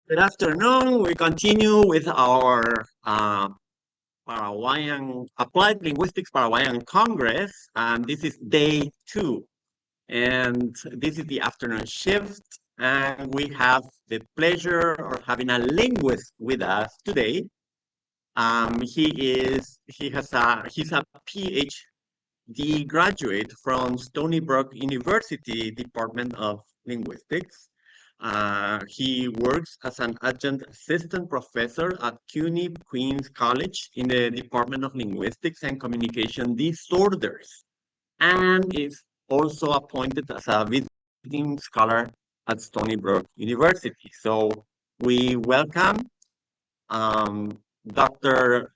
Good afternoon. We continue with our Paraguayan Applied Linguistics Paraguayan Congress, and this is day 2. And this is the afternoon shift, and we have the pleasure of having a linguist with us today. He's a PhD graduate from Stony Brook University Department of Linguistics. He works as an adjunct assistant professor at CUNY Queens College in the Department of Linguistics and Communication Disorders, and is also appointed as a visiting scholar at Stony Brook University. So we welcome um, Dr.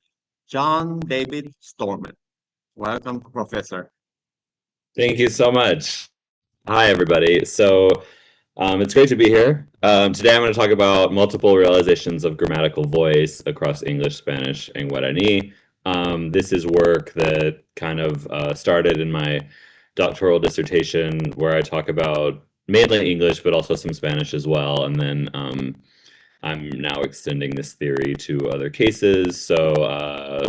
John David Storman. Welcome, Professor. Thank you so much. Hi, everybody. So it's great to be here. Today I'm going to talk about multiple realizations of grammatical voice across English, Spanish, and Guarani. This is work that kind of started in my doctoral dissertation where I talk about mainly English, but also some Spanish as well. And then I'm now extending this theory to other cases. So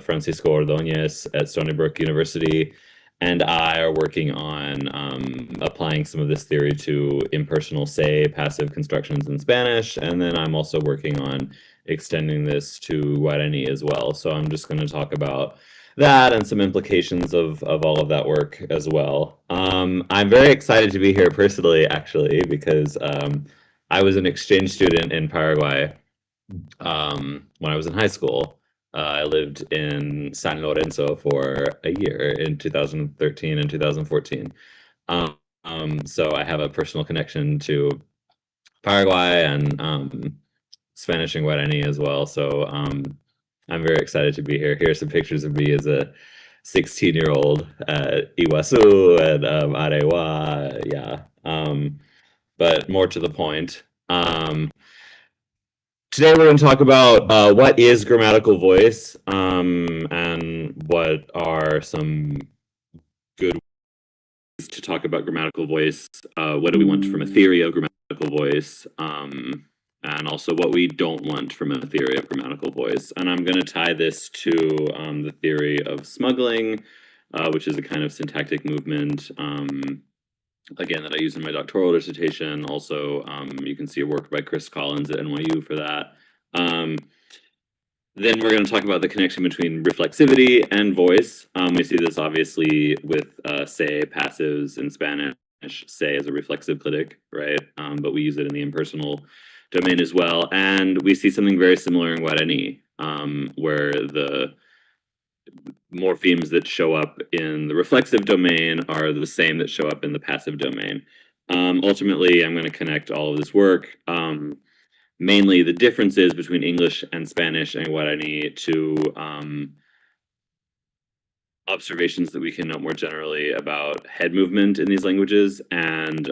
Francisco Ordóñez at Stony Brook University and I are working on applying some of this theory to impersonal say passive constructions in Spanish, and then I'm also working on extending this to Guarani as well. So I'm just going to talk about that and some implications of all of that work as well. I'm very excited to be here personally, actually, because I was an exchange student in Paraguay when I was in high school. I lived in San Lorenzo for a year in 2013 and 2014. So I have a personal connection to Paraguay and Spanish and Guarani as well. So I'm very excited to be here. Here are some pictures of me as a 16-year-old at Iguazu and Arewa. Yeah. But more to the point. Today we're going to talk about what is grammatical voice and what are some good ways to talk about grammatical voice. What do we want from a theory of grammatical voice, and also what we don't want from a theory of grammatical voice. And I'm going to tie this to the theory of smuggling, which is a kind of syntactic movement again, that I use in my doctoral dissertation. Also, you can see a work by Chris Collins at NYU for that. Then we're going to talk about the connection between reflexivity and voice. We see this obviously with say passives in Spanish. Say as a reflexive clitic, right? But we use it in the impersonal domain as well. And we see something very similar in Guarani, where the morphemes that show up in the reflexive domain are the same that show up in the passive domain. Ultimately, I'm going to connect all of this work, mainly the differences between English and Spanish and Guarani, to observations that we can note more generally about head movement in these languages and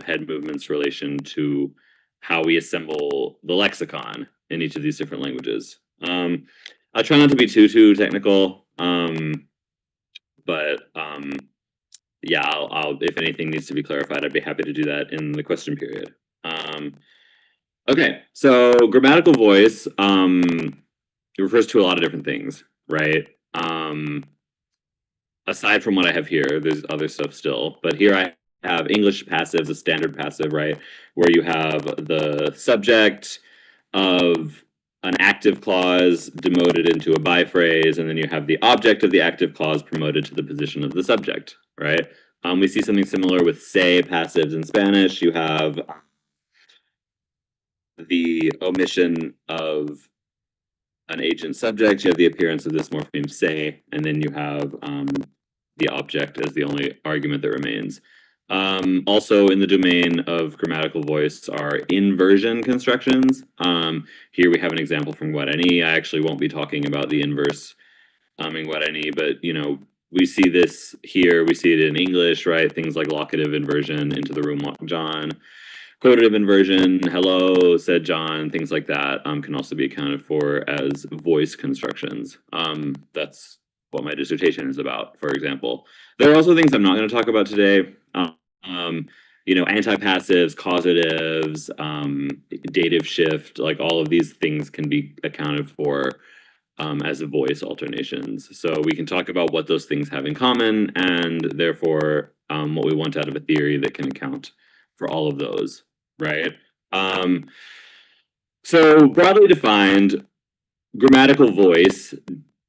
head movement's relation to how we assemble the lexicon in each of these different languages. I'll try not to be too technical, but yeah, I'll if anything needs to be clarified, I'd be happy to do that in the question period. Okay, so grammatical voice it refers to a lot of different things, right? Aside from what I have here, there's other stuff still, but here I have English passives, a standard passive, right? Where you have the subject of an active clause demoted into a biphrase, and then you have the object of the active clause promoted to the position of the subject, right? We see something similar with say passives in Spanish. You have the omission of an agent subject, you have the appearance of this morpheme say, and then you have the object as the only argument that remains. Also in the domain of grammatical voice are inversion constructions. Here we have an example from Guarani. I actually won't be talking about the inverse in Guarani, but you know, we see this here, we see it in English, right? Things like locative inversion, into the room walked John. Quotative inversion, hello, said John, things like that can also be accounted for as voice constructions. That's what my dissertation is about, for example. There are also things I'm not going to talk about today. antipassives, causatives, dative shift, like all of these things can be accounted for as voice alternations. So we can talk about what those things have in common, and therefore what we want out of a theory that can account for all of those, right? So broadly defined, grammatical voice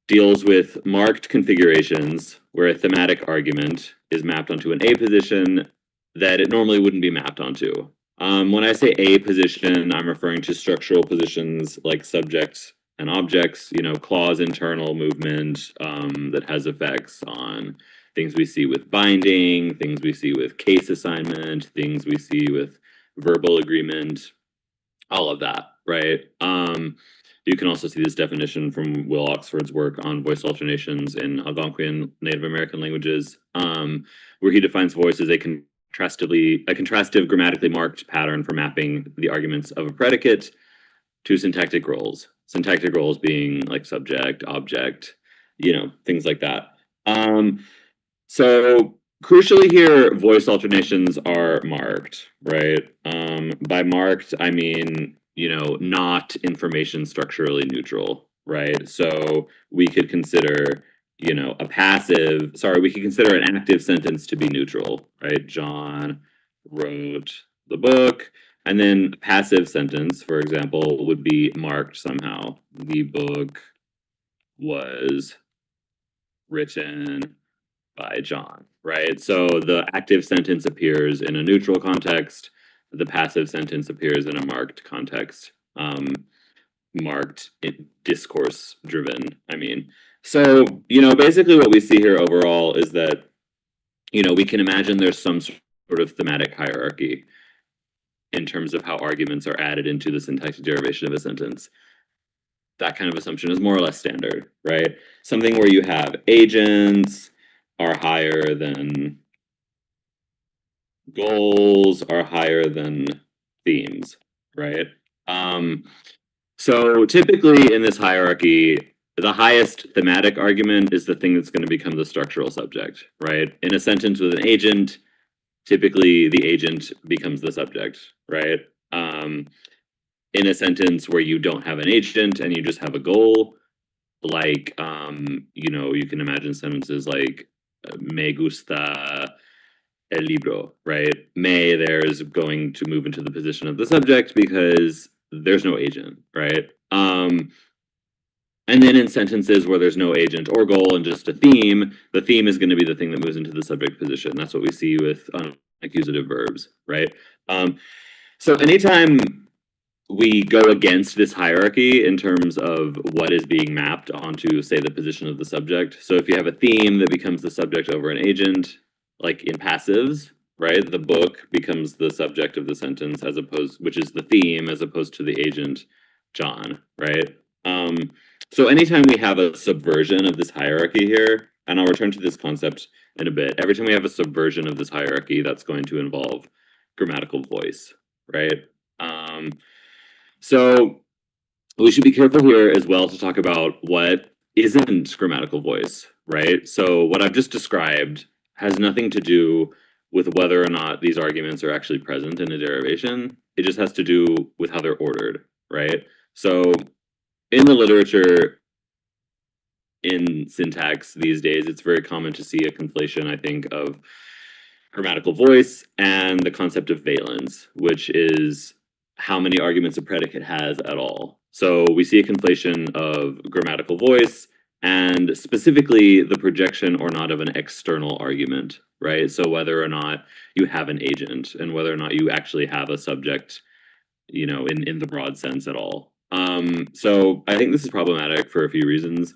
deals with marked configurations where a thematic argument is mapped onto an A position that it normally wouldn't be mapped onto. When I say A position, I'm referring to structural positions like subjects and objects, clause internal movement that has effects on things we see with binding, things we see with case assignment, things we see with verbal agreement, all of that, right? You can also see this definition from Will Oxford's work on voice alternations in Algonquian Native American languages, where he defines voice as a contrastive grammatically marked pattern for mapping the arguments of a predicate to syntactic roles. Syntactic roles being like subject, object, things like that. So crucially here, voice alternations are marked, right? By marked, I mean, not information structurally neutral, right? So we could consider, we could consider an active sentence to be neutral, right? John wrote the book. And then a passive sentence, for example, would be marked somehow. The book was written by John, right? So the active sentence appears in a neutral context. The passive sentence appears in a marked context, marked discourse driven, I mean. So, basically what we see here overall is that, we can imagine there's some sort of thematic hierarchy in terms of how arguments are added into the syntactic derivation of a sentence. That kind of assumption is more or less standard, right? Something where you have agents are higher than goals are higher than themes, right? So typically in this hierarchy, the highest thematic argument is the thing that's going to become the structural subject, right? In a sentence with an agent, typically the agent becomes the subject, right? In a sentence where you don't have an agent and you just have a goal, like, you can imagine sentences like, me gusta el libro, right? Me there is going to move into the position of the subject because there's no agent, right? And then in sentences where there's no agent or goal and just a theme, the theme is going to be the thing that moves into the subject position. That's what we see with accusative verbs, right? So anytime we go against this hierarchy in terms of what is being mapped onto, say, the position of the subject. So if you have a theme that becomes the subject over an agent, like in passives, right? The book becomes the subject of the sentence which is the theme as opposed to the agent, John, right? So anytime we have a subversion of this hierarchy here, and I'll return to this concept in a bit, every time we have a subversion of this hierarchy, that's going to involve grammatical voice, right? So we should be careful here as well to talk about what isn't grammatical voice, right? So what I've just described has nothing to do with whether or not these arguments are actually present in a derivation. It just has to do with how they're ordered, right? So in the literature, in syntax these days, it's very common to see a conflation, I think, of grammatical voice and the concept of valence, which is how many arguments a predicate has at all. So we see a conflation of grammatical voice and specifically the projection or not of an external argument, right? So whether or not you have an agent and whether or not you actually have a subject, in the broad sense at all. So I think this is problematic for a few reasons.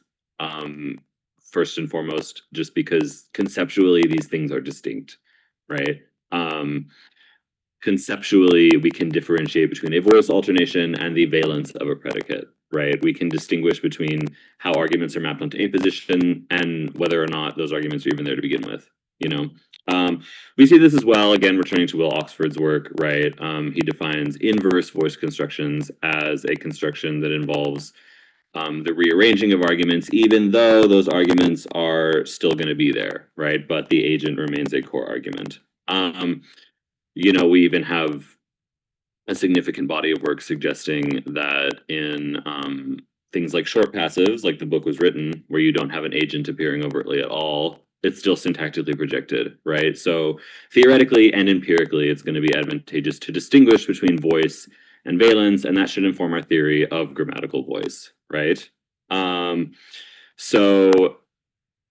First and foremost, just because conceptually these things are distinct, right? Conceptually, we can differentiate between a voice alternation and the valence of a predicate, right? We can distinguish between how arguments are mapped onto a position and whether or not those arguments are even there to begin with, We see this as well, again, returning to Will Oxford's work, right? He defines inverse voice constructions as a construction that involves the rearranging of arguments, even though those arguments are still going to be there, right? But the agent remains a core argument. we even have a significant body of work suggesting that in things like short passives, like the book was written, where you don't have an agent appearing overtly at all, it's still syntactically projected, right? So theoretically and empirically, it's going to be advantageous to distinguish between voice and valence, and that should inform our theory of grammatical voice, right? So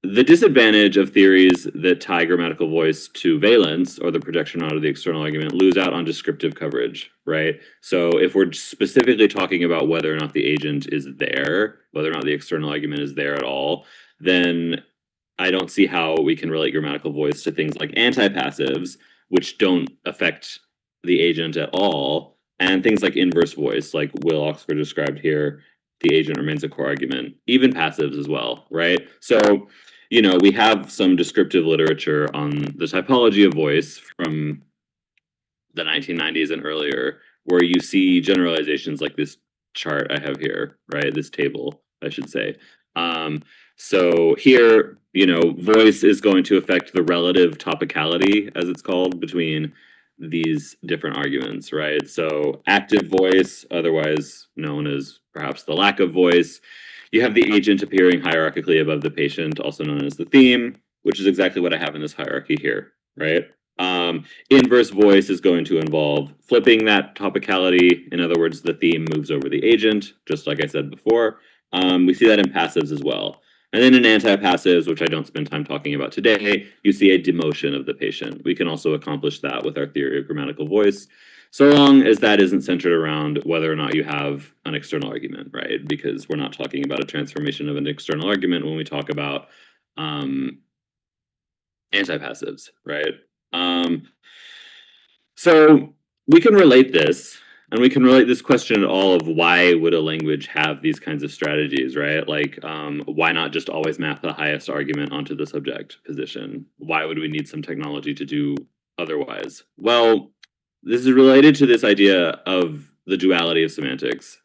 the disadvantage of theories that tie grammatical voice to valence, or the projection onto the external argument, lose out on descriptive coverage, right? So if we're specifically talking about whether or not the agent is there, whether or not the external argument is there at all, then I don't see how we can relate grammatical voice to things like antipassives, which don't affect the agent at all, and things like inverse voice, like Will Oxford described here, the agent remains a core argument, even passives as well, right? So we have some descriptive literature on the typology of voice from the 1990s and earlier, where you see generalizations like this chart I have here, right? This table, I should say. So here, voice is going to affect the relative topicality, as it's called, between these different arguments, right? So active voice, otherwise known as perhaps the lack of voice. You have the agent appearing hierarchically above the patient, also known as the theme, which is exactly what I have in this hierarchy here, right? Inverse voice is going to involve flipping that topicality. In other words, the theme moves over the agent, just like I said before. We see that in passives as well. And then in antipassives, which I don't spend time talking about today, you see a demotion of the patient. We can also accomplish that with our theory of grammatical voice, so long as that isn't centered around whether or not you have an external argument, right? Because we're not talking about a transformation of an external argument when we talk about antipassives, right? So we can relate this, and we can relate this question at all of why would a language have these kinds of strategies, right? Like, why not just always map the highest argument onto the subject position? Why would we need some technology to do otherwise? Well, this is related to this idea of the duality of semantics,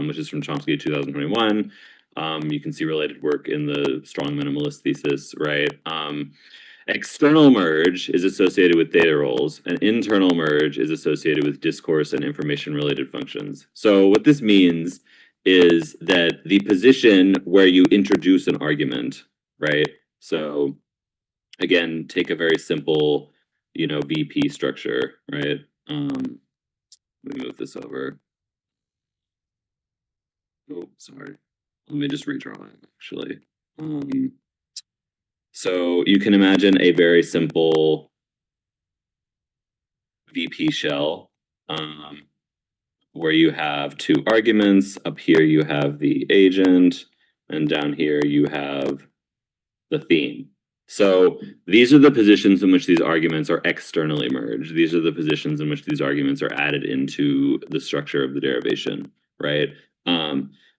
which is from Chomsky 2021. You can see related work in the Strong Minimalist thesis, right? External merge is associated with data roles, and internal merge is associated with discourse and information-related functions. So what this means is that the position where you introduce an argument, right? So again, take a very simple, VP structure, right? Let me move this over. Oh, sorry. Let me just redraw it, actually. So you can imagine a very simple VP shell where you have two arguments. Up here you have the agent, and down here you have the theme. So these are the positions in which these arguments are externally merged. These are the positions in which these arguments are added into the structure of the derivation, right?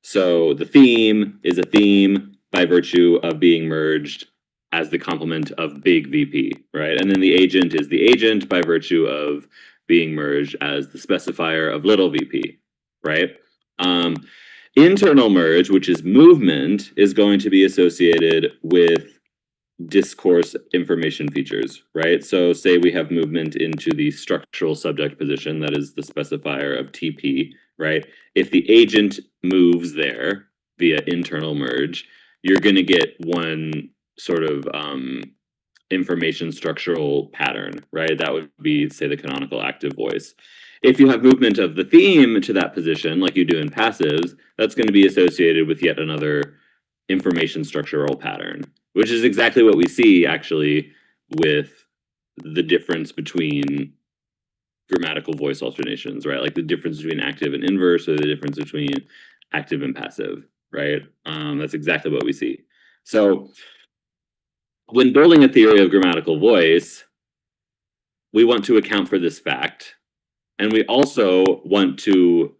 So the theme is a theme by virtue of being merged as the complement of big VP, right? And then the agent is the agent by virtue of being merged as the specifier of little VP, right? Internal merge, which is movement, is going to be associated with discourse information features, right? So say we have movement into the structural subject position, that is the specifier of TP, right? If the agent moves there via internal merge, you're going to get one sort of information structural pattern, right? That would be, say, the canonical active voice. If you have movement of the theme to that position, like you do in passives, that's going to be associated with yet another information structural pattern, which is exactly what we see, actually, with the difference between grammatical voice alternations, right? Like the difference between active and inverse, or the difference between active and passive, right? That's exactly what we see. So when building a theory of grammatical voice, we want to account for this fact. And we also want to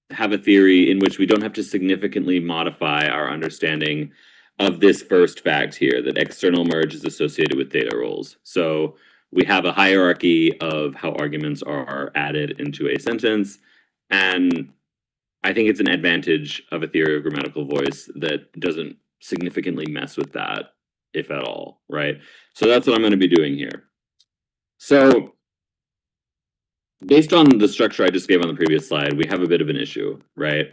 have a theory in which we don't have to significantly modify our understanding of this first fact here, that external merge is associated with data roles. So we have a hierarchy of how arguments are added into a sentence. And I think it's an advantage of a theory of grammatical voice that doesn't significantly mess with that, if at all, right? So that's what I'm going to be doing here. So based on the structure I just gave on the previous slide, we have a bit of an issue, right?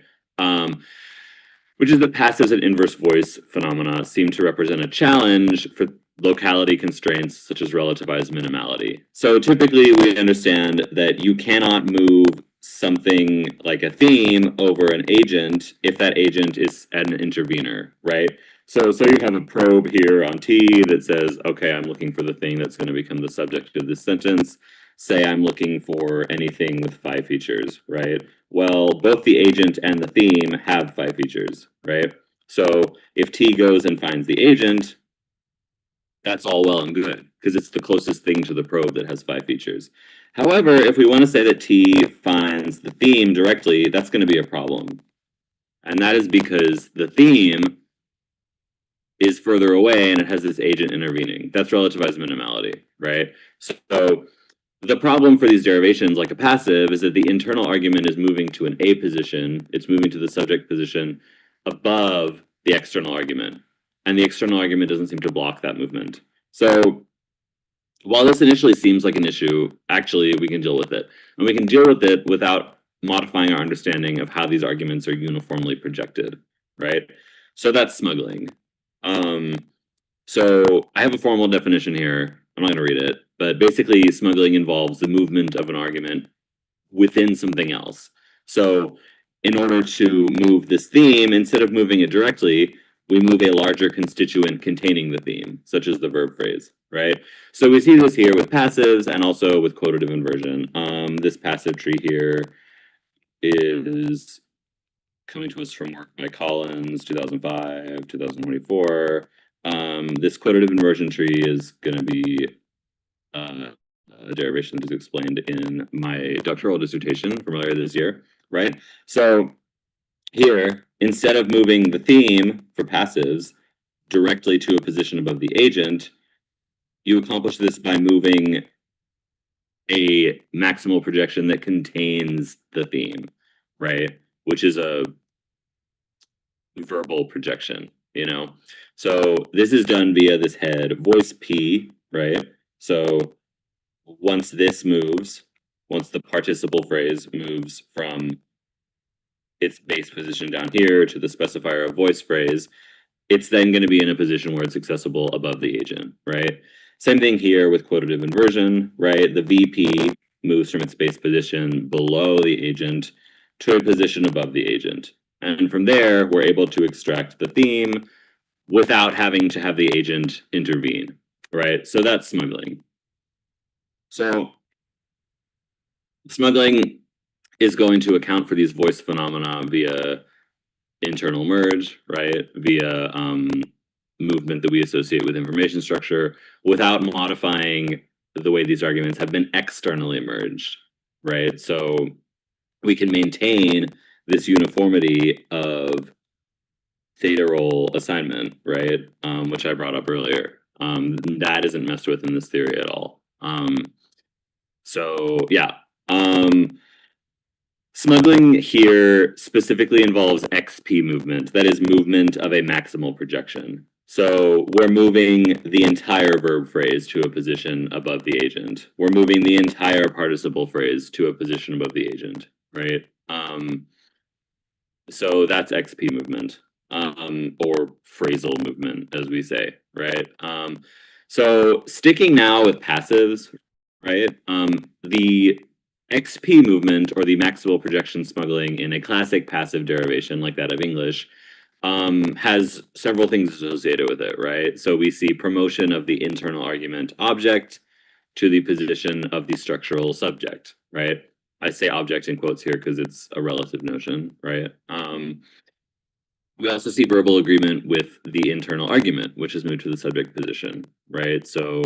Which is that passives and inverse voice phenomena seem to represent a challenge for locality constraints such as relativized minimality. So typically we understand that you cannot move something like a theme over an agent if that agent is an intervener, right? So you have a probe here on T that says, okay, I'm looking for the thing that's going to become the subject of this sentence. Say I'm looking for anything with 5 features, right? Well, both the agent and the theme have 5 features, right? So if T goes and finds the agent, that's all well and good, because it's the closest thing to the probe that has 5 features. However, if we want to say that T finds the theme directly, that's going to be a problem. And that is because the theme is further away and it has this agent intervening. That's relativized minimality, right? So the problem for these derivations, like a passive, is that the internal argument is moving to an A position. It's moving to the subject position above the external argument. And the external argument doesn't seem to block that movement. So while this initially seems like an issue, actually we can deal with it. And we can deal with it without modifying our understanding of how these arguments are uniformly projected, right? So that's smuggling. So I have a formal definition here. I'm not going to read it, but basically smuggling involves the movement of an argument within something else. So in order to move this theme, instead of moving it directly, we move a larger constituent containing the theme, such as the verb phrase, right? So we see this here with passives and also with quotative inversion. This passive tree here is coming to us from work by Collins, 2005, 2024. This quotative inversion tree is going to be a derivation that is explained in my doctoral dissertation from earlier this year, right? So here, instead of moving the theme for passives directly to a position above the agent, you accomplish this by moving a maximal projection that contains the theme, right? Which is a verbal projection, you know? So this is done via this head voice P, right? So once this moves, once the participle phrase moves from its base position down here to the specifier of voice phrase, it's then going to be in a position where it's accessible above the agent, right? Same thing here with quotative inversion, right? The VP moves from its base position below the agent to a position above the agent. And from there, we're able to extract the theme without having to have the agent intervene, right? So that's smuggling. So smuggling is going to account for these voice phenomena via internal merge, right? Via movement that we associate with information structure without modifying the way these arguments have been externally merged, right? So we can maintain this uniformity of theta role assignment, right? Which I brought up earlier. That isn't messed with in this theory at all. So yeah. Smuggling here specifically involves XP movement, that is movement of a maximal projection. So we're moving the entire verb phrase to a position above the agent. We're moving the entire participle phrase to a position above the agent, right? So that's XP movement, or phrasal movement, as we say, right? So sticking now with passives, right? The XP movement, or the maximal projection smuggling in a classic passive derivation like that of English, has several things associated with it, right? So we see promotion of the internal argument object to the position of the structural subject, right? I say object in quotes here because it's a relative notion, right? We also see verbal agreement with the internal argument, which is moved to the subject position, right? So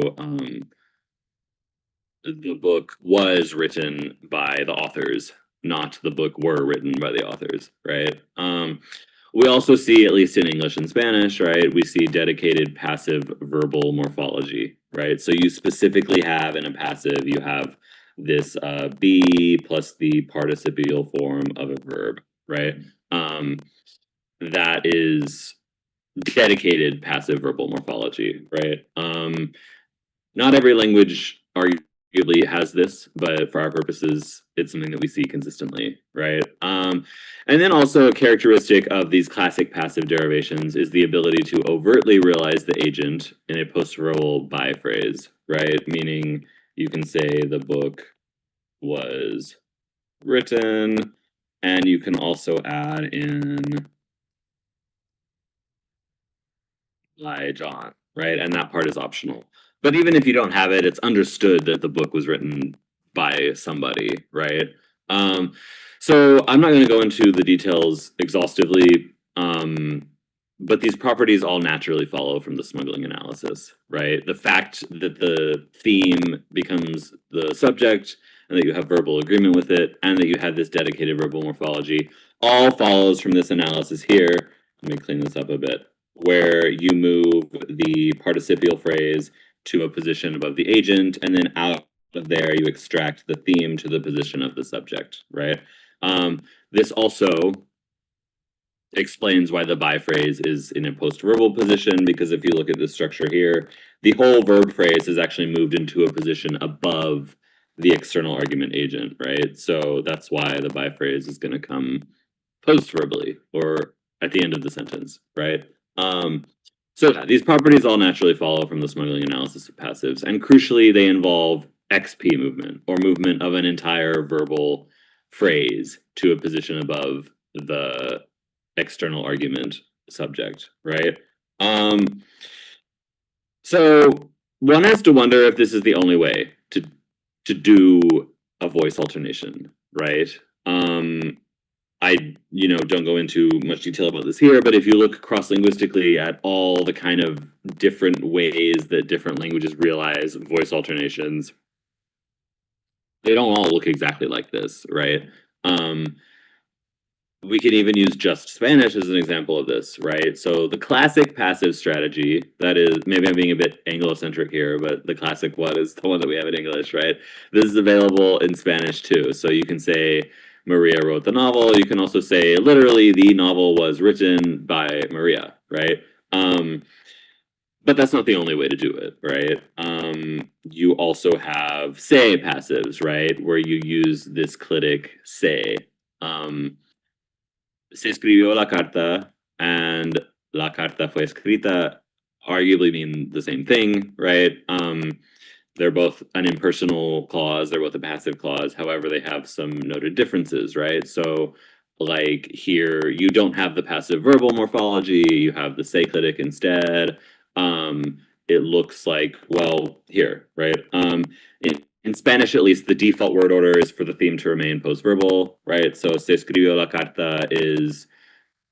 the book was written by the authors, not the book were written by the authors, right? We also see, at least in English and Spanish, right, we see dedicated passive verbal morphology, right? So you specifically have in a passive, you have this be plus the participial form of a verb, right? That is dedicated passive verbal morphology, right? Not every language arguably has this, but for our purposes, it's something that we see consistently, right? And then also a characteristic of these classic passive derivations is the ability to overtly realize the agent in a post-verbal by phrase, right? Meaning you can say the book was written, and you can also add in by John, right? And that part is optional. But even if you don't have it, it's understood that the book was written by somebody, right? So I'm not going to go into the details exhaustively, but these properties all naturally follow from the smuggling analysis, right? The fact that the theme becomes the subject and that you have verbal agreement with it and that you have this dedicated verbal morphology all follows from this analysis here. Let me clean this up a bit, where you move the participial phrase to a position above the agent, and then out of there you extract the theme to the position of the subject, right? This also explains why the by phrase is in a post-verbal position, because if you look at the structure here, the whole verb phrase is actually moved into a position above the external argument agent, right? So that's why the by phrase is going to come post-verbally or at the end of the sentence, right? So yeah, these properties all naturally follow from the smuggling analysis of passives, and crucially, they involve XP movement, or movement of an entire verbal phrase to a position above the external argument subject, right? So one has to wonder if this is the only way to do a voice alternation, right? I don't go into much detail about this here, but if you look cross-linguistically at all the kind of different ways that different languages realize voice alternations, they don't all look exactly like this, right? We can even use just Spanish as an example of this, right? So the classic passive strategy, that is, maybe I'm being a bit Anglo-centric here, but the classic one is the one that we have in English, right? This is available in Spanish too. So you can say Maria wrote the novel. You can also say literally the novel was written by Maria, right? But that's not the only way to do it, right? You also have say passives, right? Where you use this clitic say. Se escribió la carta and la carta fue escrita arguably mean the same thing, right? They're both an impersonal clause, they're both a passive clause, however, they have some noted differences, right? So, like here, you don't have the passive verbal morphology, you have the say clitic instead. It looks like, well, here, right? In Spanish, at least, the default word order is for the theme to remain post-verbal, right? So se escribió la carta is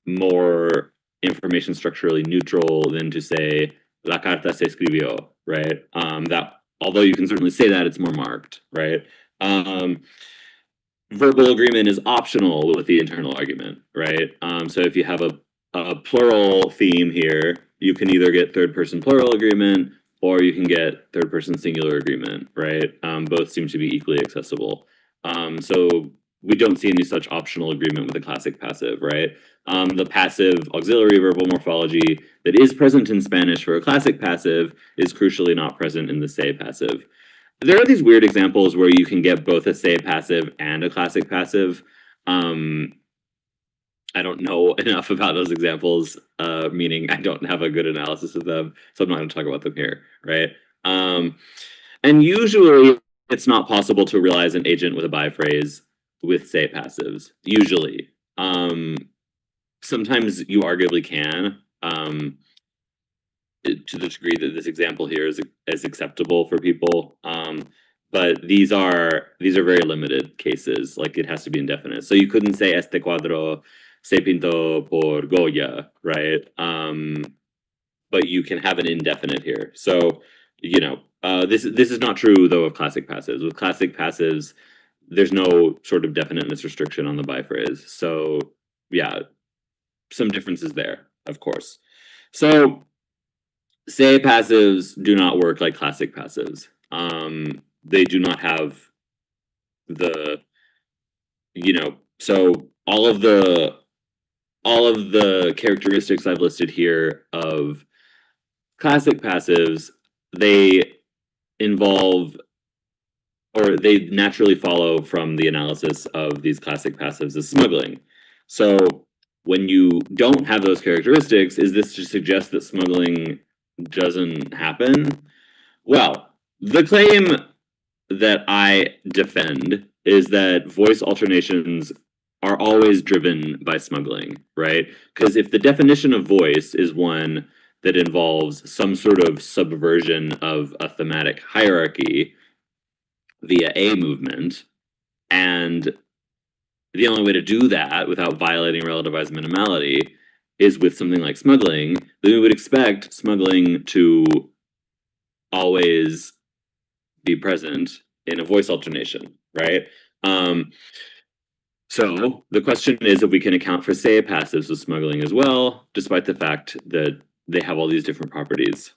more information structurally neutral than to say la carta se escribió, right? That, although you can certainly say that, it's more marked, right? Verbal agreement is optional with the internal argument, right? So if you have a plural theme here, you can either get third person plural agreement or you can get third person singular agreement, right? Both seem to be equally accessible. So we don't see any such optional agreement with the classic passive, right? The passive auxiliary verbal morphology that is present in Spanish for a classic passive is crucially not present in the say passive. There are these weird examples where you can get both a say passive and a classic passive. I don't know enough about those examples, meaning I don't have a good analysis of them, so I'm not going to talk about them here, right? And usually it's not possible to realize an agent with a by phrase with say passives, usually. Sometimes you arguably can, to the degree that this example here is acceptable for people. But these are very limited cases, like it has to be indefinite. So you couldn't say este cuadro se pintó por Goya, right? But you can have an indefinite here. So, this is not true though of classic passives. With classic passives, there's no sort of definiteness restriction on the by phrase. So yeah, some differences there, of course. So say passives do not work like classic passives. They do not have the, so all of the characteristics I've listed here of classic passives, they involve or they naturally follow from the analysis of these classic passives as smuggling. So when you don't have those characteristics, is this to suggest that smuggling doesn't happen? Well, the claim that I defend is that voice alternations are always driven by smuggling, right? Because if the definition of voice is one that involves some sort of subversion of a thematic hierarchy via a movement, and the only way to do that without violating relativized minimality is with something like smuggling, then we would expect smuggling to always be present in a voice alternation, right? So the question is if we can account for say passives with smuggling as well, despite the fact that they have all these different properties.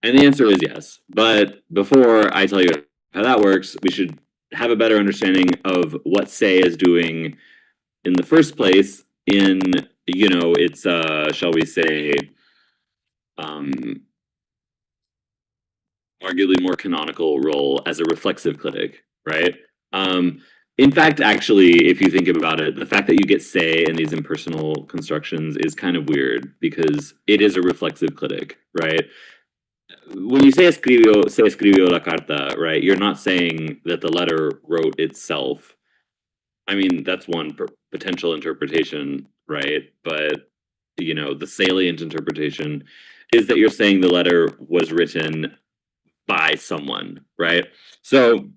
And the answer is yes. But before I tell you how that works, we should have a better understanding of what say is doing in the first place in, you know, its, shall we say, arguably more canonical role as a reflexive clitic, right? In fact, actually, if you think about it, the fact that you get say in these impersonal constructions is kind of weird because it is a reflexive clitic, right? When you say se escribió la carta, right, you're not saying that the letter wrote itself. I mean, that's one potential interpretation, right? But, you know, the salient interpretation is that you're saying the letter was written by someone, right? So,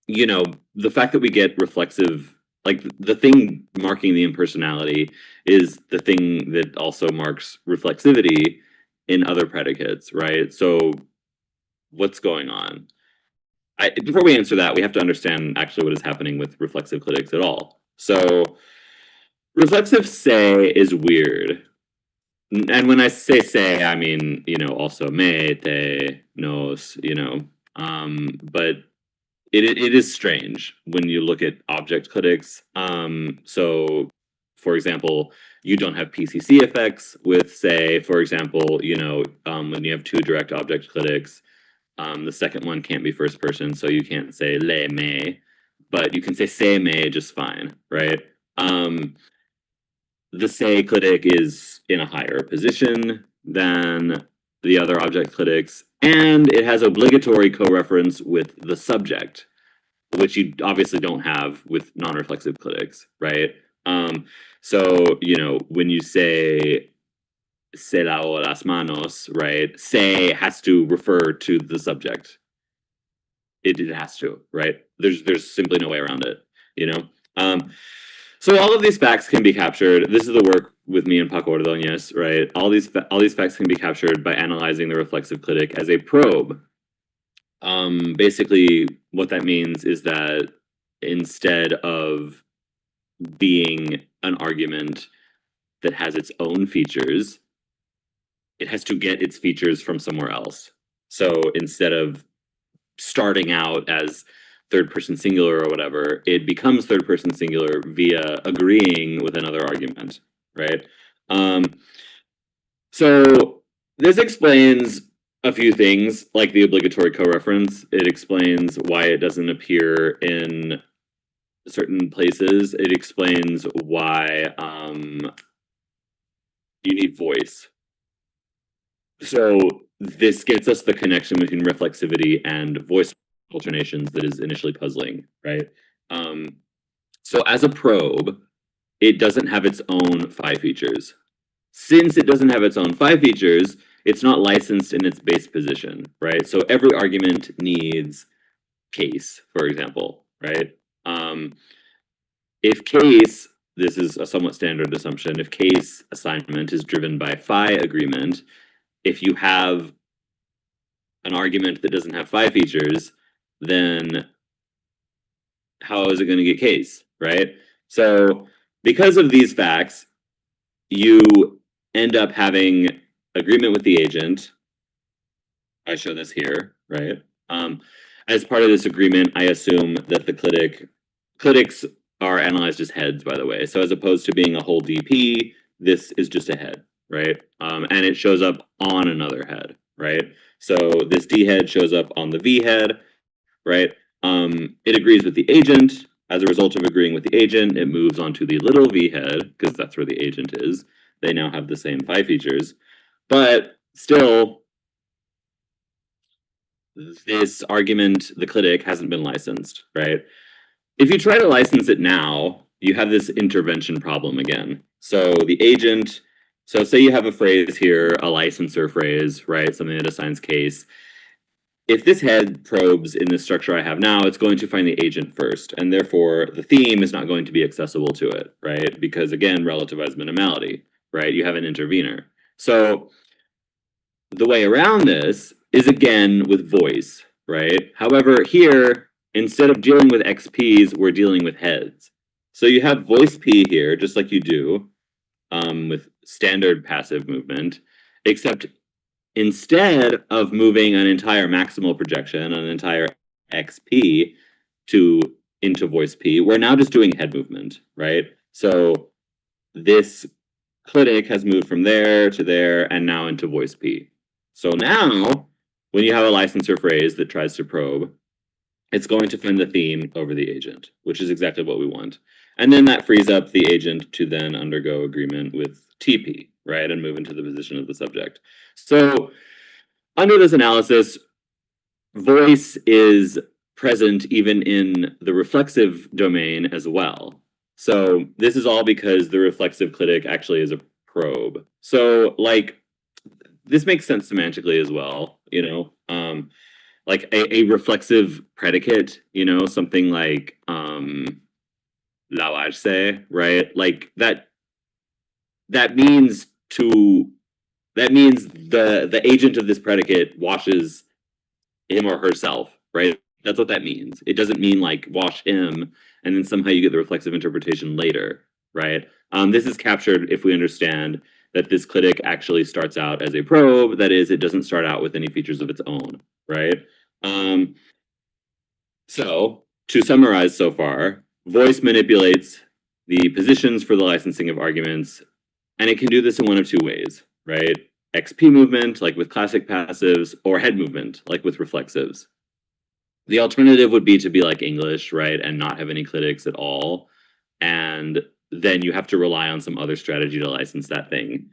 you know, the fact that we get reflexive, like the thing marking the impersonality is the thing that also marks reflexivity in other predicates, right? So what's going on? Before we answer that, we have to understand actually what is happening with reflexive clitics at all. So reflexive say is weird. And when I say, I mean, you know, also me, te, nos, you know, but it is strange when you look at object clitics. So, for example, you don't have PCC effects with, say, for example, you know, when you have two direct object clitics, the second one can't be first person, so you can't say le me, but you can say se me just fine, right? The say clitic is in a higher position than the other object clitics, and it has obligatory co-reference with the subject, which you obviously don't have with non-reflexive clitics, right? So, you know, when you say se lavo las manos, right, se has to refer to the subject. It has to, right? There's simply no way around it, you know? So all of these facts can be captured. This is the work with me and Paco Ordóñez, right? All these facts can be captured by analyzing the reflexive clitic as a probe. Basically, what that means is that instead of being an argument that has its own features, it has to get its features from somewhere else. So instead of starting out as third person singular or whatever, it becomes third person singular via agreeing with another argument, right? So this explains a few things, like the obligatory co-reference. It explains why it doesn't appear in certain places. It explains why you need voice. So this gets us the connection between reflexivity and voice alternations that is initially puzzling, right? So as a probe, it doesn't have its own phi features. Since it doesn't have its own phi features, it's not licensed in its base position, right? So every argument needs case, for example, right? If case, this is a somewhat standard assumption, if case assignment is driven by phi agreement, if you have an argument that doesn't have phi features, then how is it going to get case, right? So because of these facts, you end up having agreement with the agent. I show this here, right? As part of this agreement, I assume that the clitics are analyzed as heads, by the way. So as opposed to being a whole DP, this is just a head, right? And it shows up on another head, right? So this D head shows up on the V head, right? It agrees with the agent. As a result of agreeing with the agent, it moves onto the little v head, because that's where the agent is. They now have the same phi features. But still, this argument, the clitic, hasn't been licensed, right? If you try to license it now, you have this intervention problem again. So the agent, so say you have a phrase here, a licensor phrase, right? Something that assigns case. If this head probes in the structure I have now, it's going to find the agent first, and therefore the theme is not going to be accessible to it, right? Because again, relativized minimality, right? You have an intervener. So the way around this is again with voice, right? However, here, instead of dealing with XPs, we're dealing with heads. So you have voice P here, just like you do with standard passive movement, except instead of moving an entire maximal projection, an entire XP into voice P, we're now just doing head movement, right? So this clitic has moved from there to there and now into voice P. So now, when you have a licensor phrase that tries to probe, it's going to find the theme over the agent, which is exactly what we want. And then that frees up the agent to then undergo agreement with TP, right, and move into the position of the subject. So under this analysis, voice is present even in the reflexive domain as well. So this is all because the reflexive clitic actually is a probe. So like, this makes sense semantically as well, you know, like a reflexive predicate, you know, something like lavarse, right? Like that means the agent of this predicate washes him or herself, right? That's what that means. It doesn't mean like wash him and then somehow you get the reflexive interpretation later, right? This is captured if we understand that this clitic actually starts out as a probe. That is, it doesn't start out with any features of its own, right? So to summarize so far, voice manipulates the positions for the licensing of arguments, and it can do this in one of two ways, right? XP movement, like with classic passives, or head movement, like with reflexives. The alternative would be to be like English, right, and not have any clitics at all, and then you have to rely on some other strategy to license that thing,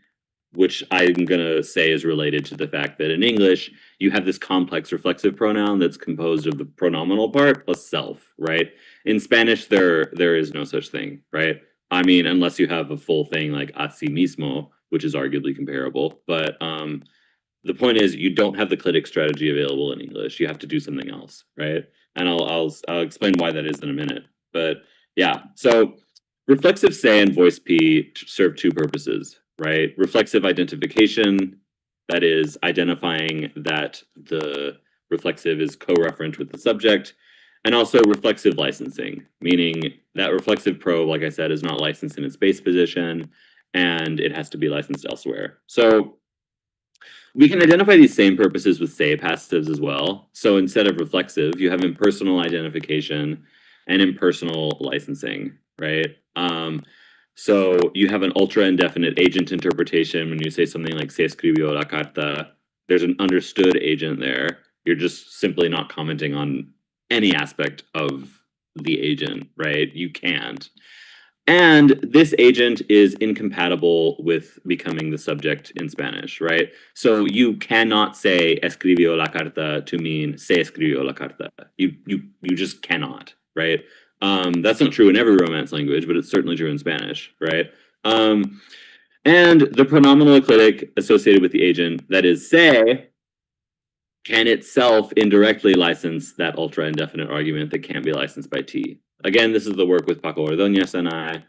which I'm going to say is related to the fact that in English, you have this complex reflexive pronoun that's composed of the pronominal part plus self, right? In Spanish, there is no such thing, right? I mean, unless you have a full thing like a sí mismo, which is arguably comparable. But the point is, you don't have the clitic strategy available in English. You have to do something else, right? And I'll explain why that is in a minute. But yeah, so reflexive say and voice P serve two purposes, right? Reflexive identification, that is identifying that the reflexive is co-referent with the subject, and also reflexive licensing, meaning that reflexive probe, like I said, is not licensed in its base position, and it has to be licensed elsewhere. So we can identify these same purposes with say passives as well. So instead of reflexive, you have impersonal identification and impersonal licensing, right? So you have an ultra indefinite agent interpretation when you say something like se escribió la carta. There's an understood agent there. You're just simply not commenting on any aspect of the agent, right? You can't. And this agent is incompatible with becoming the subject in Spanish, right? So you cannot say escribió la carta to mean se escribió la carta. You just cannot, right? That's not true in every Romance language, but it's certainly true in Spanish, right? And the pronominal eclitic associated with the agent, that is se, can itself indirectly license that ultra indefinite argument that can't be licensed by T. Again, this is the work with Paco Ordóñez and I.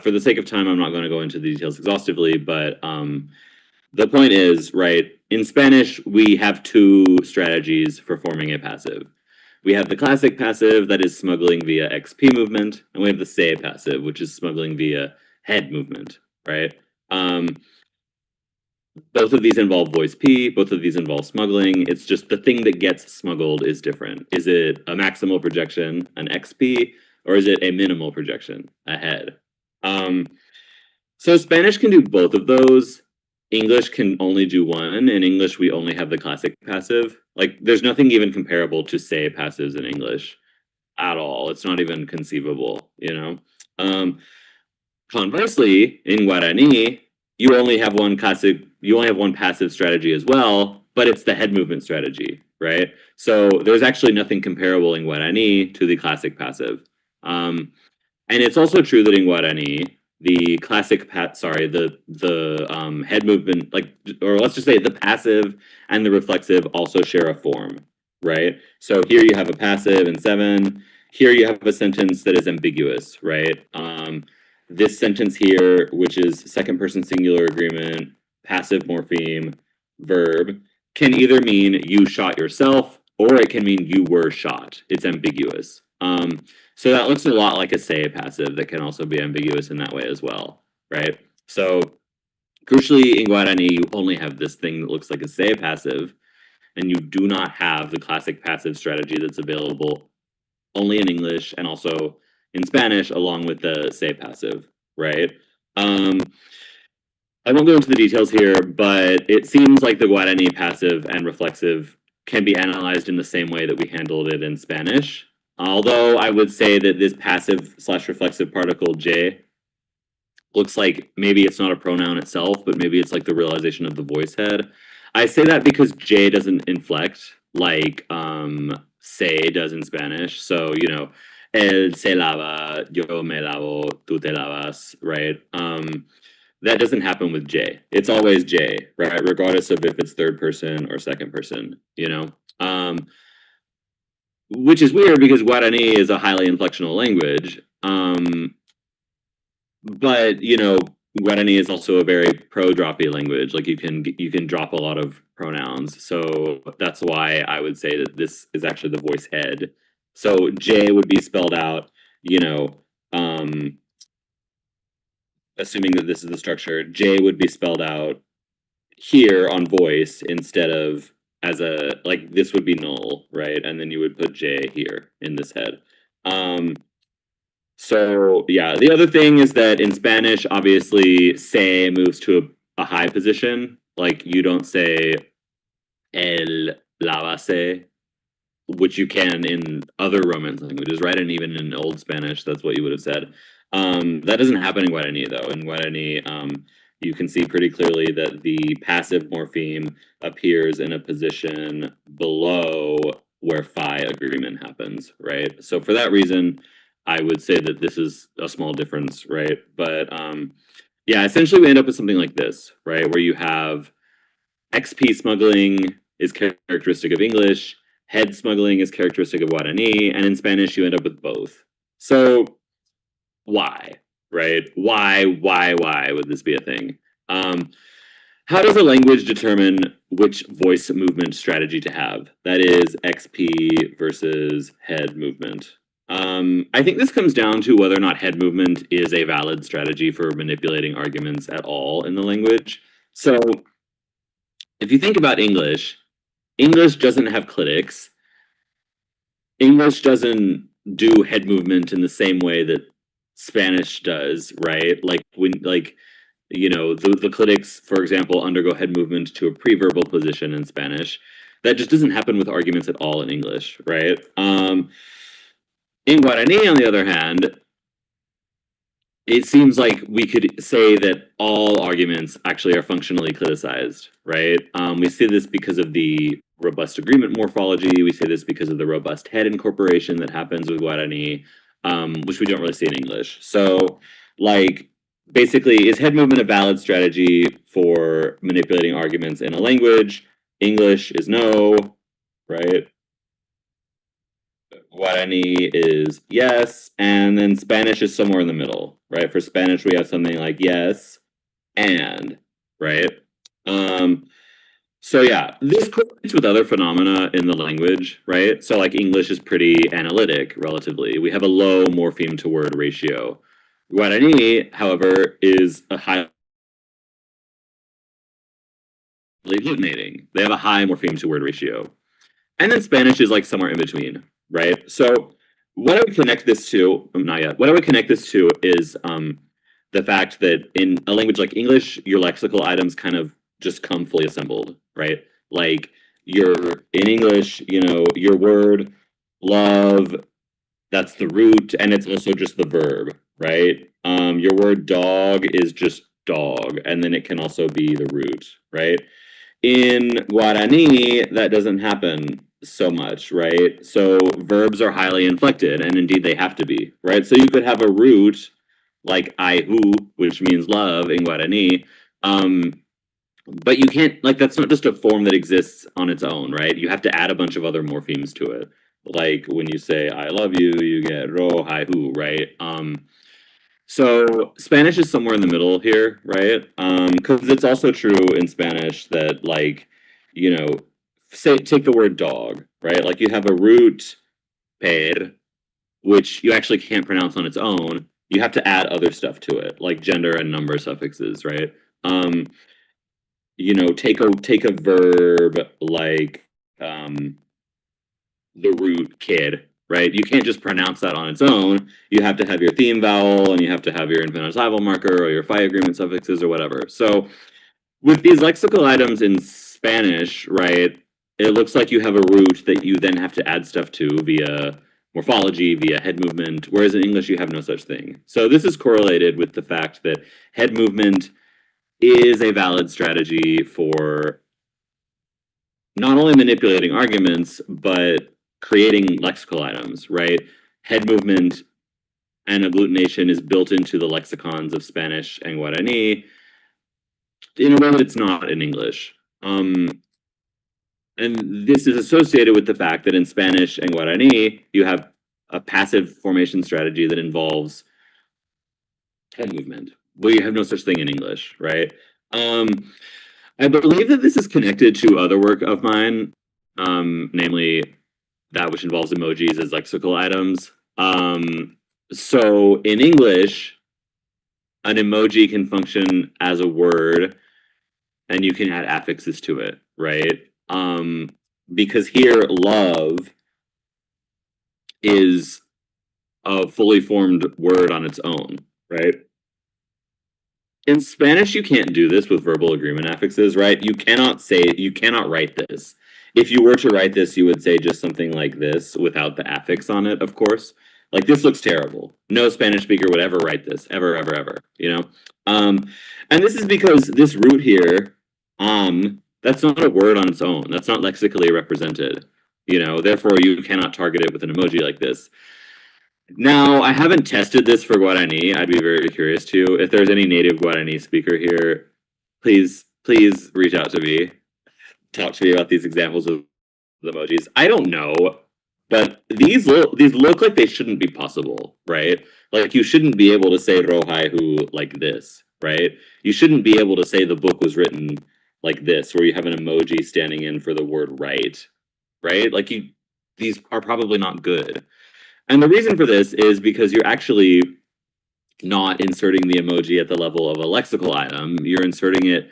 For the sake of time, I'm not going to go into the details exhaustively, but the point is, right, in Spanish, we have two strategies for forming a passive. We have the classic passive that is smuggling via XP movement, and we have the se passive, which is smuggling via head movement, right? Both of these involve voice P, both of these involve smuggling. It's just the thing that gets smuggled is different. Is it a maximal projection, an XP, or is it a minimal projection, a head? So Spanish can do both of those. English can only do one. In English, we only have the classic passive. Like, there's nothing even comparable to say passives in English at all. It's not even conceivable, you know? Conversely, in Guarani, you only have one passive strategy as well, but it's the head movement strategy, right? So there's actually nothing comparable in Guarani to the classic passive. And it's also true that in Guarani, the head movement, like, or let's just say the passive and the reflexive also share a form, right? So here you have a passive in 7. Here you have a sentence that is ambiguous, right? This sentence here, which is second person singular agreement, passive morpheme, verb, can either mean you shot yourself or it can mean you were shot. It's ambiguous. So that looks a lot like a say passive that can also be ambiguous in that way as well, right? So crucially, in Guarani, you only have this thing that looks like a say passive, and you do not have the classic passive strategy that's available only in English and also in Spanish along with the say passive, right? I won't go into the details here, but it seems like the Guarani passive and reflexive can be analyzed in the same way that we handled it in Spanish. Although I would say that this passive/reflexive particle J looks like maybe it's not a pronoun itself, but maybe it's like the realization of the voice head. I say that because J doesn't inflect like se does in Spanish. So, you know, él se lava, yo me lavo, tú te lavas, right? That doesn't happen with J. It's always J, right? Regardless of if it's third person or second person, you know? Which is weird because Guarani is a highly inflectional language. But, you know, Guarani is also a very pro-droppy language. Like, you can drop a lot of pronouns. So that's why I would say that this is actually the voice head. So J would be spelled out, you know, assuming that this is the structure, J would be spelled out here on voice instead of as a, like, this would be null, right? And then you would put J here in this head. So yeah, the other thing is that in Spanish, obviously, se moves to a high position. Like, you don't say el lavase, which you can in other Romance languages, right? And even in Old Spanish, that's what you would have said. That doesn't happen in Guarani, though. In Guarani, you can see pretty clearly that the passive morpheme appears in a position below where phi agreement happens, right? So for that reason, I would say that this is a small difference, right? But yeah, essentially we end up with something like this, right? Where you have XP smuggling is characteristic of English, head smuggling is characteristic of Guarani, and in Spanish you end up with both. So why, right? Why would this be a thing? How does a language determine which voice movement strategy to have? That is XP versus head movement. I think this comes down to whether or not head movement is a valid strategy for manipulating arguments at all in the language. So if you think about English, English doesn't have clitics. English doesn't do head movement in the same way that Spanish does, right? Like, when, like, you know, the clitics, for example, undergo head movement to a preverbal position in Spanish. That just doesn't happen with arguments at all in English, right? In Guarani, on the other hand, it seems like we could say that all arguments actually are functionally cliticized, right? We see this because of the robust agreement morphology. We see this because of the robust head incorporation that happens with Guarani, which we don't really see in English. So, like, basically, is head movement a valid strategy for manipulating arguments in a language? English is no, right? Guarani is yes, and then Spanish is somewhere in the middle, right? For Spanish, we have something like yes and, right? So yeah, this correlates with other phenomena in the language, right? So like English is pretty analytic, relatively. We have a low morpheme to word ratio. Guarani, however, is a highly agglutinating. They have a high morpheme to word ratio. And then Spanish is like somewhere in between, right? So what I would connect this to, not yet, what I would connect this to is the fact that in a language like English, your lexical items kind of just come fully assembled, right? Like in English, your word love, that's the root, and it's also just the verb, right? Your word dog is just dog, and then it can also be the root, right? In Guarani, that doesn't happen so much, right? So verbs are highly inflected, and indeed they have to be, right? So you could have a root like aihu, which means love in Guarani, but you can't, like, that's not just a form that exists on its own, right? You have to add a bunch of other morphemes to it. Like when you say I love you, you get ro hai hu, right? So Spanish is somewhere in the middle here, right? Because it's also true in Spanish that, like, take the word dog, right? Like you have a root per, which you actually can't pronounce on its own. You have to add other stuff to it, like gender and number suffixes, right? Take a verb like the root kid, right? You can't just pronounce that on its own. You have to have your theme vowel, and you have to have your infinitival marker or your phi agreement suffixes or whatever. So with these lexical items in Spanish, right, it looks like you have a root that you then have to add stuff to via morphology, via head movement, whereas in English you have no such thing. So this is correlated with the fact that head movement is a valid strategy for not only manipulating arguments, but creating lexical items, right? Head movement and agglutination is built into the lexicons of Spanish and Guarani in a way that it's not in English. And this is associated with the fact that in Spanish and Guarani, you have a passive formation strategy that involves head movement. Well, you have no such thing in English, right? I believe that this is connected to other work of mine, namely that which involves emojis as lexical items. So in English, an emoji can function as a word, and you can add affixes to it, right? Because here, love is a fully formed word on its own, right? In Spanish, you can't do this with verbal agreement affixes, right? You cannot write this. If you were to write this, you would say just something like this without the affix on it, of course. Like, this looks terrible. No Spanish speaker would ever write this, ever, ever, ever, And this is because this root here, that's not a word on its own. That's not lexically represented, Therefore, you cannot target it with an emoji like this. Now, I haven't tested this for Guarani. I'd be very curious to. If there's any native Guarani speaker here, please reach out to me. Talk to me about these examples of the emojis. I don't know, but these look like they shouldn't be possible, right? Like, you shouldn't be able to say Rohaihu like this, right? You shouldn't be able to say the book was written like this, where you have an emoji standing in for the word right? Like, these are probably not good. And the reason for this is because you're actually not inserting the emoji at the level of a lexical item. You're inserting it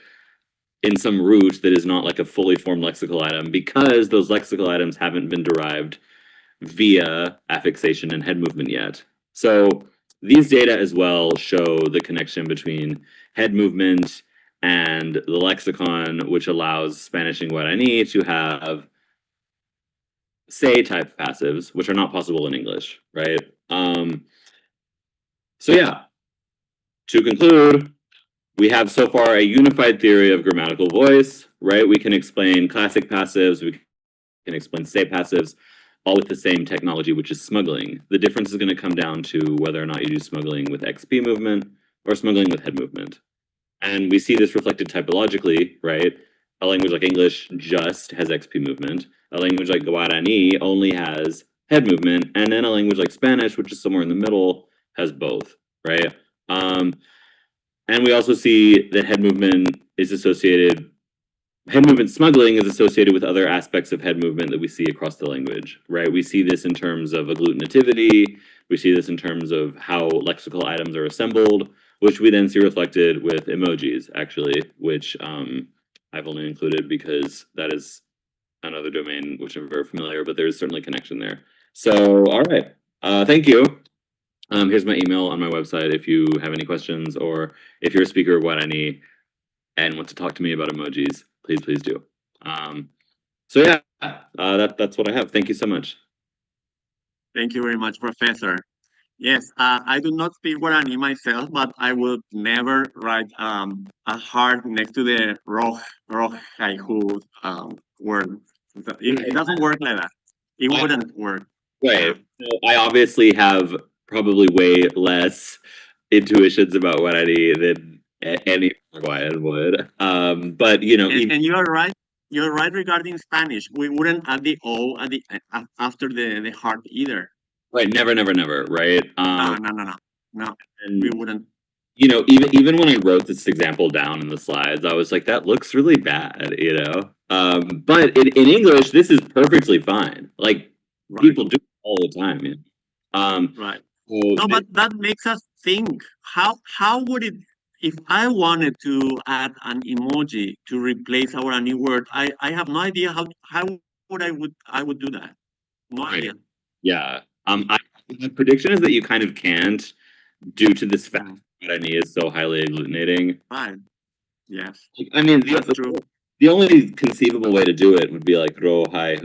in some root that is not like a fully formed lexical item, because those lexical items haven't been derived via affixation and head movement yet. So these data as well show the connection between head movement and the lexicon, which allows Spanish and Guarani to have say type passives, which are not possible in English, right? So yeah, to conclude, we have so far a unified theory of grammatical voice, right? We can explain classic passives, we can explain say passives, all with the same technology, which is smuggling. The difference is going to come down to whether or not you do smuggling with XP movement or smuggling with head movement. And we see this reflected typologically, right? A language like English just has XP movement. A language like Guarani only has head movement. And then a language like Spanish, which is somewhere in the middle, has both, right? And we also see that head movement smuggling is associated with other aspects of head movement that we see across the language, right? We see this in terms of agglutinativity. We see this in terms of how lexical items are assembled, which we then see reflected with emojis, actually, which I've only included because that is another domain which I'm very familiar, but there's certainly connection there. So, all right. Thank you. Here's my email on my website if you have any questions, or if you're a speaker of Guarani, and want to talk to me about emojis, please do. So yeah, that's what I have. Thank you so much. Thank you very much, Professor. Yes, I do not speak Guarani myself, but I will never write a heart next to the haiku word. It doesn't work like that. It wouldn't work. Right. So I obviously have probably way less intuitions about Guarani than any Paraguayan would. But you know, And you are right. You're right regarding Spanish. We wouldn't add the O at the after the heart either. right, never, right? No. And We wouldn't. you know, even when I wrote this example down in the slides, I was like, that looks really bad, you know. But in English, this is perfectly fine. Like Right. people do it all the time. You know? Right. So No, but that makes us think. How would it if I wanted to add an emoji to replace our new word? I have no idea how would I would do that. No Right. idea. Yeah. The prediction is that you kind of can't, due to this fact that Guarani is so highly agglutinating. Right. Yes. I mean, That's true. the only conceivable way to do it would be like ro hai.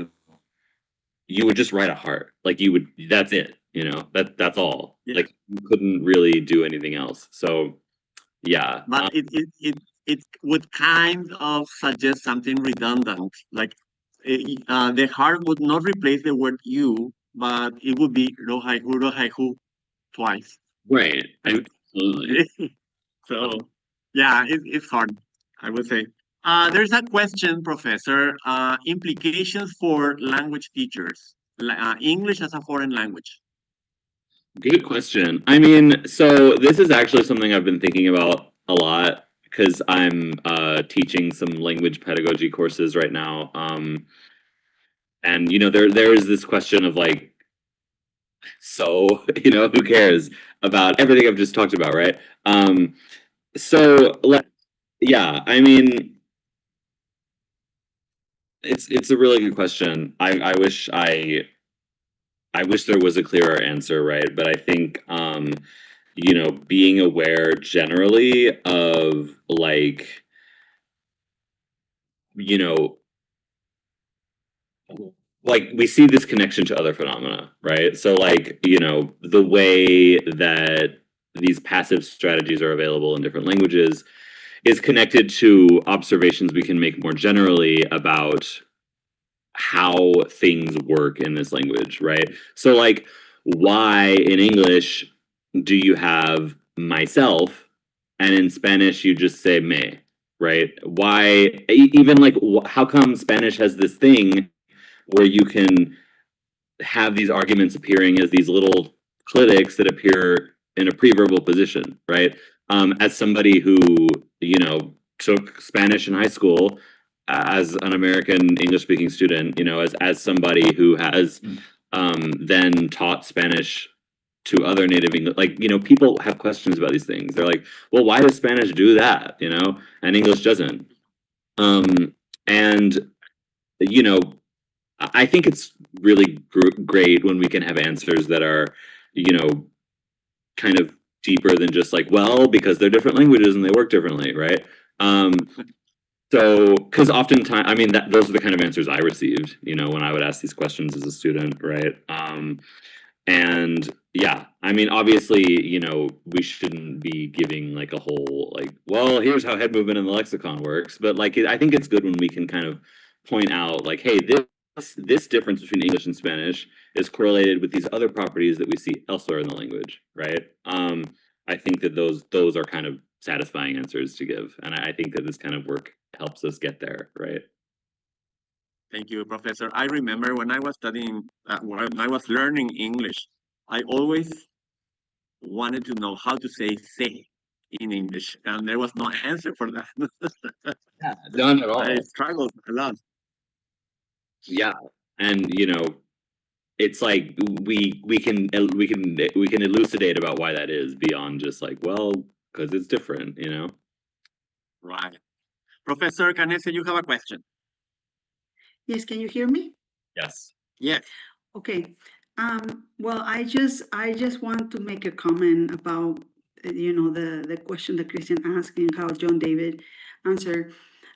You would just write a heart. Like you would. That's it. You know. That's all. Yeah. Like you couldn't really do anything else. So yeah. But it would kind of suggest something redundant. Like the heart would not replace the word you, but it would be rohaihu twice. Right. Absolutely. So yeah, it's hard, I would say. There's a question, Professor. Implications for language teachers, English as a foreign language. Good question. I mean, so this is actually something I've been thinking about a lot because I'm teaching some language pedagogy courses right now. And you know, there is this question of like, so you know, who cares about everything I've just talked about, right? So yeah, I mean, it's a really good question. I wish there was a clearer answer, right? But I think you know, being aware generally of like, you know, like we see this connection to other phenomena, right? So like, you know, the way that these passive strategies are available in different languages is connected to observations we can make more generally about how things work in this language, right? So like, why in English do you have myself and in Spanish you just say me, right? Why even like how come Spanish has this thing where you can have these arguments appearing as these little clitics that appear in a preverbal position, right? As somebody who, you know, took Spanish in high school, as an American English speaking student, you know, as somebody who has then taught Spanish to other native English, like, you know, people have questions about these things. They're like, well, why does Spanish do that? You know, and English doesn't. And, you know, I think it's really great when we can have answers that are, you know, kind of deeper than just like, well, because they're different languages and they work differently, right? So, because oftentimes, I mean, those are the kind of answers I received, you know, when I would ask these questions as a student, right? And yeah, I mean, obviously, you know, we shouldn't be giving like a whole, like, well, here's how head movement in the lexicon works. But like, I think it's good when we can kind of point out, like, hey, this difference between English and Spanish is correlated with these other properties that we see elsewhere in the language, right? I think that those are kind of satisfying answers to give, and I think that this kind of work helps us get there, right? Thank you, Professor. I remember when I was studying, when I was learning English, I always wanted to know how to say "se" in English, and there was no answer for that. Yeah, none at all. I struggled a lot. Yeah, and you know, it's like we can elucidate about why that is beyond just like, well, because it's different, you know. Right. Professor Canese, you have a question. Yes, can you hear me? Yes. Yes. Okay. Well, I just want to make a comment about the question that Christian asked and how John David answered.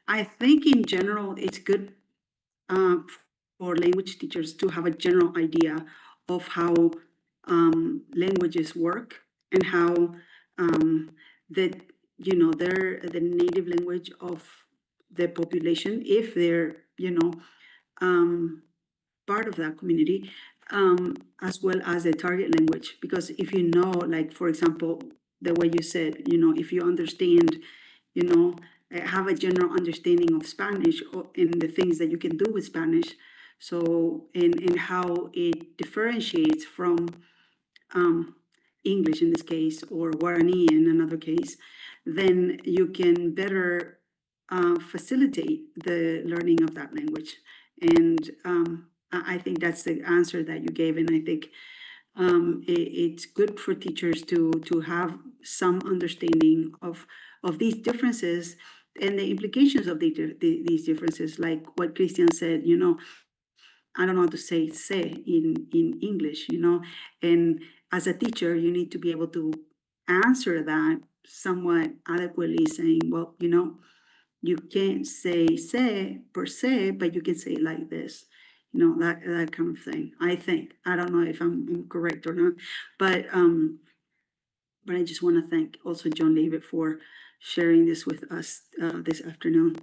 I think in general, it's good uh, for language teachers to have a general idea of how languages work and how that they're the native language of the population if they're um, part of that community, as well as the target language. Because if you know, like for example, the way you said, if you understand, you know, have a general understanding of Spanish and the things that you can do with Spanish. So, and how it differentiates from um, English in this case, or Guarani in another case, then you can better facilitate the learning of that language. And I think that's the answer that you gave. And I think it's good for teachers to have some understanding of these differences and the implications of these differences. Like what Christian said, I don't know how to say in English, and as a teacher, you need to be able to answer that somewhat adequately, saying, well, you can't say per se, but you can say it like this, that kind of thing. I think. I don't know if I'm correct or not, but I just want to thank also John David for sharing this with us this afternoon.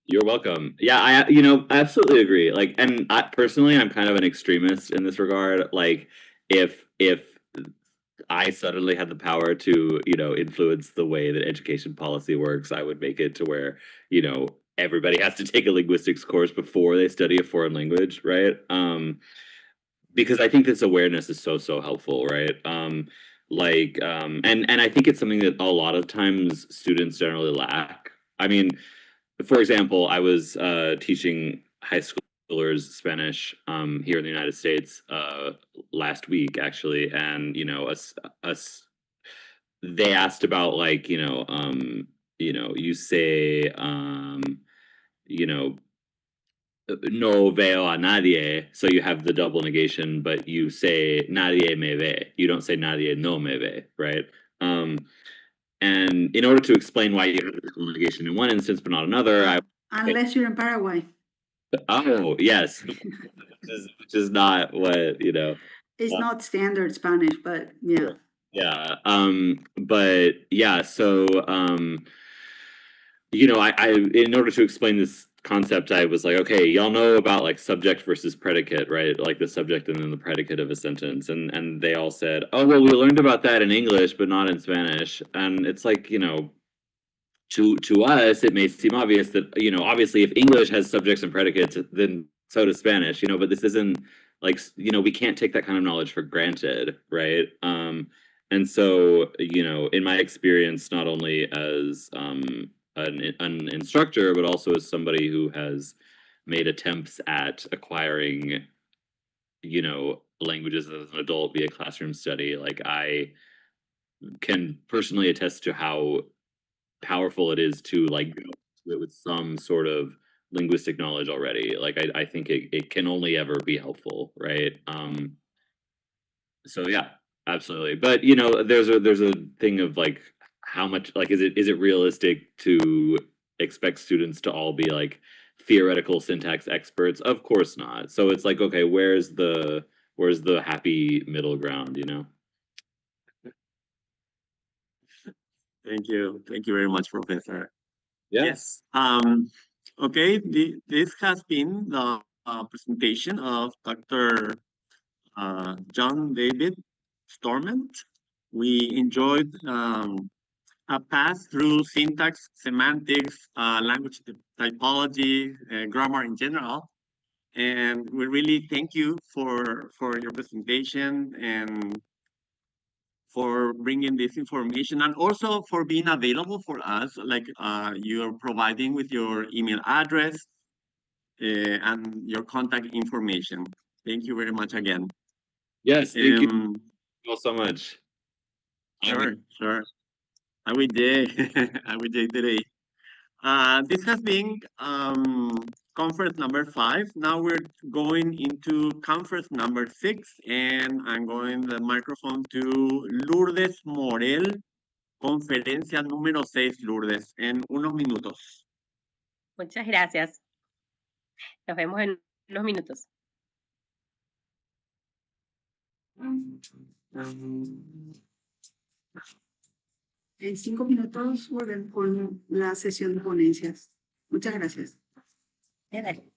You're welcome. Yeah, I absolutely agree. Like, and personally, I'm kind of an extremist in this regard. Like, if I suddenly had the power to, influence the way that education policy works, I would make it to where, everybody has to take a linguistics course before they study a foreign language, right? Because I think this awareness is so helpful, right? And I think it's something that a lot of times students generally lack. I mean, for example, I was teaching high schoolers Spanish here in the United States last week, actually, and us they asked about like you say you know no veo a nadie, so you have the double negation, but you say nadie me ve. You don't say nadie no me ve, right? And in order to explain why you have the double negation in one instance but not another, Unless you're in Paraguay. oh yes, which is not what It's not standard Spanish, but yeah. Yeah. But yeah, so I in order to explain this concept, I was like, okay, y'all know about like subject versus predicate, right? Like the subject and then the predicate of a sentence. And they all said, oh well, we learned about that in English, but not in Spanish. And it's like, to us, it may seem obvious that, obviously if English has subjects and predicates, then so does Spanish, but this isn't like, we can't take that kind of knowledge for granted, right? And so, in my experience, not only as an instructor, but also as somebody who has made attempts at acquiring, languages as an adult via classroom study, like I can personally attest to how powerful it is to like with some sort of linguistic knowledge already. Like I think it can only ever be helpful, right? So yeah, absolutely. But there's a thing of like how much, like, is it realistic to expect students to all be like theoretical syntax experts? Of course not. So it's like, okay, where's the happy middle ground, Thank you. Thank you very much, Professor. Yeah. Yes. Okay, this has been the presentation of Dr. John David Storment. We enjoyed a pass through syntax, semantics, language typology, grammar in general. And we really thank you for your presentation and for bringing this information, and also for being available for us, like you're providing with your email address and your contact information. Thank you very much again. Yes, thank you all so much. Sure. Have a good day. Have a good day today. This has been conference number 5. Now we're going into conference number 6, and I'm going the microphone to Lourdes Morel, conferencia número 6, Lourdes, en unos minutos. Muchas gracias. Nos vemos en unos minutos. En 5 minutos volvemos con la sesión de ponencias. Muchas gracias. Dale.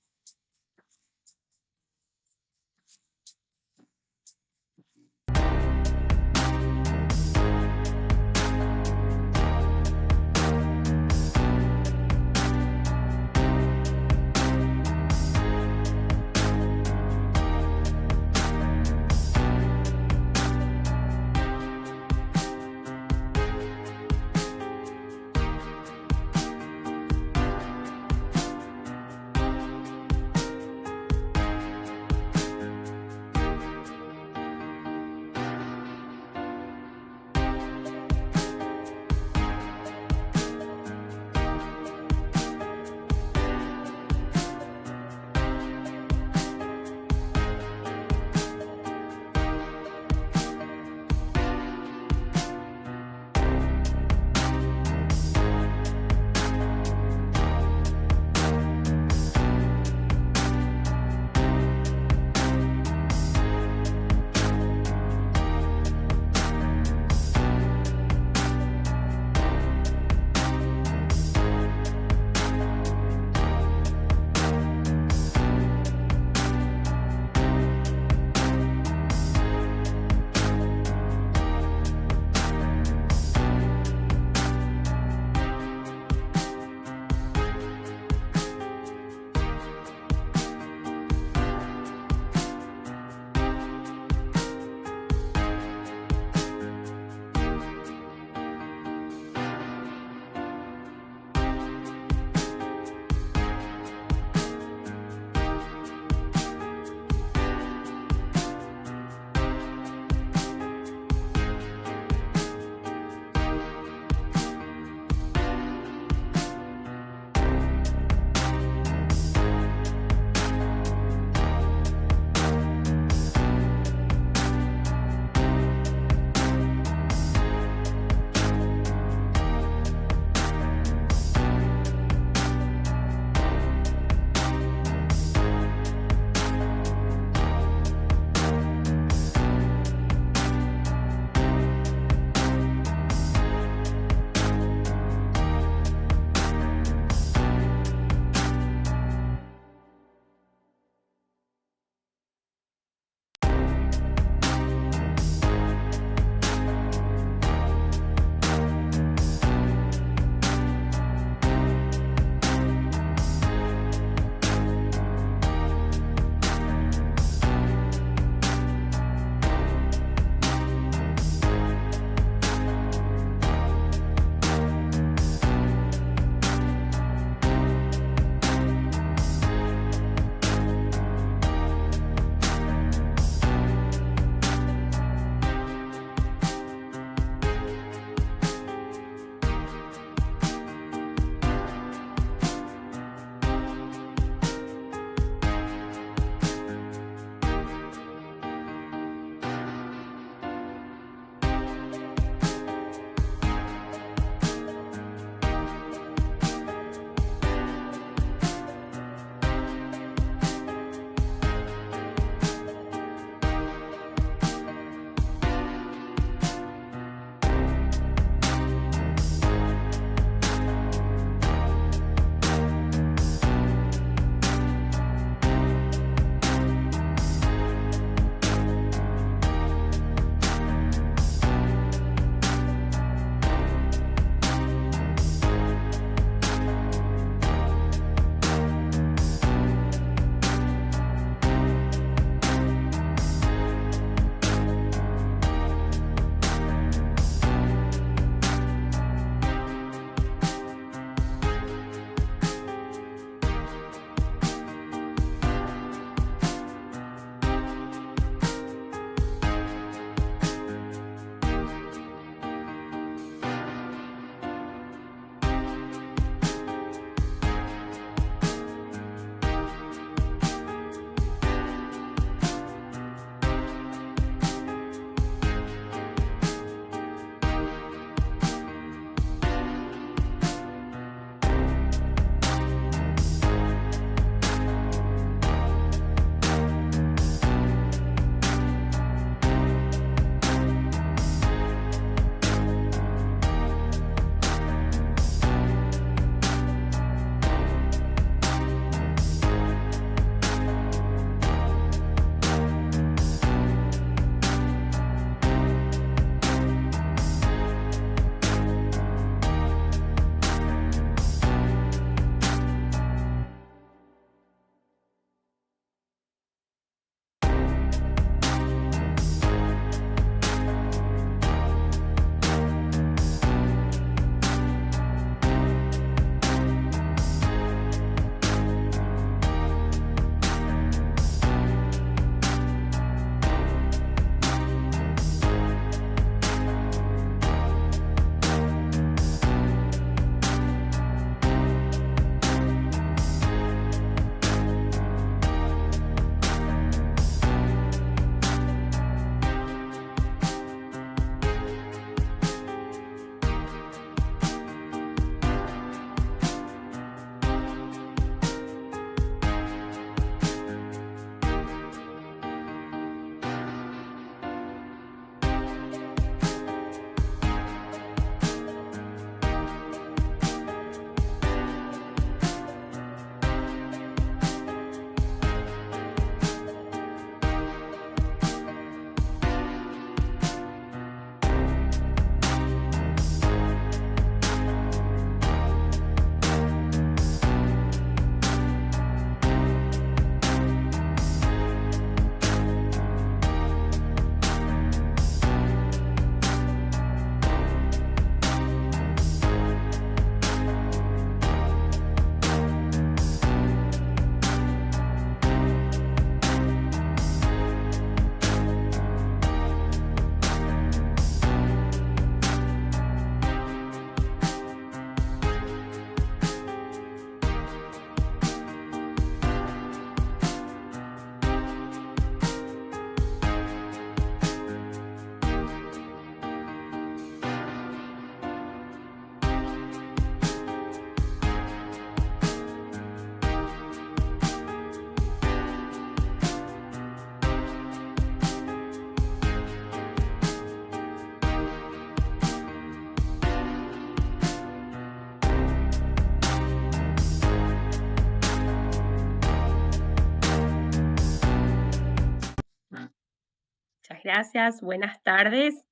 gracias. Buenas tardes.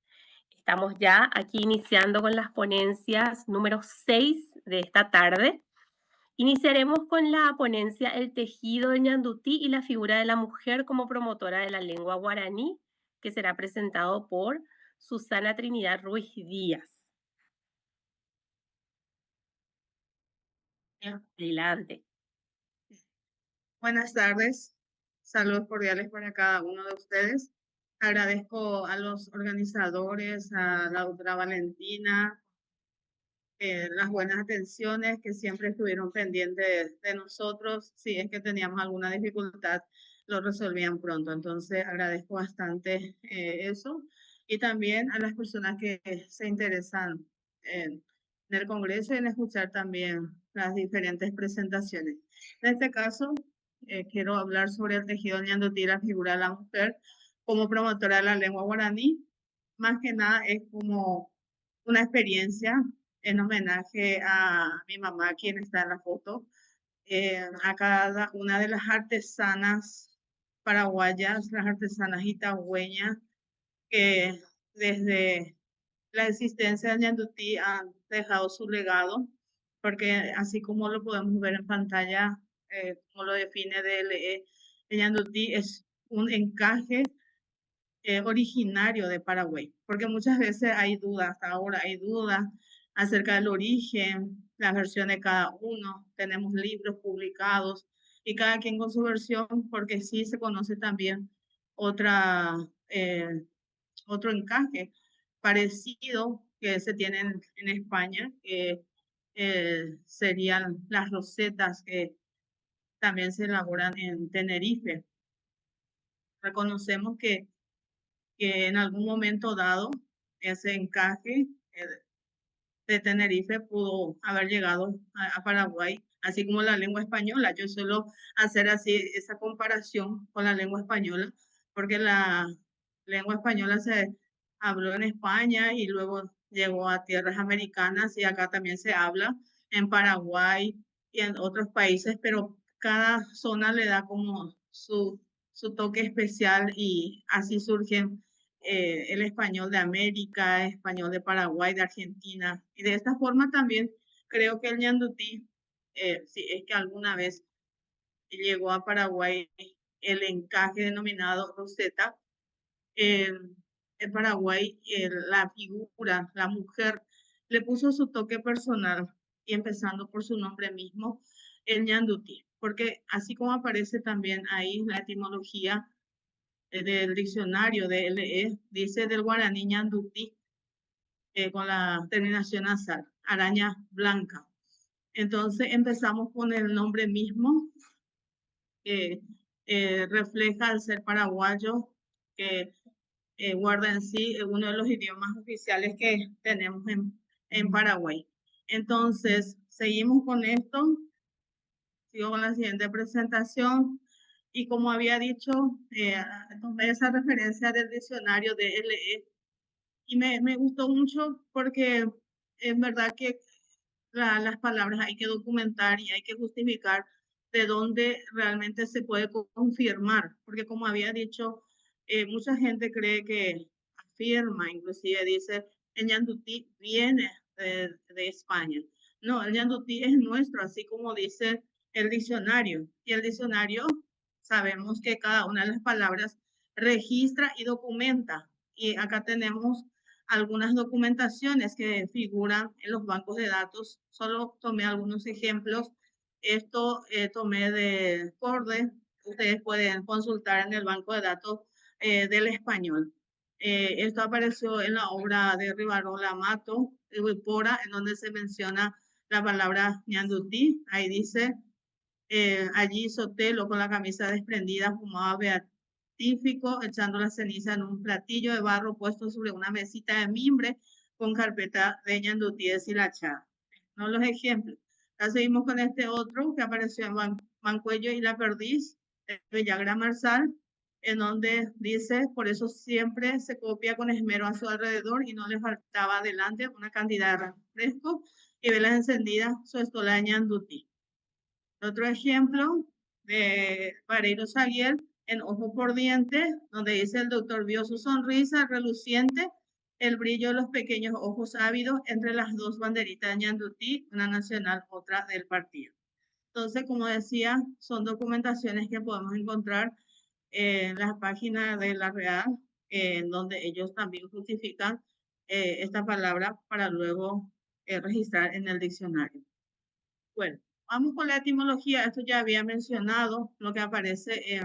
Estamos ya aquí iniciando con las ponencias número 6 de esta tarde. Iniciaremos con la ponencia El tejido del ñandutí y la figura de la mujer como promotora de la lengua guaraní, que será presentado por Susana Trinidad Ruiz Díaz. Adelante. Buenas tardes, saludos cordiales para cada uno de ustedes. Agradezco a los organizadores, a la doctora Valentina, las buenas atenciones que siempre estuvieron pendientes de nosotros. Si es que teníamos alguna dificultad, lo resolvían pronto. Entonces, agradezco bastante eso. Y también a las personas que se interesan en el Congreso y en escuchar también las diferentes presentaciones. En este caso, quiero hablar sobre el tejido ñandutí, la figura de la mujer como promotora de la lengua guaraní. Más que nada es como una experiencia en homenaje a mi mamá, quien está en la foto, a cada una de las artesanas paraguayas, las artesanas itagüeñas, que desde la existencia del ñandutí han dejado su legado, porque así como lo podemos ver en pantalla, como lo define DLE, el ñandutí es un encaje originario de Paraguay, porque muchas veces hay dudas, hasta ahora hay dudas acerca del origen, la versión de cada uno, tenemos libros publicados y cada quien con su versión, porque sí se conoce también otra, otro encaje parecido que se tiene en España, que serían las rosetas que también se elaboran en Tenerife. Reconocemos que en algún momento dado ese encaje de Tenerife pudo haber llegado a Paraguay, así como la lengua española. Yo suelo hacer así esa comparación con la lengua española, porque la lengua española se habló en España y luego llegó a tierras americanas y acá también se habla en Paraguay y en otros países, pero cada zona le da como su toque especial y así surgen el español de América, español de Paraguay, de Argentina. Y de esta forma también creo que el ñandutí, si es que alguna vez llegó a Paraguay el encaje denominado roseta, en Paraguay la figura, la mujer, le puso su toque personal y empezando por su nombre mismo, el ñandutí, porque así como aparece también ahí la etimología del diccionario de LE, dice del guaraní ñandutí, con la terminación nasal, araña blanca. Entonces empezamos con el nombre mismo, que refleja al ser paraguayo, que guarda en sí uno de los idiomas oficiales que tenemos en Paraguay. Entonces, seguimos con esto. Sigo con la siguiente presentación. Y como había dicho, tomé esa referencia del diccionario de LE y me gustó mucho porque es verdad que las palabras hay que documentar y hay que justificar de dónde realmente se puede confirmar, porque como había dicho, mucha gente cree que afirma, inclusive dice, el ñandutí viene de España. No, el ñandutí es nuestro, así como dice el diccionario. Y el diccionario, sabemos que cada una de las palabras registra y documenta. Y acá tenemos algunas documentaciones que figuran en los bancos de datos. Solo tomé algunos ejemplos. Esto tomé de Corde. Ustedes pueden consultar en el banco de datos del español. Esto apareció en la obra de Rivarola Mato, de Huipora, en donde se menciona la palabra ñandutí. Ahí dice, allí Sotelo con la camisa desprendida fumaba beatífico, echando la ceniza en un platillo de barro puesto sobre una mesita de mimbre con carpeta de ñandutí deshilachada. No los ejemplos. Ya seguimos con este otro que apareció en Mancuello y la Perdiz, de Villagra Marsal, en donde dice, por eso siempre se copia con esmero a su alrededor y no le faltaba adelante una cantidad de refresco y velas encendidas, su estola de ñandutí. Otro ejemplo de Vareiro Saguier, en ojo por diente, donde dice el doctor vio su sonrisa reluciente, el brillo de los pequeños ojos ávidos entre las dos banderitas de Ñandutí, una nacional, otra del partido. Entonces, como decía, son documentaciones que podemos encontrar en las páginas de la Real, en donde ellos también justifican esta palabra para luego registrar en el diccionario. Bueno, vamos con la etimología. Esto ya había mencionado lo que aparece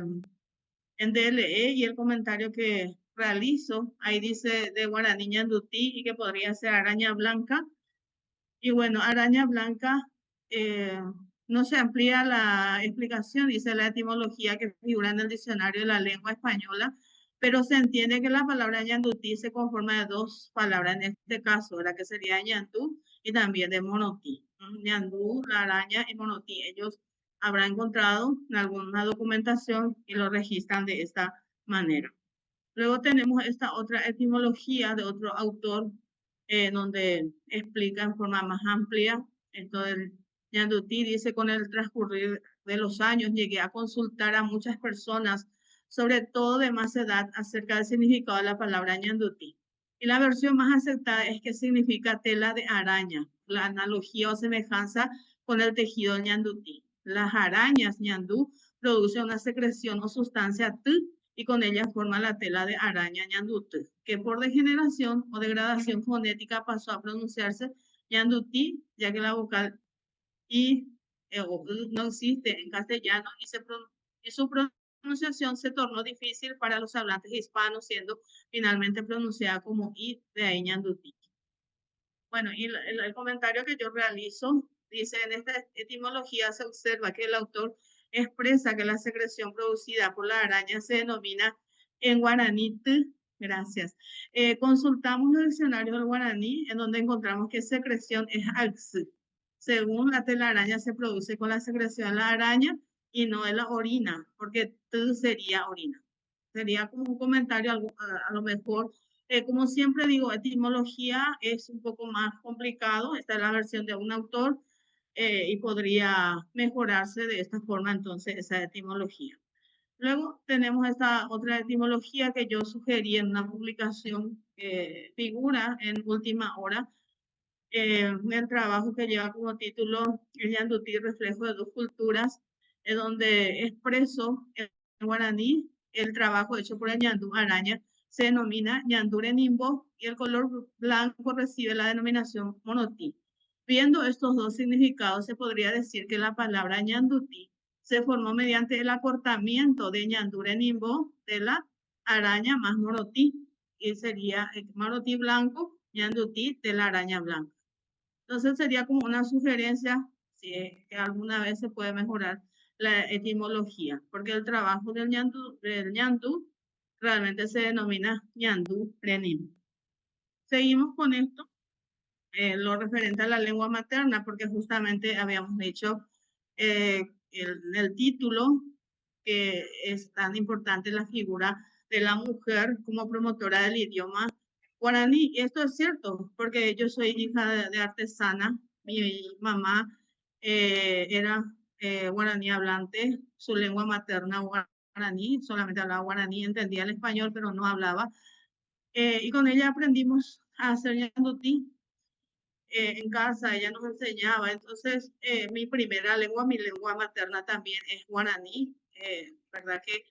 en DLE y el comentario que realizo. Ahí dice de guaraní Ñandutí y que podría ser araña blanca. Y bueno, araña blanca, no se amplía la explicación, dice la etimología que figura en el diccionario de la lengua española, pero se entiende que la palabra ñandutí se conforma de dos palabras, en este caso, la que sería ñandú y también de monotí. Ñandú, la araña, y monotí, ellos habrán encontrado en alguna documentación y lo registran de esta manera. Luego tenemos esta otra etimología de otro autor, donde explica en forma más amplia esto del ñandutí. Dice, con el transcurrir de los años llegué a consultar a muchas personas, sobre todo de más edad, acerca del significado de la palabra ñandutí. Y la versión más aceptada es que significa tela de araña, la analogía o semejanza con el tejido ñandutí. Las arañas ñandú producen una secreción o sustancia t y con ella forma la tela de araña ñandutí, que por degeneración o degradación fonética pasó a pronunciarse ñandutí, ya que la vocal I no existe en castellano y su pronunciación se tornó difícil para los hablantes hispanos, siendo finalmente pronunciada como I, de ahí ñandutí. Bueno, y el comentario que yo realizo dice, en esta etimología se observa que el autor expresa que la secreción producida por la araña se denomina en guaraní t. Gracias. Consultamos el diccionario del guaraní, en donde encontramos que secreción es ax. Según la telaraña se produce con la secreción de la araña y no de la orina, porque t sería orina. Sería como un comentario a lo mejor. Como siempre digo, etimología es un poco más complicado. Esta es la versión de un autor y podría mejorarse de esta forma entonces esa etimología. Luego tenemos esta otra etimología que yo sugerí en una publicación que figura en Última Hora, el trabajo que lleva como título El ñandutí, reflejo de dos culturas, donde expreso en guaraní el trabajo hecho por el ñandú araña se denomina ñandure nimbo y el color blanco recibe la denominación monotí. Viendo estos dos significados, se podría decir que la palabra ñandutí se formó mediante el acortamiento de ñandure nimbo de la araña más monotí, y sería monotí blanco, ñandutí de la araña blanca. Entonces sería como una sugerencia si es que alguna vez se puede mejorar la etimología, porque el trabajo del ñandú realmente se denomina ñandú renim. Seguimos con esto, lo referente a la lengua materna, porque justamente habíamos dicho el título que es tan importante la figura de la mujer como promotora del idioma guaraní. Y esto es cierto, porque yo soy hija de artesana. Mi mamá era guaraní hablante, su lengua materna guaraní, solamente hablaba guaraní, entendía el español, pero no hablaba. Y con ella aprendimos a hacer ñandutí. En casa ella nos enseñaba, entonces mi primera lengua, mi lengua materna también es guaraní, verdad que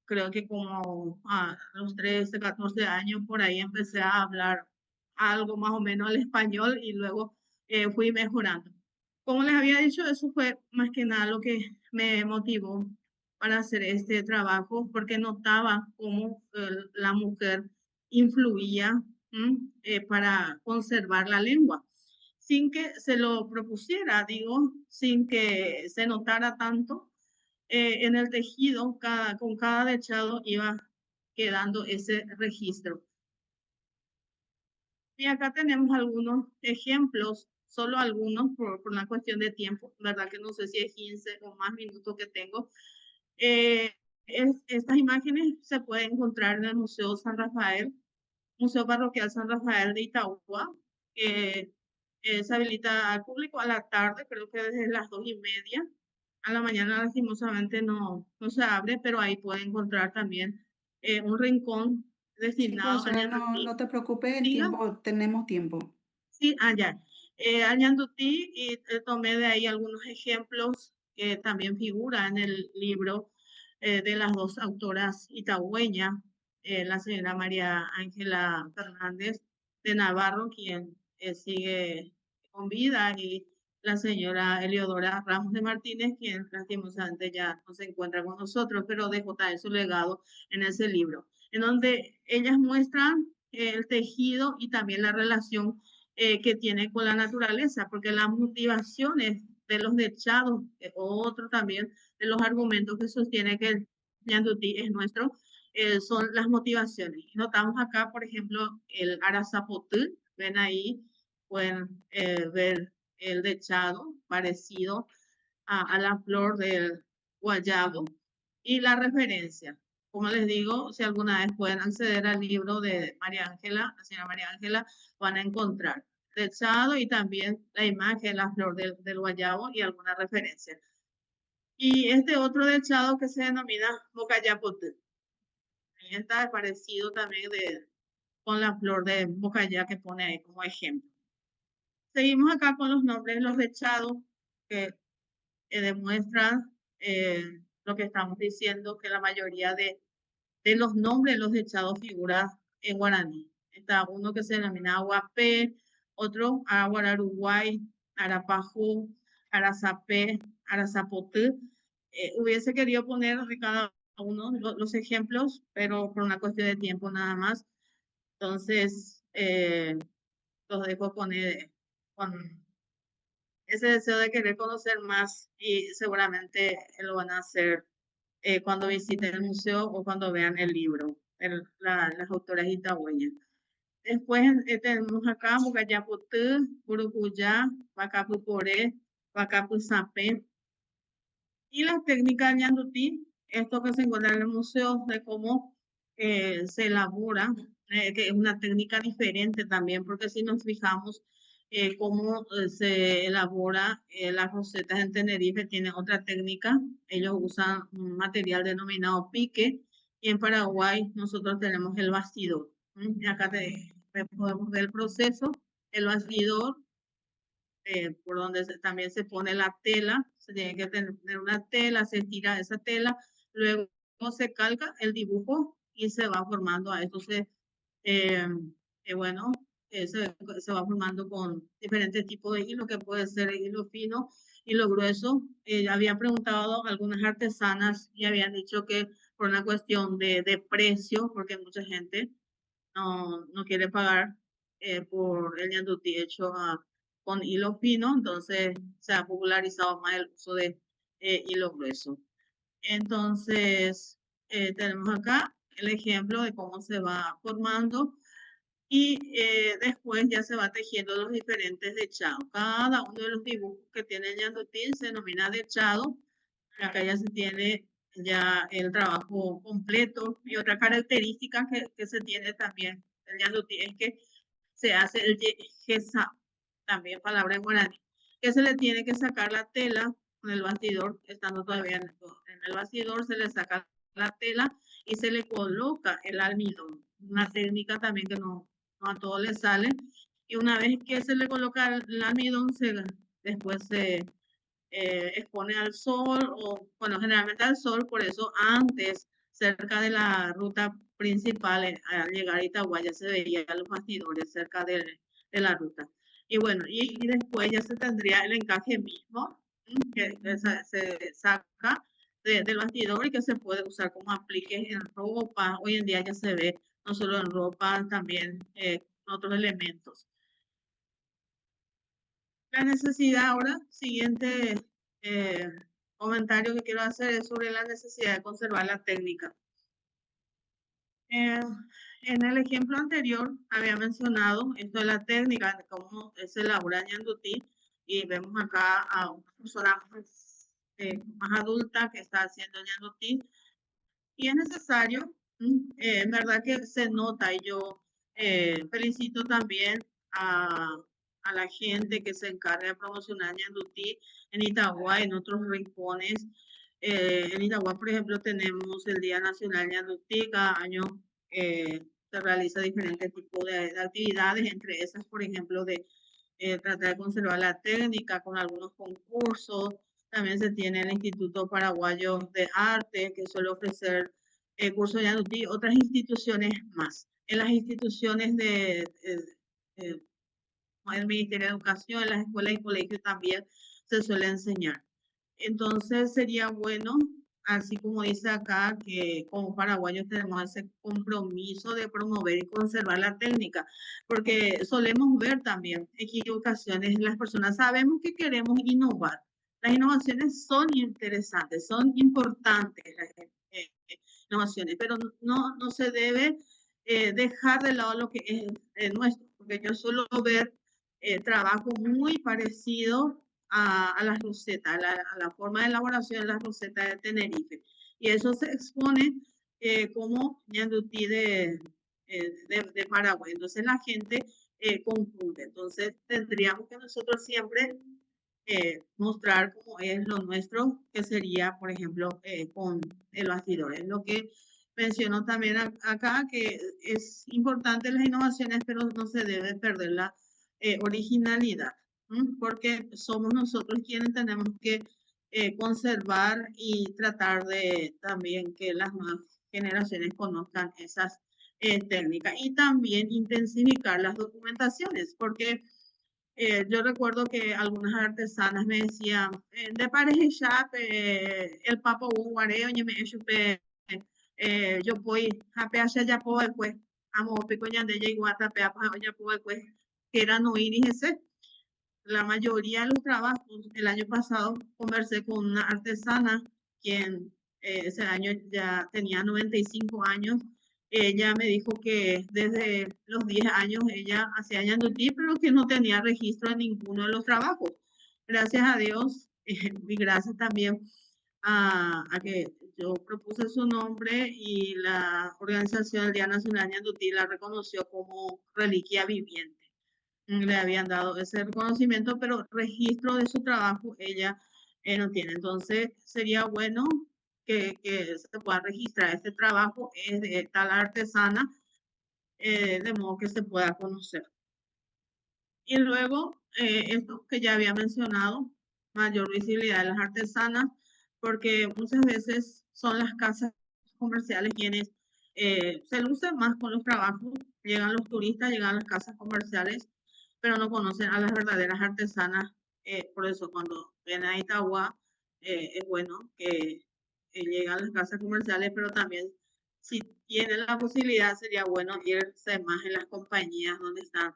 creo que como a los 13, 14 años por ahí empecé a hablar algo más o menos el español y luego fui mejorando. Como les había dicho, eso fue más que nada lo que me motivó para hacer este trabajo, porque notaba cómo la mujer influía para conservar la lengua, sin que se lo propusiera, digo, sin que se notara tanto. En el tejido, con cada dechado iba quedando ese registro. Y acá tenemos algunos ejemplos, solo algunos por una cuestión de tiempo, verdad que no sé si es 15 o más minutos que tengo. Estas imágenes se pueden encontrar en el Museo San Rafael, Museo Parroquial San Rafael de Itauguá, que se habilita al público a la tarde, creo que desde las 2:30. a la mañana lastimosamente no se abre, pero ahí puede encontrar también un rincón Sí, destinado al profesora, ñandutí. no te preocupes, el Diga. tiempo, tenemos tiempo. Sí, ya. Al ñandutí, y tomé de ahí algunos ejemplos que también figuran en el libro de las dos autoras itagüeñas, la señora María Ángela Fernández de Navarro, quien sigue con vida, y la señora Eleodora Ramos de Martínez, quien lastimosamente ya no se encuentra con nosotros, pero dejó también su legado en ese libro, en donde ellas muestran el tejido y también la relación que tiene con la naturaleza, porque las motivaciones de los dechados, otro también de los argumentos que sostiene que el ñandutí es nuestro, son las motivaciones. Notamos acá, por ejemplo, el arazapotú, ven ahí, pueden ver el dechado parecido a la flor del guayabo y la referencia. Como les digo, si alguna vez pueden acceder al libro de María Ángela, la señora María Ángela, van a encontrar dechado y también la imagen, la flor del guayabo y alguna referencia. Y este otro dechado que se denomina Mocayapotú. Está parecido también con la flor de Mocayá que pone ahí como ejemplo. Seguimos acá con los nombres de los dechados que demuestran lo que estamos diciendo, que la mayoría de los nombres de los dechados figuran en guaraní. Está uno que se denomina Aguapé, otro Aguararuguay, Arapajú, Arazapé, Arazapotú. Hubiese querido poner de cada uno los ejemplos, pero por una cuestión de tiempo nada más. Entonces, los dejo con ese deseo de querer conocer más y seguramente lo van a hacer cuando visiten el museo o cuando vean el libro, las autoras itagüeñas. Después tenemos acá Mugayaputú, Burukuyá, Bacapuporé, Bacapuzapé. Y las técnicas de ñandutí, esto que se encuentra en el museo, de cómo se elabora, que es una técnica diferente también, porque si nos fijamos cómo se elabora las rosetas en Tenerife, tiene otra técnica. Ellos usan un material denominado pique, y en Paraguay nosotros tenemos el bastidor. Y acá podemos ver el proceso, el bastidor, por donde también se pone la tela, se tiene que tener una tela, se tira esa tela, luego se calca el dibujo y se va formando a esto. Bueno, se va formando con diferentes tipos de hilo, que puede ser hilo fino, hilo grueso. Había preguntado a algunas artesanas y habían dicho que por una cuestión de precio, porque mucha gente no quiere pagar por el ñandutí hecho con hilo fino, entonces se ha popularizado más el uso de hilo grueso. Entonces, tenemos acá el ejemplo de cómo se va formando y después ya se va tejiendo los diferentes dechados. Cada uno de los dibujos que tiene el ñandutí se denomina dechado. Acá ya se tiene ya el trabajo completo. Y otra característica que se tiene también el ñandutí es que se hace el yesa, también palabra en guaraní, que se le tiene que sacar la tela con el bastidor, estando todavía en el bastidor, se le saca la tela y se le coloca el almidón. Una técnica también que no a todos les sale. Y una vez que se le coloca el almidón, después se expone al sol, o bueno, generalmente al sol, por eso antes, cerca de la ruta principal, al llegar a Itagüí, ya se veía los bastidores cerca de la ruta. Y bueno, y después ya se tendría el encaje mismo, que se saca del bastidor y que se puede usar como aplique en ropa. Hoy en día ya se ve no solo en ropa, también en otros elementos. La necesidad ahora, siguiente comentario que quiero hacer es sobre la necesidad de conservar la técnica. En el ejemplo anterior había mencionado esto de la técnica, de cómo se elabora ñandutí, y vemos acá a una persona más adulta que está haciendo ñandutí, y es necesario, en verdad que se nota, y yo felicito también a a la gente que se encarga de promocionar Ñandutí en Itagua, en otros rincones. En Itagua, por ejemplo, tenemos el Día Nacional Ñandutí. Cada año se realiza diferentes tipos de actividades, entre esas, por ejemplo, de tratar de conservar la técnica con algunos concursos. También se tiene el Instituto Paraguayo de Arte, que suele ofrecer cursos de Ñandutí, otras instituciones más. En las instituciones el Ministerio de Educación, en las escuelas y colegios también se suele enseñar. Entonces sería bueno, así como dice acá, que como paraguayos tenemos ese compromiso de promover y conservar la técnica, porque solemos ver también equivocaciones. Las personas sabemos que queremos innovar. Las innovaciones son interesantes, son importantes las innovaciones, pero no se debe dejar de lado lo que es nuestro, porque yo suelo ver trabajo muy parecido a las rosetas, a la forma de elaboración de las rosetas de Tenerife. Y eso se expone como Ñandutí de Paraguay. Entonces la gente confunde. Entonces tendríamos que nosotros siempre mostrar cómo es lo nuestro, que sería, por ejemplo, con el bastidor. Es lo que mencionó también acá, que es importante las innovaciones, pero no se debe perder la originalidad, porque somos nosotros quienes tenemos que conservar y tratar de también que las nuevas generaciones conozcan esas técnicas y también intensificar las documentaciones, porque yo recuerdo que algunas artesanas me decían, de pareja ya el papa guareo y me yo voy a peaje ya puedo después amo pequeña de ella igual a pea ya puedo después que eran oír y ese la mayoría de los trabajos. El año pasado conversé con una artesana quien ese año ya tenía 95 años. Ella me dijo que desde los 10 años ella hacía Ñandutí, pero que no tenía registro en ninguno de los trabajos. Gracias a Dios y gracias también a que yo propuse su nombre y la organización del Día Nacional Ñandutí la reconoció como reliquia viviente. Le habían dado ese reconocimiento, pero registro de su trabajo ella no tiene. Entonces sería bueno que se pueda registrar este trabajo es de tal artesana, de modo que se pueda conocer. Y luego, esto que ya había mencionado, mayor visibilidad de las artesanas, porque muchas veces son las casas comerciales quienes se lucen más con los trabajos. Llegan los turistas, llegan a las casas comerciales, pero no conocen a las verdaderas artesanas. Por eso cuando ven a Itagua, es bueno que lleguen a las casas comerciales, pero también si tienen la posibilidad sería bueno irse más en las compañías donde están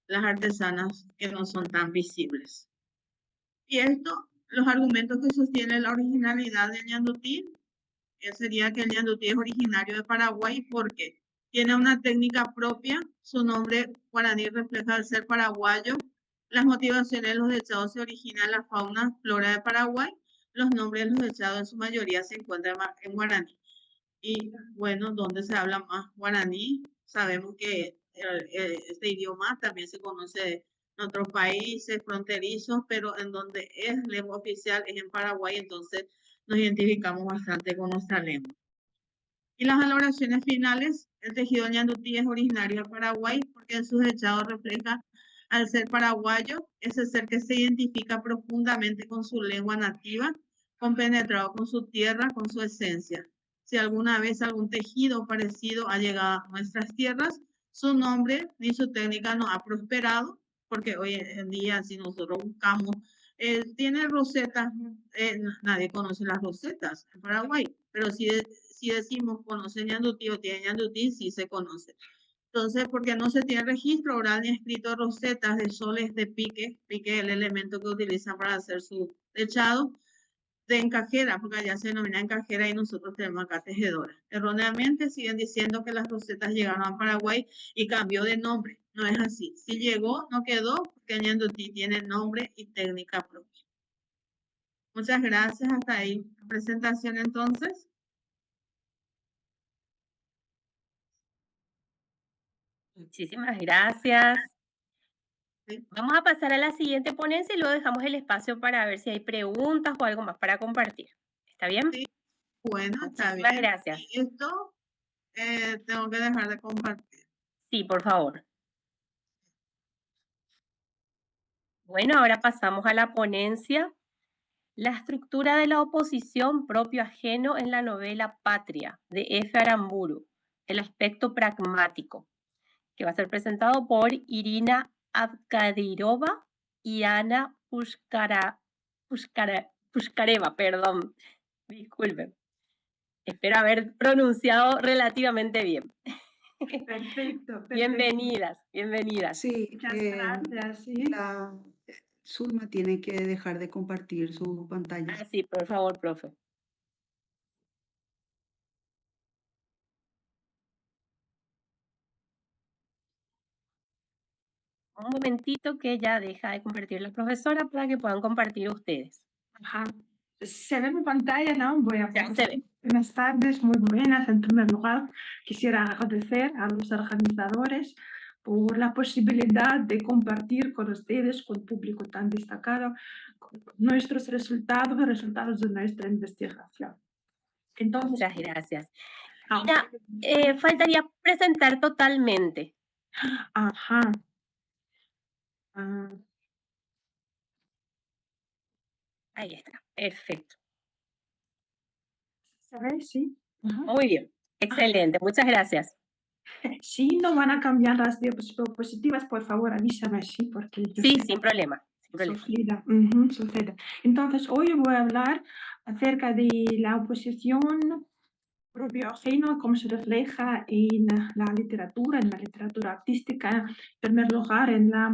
las artesanas que no son tan visibles. Y esto, los argumentos que sostienen la originalidad del Ñandutí, sería que el Ñandutí es originario de Paraguay porque tiene una técnica propia, su nombre guaraní refleja el ser paraguayo, las motivaciones de los deseados se originan en la fauna, flora de Paraguay, los nombres de los deseados en su mayoría se encuentran en guaraní. Y bueno, donde se habla más guaraní, sabemos que este idioma también se conoce en otros países fronterizos, pero en donde es lengua oficial es en Paraguay, entonces nos identificamos bastante con nuestra lengua. Y las elaboraciones finales, el tejido ñandutí es originario de Paraguay porque en sus echados refleja al ser paraguayo, ese ser que se identifica profundamente con su lengua nativa, compenetrado con su tierra, con su esencia. Si alguna vez algún tejido parecido ha llegado a nuestras tierras, su nombre ni su técnica no ha prosperado, porque hoy en día si nosotros buscamos, tiene rosetas, nadie conoce las rosetas en Paraguay, pero si decimos conoce Ñandutí o tiene Ñandutí, sí se conoce. Entonces, porque no se tiene registro oral ni escrito de rosetas de soles de pique, pique es el elemento que utilizan para hacer su techado, de encajera, porque allá se denomina encajera y nosotros tenemos acá tejedora. Erróneamente siguen diciendo que las rosetas llegaron a Paraguay y cambió de nombre. No es así. Si llegó, no quedó, porque Ñandutí tiene nombre y técnica propia. Muchas gracias. Hasta ahí la presentación entonces. Muchísimas gracias. Sí. Vamos a pasar a la siguiente ponencia y luego dejamos el espacio para ver si hay preguntas o algo más para compartir. ¿Está bien? Sí. Bueno, está Muchísimas bien. gracias. Y esto tengo que dejar de compartir. Sí, por favor. Bueno, ahora pasamos a la ponencia. La estructura de la oposición propio-ajeno en la novela Patria, de F. Aramburu, el aspecto pragmático, que va a ser presentado por Irina Abkadirova y Ana Pushkareva, perdón, disculpen. Espero haber pronunciado relativamente bien. Perfecto, perfecto. Bienvenidas, bienvenidas. Sí, Muchas gracias. Sí. Zulma tiene que dejar de compartir su pantalla. Ah, sí, por favor, profe. Un momentito que ya deja de compartir la profesora para que puedan compartir ustedes. Ajá. Se ve mi pantalla, ¿no? Voy a Ya se ve. Buenas tardes, muy buenas. En primer lugar, quisiera agradecer a los organizadores por la posibilidad de compartir con ustedes, con público tan destacado, nuestros resultados de nuestra investigación. Entonces, Muchas gracias. ah, Mira, faltaría presentar totalmente. ajá. Ah, Ahí está, perfecto. ¿se ve? Sí. Ajá. Muy bien, excelente, muchas gracias. Si no van a cambiar las diapositivas, por favor avísame, sí, porque yo Sí, sé sin problema, sin problema. suceda. Sucede. Entonces, hoy voy a hablar acerca de la oposición propio-ajeno, cómo se refleja en la literatura artística, en primer lugar en la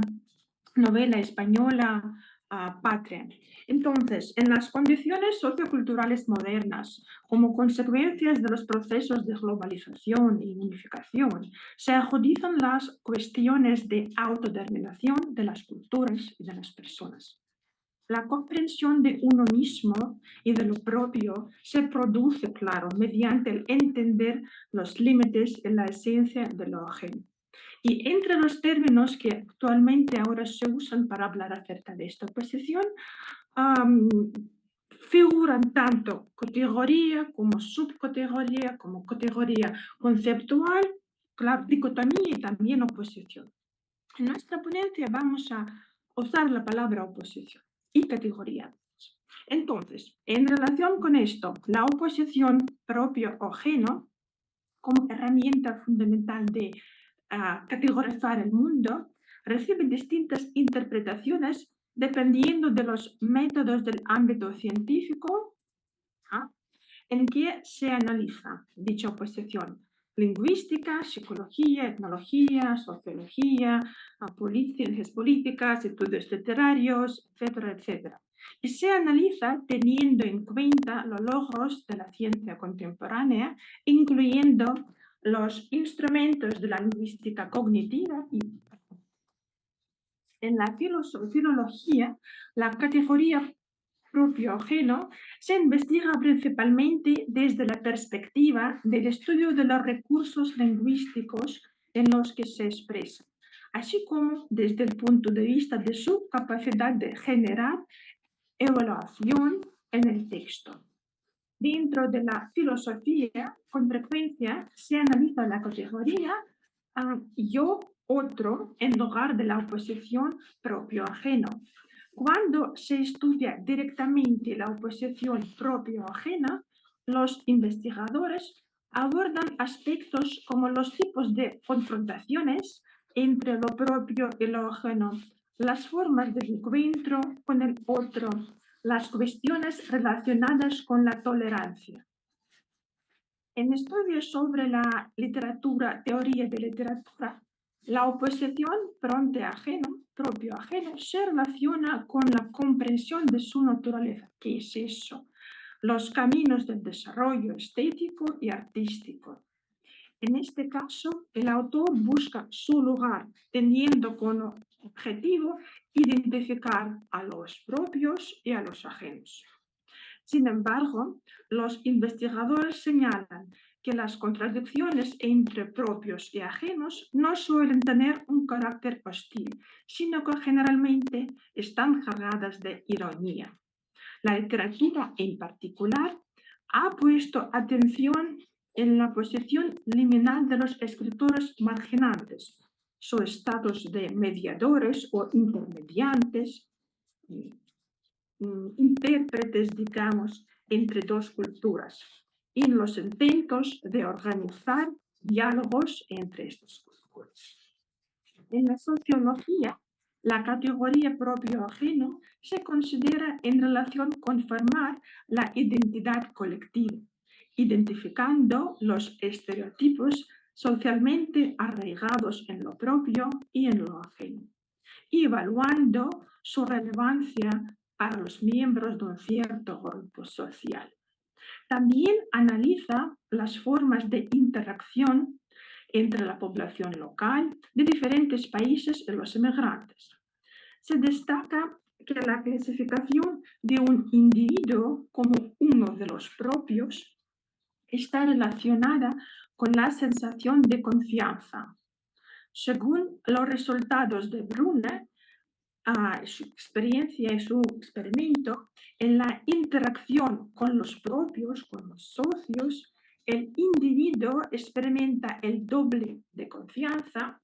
novela española Patria. Entonces, en las condiciones socioculturales modernas, como consecuencias de los procesos de globalización y unificación, se agudizan las cuestiones de autodeterminación de las culturas y de las personas. La comprensión de uno mismo y de lo propio se produce, claro, mediante el entender los límites y la esencia de lo ajeno. Y entre los términos que actualmente ahora se usan para hablar acerca de esta oposición, figuran tanto categoría como subcategoría, como categoría conceptual, la dicotomía y también oposición. En nuestra ponencia vamos a usar la palabra oposición y categoría. Entonces, en relación con esto, la oposición propio o ajeno, como herramienta fundamental de categorizar el mundo, recibe distintas interpretaciones dependiendo de los métodos del ámbito científico en que se analiza dicha oposición. Lingüística, psicología, etnología, sociología, ciencias políticas, estudios literarios, etcétera, etcétera. Y se analiza teniendo en cuenta los logros de la ciencia contemporánea, incluyendo los instrumentos de la lingüística cognitiva y en la filología, la categoría propio-ajeno se investiga principalmente desde la perspectiva del estudio de los recursos lingüísticos en los que se expresa, así como desde el punto de vista de su capacidad de generar evaluación en el texto. Dentro de la filosofía, con frecuencia se analiza la categoría yo, otro, en lugar de la oposición propio-ajeno. Cuando se estudia directamente la oposición propio-ajena, los investigadores abordan aspectos como los tipos de confrontaciones entre lo propio y lo ajeno, las formas de encuentro con el otro, las cuestiones relacionadas con la tolerancia. En estudios sobre la literatura, teoría de literatura, la oposición propio-ajeno, se relaciona con la comprensión de su naturaleza. ¿Qué es eso? Los caminos del desarrollo estético y artístico. En este caso, el autor busca su lugar, teniendo como objetivo identificar a los propios y a los ajenos. Sin embargo, los investigadores señalan que las contradicciones entre propios y ajenos no suelen tener un carácter hostil, sino que generalmente están cargadas de ironía. La literatura en particular ha puesto atención en la posición liminal de los escritores marginantes, su estatus de mediadores o intermediantes, intérpretes, digamos, entre dos culturas, y los intentos de organizar diálogos entre estas culturas. En la sociología, la categoría propio-ajeno se considera en relación con formar la identidad colectiva, identificando los estereotipos socialmente arraigados en lo propio y en lo ajeno, y evaluando su relevancia para los miembros de un cierto grupo social. También analiza las formas de interacción entre la población local de diferentes países y los emigrantes. Se destaca que la clasificación de un individuo como uno de los propios está relacionada con la sensación de confianza. Según los resultados de Brunner, su experiencia y su experimento, en la interacción con los propios, con los socios, el individuo experimenta el doble de confianza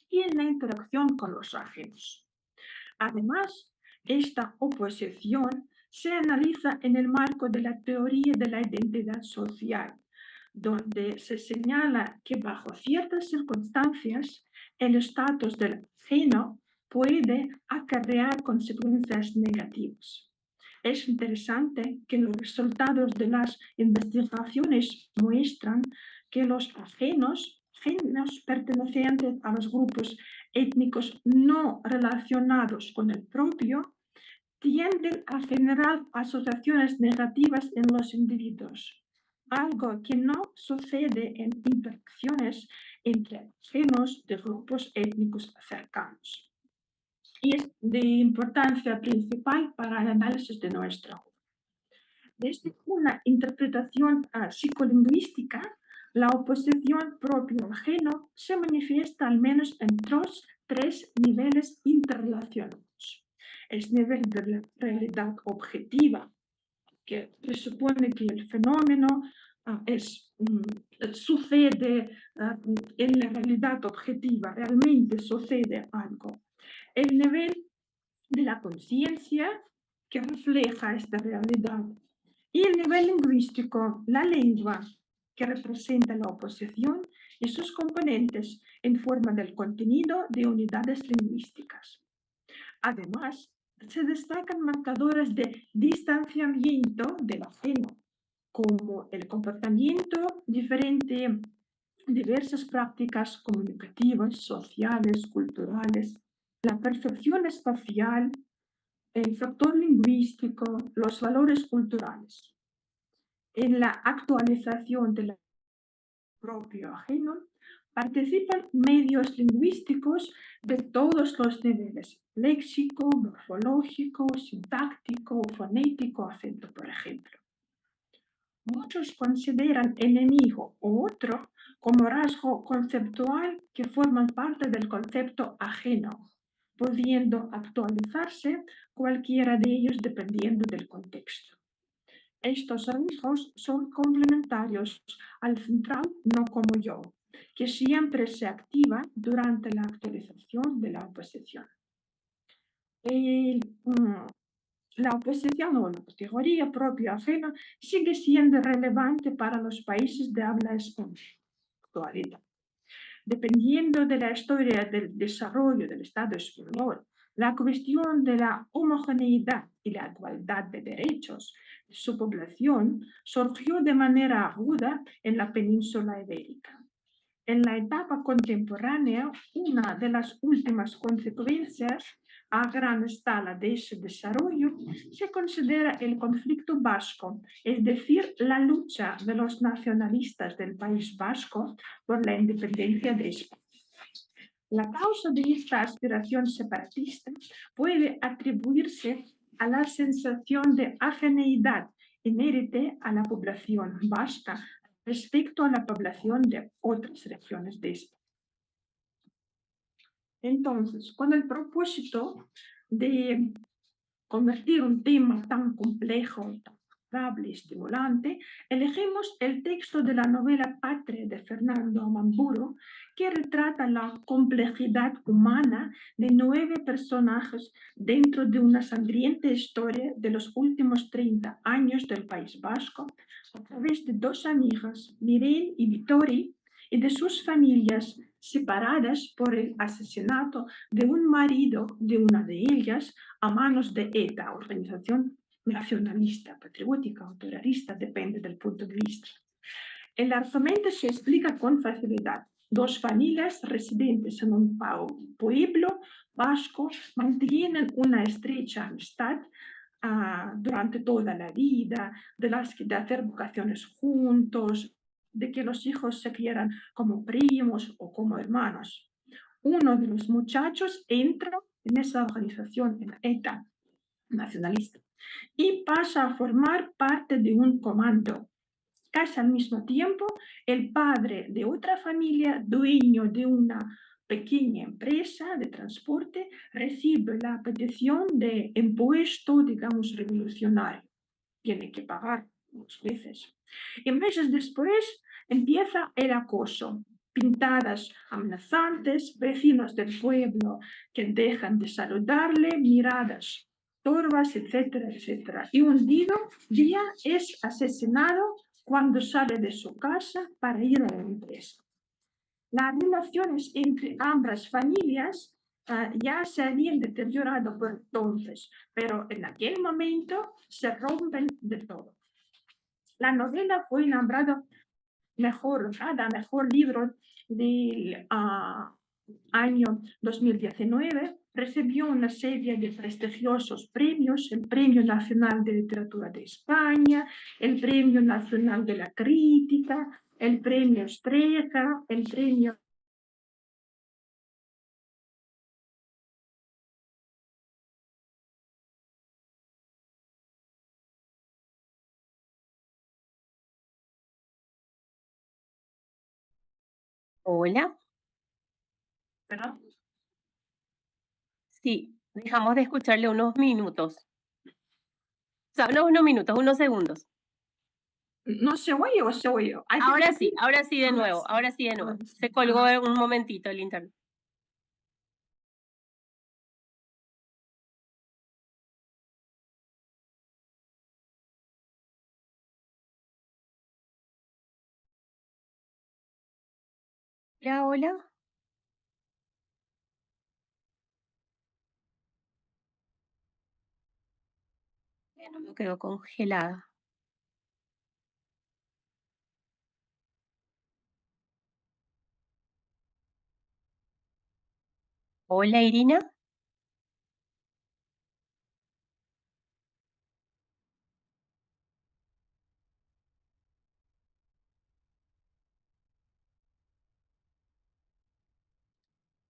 y en la interacción con los ajenos. Además, esta oposición se analiza en el marco de la teoría de la identidad social, donde se señala que bajo ciertas circunstancias el estatus del ajeno puede acarrear consecuencias negativas. Es interesante que los resultados de las investigaciones muestran que los ajenos pertenecientes a los grupos étnicos no relacionados con el propio tienden a generar asociaciones negativas en los individuos, algo que no sucede en interacciones entre ajenos de grupos étnicos cercanos. Y es de importancia principal para el análisis de nuestra obra. Desde una interpretación psicolingüística, la oposición propio-ajeno se manifiesta al menos en tres niveles interrelacionados. El nivel de la realidad objetiva, que presupone que el fenómeno sucede en la realidad objetiva, realmente sucede algo. El nivel de la conciencia, que refleja esta realidad. Y el nivel lingüístico, la lengua, que representa la oposición y sus componentes en forma del contenido de unidades lingüísticas. Además, se destacan marcadores de distanciamiento del ajeno, como el comportamiento diferente, diversas prácticas comunicativas, sociales, culturales, la percepción espacial, el factor lingüístico, los valores culturales. En la actualización del propio ajeno participan medios lingüísticos de todos los niveles: léxico, morfológico, sintáctico, fonético, acento, por ejemplo. Muchos consideran enemigo o otro como rasgo conceptual que forman parte del concepto ajeno, pudiendo actualizarse cualquiera de ellos dependiendo del contexto. Estos rasgos son complementarios al central no como yo, que siempre se activa durante la actualización de la oposición. La oposición o la categoría propio-ajeno sigue siendo relevante para los países de habla española. Actualidad. Dependiendo de la historia del desarrollo del Estado español, la cuestión de la homogeneidad y la igualdad de derechos de su población surgió de manera aguda en la península ibérica. En la etapa contemporánea, una de las últimas consecuencias a gran escala de ese desarrollo se considera el conflicto vasco, es decir, la lucha de los nacionalistas del País Vasco por la independencia de España. La causa de esta aspiración separatista puede atribuirse a la sensación de ajeneidad inherente a la población vasca respecto a la población de otras regiones de España. Entonces, con el propósito de convertir un tema tan complejo, tan agradable y estimulante, elegimos el texto de la novela Patria de Fernando Amamburo, que retrata la complejidad humana de 9 personajes dentro de una sangrienta historia de los últimos 30 años del País Vasco, a través de 2 amigas, Mireille y Vittori, y de sus familias separadas por el asesinato de un marido de una de ellas a manos de ETA, organización nacionalista, patriótica o terrorista, depende del punto de vista. El argumento se explica con facilidad. 2 familias residentes en un pueblo vasco mantienen una estrecha amistad durante toda la vida, de hacer vacaciones juntos, de que los hijos se quieran como primos o como hermanos. Uno de los muchachos entra en esa organización, en ETA nacionalista, y pasa a formar parte de un comando. Casi al mismo tiempo, el padre de otra familia, dueño de una pequeña empresa de transporte, recibe la petición de impuesto, digamos, revolucionario. Tiene que pagar 2 veces. Y meses después empieza el acoso. Pintadas amenazantes, vecinos del pueblo que dejan de saludarle, miradas torvas, etcétera, etcétera. Y un día es asesinado cuando sale de su casa para ir a la empresa. Las relaciones entre ambas familias ya se habían deteriorado por entonces, pero en aquel momento se rompen de todo. La novela fue nombrada mejor libro del año 2019, recibió una serie de prestigiosos premios, el Premio Nacional de Literatura de España, el Premio Nacional de la Crítica, el Premio Estrella, el Premio... Hola. ¿Perdón? Sí, dejamos de escucharle unos minutos. O sea, no unos minutos, unos segundos. ¿No se oye o se oye? Ahora sí de nuevo, ahora sí de nuevo. Se colgó un momentito el internet. Hola, hola. No me quedo congelada. Hola, Irina.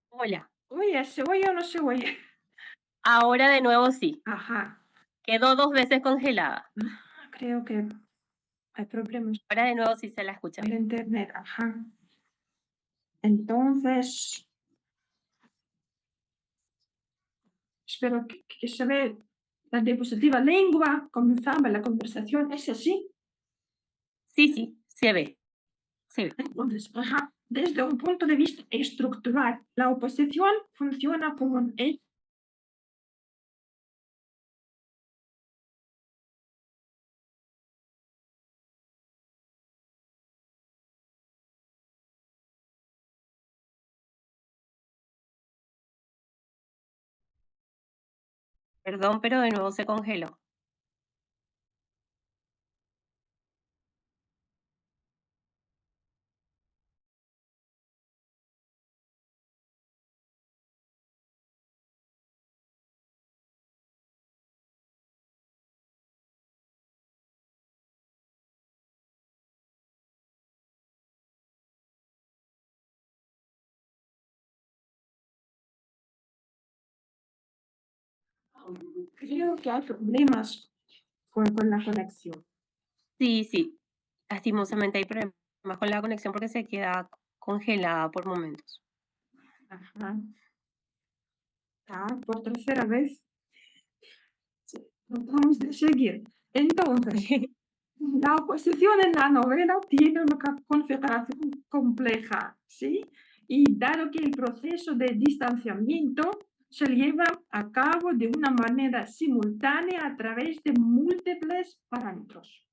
Hola. Oye, ¿se oye o no se oye? Ahora de nuevo sí. Ajá. Quedó 2 veces congelada. Creo que hay problemas Ahora de nuevo sí se la escucha con el bien. internet, ajá. Entonces, espero que se ve la diapositiva lengua, comenzaba la conversación, ¿es así? Sí, se ve. Se ve. Entonces, ajá, desde un punto de vista estructural, la oposición funciona como un eje. Perdón, pero de nuevo se congeló. Creo que hay problemas con la conexión. Sí. Lastimosamente hay problemas. Más con la conexión porque se queda congelada por momentos. Ajá. Por tercera vez. Sí, vamos a seguir. Entonces, la oposición en la novela tiene una configuración compleja, ¿sí? Y dado que el proceso de distanciamiento se lleva a cabo de una manera simultánea a través de múltiples parámetros.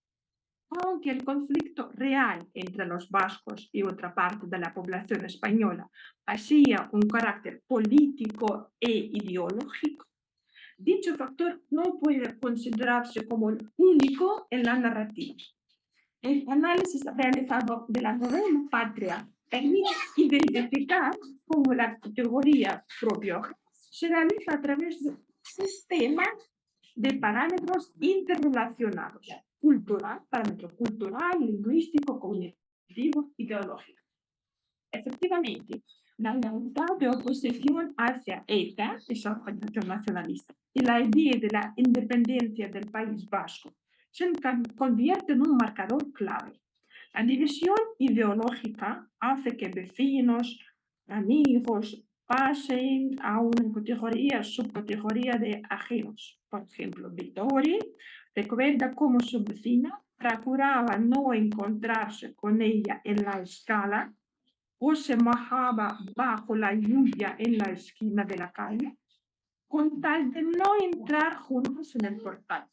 Aunque el conflicto real entre los vascos y otra parte de la población española hacía un carácter político e ideológico, dicho factor no puede considerarse como el único en la narrativa. El análisis realizado de la novela Patria permite identificar cómo la categoría propia se realiza a través de un sistema de parámetros interrelacionados: cultural, parámetro cultural, lingüístico, cognitivo, ideológico. Efectivamente, la lealtad de oposición hacia ETA, esa organización nacionalista, y la idea de la independencia del País Vasco se convierte en un marcador clave. La división ideológica hace que vecinos, amigos, pasen a una categoría, subcategoría de ajenos. Por ejemplo, Vittori recuerda cómo su vecina procuraba no encontrarse con ella en la escala o se mojaba bajo la lluvia en la esquina de la calle, con tal de no entrar juntos en el portal.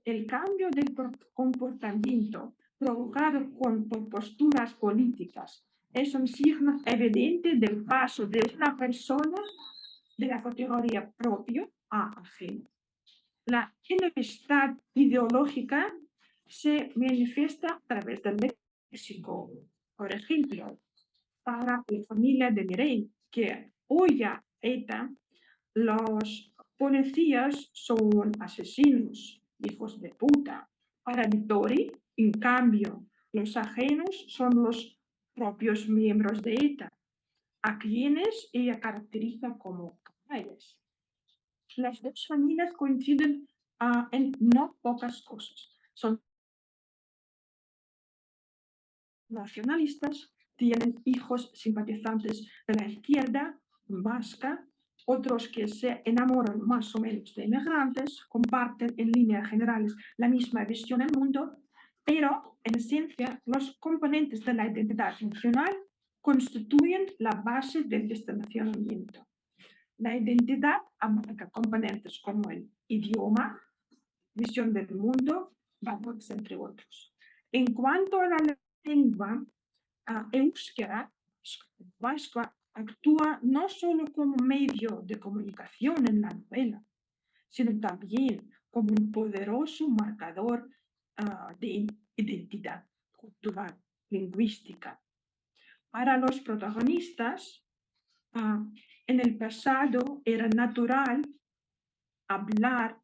El cambio de comportamiento provocado por posturas políticas es un signo evidente del paso de una persona de la categoría propio a ajeno. La enemistad ideológica se manifiesta a través del léxico. Por ejemplo, para la familia de Mireille, que oye a ETA, los policías son asesinos, hijos de puta. Para Vittori, en cambio, los ajenos son los propios miembros de ETA, a quienes ella caracteriza como canallas. Las dos familias coinciden en no pocas cosas. Son nacionalistas, tienen hijos simpatizantes de la izquierda vasca, otros que se enamoran más o menos de inmigrantes, comparten en líneas generales la misma visión del mundo, pero en esencia los componentes de la identidad nacional constituyen la base del distanciamiento. La identidad abarca componentes como el idioma, visión del mundo, valores, entre otros. En cuanto a la lengua, euskera vasca actúa no solo como medio de comunicación en la novela, sino también como un poderoso marcador de identidad cultural, lingüística. Para los protagonistas, en el pasado era natural hablar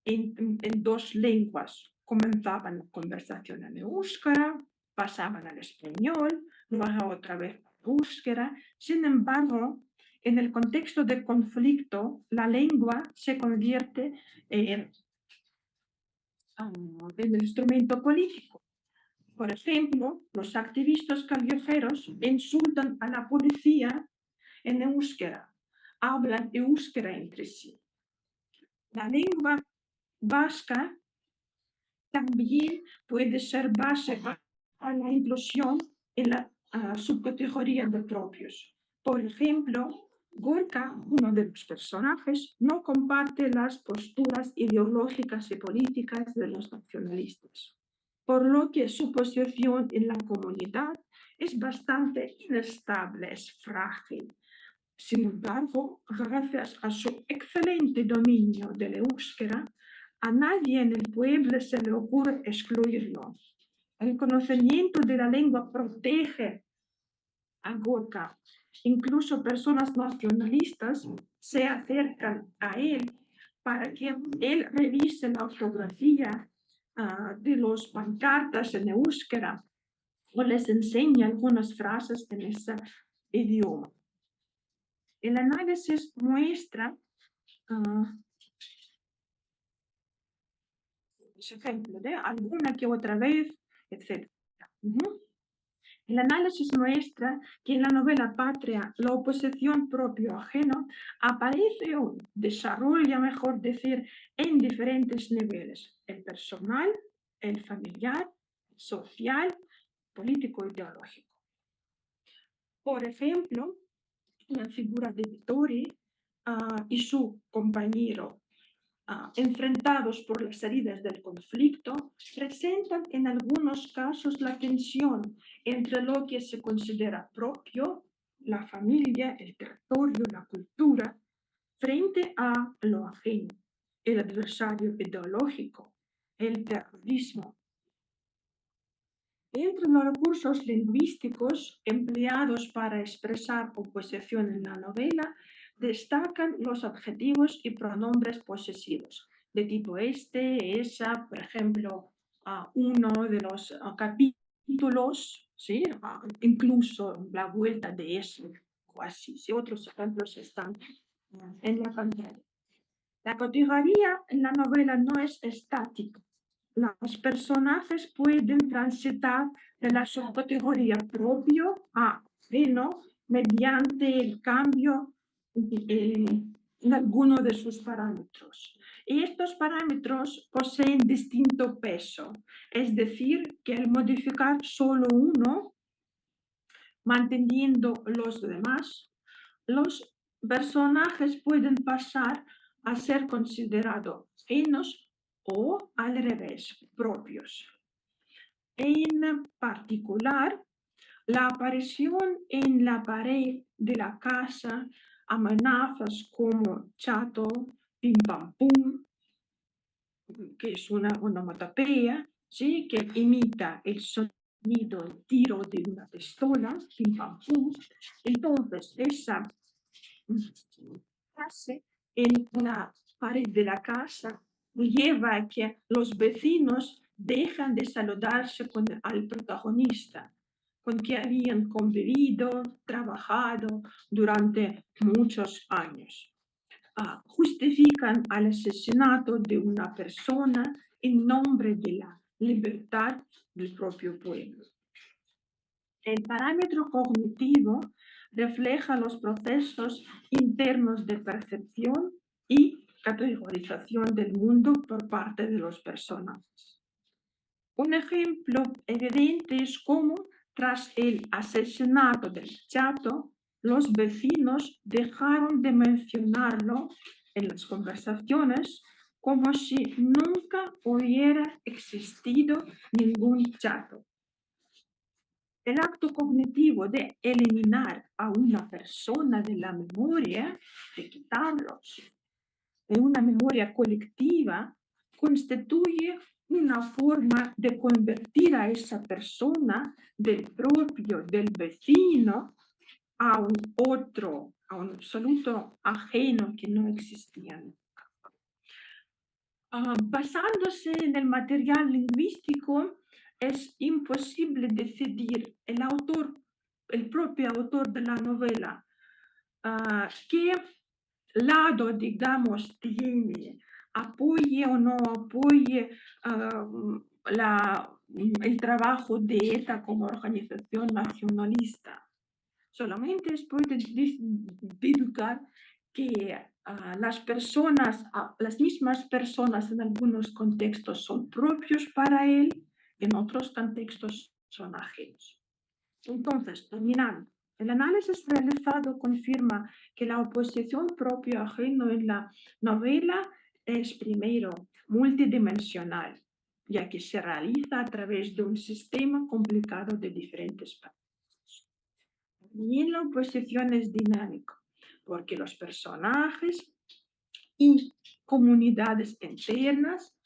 en dos lenguas. Comenzaban la conversación en euskera, pasaban al español, luego otra vez al euskera. Sin embargo, en el contexto de conflicto, la lengua se convierte en el instrumento político. Por ejemplo, los activistas callejeros insultan a la policía en euskera, hablan euskera entre sí. La lengua vasca también puede ser base a la inclusión en la subcategoría de propios. Por ejemplo, Gorka, uno de los personajes, no comparte las posturas ideológicas y políticas de los nacionalistas, por lo que su posición en la comunidad es bastante inestable, es frágil. Sin embargo, gracias a su excelente dominio del euskera, a nadie en el pueblo se le ocurre excluirlo. El conocimiento de la lengua protege a Gorka. Incluso personas nacionalistas se acercan a él para que él revise la ortografía de los pancartas en euskera o les enseñe algunas frases en ese idioma. El análisis muestra ejemplo de alguna que otra vez, etc. El análisis muestra que en la novela Patria la oposición propio-ajeno aparece o desarrolla, mejor decir, en diferentes niveles: el personal, el familiar, el social, político-ideológico. Por ejemplo, la figura de Vittori y su compañero enfrentados por las heridas del conflicto, presentan en algunos casos la tensión entre lo que se considera propio, la familia, el territorio, la cultura, frente a lo ajeno, el adversario ideológico, el terrorismo. Entre los recursos lingüísticos empleados para expresar oposición en la novela, destacan los adjetivos y pronombres posesivos, de tipo este, esa, por ejemplo, uno de los capítulos, ¿sí? Incluso la vuelta de eso, o así, ¿sí? Otros ejemplos están en la pantalla. La categoría en la novela no es estática. Los personajes pueden transitar de la subcategoría propio a ajeno mediante el cambio en alguno de sus parámetros. Y estos parámetros poseen distinto peso, es decir, que al modificar solo uno, manteniendo los demás, los personajes pueden pasar a ser considerados ajenos o al revés, propios. En particular, la aparición en la pared de la casa, amenazas como chato, pim pam pum, que es una onomatopeya, ¿sí? Que imita el sonido, el tiro de una pistola, pim pam pum. Entonces, esa frase en la pared de la casa lleva a que los vecinos dejan de saludarse al protagonista, con quien habían convivido, trabajado durante muchos años. Justifican al asesinato de una persona en nombre de la libertad del propio pueblo. El parámetro cognitivo refleja los procesos internos de percepción y categorización del mundo por parte de los personajes. Un ejemplo evidente es cómo, tras el asesinato del chato, los vecinos dejaron de mencionarlo en las conversaciones como si nunca hubiera existido ningún chato. El acto cognitivo de eliminar a una persona de la memoria, de quitarlos de una memoria colectiva, constituye una forma de convertir a esa persona del propio, del vecino, a un otro, a un absoluto ajeno que no existía. Basándose en el material lingüístico, es imposible decidir el propio autor de la novela, qué lado, digamos, tiene, apoye o no apoye el trabajo de ETA como organización nacionalista. Solamente es puede deducir que las mismas personas en algunos contextos son propios para él, en otros contextos son ajenos. Entonces, terminando, el análisis realizado confirma que la oposición propio-ajeno en la novela es, primero, multidimensional, ya que se realiza a través de un sistema complicado de diferentes parámetros. También la oposición es dinámica, porque los personajes y comunidades enteras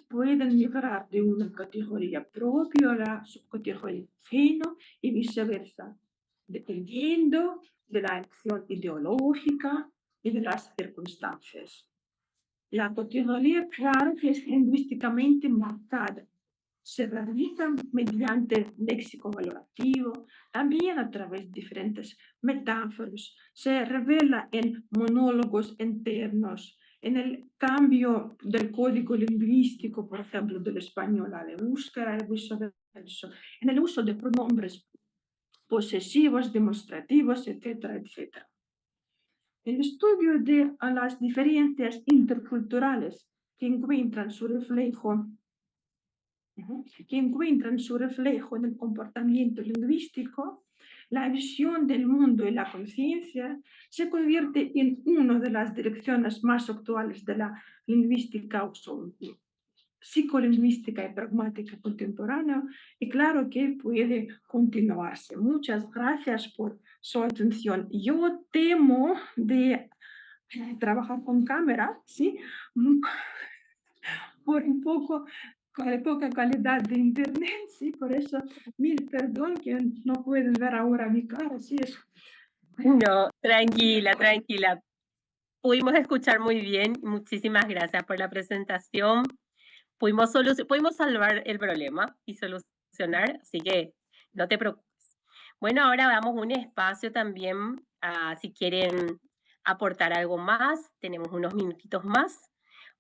pueden migrar de una categoría propia a la subcategoría ajeno y viceversa, dependiendo de la acción ideológica y de las circunstancias. La categoría, claro, que es lingüísticamente marcada, se realiza mediante léxico valorativo, también a través de diferentes metáforas, se revela en monólogos internos en el cambio del código lingüístico, por ejemplo, del español al euskera y viceversa, en el uso de pronombres posesivos, demostrativos, etcétera, etcétera. El estudio de las diferencias interculturales que encuentran su reflejo en el comportamiento lingüístico, la visión del mundo y la conciencia, se convierte en una de las direcciones más actuales de la lingüística psicolingüística y pragmática contemporánea, y claro que puede continuarse. Muchas gracias por su atención. Yo temo de trabajar con cámara, ¿sí? Por un poco de poca calidad de internet, sí, por eso mil perdón que no pueden ver ahora mi cara, sí, es. No, tranquila, tranquila. Pudimos escuchar muy bien. Muchísimas gracias por la presentación. Pudimos salvar el problema y solucionar, así que no te preocupes. Bueno, ahora damos un espacio también si quieren aportar algo más, tenemos unos minutitos más.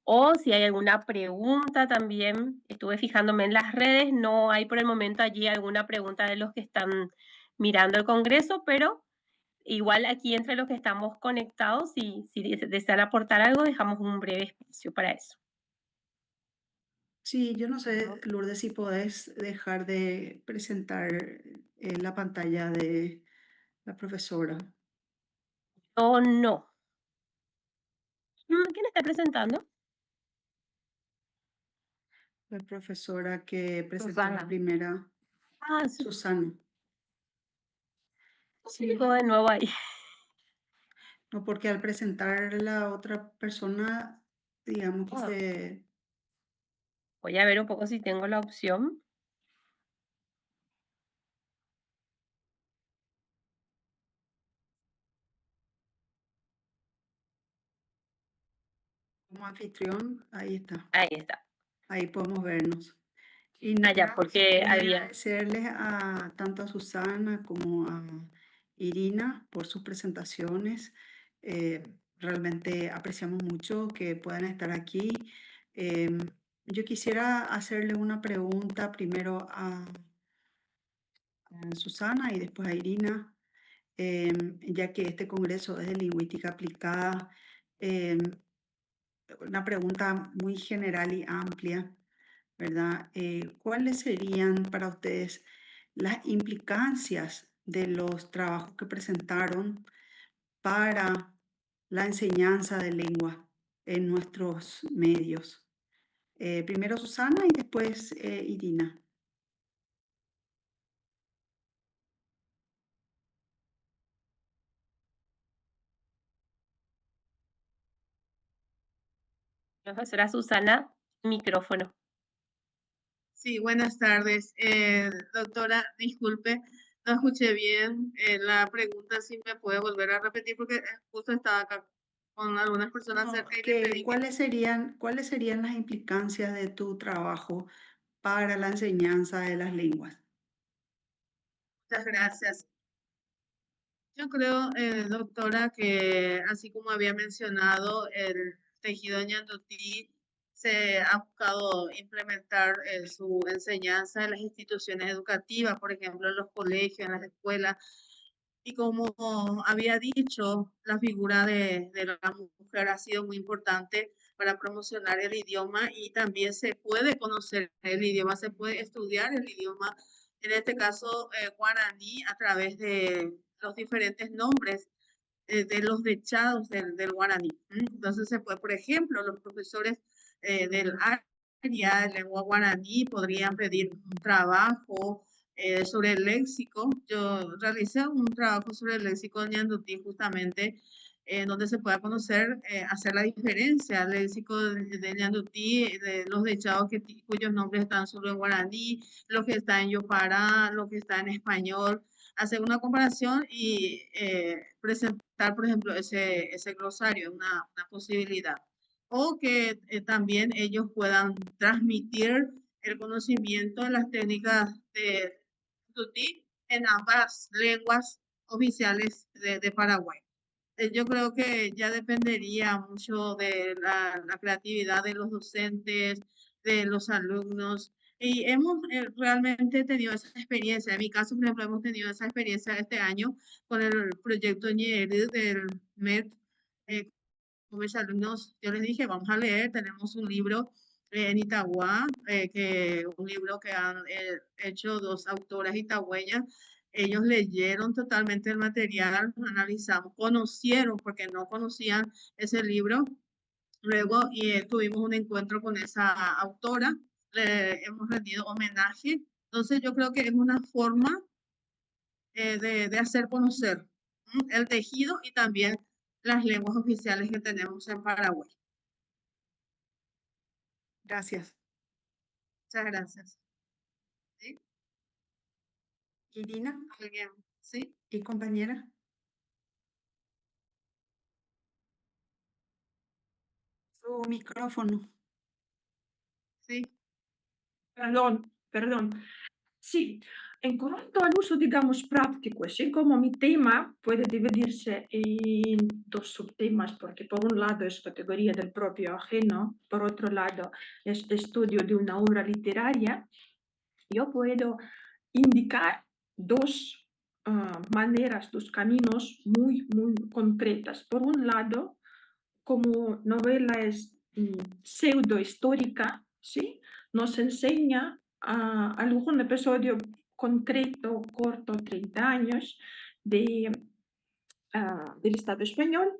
O si hay alguna pregunta también, estuve fijándome en las redes, no hay por el momento allí alguna pregunta de los que están mirando el Congreso, pero igual aquí entre los que estamos conectados, si desean aportar algo, dejamos un breve espacio para eso. Sí, yo no sé, Lourdes, si podés dejar de presentar la pantalla de la profesora. Oh, no. ¿Quién está presentando? La profesora que presentó la Susana. primera, Ah, Susana. Sí, sigo de nuevo ahí. no, porque al presentar la otra persona, digamos que se... Voy a ver un poco si tengo la opción. Como anfitrión, ahí está. Ahí está. Ahí podemos vernos. Y Ah, ya, nada, porque quería había... agradecerles tanto a Susana como a Irina por sus presentaciones. Realmente apreciamos mucho que puedan estar aquí. Yo quisiera hacerle una pregunta primero a Susana y después a Irina, ya que este congreso es de lingüística aplicada. Una pregunta muy general y amplia, ¿verdad? ¿Cuáles serían para ustedes las implicancias de los trabajos que presentaron para la enseñanza de lengua en nuestros medios? Primero Susana y después Irina. Profesora Susana, micrófono. Sí, buenas tardes. Doctora, disculpe, no escuché bien la pregunta, si me puede volver a repetir porque justo estaba acá con algunas personas No, cerca y le que, pedí que... ¿cuáles serían las implicancias de tu trabajo para la enseñanza de las lenguas? Muchas gracias. Yo creo, doctora, que así como había mencionado, el tejido ñandutí se ha buscado implementar su enseñanza en las instituciones educativas, por ejemplo, en los colegios, en las escuelas. Y como había dicho, la figura de la mujer ha sido muy importante para promocionar el idioma y también se puede conocer el idioma, se puede estudiar el idioma, en este caso guaraní, a través de los diferentes nombres de los dechados del guaraní. Entonces se puede, por ejemplo, los profesores del área de lengua guaraní podrían pedir un trabajo sobre el léxico. Yo realicé un trabajo sobre el léxico de ñandutí justamente, donde se pueda conocer, hacer la diferencia, el léxico de ñandutí, de los dechados cuyos nombres están solo en guaraní, lo que está en yopara, lo que está en español, hacer una comparación y presentar, por ejemplo, ese glosario, una posibilidad. O que también ellos puedan transmitir el conocimiento de las técnicas de Tutí en ambas lenguas oficiales de Paraguay. yo creo que ya dependería mucho de la creatividad de los docentes, de los alumnos. Y hemos realmente tenido esa experiencia. En mi caso, por ejemplo, hemos tenido esa experiencia este año con el proyecto Ñeri del MED. Con mis alumnos, yo les dije, vamos a leer, tenemos un libro en Itagua, un libro que han hecho dos autoras itagüeñas. Ellos leyeron totalmente el material, analizamos, conocieron, porque no conocían ese libro. Luego tuvimos un encuentro con esa autora, le hemos rendido homenaje. Entonces yo creo que es una forma de hacer conocer el tejido y también las lenguas oficiales que tenemos en Paraguay. Gracias. Muchas gracias. ¿Sí? Irina, ¿Alguien? ¿Sí? y compañera. Su micrófono. Sí. Perdón. Sí, en cuanto al uso, digamos, práctico, así como mi tema puede dividirse en dos subtemas, porque por un lado es categoría del propio ajeno, por otro lado es estudio de una obra literaria, yo puedo indicar dos maneras, dos caminos muy concretas. Por un lado, como novela es pseudohistórica, ¿sí? Nos enseña algún episodio concreto, corto, 30 años, del Estado español.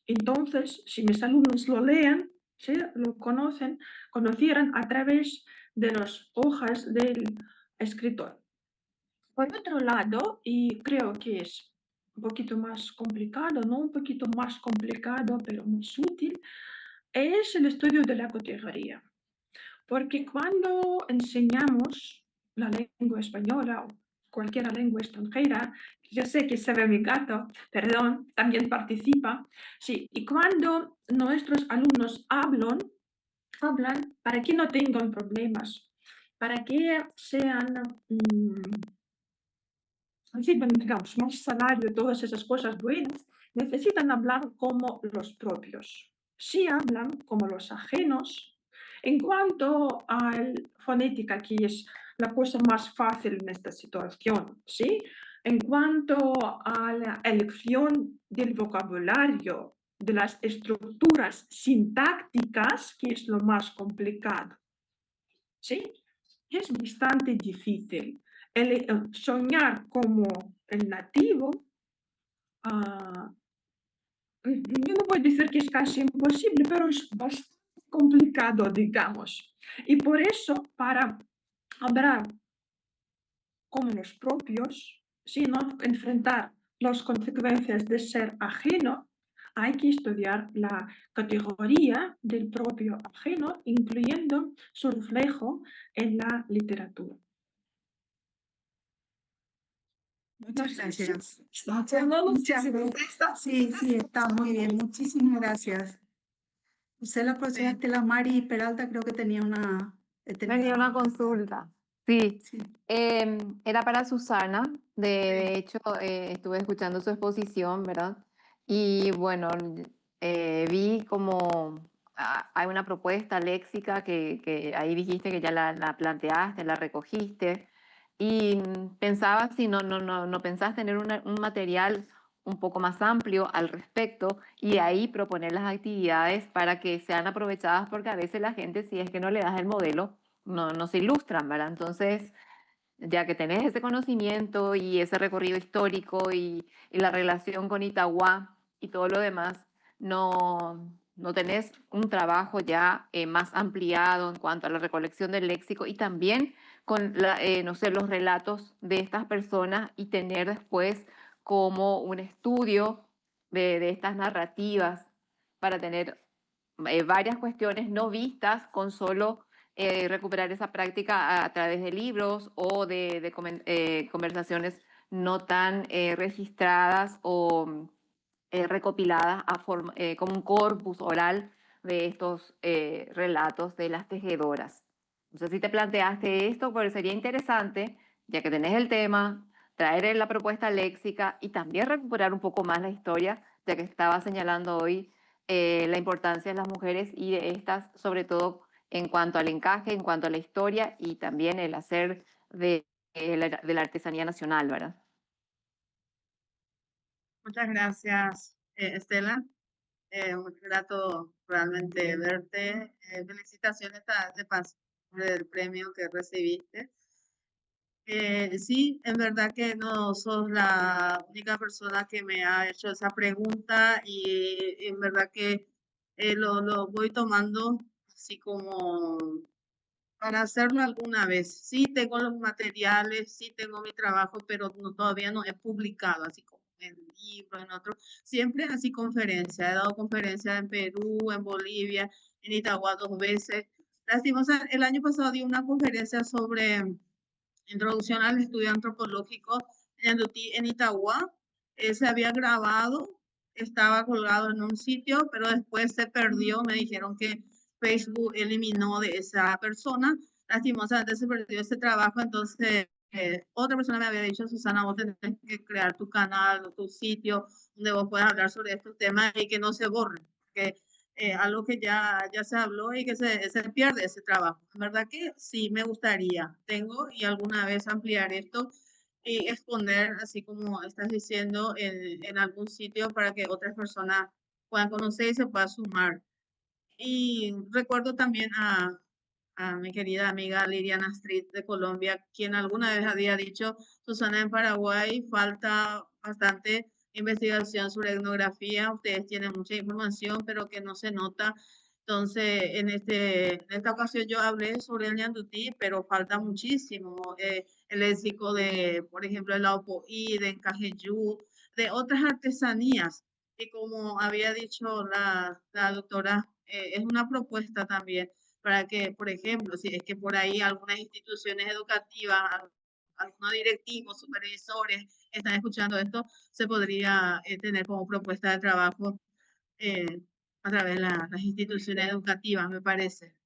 Entonces, si mis alumnos lo leen, ¿sí? Lo conocieran a través de las hojas del escritor. Por otro lado, y creo que es un poquito más complicado, no un poquito más complicado, pero más útil, es el estudio de la categoría. Porque cuando enseñamos la lengua española o cualquier lengua extranjera, yo sé que se ve mi gato, perdón, también participa, sí, y cuando nuestros alumnos hablan para que no tengan problemas, para que sean reciben, digamos, más salario, todas esas cosas buenas, necesitan hablar como los propios. Si hablan como los ajenos, en cuanto a fonética, que es la cosa más fácil en esta situación, ¿sí? En cuanto a la elección del vocabulario, de las estructuras sintácticas, que es lo más complicado, ¿sí? Es bastante difícil. Soñar como el nativo, yo no puedo decir que es casi imposible, pero es bastante complicado, digamos. Y por eso, para hablar como los propios, sino enfrentar las consecuencias de ser ajeno, hay que estudiar la categoría del propio ajeno, incluyendo su reflejo en la literatura. Muchas gracias. Muchas gracias. Sí, está muy bien. Muchísimas gracias. Usted, la profesora Estela Mari Peralta, creo que tenía una... Tenía una consulta. Sí, Sí. era para Susana. De hecho, estuve escuchando su exposición, ¿verdad? Y bueno, vi como hay una propuesta léxica que ahí dijiste que ya la planteaste, la recogiste. Y pensaba si no pensás tener un material un poco más amplio al respecto y ahí proponer las actividades para que sean aprovechadas, porque a veces la gente, si es que no le das el modelo, no se ilustran, ¿verdad? Entonces, ya que tenés ese conocimiento y ese recorrido histórico y la relación con Itagua y todo lo demás, no tenés un trabajo ya más ampliado en cuanto a la recolección del léxico y también con no sé, los relatos de estas personas y tener después como un estudio de estas narrativas para tener varias cuestiones no vistas con solo recuperar esa práctica a través de libros o de conversaciones no tan registradas o recopiladas como un corpus oral de estos relatos de las tejedoras. No sé si te planteaste esto, pero sería interesante, ya que tenés el tema, traer la propuesta léxica y también recuperar un poco más la historia ya que estaba señalando hoy la importancia de las mujeres y de estas, sobre todo en cuanto al encaje, en cuanto a la historia y también el hacer de la artesanía nacional, ¿verdad? Muchas gracias, Estela. Muy grato realmente verte. Felicitaciones de paso por el premio que recibiste. Sí, en verdad que no sos la única persona que me ha hecho esa pregunta y en verdad que lo voy tomando así como para hacerlo alguna vez. Sí tengo los materiales, sí tengo mi trabajo, pero todavía no he publicado, así como en libros, en otros. Siempre así conferencias. He dado conferencias en Perú, en Bolivia, en Itagua 2 veces. Lastimosamente, el año pasado di una conferencia sobre Introducción al Estudio Antropológico en Itagua. Se había grabado, estaba colgado en un sitio, pero después se perdió. Me dijeron que Facebook eliminó de esa persona. Lastimosamente se perdió ese trabajo, entonces otra persona me había dicho, Susana, vos tenés que crear tu canal o tu sitio donde vos puedas hablar sobre estos temas y que no se borre, que algo que ya se habló y que se pierde ese trabajo. La verdad que sí me gustaría, tengo y alguna vez ampliar esto y exponer, así como estás diciendo, en algún sitio para que otras personas puedan conocer y se puedan sumar. Y recuerdo también a mi querida amiga Liliana Street de Colombia, quien alguna vez había dicho, Susana, en Paraguay falta bastante investigación sobre etnografía, ustedes tienen mucha información, pero que no se nota. Entonces, en esta ocasión yo hablé sobre el ñandutí, pero falta muchísimo. El léxico de, por ejemplo, el Aupoí, de Encajeyú, de otras artesanías. Y como había dicho la doctora, es una propuesta también para que, por ejemplo, si es que por ahí algunas instituciones educativas, algunos directivos, supervisores están escuchando esto, se podría tener como propuesta de trabajo a través de las instituciones educativas, me parece.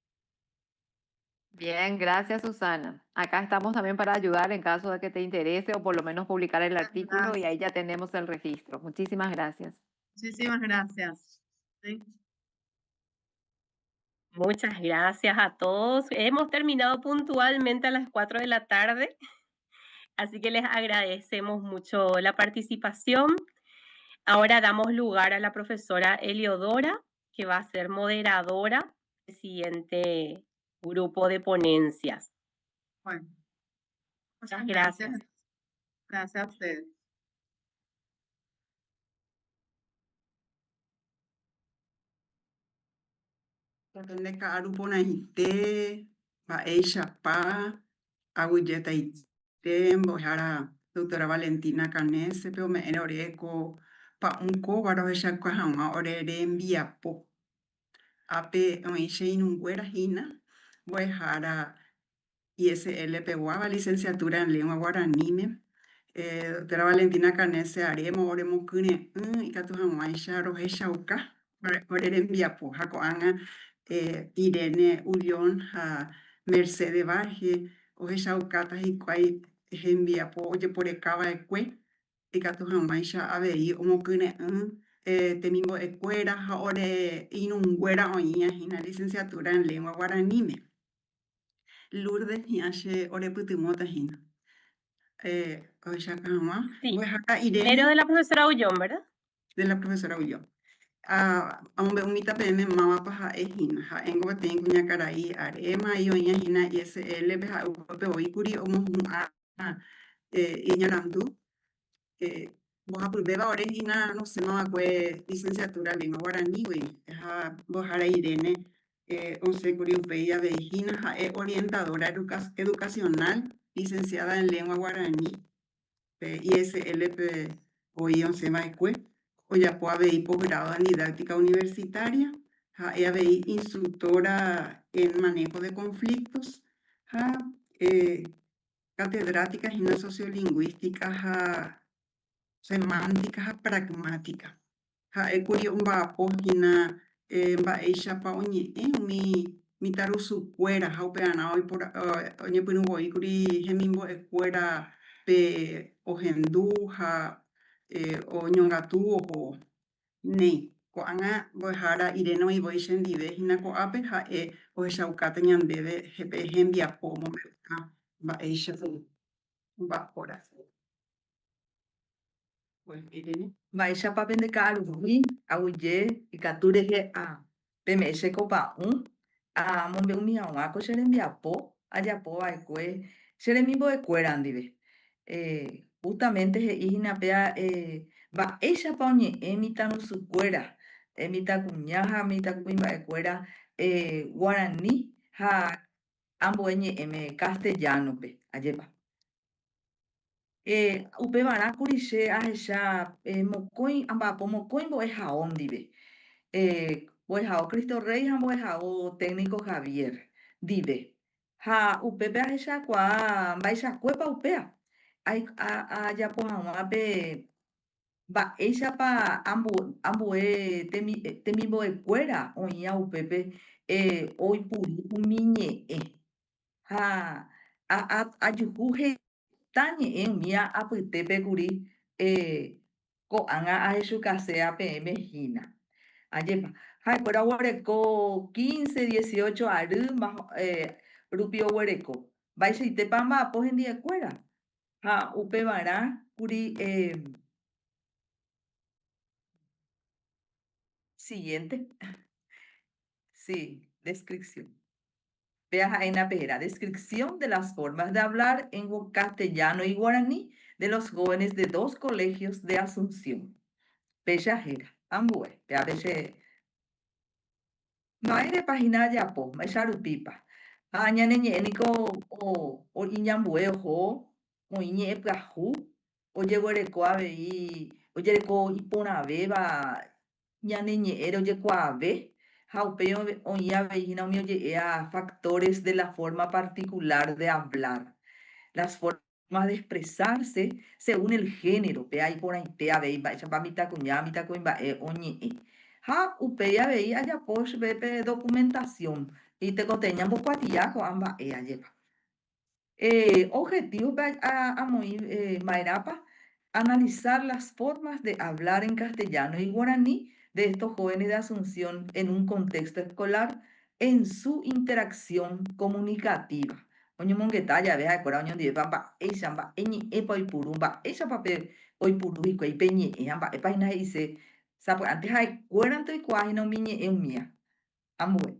Bien, gracias Susana. Acá estamos también para ayudar en caso de que te interese o por lo menos publicar el artículo y ahí ya tenemos el registro. Muchísimas gracias. Muchísimas gracias. ¿Sí? Muchas gracias a todos. Hemos terminado puntualmente a las 4 de la tarde, así que les agradecemos mucho la participación. Ahora damos lugar a la profesora Eliodora, que va a ser moderadora del siguiente grupo de ponencias. Bueno, muchas gracias. Gracias a ustedes. Depende cada grupo naite, va ella pa, aguyeta itembo, jara doctora Valentina Canese, pero me en oreco, pa un co, varo ella cuajama, orere envía po. Ape, oishe inunguera hina, voy jara ISL Peguaba, licenciatura en lengua guaraní. Doctora Valentina Canese, haremos, oremos cune, y catujamuaisha, rojecha uca, orere envía po, jaco anga. Irene Ullón, Mercedes Baje, Ojecha Ucata y Quay, Envía po, oye por Ecaba Eque, y Cato Jamaisha Abei, Omocune, Temimbo Ecuera, Ore Inunguera Oña, una licenciatura en lengua guaraní. Lourdes Hiache, Ore Putimota Hina. Ojecha Cama, Sí, Irene. Primero de la profesora Ullón, ¿verdad? De la profesora Ullón. Aunque umita peme mama paja ejina ha engo tengo nya carai arema y oña hina ISL beha upe oikuri omo iñarandu boja pulbeba orejina no se no acue licenciatura en lengua guaraní ha bojara Irene once curi upeya vejina ha orientadora educacional licenciada en lengua guaraní ISL hoy once maicue Oyapoa BI posgrado en didáctica universitaria, BI instructora en manejo de conflictos, catedrática en sociolingüística, semántica, pragmática. Curio un página eisha pa mi tarusu cuera, opeana hoy por oñe punugoi curi gemimbo escuera pe ojendu, o ñongatu o Nei, ko'ág̃a mbo'ehára irénoivo chendive hína ko'ápe ha'e ohechaukáta ñandéve pe hembiapo momby'uta mba'éicha mba'óra. Pues Irene. Mba'éichapa pendeka'arúgui aguyje ikatu rehe peme'ẽ chekopa'ũ amombe'umi hag̃uáko che rembiapo ajapova'ekue che remimbo'ekuéra ndive. Justamente he'íhina péa mba'éichapa oñe'ẽ mitãrusukuéra mitãkuña ha mitãkuimba'ekuéra Guarani ha ambue ñe'ẽme Castellanope ajépa. Upevarãkuri che ahecha mokõi amba'apo mokõi mbo'ehao ndive. Mbo'ehao Cristo Rey ha mbo'ehao técnico Javier ndive. Ha upépe ahechakuaa mba'eichakuépa upéa. Ajapo hag̃uápe mba'éichapa ambue temimbo'ekuéra oĩva upépe oipuru umi ñe'ẽ ha ajuhu heta ñe'ẽ umi apytépekuri ko'ág̃a ahechukasea peẽmehína ajépa. Ha'ekuéra oguereko 15, 18 ary rupi oguereko. Mba'eichaitépa mba'apo hendiekuéra ha upevarãkuri siguiente. Sí, descripción. Vea ha'éna pehera. Descripción de las formas de hablar en castellano y guaraní de los jóvenes de 2 colegios de Asunción. Pechajera, ambue, pea peche. Maere página yapo, maicharupípa. Ñaneñe'ẽniko iñambue oho oĩñe'ẽ pyahu ojeguereko avei ojereko iporãvéva ñaneñe'ẽ rojekuaave ha upéi oĩ aveihína umi oje'ea factores de la forma particular de hablar. Las formas de expresarse según el género pe iporãite avei mba'éichapa mitãkuña mitãkuimba'e oñe'ẽ. Ha upéi avei ajapo chupe documentación itekotéi ñambokuatia ko'ã mba'e ajépa. Objetivo amoi mba'érápa analizar las formas de hablar en castellano y guaraní de estos jóvenes de Asunción en un contexto escolar en su interacción comunicativa. Oñemongueta jave ha'ekuéra oñondivepa mba'éicha mba'eñe'ẽpa oipuru mba'éichapape oipuru hikuái pe ñe'ẽ ha mba'épahína he'ise antes ha'ekuérante oikuaahína umi ñe'ẽ umíva. Ambue.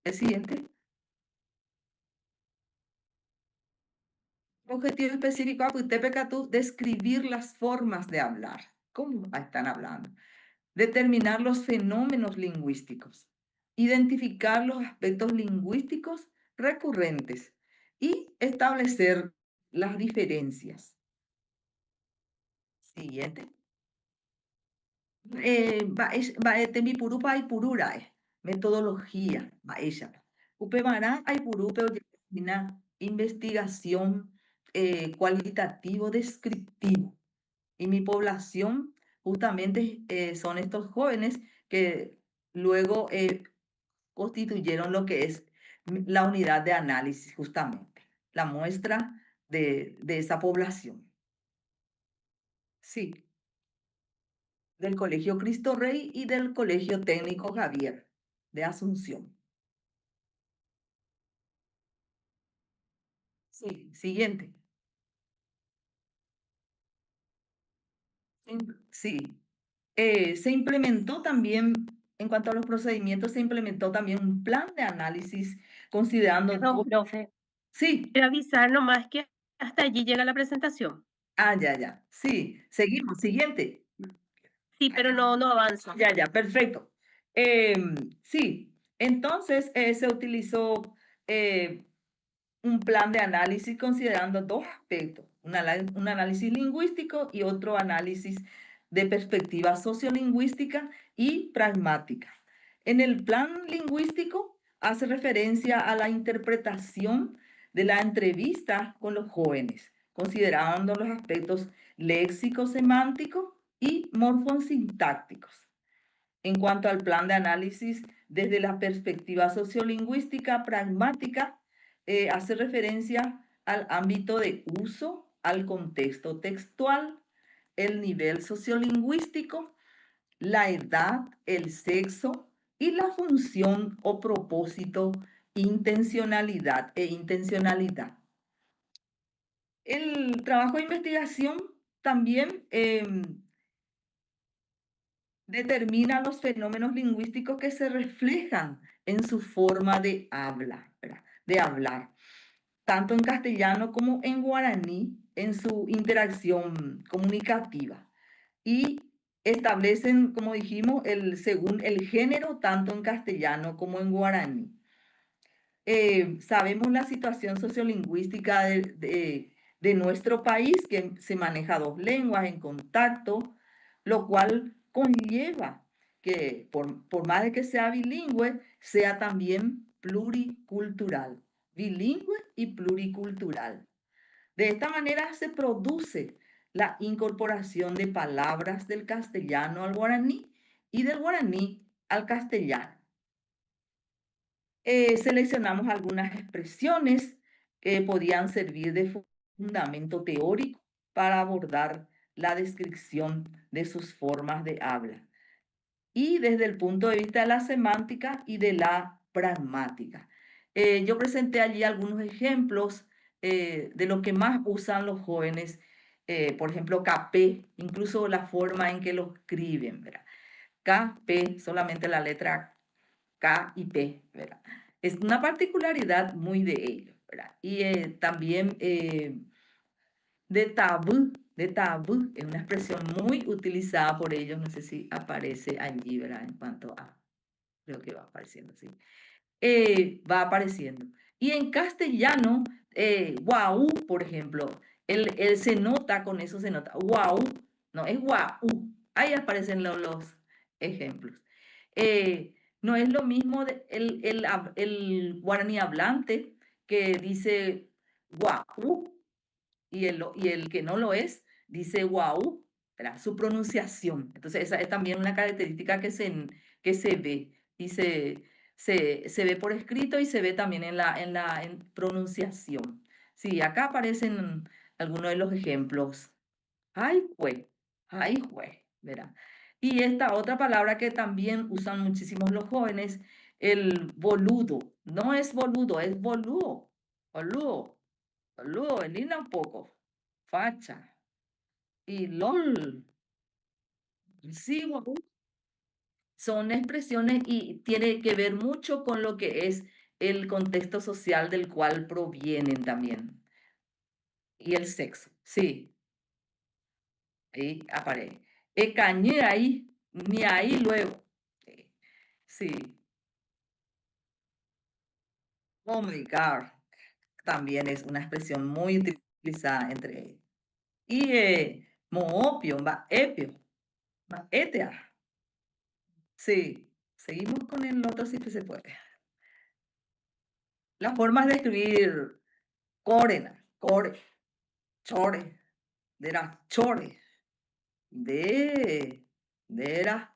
El siguiente. Objetivo específico apytépe katu describir las formas de hablar. ¿Cómo están hablando? Determinar los fenómenos lingüísticos, identificar los aspectos lingüísticos recurrentes y establecer las diferencias. Siguiente. Tembipurupa aipururae, metodología, mba'éichapa. Upevarã aipurupe ojehúna investigación cualitativo descriptivo. Y mi población justamente son estos jóvenes que luego constituyeron lo que es la unidad de análisis, justamente, la muestra de esa población. Sí, del Colegio Cristo Rey y del Colegio Técnico Javier de Asunción. Sí, siguiente. Sí, se implementó también, en cuanto a los procedimientos, se implementó también un plan de análisis considerando... Perdón, profe. Sí. Quiero avisar nomás que hasta allí llega la presentación. Ya. Sí, seguimos. Siguiente. Sí, pero no avanzo. Ya, perfecto. Sí, entonces se utilizó un plan de análisis considerando 2 aspectos, un análisis lingüístico y otro análisis de perspectiva sociolingüística y pragmática. En el plan lingüístico hace referencia a la interpretación de la entrevista con los jóvenes, considerando los aspectos léxicos, semánticos y morfosintácticos. En cuanto al plan de análisis desde la perspectiva sociolingüística pragmática, hace referencia al ámbito de uso, al contexto textual, el nivel sociolingüístico, la edad, el sexo y la función o propósito, intencionalidad e intencionalidad. El trabajo de investigación también determina los fenómenos lingüísticos que se reflejan en su forma de habla, ¿verdad? De hablar, tanto en castellano como en guaraní, en su interacción comunicativa. Y establecen, como dijimos, según el género, tanto en castellano como en guaraní. Sabemos la situación sociolingüística de nuestro país, que se maneja 2 lenguas en contacto, lo cual conlleva que por más de que sea bilingüe, sea también pluricultural, bilingüe y pluricultural. De esta manera se produce la incorporación de palabras del castellano al guaraní y del guaraní al castellano. Seleccionamos algunas expresiones que podían servir de fundamento teórico para abordar la descripción de sus formas de habla. Y desde el punto de vista de la semántica y de la pragmática. Yo presenté allí algunos ejemplos de lo que más usan los jóvenes, por ejemplo, KP, incluso la forma en que lo escriben, ¿verdad? KP, solamente la letra K y P, ¿verdad? Es una particularidad muy de ellos, ¿verdad? Y también de tabú, es una expresión muy utilizada por ellos, no sé si aparece allí, ¿verdad? En cuanto a, creo que va apareciendo, sí. Va apareciendo. Y en castellano, guau, por ejemplo, él se nota, con eso se nota, guau, no, es guau, ahí aparecen los ejemplos. No es lo mismo el guaraní hablante que dice guau, y el que no lo es dice guau, ¿verdad? Su pronunciación. Entonces, esa es también una característica que se ve y se ve por escrito y se ve también en la pronunciación. Sí, acá aparecen algunos de los ejemplos. Ay, jue, ¿verdad? Y esta otra palabra que también usan muchísimos los jóvenes, el boludo. No es boludo, es boludo. Boludo, linda un poco. Facha. Y lol. Sí, guau. Son expresiones y tiene que ver mucho con lo que es el contexto social del cual provienen también. Y el sexo, sí. Ahí aparece. Cañé ahí, ni ahí luego. Sí. Oh my God. También es una expresión muy utilizada entre ellos. Y moopio, va epio, va etea. Sí, seguimos con el otro si se puede. Las formas de escribir corena, core, chore, dera, chore, dera.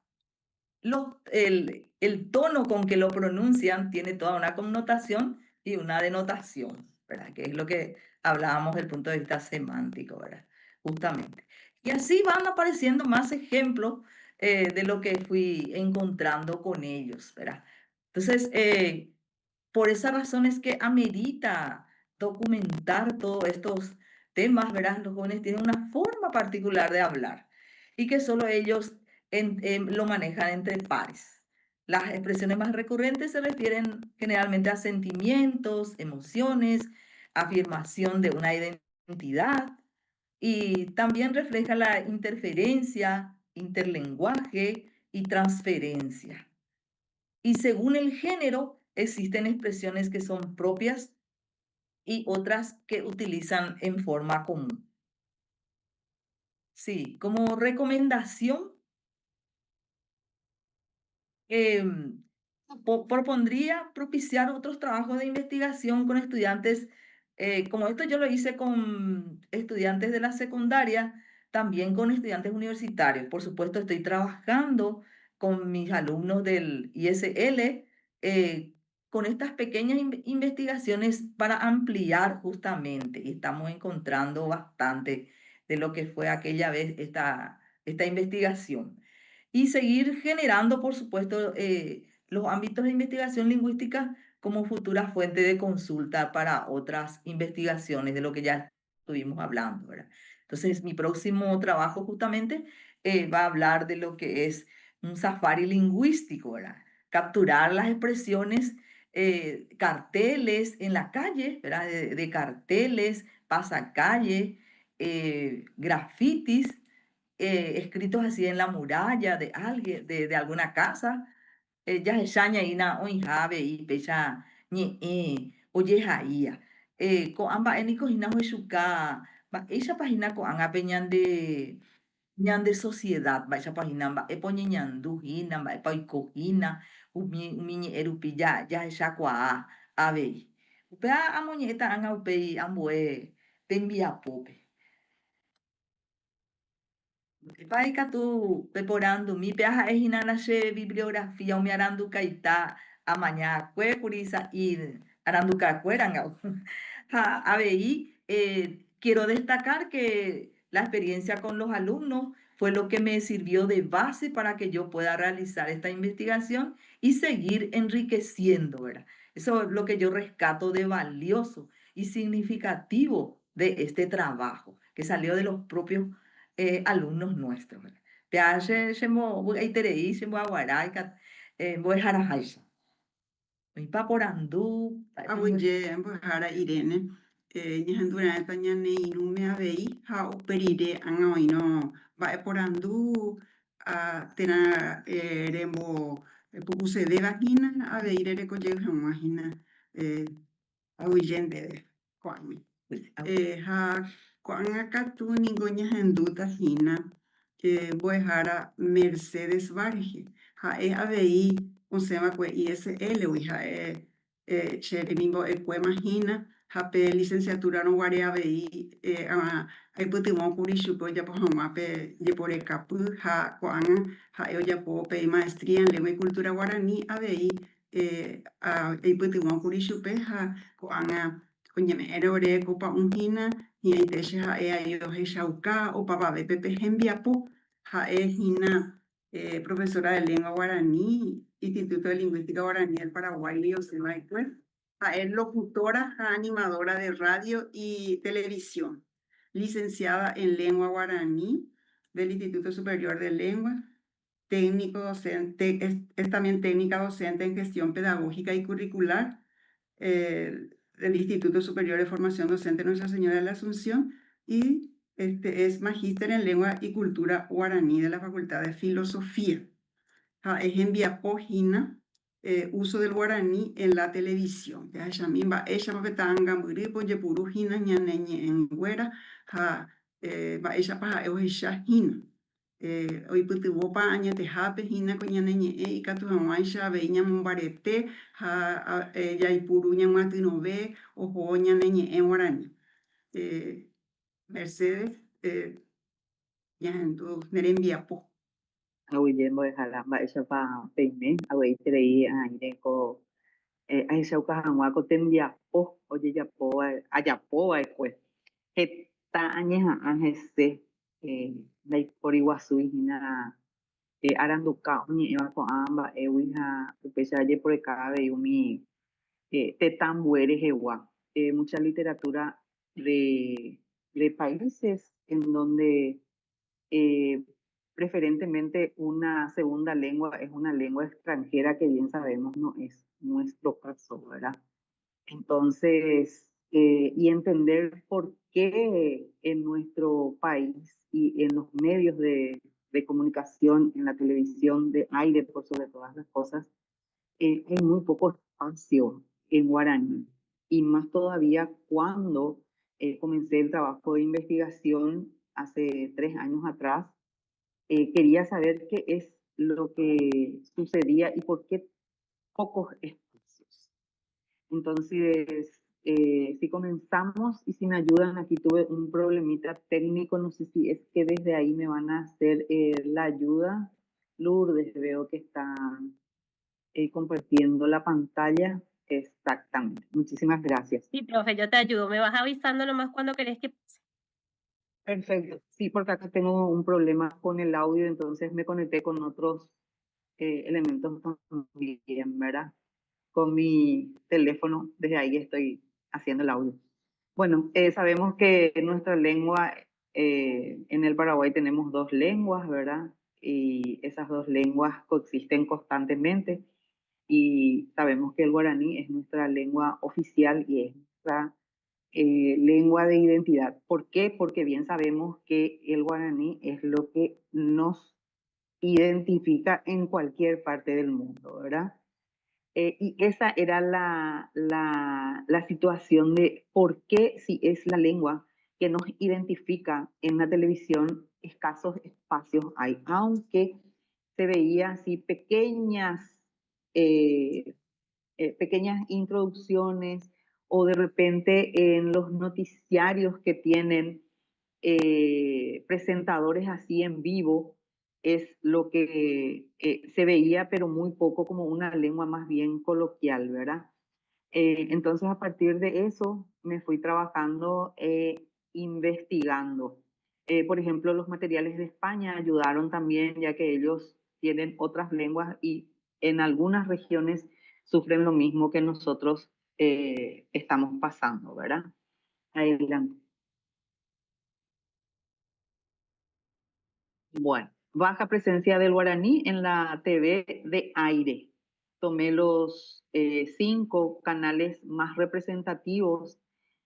El tono con que lo pronuncian tiene toda una connotación y una denotación, ¿verdad? Que es lo que hablábamos desde el punto de vista semántico, ¿verdad? Justamente. Y así van apareciendo más ejemplos de lo que fui encontrando con ellos, ¿verdad? Entonces, por esa razón es que amerita documentar todos estos temas, ¿verdad? Los jóvenes tienen una forma particular de hablar y que solo ellos lo manejan entre pares. Las expresiones más recurrentes se refieren generalmente a sentimientos, emociones, afirmación de una identidad y también refleja la interferencia, interlenguaje y transferencia. Y según el género, existen expresiones que son propias y otras que utilizan en forma común. Sí, como recomendación, propondría propiciar otros trabajos de investigación con estudiantes, como esto yo lo hice con estudiantes de la secundaria, también con estudiantes universitarios. Por supuesto, estoy trabajando con mis alumnos del ISL, con estas pequeñas investigaciones para ampliar justamente, y estamos encontrando bastante de lo que fue aquella vez esta investigación. y seguir generando, por supuesto, los ámbitos de investigación lingüística como futura fuente de consulta para otras investigaciones de lo que ya estuvimos hablando, ¿verdad? Entonces, mi próximo trabajo justamente va a hablar de lo que es un safari lingüístico, ¿verdad? Capturar las expresiones, carteles en la calle, ¿verdad? De carteles, pasacalle, grafitis, escritos así en la muralla de alguien, de alguna casa. Ya heshaña ina oinjave y pecha ñe oye jaía. Ko amba eniko hina hueshuka, ba esa página ko anga peñande ñande sociedad, ba esa página ba epoñe ñandu hina, ba epaiko hina, umi erupi ya esa kwa ave. Upea amoñeta anga upei ambue penvia pope. Paika tu peporando mi peaja ejinana she bibliografía o mi arandu kaita amaña kue kurisa ir arandu kakueranga. ABI, quiero destacar que la experiencia con los alumnos fue lo que me sirvió de base para que yo pueda realizar esta investigación y seguir enriqueciendo, ¿verdad? Eso es lo que yo rescato de valioso y significativo de este trabajo, que salió de los propios alumnos nuestros, ¿verdad? Piaje shemo iterei shemo aguarai kat voy harajaisa. Mi paporandu, Abuye Mbujara Irene, Ñahandura Tañane Irume Abei, ha operire angoino, va eporandu a tena rembo pupuse de vagina, abeire recolle jamagina, ahuyende kwami. Ha kwanga katu ningoña henduta hina, Buejara Mercedes Varge, ha abei, consema kwe ISL, uija Cheremingo Ecuemagina, Jape licenciatura no guare ABI, Aiputimon Curishupo, Yapohamape, Yepore Capu, Ja Coan, Ja Eoyapope, maestría en lengua y cultura guaraní, ABI, Aiputimon Curishupe, Ja Coan, Coñeme Erore, Copa Ungina, y Aiteshe Ja Eayohe Shauka, o Papa Pepe Gembiapu, Ja Hina. Profesora de lengua guaraní, Instituto de Lingüística Guaraní del Paraguay, Liosema Ecuer. Es locutora, animadora de radio y televisión, licenciada en lengua guaraní del Instituto Superior de Lengua, técnico docente, es también técnica docente en gestión pedagógica y curricular del Instituto Superior de Formación Docente Nuestra Señora de la Asunción y es magíster en lengua y cultura guaraní de la Facultad de Filosofía. Es en Viapógina, uso del guaraní en la televisión. Ya Shamimba, ella papetanga, muripo, yepurujina, ñaneñe en güera, va ella para eujishahina. Hoy putuvo pa aña te jape hina con ñaneñe y catu hamaisha veña mumbarete, ya y puruña matinove, ojo ñaneñe en guaraní. Mercedes, ya en tu nerembiapo. Awiyembo jalamba eshapa peime aweitrei aireko aishauka hanguako tembiapo oye yapo ayapo aikue heta añeha ahese naiporiwasui hina aranduka oñe'ẽva ko'ã mba'égui upéicha por avei umi tetãmbuere rehegua mucha literatura de países en donde preferentemente una segunda lengua es una lengua extranjera que bien sabemos no es nuestro caso, ¿verdad? Entonces, y entender por qué en nuestro país y en los medios de comunicación, en la televisión de aire, por sobre todas las cosas, hay muy poco espacio en guaraní. Y más todavía cuando comencé el trabajo de investigación hace 3 años atrás, quería saber qué es lo que sucedía y por qué pocos espacios. Entonces, si comenzamos y si me ayudan, aquí tuve un problemita técnico, no sé si es que desde ahí me van a hacer la ayuda. Lourdes, veo que está compartiendo la pantalla. Exactamente. Muchísimas gracias. Sí, profe, yo te ayudo. Me vas avisando nomás cuando querés que pase. Perfecto. Sí, porque acá tengo un problema con el audio, entonces me conecté con otros elementos también, ¿verdad? Con mi teléfono, desde ahí estoy haciendo el audio. Bueno, sabemos que nuestra lengua, en el Paraguay tenemos dos lenguas, ¿verdad? Y esas dos lenguas coexisten constantemente. Y sabemos que el guaraní es nuestra lengua oficial y es nuestra lengua de identidad. ¿Por qué? Porque bien sabemos que el guaraní es lo que nos identifica en cualquier parte del mundo, ¿verdad? Y esa era la situación de por qué, si es la lengua que nos identifica en la televisión, escasos espacios hay, aunque se veía así pequeñas introducciones o de repente en los noticiarios que tienen presentadores así en vivo, es lo que se veía, pero muy poco, como una lengua más bien coloquial, ¿verdad? Entonces, a partir de eso, me fui trabajando, investigando. Por ejemplo, los materiales de España ayudaron también, ya que ellos tienen otras lenguas y en algunas regiones sufren lo mismo que nosotros estamos pasando, ¿verdad? Adelante. Bueno, baja presencia del guaraní en la TV de aire. Tomé los 5 canales más representativos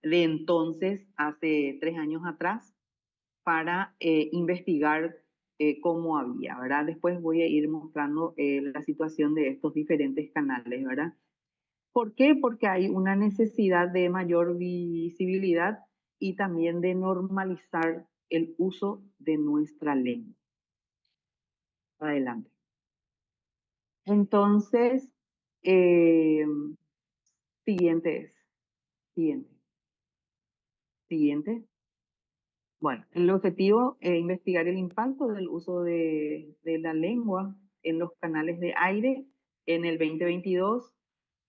de entonces, hace 3 años atrás, para investigar cómo había, ¿verdad? Después voy a ir mostrando la situación de estos diferentes canales, ¿verdad? ¿Por qué? Porque hay una necesidad de mayor visibilidad y también de normalizar el uso de nuestra lengua. Adelante. Entonces, eh, siguiente es, siguiente, siguiente. Bueno, el objetivo es investigar el impacto del uso de la lengua en los canales de aire en el 2022.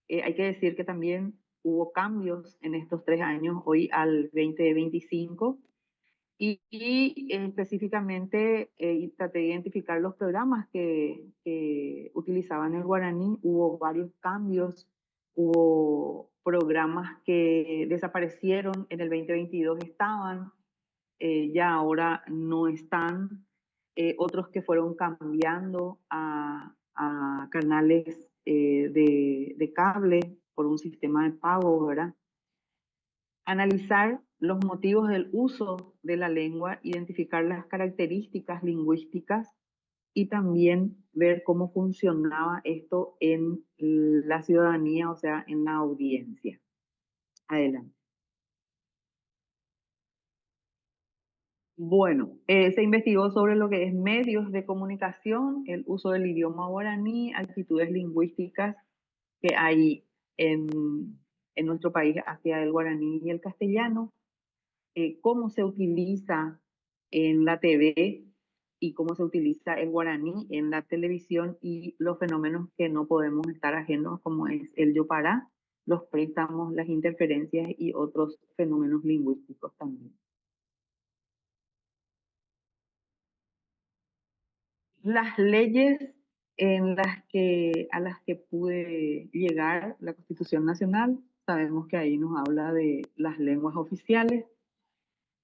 Hay que decir que también hubo cambios en estos 3 años, hoy al 2025. Y específicamente traté de identificar los programas que utilizaban el guaraní. Hubo varios cambios, hubo programas que desaparecieron en el 2022, estaban, ya ahora no están, otros que fueron cambiando a canales de cable por un sistema de pago, ¿verdad? Analizar los motivos del uso de la lengua, identificar las características lingüísticas y también ver cómo funcionaba esto en la ciudadanía, o sea, en la audiencia. Adelante. Bueno, se investigó sobre lo que es medios de comunicación, el uso del idioma guaraní, actitudes lingüísticas que hay en nuestro país hacia el guaraní y el castellano, cómo se utiliza en la TV y cómo se utiliza el guaraní en la televisión y los fenómenos que no podemos estar ajenos, como es el yopará, los préstamos, las interferencias y otros fenómenos lingüísticos también. Las leyes a las que pude llegar, la Constitución Nacional, sabemos que ahí nos habla de las lenguas oficiales,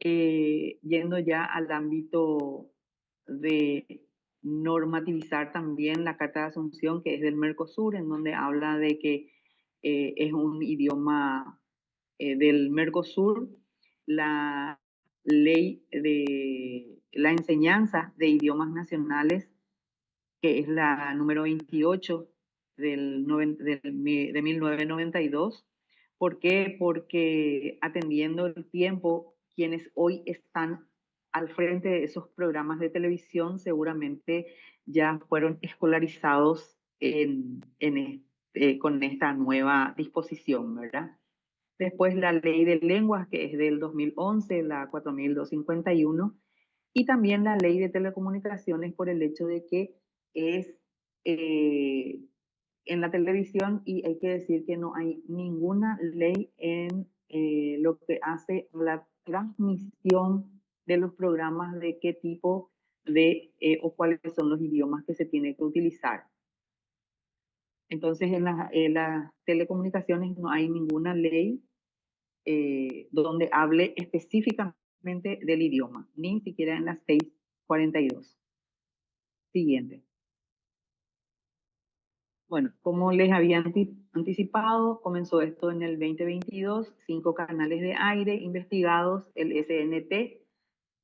yendo ya al ámbito de normativizar también la Carta de Asunción, que es del Mercosur, en donde habla de que es un idioma del Mercosur, la ley de la enseñanza de idiomas nacionales, que es la número 28 de 1992. ¿Por qué? Porque atendiendo el tiempo, quienes hoy están al frente de esos programas de televisión seguramente ya fueron escolarizados con esta nueva disposición, ¿verdad? Después la ley de lenguas, que es del 2011, la 4251, y también la ley de telecomunicaciones por el hecho de que es en la televisión, y hay que decir que no hay ninguna ley en lo que hace a la transmisión de los programas de qué tipo de o cuáles son los idiomas que se tiene que utilizar. Entonces, en las telecomunicaciones no hay ninguna ley donde hable específicamente del idioma, ni siquiera en la 642. Siguiente. Bueno, como les había anticipado, comenzó esto en el 2022, 5 canales de aire investigados, el SNT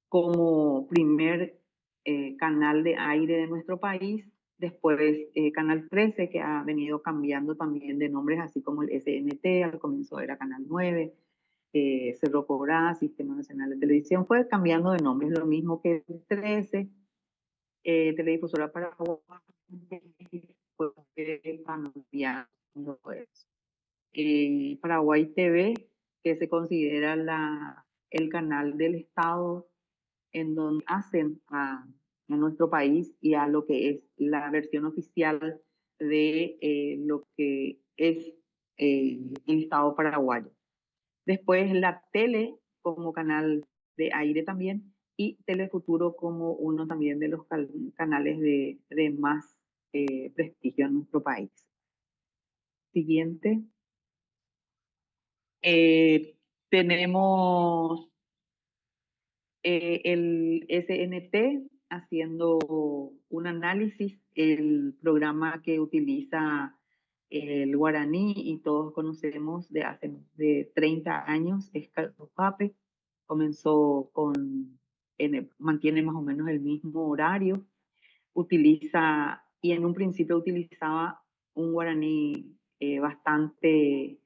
como primer canal de aire de nuestro país, después Canal 13, que ha venido cambiando también de nombres, así como el SNT, al comienzo era Canal 9, Cerro Corá, Sistema Nacional de Televisión, fue cambiando de nombres, lo mismo que el 13, Teledifusora Paraguay, fue cambiando eso. Paraguay TV, que se considera el canal del Estado en donde hacen a nuestro país y a lo que es la versión oficial de lo que es el Estado paraguayo. Después la tele como canal de aire también y Telefuturo como uno también de los canales de más prestigio en nuestro país. Siguiente. Tenemos el SNT haciendo un análisis, el programa que utiliza el guaraní y todos conocemos de hace de 30 años, es Calpujape, comenzó mantiene más o menos el mismo horario, utiliza, y en un principio utilizaba un guaraní bastante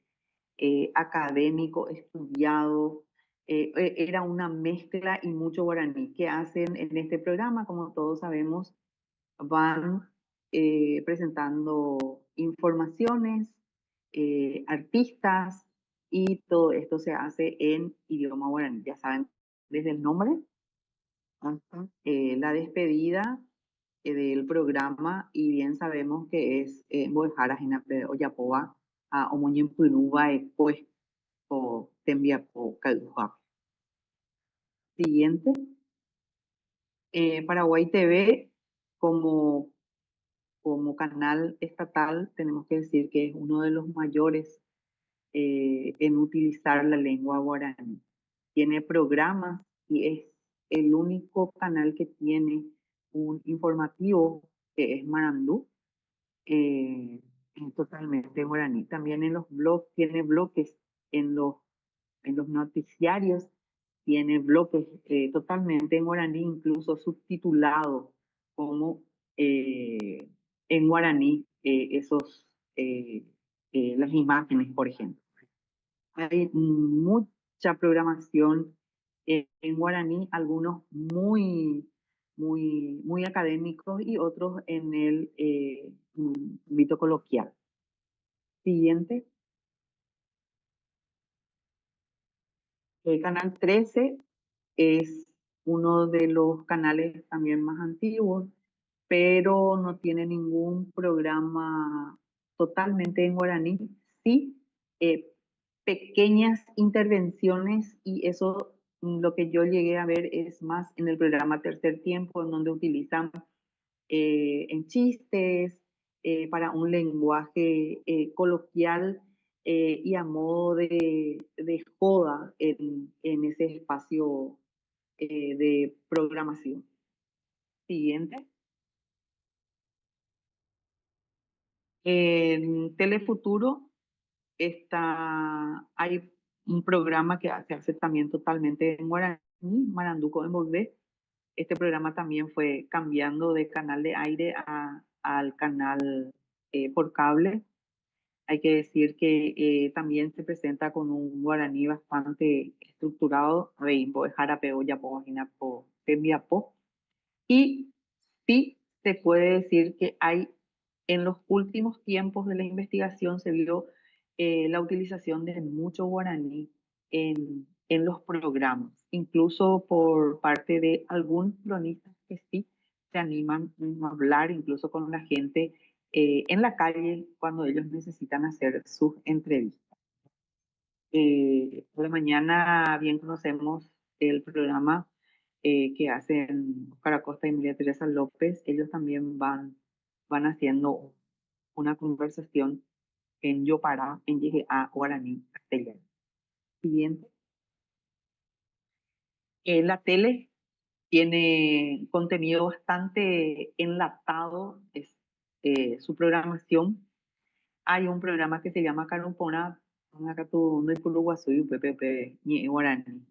académico, estudiado, era una mezcla y mucho guaraní. ¿Qué hacen en este programa? Como todos sabemos, van presentando informaciones, artistas, y todo esto se hace en idioma guaraní. Ya saben, desde el nombre hasta la despedida del programa, y bien sabemos que es Boejara Jinape Oyapoa a Omoñempunuba pues o Tembiapo Calduja. Siguiente. Paraguay TV como canal estatal, tenemos que decir que es uno de los mayores en utilizar la lengua guaraní. Tiene programas y es el único canal que tiene un informativo que es Marandú, totalmente guaraní. También en los blogs, tiene bloques en los noticiarios, tiene bloques totalmente en guaraní, incluso subtitulados como en guaraní las imágenes, por ejemplo. Hay mucha programación en guaraní, algunos muy académicos y otros en el ámbito coloquial. Siguiente. El canal 13 es uno de los canales también más antiguos, pero no tiene ningún programa totalmente en guaraní. Sí, pequeñas intervenciones, y eso lo que yo llegué a ver es más en el programa Tercer Tiempo, en donde utilizan en chistes, para un lenguaje coloquial y a modo de joda en ese espacio de programación. Siguiente. En Telefuturo hay un programa que se hace también totalmente en guaraní, Maranduco en Bolvé. Este programa también fue cambiando de canal de aire al canal por cable. Hay que decir que también se presenta con un guaraní bastante estructurado, y sí se puede decir que hay, en los últimos tiempos de la investigación se vio la utilización de mucho guaraní en los programas, incluso por parte de algunos cronistas que sí se animan a hablar incluso con la gente en la calle cuando ellos necesitan hacer sus entrevistas. Por la mañana bien conocemos el programa que hacen Óscar Acosta y María Teresa López, ellos también van haciendo una conversación en Yopará, en Yegueá, guaraní, castellano. Siguiente. La tele tiene contenido bastante enlatado, su programación. Hay un programa que se llama Carupona, acá tu no Guasuy, PPP, ni guaraní,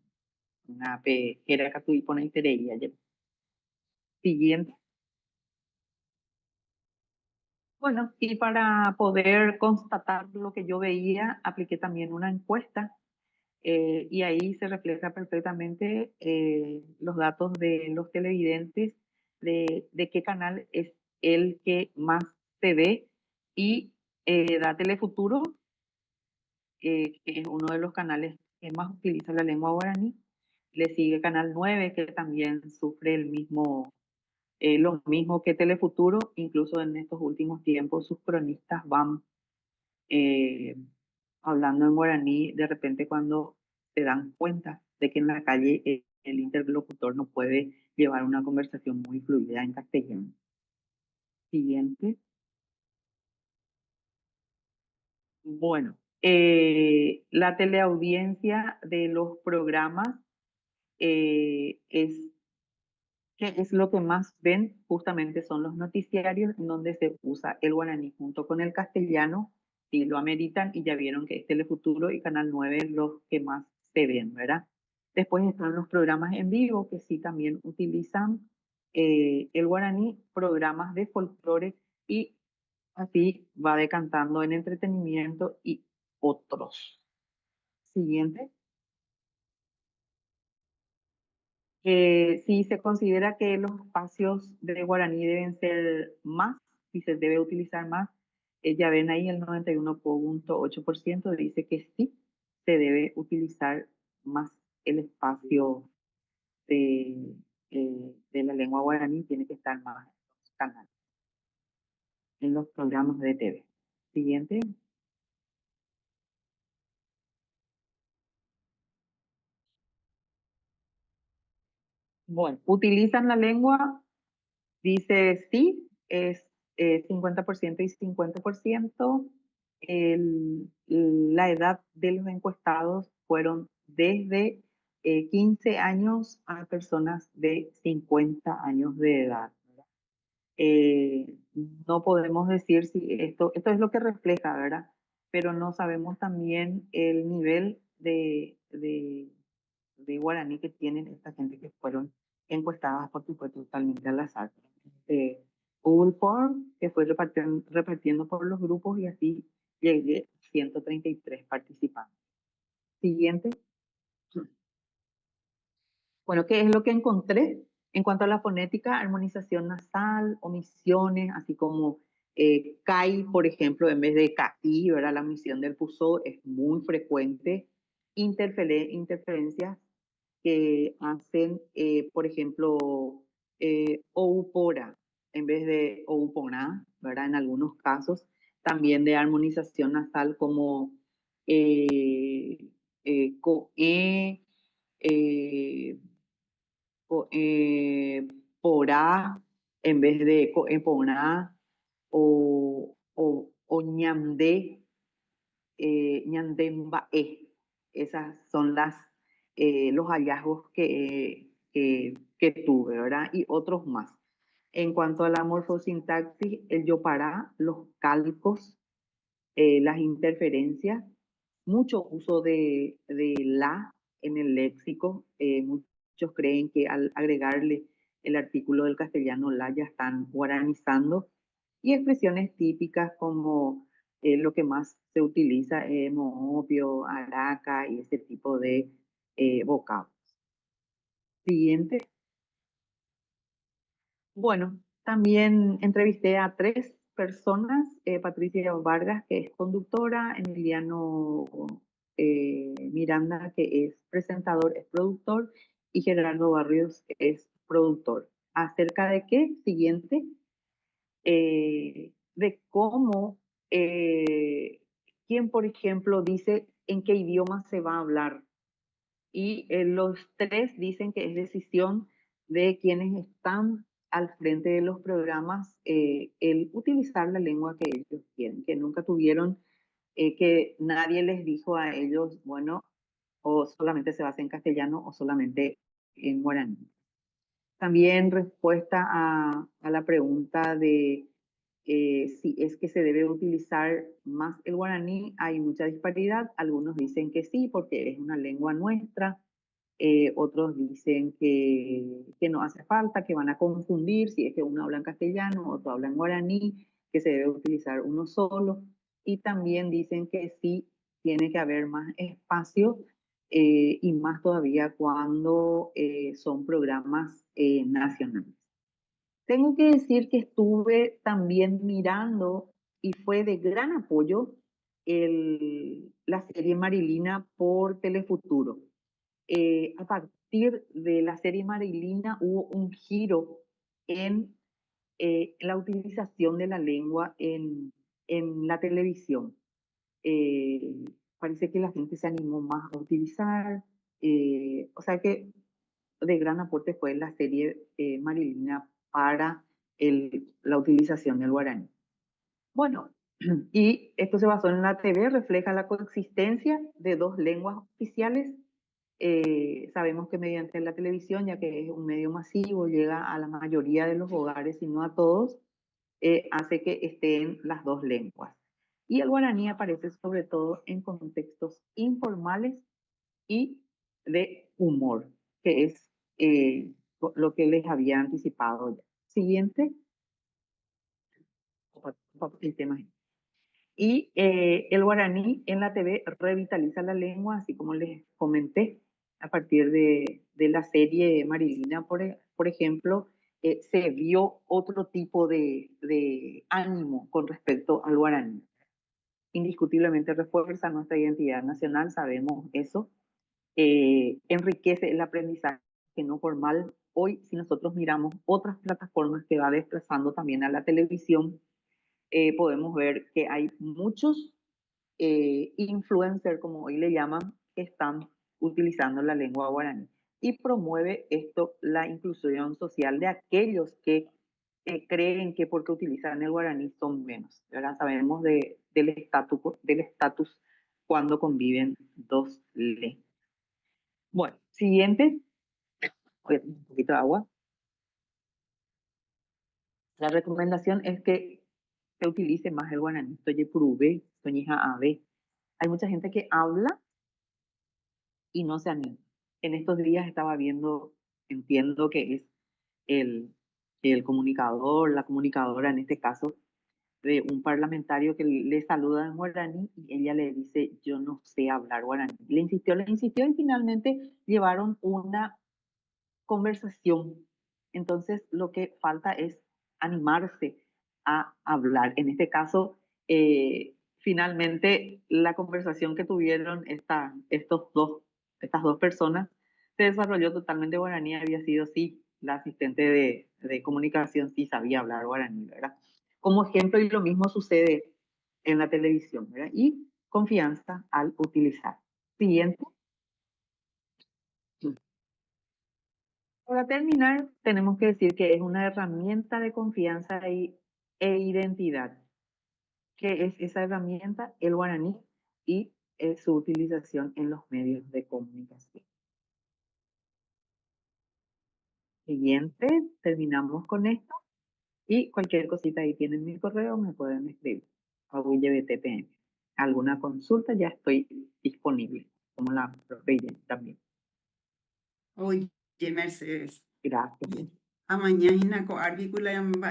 una P, era acá tu pone intereía. Siguiente. Bueno, y para poder constatar lo que yo veía, apliqué también una encuesta y ahí se refleja perfectamente los datos de los televidentes, de qué canal es el que más se ve y da Telefuturo, que es uno de los canales que más utiliza la lengua guaraní. Le sigue Canal 9, que también sufre lo mismo que Telefuturo, incluso en estos últimos tiempos sus cronistas van hablando en guaraní, de repente cuando se dan cuenta de que en la calle el interlocutor no puede llevar una conversación muy fluida en castellano. Siguiente. Bueno, la teleaudiencia de los programas ¿qué es lo que más ven? Justamente son los noticiarios en donde se usa el guaraní junto con el castellano, si lo ameritan, y ya vieron que es Telefuturo y Canal 9 los que más se ven, ¿verdad? Después están los programas en vivo que sí también utilizan el guaraní, programas de folclore y así va decantando en entretenimiento y otros. Siguiente. Si se considera que los espacios de guaraní deben ser más, si se debe utilizar más, ya ven ahí el 91.8% dice que sí, se debe utilizar más el espacio de la lengua guaraní, tiene que estar más en los canales, en los programas de TV. Siguiente. Bueno, utilizan la lengua. Dice sí, es 50% y 50%. La edad de los encuestados fueron desde 15 años a personas de 50 años de edad. Eh, no podemos decir si esto es lo que refleja, ¿verdad? Pero no sabemos también el nivel de guaraní que tienen esta gente que fueron encuestadas, por supuesto, totalmente al azar. Google Form, que fue repartiendo por los grupos y así llegué a 133 participantes. Siguiente. Bueno, ¿qué es lo que encontré? En cuanto a la fonética, armonización nasal, omisiones, así como CAI, por ejemplo, en vez de CAI, ¿verdad? La omisión del puso es muy frecuente. Interferencias que hacen, por ejemplo, oupora en vez de oupona, ¿verdad? En algunos casos, también de armonización nasal como coe, porá en vez de coeponá o ñandé, ñandembae. Esas son los hallazgos que tuve, ¿verdad? Y otros más. En cuanto a la morfosintaxis, el yopará, los calcos, las interferencias, mucho uso de la en el léxico. Muchos creen que al agregarle el artículo del castellano la ya están guaranizando. Y expresiones típicas como lo que más se utiliza, moopio, araca y ese tipo de vocablos. Siguiente. Bueno, también entrevisté a 3 personas, Patricia Vargas, que es conductora, Emiliano Miranda, que es presentador, es productor, y Gerardo Barrios es productor. ¿Acerca de qué? Siguiente. De cómo, quién, por ejemplo, dice en qué idioma se va a hablar. Y los 3 dicen que es decisión de quienes están al frente de los programas el utilizar la lengua que ellos quieren, que nunca tuvieron, que nadie les dijo a ellos, bueno, o solamente se basa en castellano o solamente en guaraní. También respuesta a la pregunta de si es que se debe utilizar más el guaraní, hay mucha disparidad. Algunos dicen que sí, porque es una lengua nuestra. Otros dicen que no hace falta, que van a confundir si es que uno habla en castellano, otro habla en guaraní, que se debe utilizar uno solo. Y también dicen que sí tiene que haber más espacio y más todavía cuando son programas nacionales. Tengo que decir que estuve también mirando y fue de gran apoyo la serie Marilina por Telefuturo. A partir de la serie Marilina hubo un giro en la utilización de la lengua en la televisión. Parece que la gente se animó más a utilizar, o sea que de gran aporte fue la serie Marilina para la utilización del guaraní. Bueno, y esto se basó en la TV, refleja la coexistencia de dos lenguas oficiales. Sabemos que mediante la televisión, ya que es un medio masivo, llega a la mayoría de los hogares y no a todos, hace que estén las dos lenguas. Y el guaraní aparece sobre todo en contextos informales y de humor, que es lo que les había anticipado ya. Siguiente. El tema. Y el guaraní en la TV revitaliza la lengua, así como les comenté, a partir de la serie Marilina, por ejemplo, se vio otro tipo de ánimo con respecto al guaraní. Indiscutiblemente refuerza nuestra identidad nacional, sabemos eso. Enriquece el aprendizaje no formal. Hoy, si nosotros miramos otras plataformas que va desplazando también a la televisión, podemos ver que hay muchos influencers, como hoy le llaman, que están utilizando la lengua guaraní. Y promueve esto la inclusión social de aquellos que creen que porque utilizan el guaraní son menos. ¿Verdad? Sabemos del estatus cuando conviven dos lenguas. Bueno, siguiente. Un poquito de agua. La recomendación es que se utilice más el guaraní. Soy purube, soy ave. Hay mucha gente que habla y no se anima. En estos días estaba viendo, entiendo que es el comunicador, la comunicadora en este caso, de un parlamentario que le saluda en guaraní y ella le dice, yo no sé hablar guaraní. Le insistió y finalmente llevaron una conversación. Entonces lo que falta es animarse a hablar. En este caso, finalmente la conversación que tuvieron estas dos personas se desarrolló totalmente guaraní. Había sido, sí, la asistente de comunicación sí sabía hablar guaraní, ¿verdad? Como ejemplo, y lo mismo sucede en la televisión, ¿verdad? Y confianza al utilizar. Siguiente. Para terminar, tenemos que decir que es una herramienta de confianza e identidad. ¿Qué es esa herramienta? El guaraní y su utilización en los medios de comunicación. Siguiente, terminamos con esto. Y cualquier cosita ahí tienen mi correo, me pueden escribir. AbuyeBTPM. Alguna consulta, ya estoy disponible, como la propia también. Oye, Mercedes. Gracias. Amañana ko artículo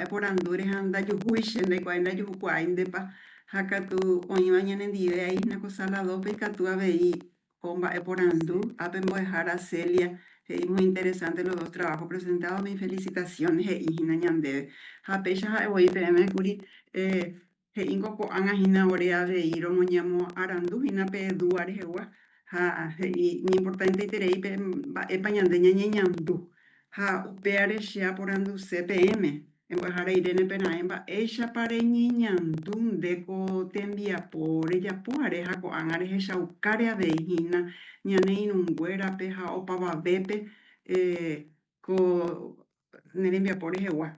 por Andures anda yo huishen de cuando yo cuainde pa haka tu oñi mañana en día ahí na cosa la dos peca tu abei comba por andu apen dejar a Celia. Muy interesante los dos trabajos presentados. Mis felicitaciones. Hina ñande. Hapecha voy PM curi ingo ko anga hina orea de iro moñamo arandu hina pe duare hewa. Ni importante terei pe epañande ñañandu. Upeare shea por andu CPM. En Guajara Irene Penaemba, ella para niñandun deco te envía por ella poareja co angare ella ucarea de hina, ñane inunguera peja o pava bepe, ko nerembia por ejemplo.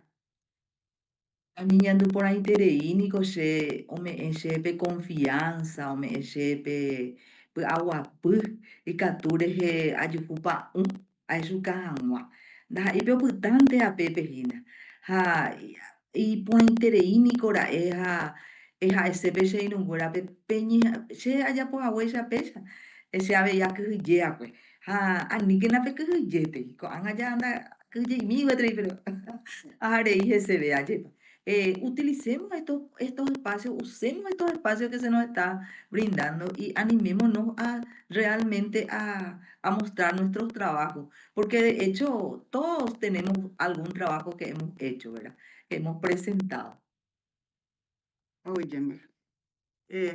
Aniñandu por ahí tereínico che ome echepe confianza ome echepe agua y capture he ayukupa ayukahamwa da ipe putante a pepe hina ha y por ahí tereínico ra eja echepe che inungura peñi che allá por agüesa pesa ese ave ya que ya pues ha ani que na pe que yete ko anga ya anda que mi vetri pero are y se ve allí. Utilicemos estos espacios, usemos estos espacios que se nos está brindando y animémonos a realmente a mostrar nuestros trabajos, porque de hecho todos tenemos algún trabajo que hemos hecho, ¿verdad? Que hemos presentado. Oye,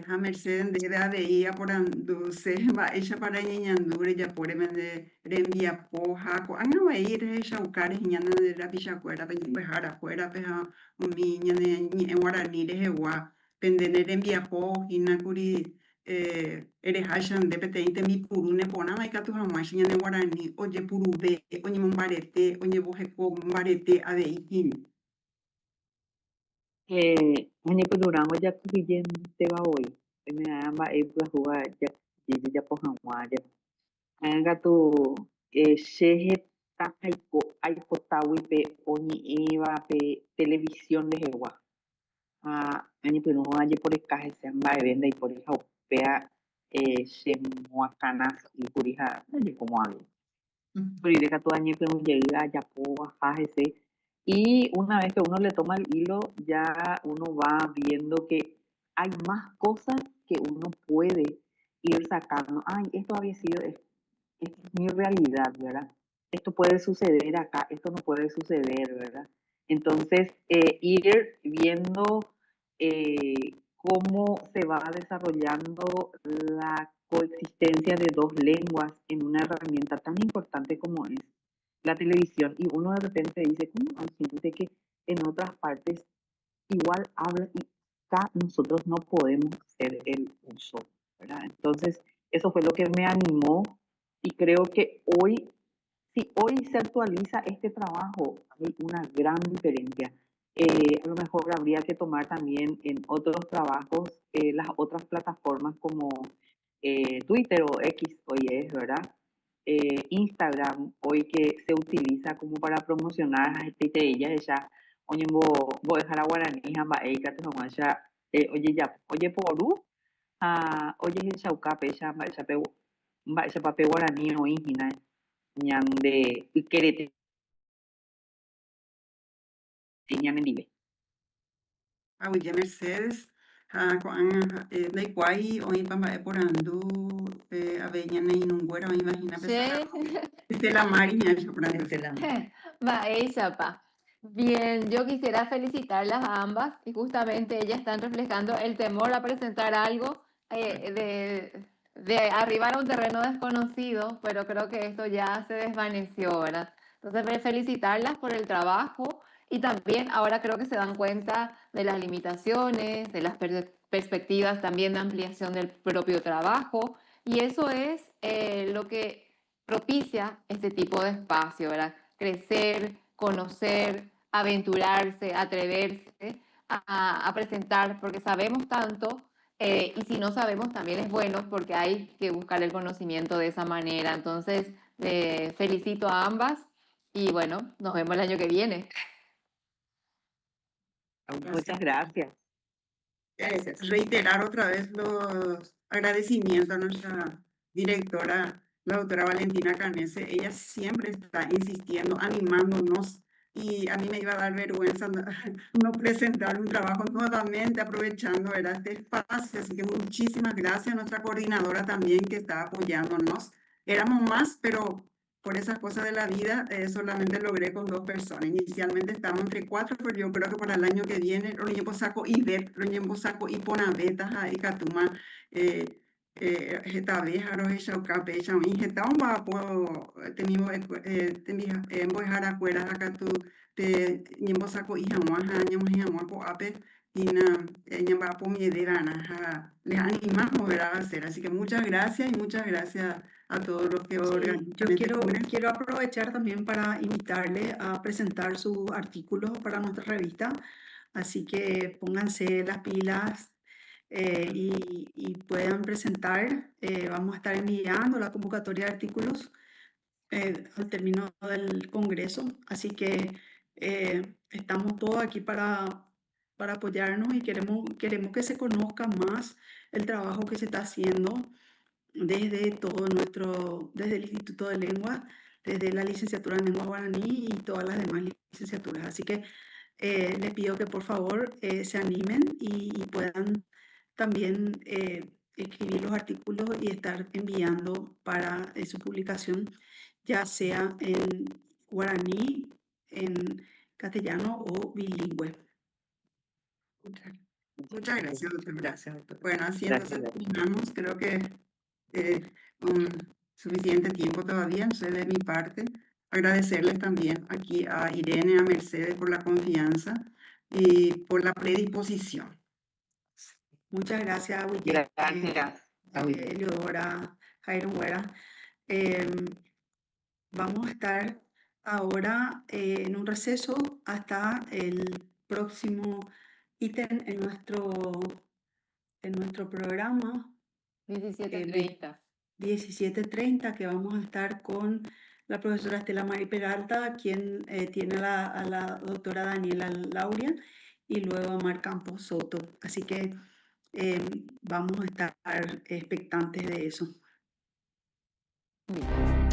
a Mercedes de la veía por anduce, va ella para ñandure ya por de reenvía poja, anga va a ir ella buscar ñana de la pichacuera, pejar afuera, peja un niño en guaraní de jewa, pendene reenvía pojina curi, eres hashan de peteinte mi purune pona, maika tu jamás ñana de guaraní, oye purube, oye mombarete, oye bojeco mombarete, a de ikin. Añe Durango ya kuyen te va hoy. Me ama la juga ya ya pohangwa ya. Anga tu shehe ta aiko tawi pe oni eva pe televisión de hewa. Añe Durango ya por el caje se amba venda y por el pea se muacanas y purija de como algo. Pero de que tu añe pero llega ya po ese. Y una vez que uno le toma el hilo, ya uno va viendo que hay más cosas que uno puede ir sacando. Ay, esto había sido, esto es mi realidad, ¿verdad? Esto puede suceder acá, esto no puede suceder, ¿verdad? Entonces, ir viendo cómo se va desarrollando la coexistencia de dos lenguas en una herramienta tan importante como es la televisión, y uno de repente dice, ¿cómo hay gente que en otras partes igual habla y acá nosotros no podemos hacer el uso, ¿verdad? Entonces, eso fue lo que me animó y creo que hoy, si hoy se actualiza este trabajo, hay una gran diferencia. A lo mejor habría que tomar también en otros trabajos las otras plataformas como Twitter o X hoy es, ¿verdad? Instagram hoy que se utiliza como para promocionar a ella ya oye voy a dejar a guaraní hamba eika tu ya oye ya oye poru oye chaucape ya ya pape guaraní o ingina ñande querete ñande vive Oye Mercedes de igual hoy vamos por andu a ver ya no ingüera imagina Sí. la mariña yo para Va ella, pa. Bien, yo quisiera felicitarlas a ambas y justamente ellas están reflejando el temor a presentar algo de arribar a un terreno desconocido, pero creo que esto ya se desvaneció, ¿verdad? Entonces, felicitarlas por el trabajo y también ahora creo que se dan cuenta de las limitaciones, de las perspectivas también de ampliación del propio trabajo y eso es lo que propicia este tipo de espacio, ¿verdad? Crecer, conocer, aventurarse, atreverse a presentar, porque sabemos tanto y si no sabemos también es bueno porque hay que buscar el conocimiento de esa manera. Entonces, felicito a ambas y bueno, nos vemos el año que viene. Muchas gracias. Reiterar otra vez los agradecimientos a nuestra directora, la doctora Valentina Canese. Ella siempre está insistiendo, animándonos y a mí me iba a dar vergüenza no presentar un trabajo nuevamente aprovechando este espacio. Así que muchísimas gracias a nuestra coordinadora también que está apoyándonos. Éramos más, pero por esas cosas de la vida solamente logré con 2 personas. Inicialmente estábamos entre 4, pero yo creo que para el año que viene lo llevo saco y ver, lo llevo saco y ponabeta y catuma esta vez a esa cape esa hijeta un vapo tenemos en voy a afuera acá tú te llevo saco y jamás años y jamás ape y para les animamos, ¿verdad? A hacer. Así que muchas gracias y muchas gracias a todos los que Sí, organizan yo este congreso. quiero aprovechar también para invitarle a presentar su artículo para nuestra revista, así que pónganse las pilas y puedan presentar. Vamos a estar enviando la convocatoria de artículos al término del congreso, así que estamos todos aquí para apoyarnos y queremos que se conozca más el trabajo que se está haciendo desde desde el Instituto de Lengua, desde la licenciatura en Lengua Guaraní y todas las demás licenciaturas. Así que les pido que por favor se animen y puedan también escribir los artículos y estar enviando para su publicación, ya sea en guaraní, en castellano o bilingüe. Muchas gracias, doctor. Gracias, doctor. Bueno, así entonces Gracias. terminamos. Creo que con suficiente tiempo todavía. Entonces, de mi parte, agradecerles también aquí a Irene, a Mercedes por la confianza y por la predisposición. Muchas gracias, William, Gracias. Eleodora, Jairo Huera. Vamos a estar ahora en un receso hasta el próximo ítem en nuestro programa 17:30. 17:30, que vamos a estar con la profesora Estela Mari Peralta, quien tiene a la doctora Daniela Lauria y luego a Mar Campos Soto. Así que vamos a estar expectantes de eso. Bien.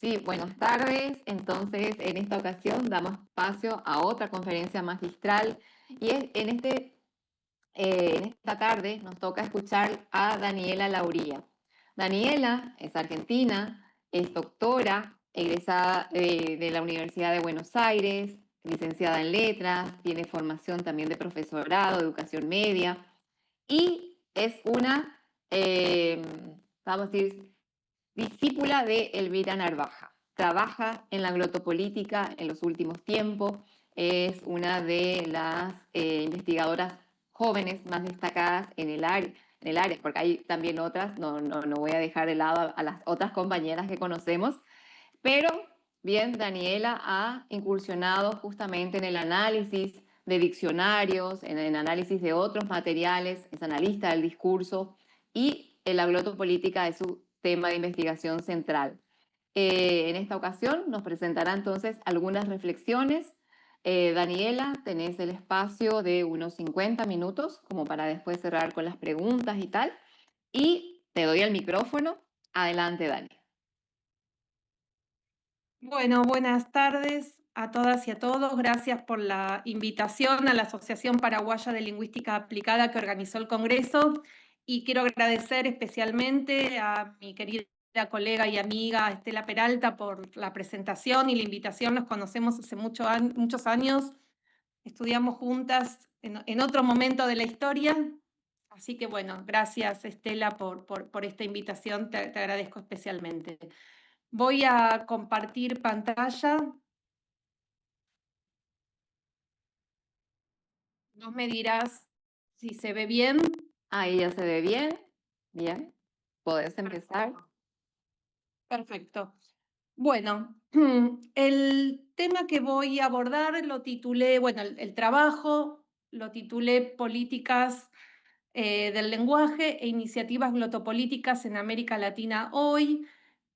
Sí, buenas tardes. Entonces, en esta ocasión damos espacio a otra conferencia magistral y en esta tarde nos toca escuchar a Daniela Lauría. Daniela es argentina, es doctora, egresada de la Universidad de Buenos Aires, licenciada en letras, tiene formación también de profesorado, educación media y es una, vamos a decir, discípula de Elvira Narvaja. Trabaja en la glotopolítica en los últimos tiempos, es una de las investigadoras jóvenes más destacadas en el área, porque hay también otras, no voy a dejar de lado a las otras compañeras que conocemos, pero bien, Daniela ha incursionado justamente en el análisis de diccionarios, en el análisis de otros materiales, es analista del discurso y la glotopolítica es su tema de investigación central. En esta ocasión nos presentará entonces algunas reflexiones. Daniela, tenés el espacio de unos 50 minutos como para después cerrar con las preguntas y tal. Y te doy el micrófono. Adelante, Dani. Bueno, buenas tardes a todas y a todos. Gracias por la invitación a la Asociación Paraguaya de Lingüística Aplicada que organizó el Congreso. Y quiero agradecer especialmente a mi querida colega y amiga Estela Peralta por la presentación y la invitación. Nos conocemos hace muchos años. Estudiamos juntas en otro momento de la historia. Así que bueno, gracias Estela por esta invitación. Te agradezco especialmente. Voy a compartir pantalla. No me dirás si se ve bien. Ahí ya se ve bien. Bien. Podés empezar. Perfecto. Bueno, el tema que voy a abordar lo titulé, bueno, el trabajo lo titulé Políticas del lenguaje e iniciativas glotopolíticas en América Latina hoy,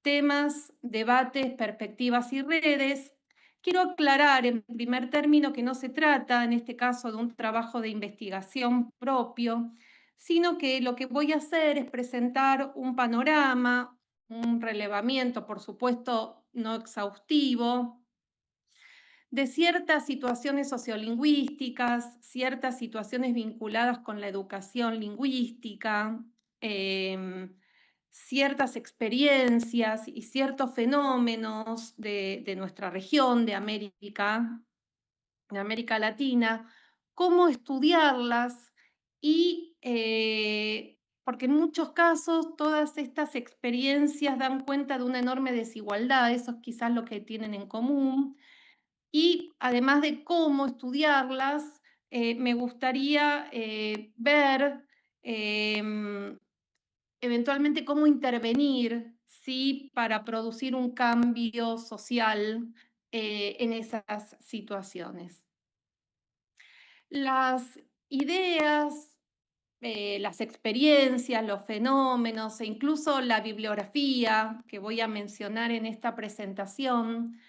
temas, debates, perspectivas y redes. Quiero aclarar en primer término que no se trata, en este caso, de un trabajo de investigación propio, sino que lo que voy a hacer es presentar un panorama, un relevamiento, por supuesto, no exhaustivo, de ciertas situaciones sociolingüísticas, ciertas situaciones vinculadas con la educación lingüística, ciertas experiencias y ciertos fenómenos de nuestra región, de América Latina, cómo estudiarlas y porque en muchos casos todas estas experiencias dan cuenta de una enorme desigualdad, eso es quizás lo que tienen en común, y además de cómo estudiarlas, me gustaría ver eventualmente cómo intervenir, ¿sí?, para producir un cambio social en esas situaciones. Las ideas, las experiencias, los fenómenos e incluso la bibliografía que voy a mencionar en esta presentación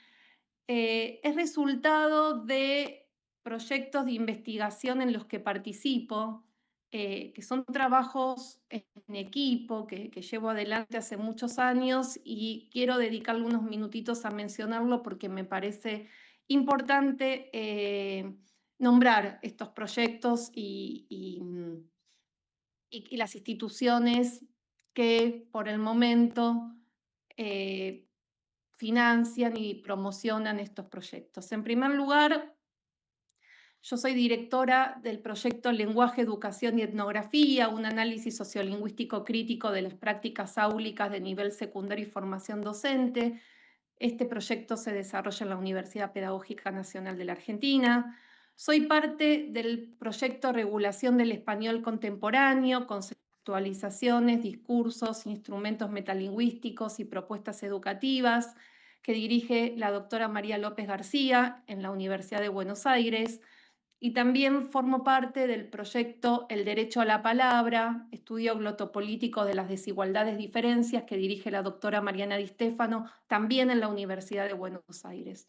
es resultado de proyectos de investigación en los que participo, que son trabajos en equipo que llevo adelante hace muchos años y quiero dedicarle unos minutitos a mencionarlo porque me parece importante nombrar estos proyectos y las instituciones que por el momento financian y promocionan estos proyectos. En primer lugar, yo soy directora del proyecto Lenguaje, Educación y Etnografía, un análisis sociolingüístico crítico de las prácticas áulicas de nivel secundario y formación docente. Este proyecto se desarrolla en la Universidad Pedagógica Nacional de la Argentina. Soy parte del proyecto Regulación del Español Contemporáneo, conceptualizaciones, discursos, instrumentos metalingüísticos y propuestas educativas, que dirige la doctora María López García en la Universidad de Buenos Aires. Y también formo parte del proyecto El Derecho a la Palabra, estudio glotopolítico de las desigualdades diferencias, que dirige la doctora Mariana Di Stefano, también en la Universidad de Buenos Aires.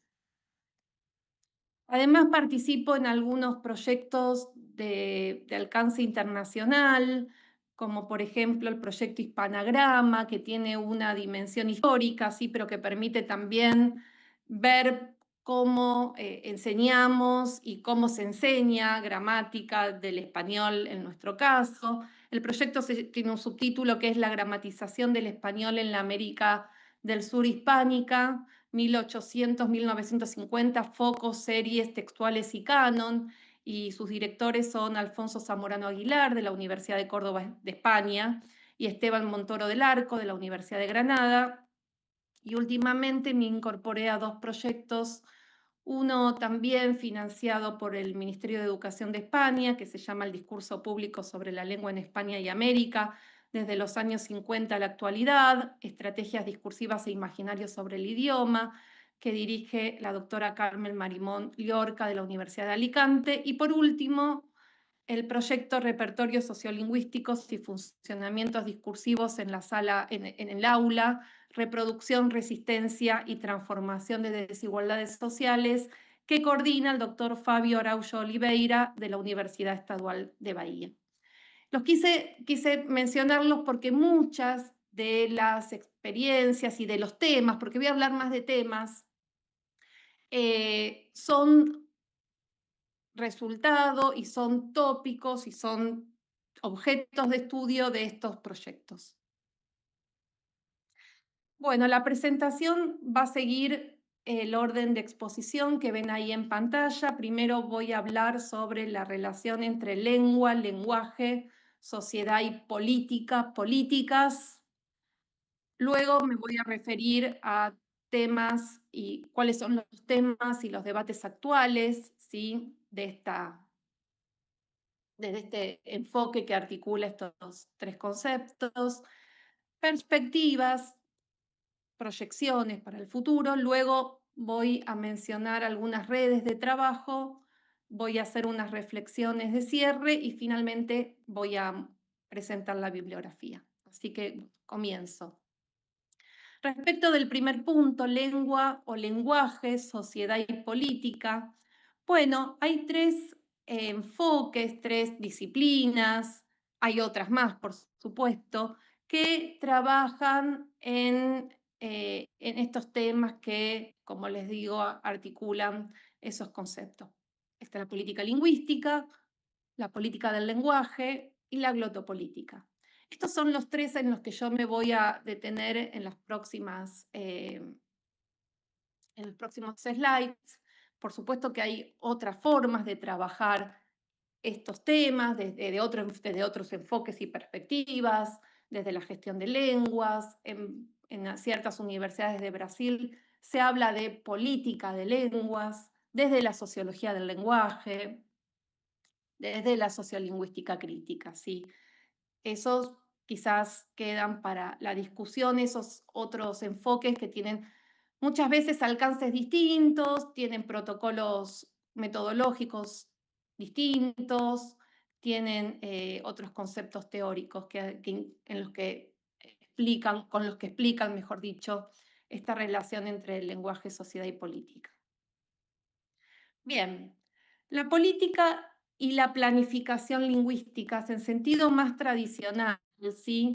Además, participo en algunos proyectos de alcance internacional, como por ejemplo el proyecto Hispanagrama, que tiene una dimensión histórica, sí, pero que permite también ver cómo enseñamos y cómo se enseña gramática del español en nuestro caso. El proyecto tiene un subtítulo que es La gramatización del español en la América del Sur hispánica, 1800-1950, focos, series, textuales y canon, y sus directores son Alfonso Zamorano Aguilar, de la Universidad de Córdoba de España, y Esteban Montoro del Arco, de la Universidad de Granada. Y últimamente me incorporé a dos proyectos, uno también financiado por el Ministerio de Educación de España, que se llama El discurso público sobre la lengua en España y América, desde los años 50 a la actualidad, estrategias discursivas e imaginarios sobre el idioma, que dirige la doctora Carmen Marimón Llorca de la Universidad de Alicante. Y por último, el proyecto Repertorios Sociolingüísticos y Funcionamientos Discursivos en la sala, en el aula, Reproducción, Resistencia y Transformación de Desigualdades Sociales, que coordina el doctor Fabio Araújo Oliveira de la Universidad Estadual de Bahía. Los quise mencionarlos porque muchas de las experiencias y de los temas, porque voy a hablar más de temas, son resultado y son tópicos y son objetos de estudio de estos proyectos. Bueno, la presentación va a seguir el orden de exposición que ven ahí en pantalla. Primero voy a hablar sobre la relación entre lengua, lenguaje, sociedad y políticas. Luego me voy a referir a temas y cuáles son los temas y los debates actuales, ¿sí? Desde este enfoque que articula estos tres conceptos, perspectivas, proyecciones para el futuro. Luego voy a mencionar algunas redes de trabajo, voy a hacer unas reflexiones de cierre y finalmente voy a presentar la bibliografía. Así que comienzo. Respecto del primer punto, lengua o lenguaje, sociedad y política, bueno, hay tres enfoques, tres disciplinas, hay otras más, por supuesto, que trabajan en estos temas que, como les digo, articulan esos conceptos. Está la política lingüística, la política del lenguaje y la glotopolítica. Estos son los tres en los que yo me voy a detener en los próximos slides. Por supuesto que hay otras formas de trabajar estos temas desde otros enfoques y perspectivas, desde la gestión de lenguas. En ciertas universidades de Brasil se habla de política de lenguas, desde la sociología del lenguaje, desde la sociolingüística crítica, ¿sí? Esos quizás quedan para la discusión, esos otros enfoques que tienen muchas veces alcances distintos, tienen protocolos metodológicos distintos, tienen otros conceptos teóricos con los que explican, mejor dicho, esta relación entre el lenguaje, sociedad y política. Bien, la política y la planificación lingüísticas en sentido más tradicional, ¿sí?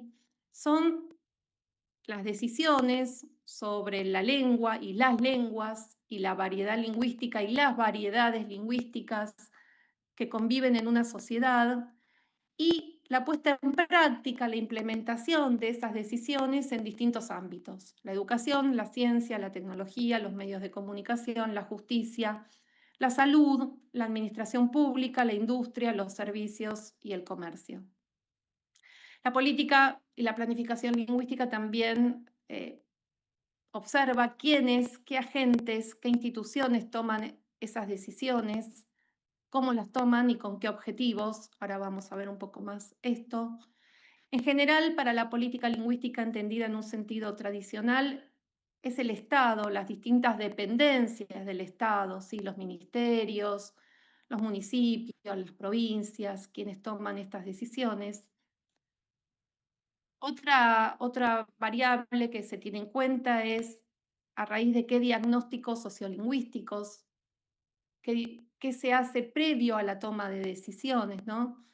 Son las decisiones sobre la lengua y las lenguas y la variedad lingüística y las variedades lingüísticas que conviven en una sociedad y la puesta en práctica, la implementación de esas decisiones en distintos ámbitos: la educación, la ciencia, la tecnología, los medios de comunicación, la justicia, la salud, la administración pública, la industria, los servicios y el comercio. La política y la planificación lingüística también observa quiénes, qué agentes, qué instituciones toman esas decisiones, cómo las toman y con qué objetivos. Ahora vamos a ver un poco más esto. En general, para la política lingüística entendida en un sentido tradicional, es el Estado, las distintas dependencias del Estado, ¿sí? Los ministerios, los municipios, las provincias, quienes toman estas decisiones. Otra variable que se tiene en cuenta es a raíz de qué diagnósticos sociolingüísticos, qué se hace previo a la toma de decisiones, ¿no?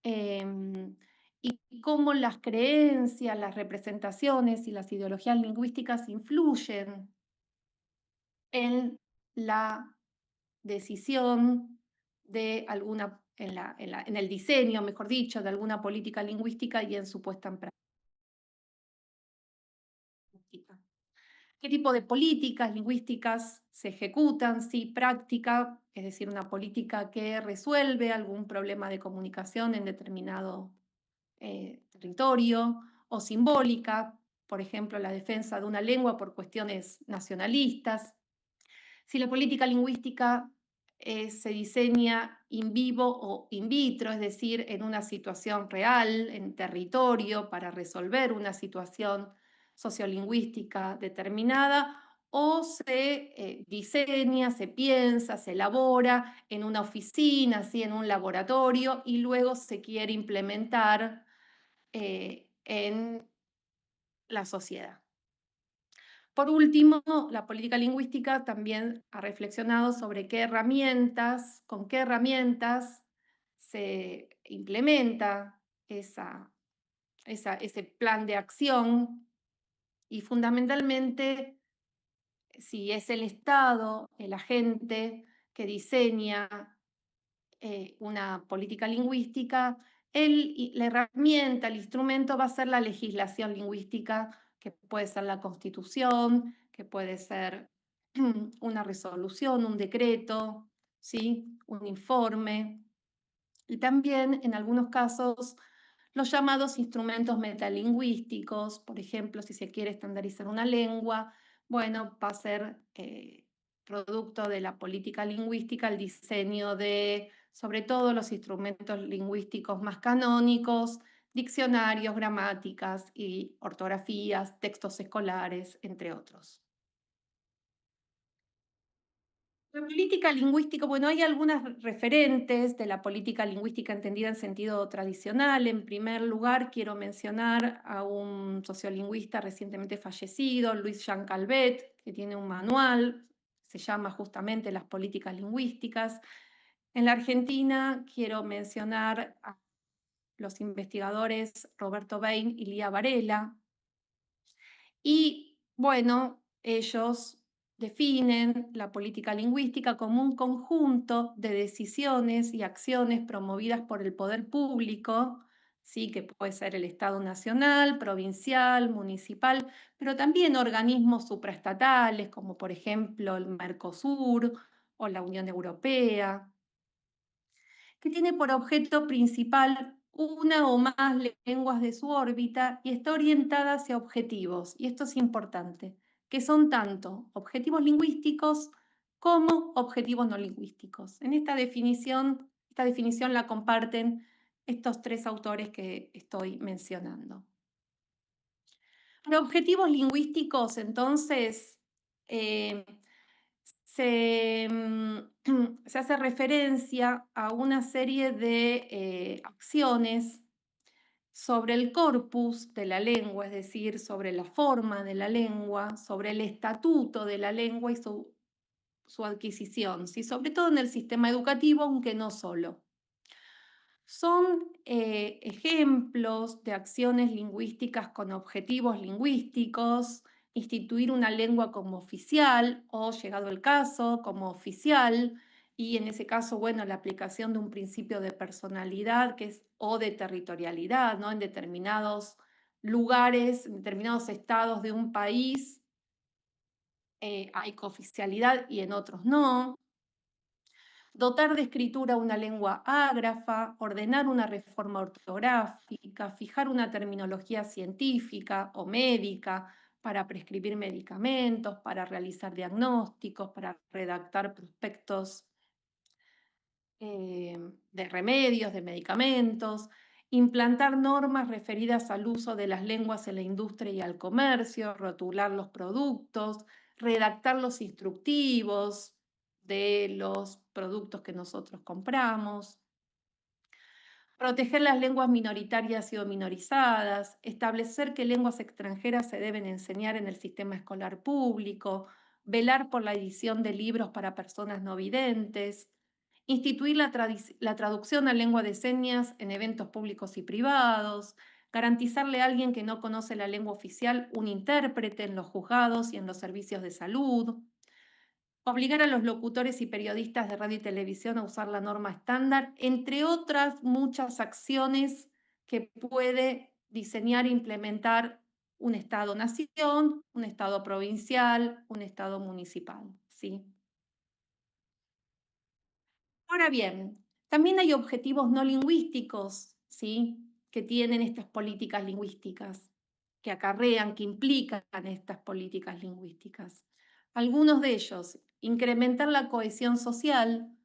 Y cómo las creencias, las representaciones y las ideologías lingüísticas influyen en la decisión de alguna, en el diseño, mejor dicho, de alguna política lingüística y en su puesta en práctica. ¿Qué tipo de políticas lingüísticas se ejecutan? Sí, práctica, es decir, una política que resuelve algún problema de comunicación en determinado territorio, o simbólica, por ejemplo, la defensa de una lengua por cuestiones nacionalistas. Si la política lingüística se diseña in vivo o in vitro, es decir, en una situación real, en territorio, para resolver una situación sociolingüística determinada, o se diseña, se piensa, se elabora en una oficina, así, en un laboratorio, y luego se quiere implementar en la sociedad. Por último, la política lingüística también ha reflexionado sobre con qué herramientas se implementa ese plan de acción, y fundamentalmente si es el Estado, el agente que diseña una política lingüística, la herramienta, el instrumento va a ser la legislación lingüística, que puede ser la Constitución, que puede ser una resolución, un decreto, ¿sí? Un informe. Y también, en algunos casos, los llamados instrumentos metalingüísticos, por ejemplo, si se quiere estandarizar una lengua, bueno, va a ser producto de la política lingüística el diseño de, sobre todo, los instrumentos lingüísticos más canónicos, diccionarios, gramáticas y ortografías, textos escolares, entre otros. La política lingüística, bueno, hay algunas referentes de la política lingüística entendida en sentido tradicional. En primer lugar, quiero mencionar a un sociolingüista recientemente fallecido, Louis Jean Calvet, que tiene un manual, se llama justamente Las políticas lingüísticas. En la Argentina quiero mencionar a los investigadores Roberto Bain y Lía Varela. Y bueno, ellos definen la política lingüística como un conjunto de decisiones y acciones promovidas por el poder público, ¿sí? Que puede ser el Estado nacional, provincial, municipal, pero también organismos supraestatales, como por ejemplo el Mercosur o la Unión Europea, que tiene por objeto principal una o más lenguas de su órbita y está orientada hacia objetivos, y esto es importante, que son tanto objetivos lingüísticos como objetivos no lingüísticos. En esta definición la comparten estos tres autores que estoy mencionando. Para objetivos lingüísticos, entonces, se hace referencia a una serie de acciones sobre el corpus de la lengua, es decir, sobre la forma de la lengua, sobre el estatuto de la lengua y su adquisición, ¿sí? Sobre todo en el sistema educativo, aunque no solo. Son ejemplos de acciones lingüísticas con objetivos lingüísticos: instituir una lengua como oficial o, llegado el caso, como oficial, y en ese caso, bueno, la aplicación de un principio de personalidad o de territorialidad, ¿no? En determinados lugares, en determinados estados de un país hay cooficialidad y en otros no. Dotar de escritura una lengua ágrafa, ordenar una reforma ortográfica, fijar una terminología científica o médica para prescribir medicamentos, para realizar diagnósticos, para redactar prospectos de remedios, de medicamentos, implantar normas referidas al uso de las lenguas en la industria y al comercio, rotular los productos, redactar los instructivos de los productos que nosotros compramos, proteger las lenguas minoritarias y o minorizadas, establecer qué lenguas extranjeras se deben enseñar en el sistema escolar público, velar por la edición de libros para personas no videntes, instituir la traducción a lengua de señas en eventos públicos y privados, garantizarle a alguien que no conoce la lengua oficial un intérprete en los juzgados y en los servicios de salud, obligar a los locutores y periodistas de radio y televisión a usar la norma estándar, entre otras muchas acciones que puede diseñar e implementar un Estado-nación, un Estado provincial, un Estado municipal, ¿sí? Ahora bien, también hay objetivos no lingüísticos, ¿sí?, que tienen estas políticas lingüísticas, que acarrean, que implican estas políticas lingüísticas. Algunos de ellos, incrementar la cohesión social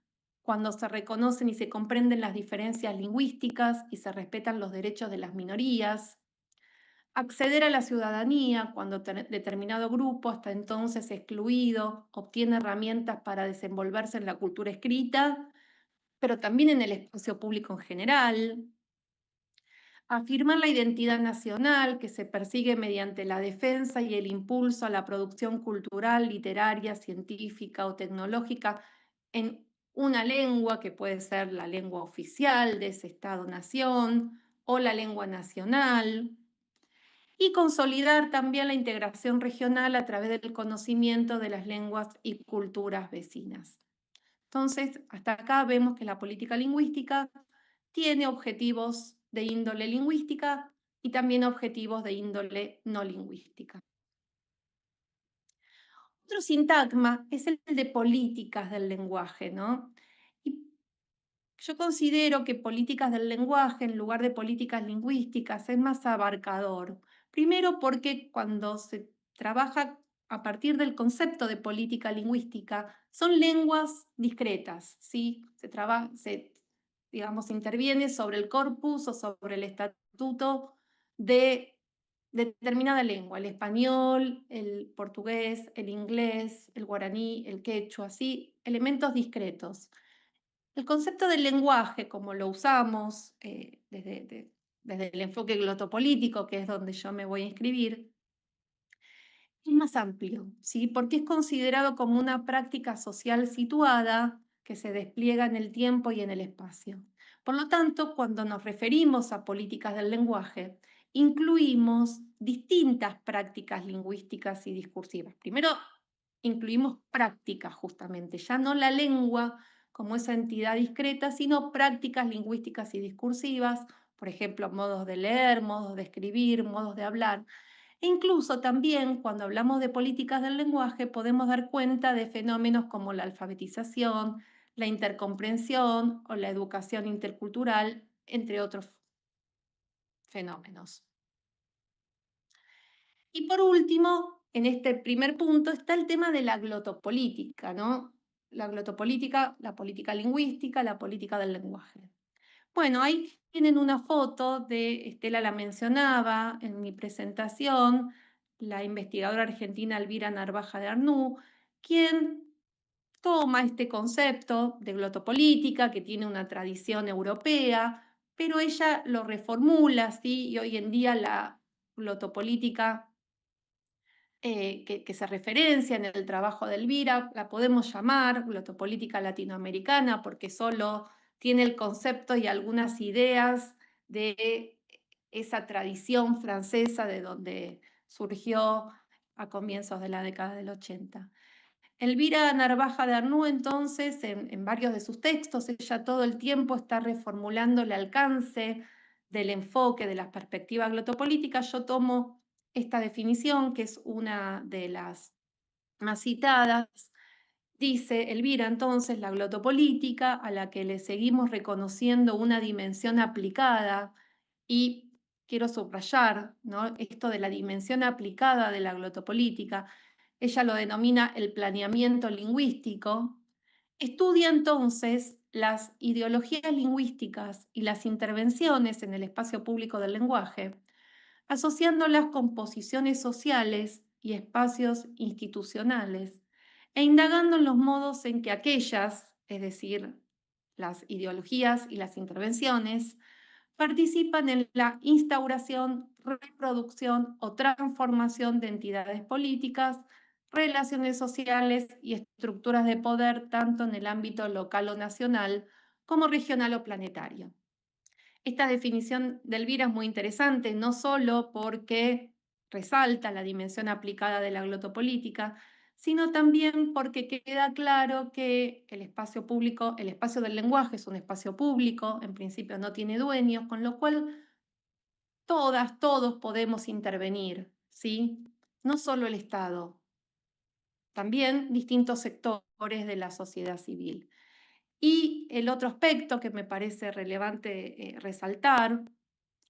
cuando se reconocen y se comprenden las diferencias lingüísticas y se respetan los derechos de las minorías. Acceder a la ciudadanía cuando determinado grupo, hasta entonces excluido, obtiene herramientas para desenvolverse en la cultura escrita, pero también en el espacio público en general. Afirmar la identidad nacional que se persigue mediante la defensa y el impulso a la producción cultural, literaria, científica o tecnológica en una lengua que puede ser la lengua oficial de ese Estado-nación o la lengua nacional. Y consolidar también la integración regional a través del conocimiento de las lenguas y culturas vecinas. Entonces, hasta acá vemos que la política lingüística tiene objetivos de índole lingüística y también objetivos de índole no lingüística. Otro sintagma es el de políticas del lenguaje, ¿no? Y yo considero que políticas del lenguaje en lugar de políticas lingüísticas es más abarcador. Primero porque cuando se trabaja a partir del concepto de política lingüística, son lenguas discretas, ¿sí? Digamos, interviene sobre el corpus o sobre el estatuto de determinada lengua, el español, el portugués, el inglés, el guaraní, el quechua, ¿sí? Elementos discretos. El concepto del lenguaje, como lo usamos desde el enfoque glotopolítico, que es donde yo me voy a inscribir, es más amplio, ¿sí? Porque es considerado como una práctica social situada que se despliega en el tiempo y en el espacio. Por lo tanto, cuando nos referimos a políticas del lenguaje, incluimos distintas prácticas lingüísticas y discursivas. Primero, incluimos prácticas justamente, ya no la lengua como esa entidad discreta, sino prácticas lingüísticas y discursivas, por ejemplo, modos de leer, modos de escribir, modos de hablar. E incluso también cuando hablamos de políticas del lenguaje podemos dar cuenta de fenómenos como la alfabetización, la intercomprensión o la educación intercultural, entre otros fenómenos. Y por último, en este primer punto está el tema de la glotopolítica, ¿no? La glotopolítica, la política lingüística, la política del lenguaje. Bueno, ahí tienen una foto de, Estela la mencionaba en mi presentación, la investigadora argentina Elvira Narvaja de Arnoux, quien toma este concepto de glotopolítica que tiene una tradición europea, pero ella lo reformula, ¿sí? Y hoy en día la glotopolítica que se referencia en el trabajo de Elvira, la podemos llamar glotopolítica latinoamericana porque solo tiene el concepto y algunas ideas de esa tradición francesa de donde surgió a comienzos de la década del 80. Elvira Narvaja de Arnoux, entonces, en varios de sus textos, ella todo el tiempo está reformulando el alcance del enfoque, de las perspectivas glotopolíticas. Yo tomo esta definición, que es una de las más citadas. Dice Elvira, entonces, la glotopolítica, a la que le seguimos reconociendo una dimensión aplicada, y quiero subrayar, ¿no?, esto de la dimensión aplicada de la glotopolítica. Ella lo denomina el planeamiento lingüístico. Estudia entonces las ideologías lingüísticas y las intervenciones en el espacio público del lenguaje, asociándolas con posiciones sociales y espacios institucionales, e indagando en los modos en que aquellas, es decir, las ideologías y las intervenciones, participan en la instauración, reproducción o transformación de entidades políticas, relaciones sociales y estructuras de poder tanto en el ámbito local o nacional como regional o planetario. Esta definición de Elvira es muy interesante, no solo porque resalta la dimensión aplicada de la glotopolítica, sino también porque queda claro que el espacio público, el espacio del lenguaje es un espacio público, en principio no tiene dueños, con lo cual todos podemos intervenir, ¿sí? No solo el Estado, también distintos sectores de la sociedad civil. Y el otro aspecto que me parece relevante resaltar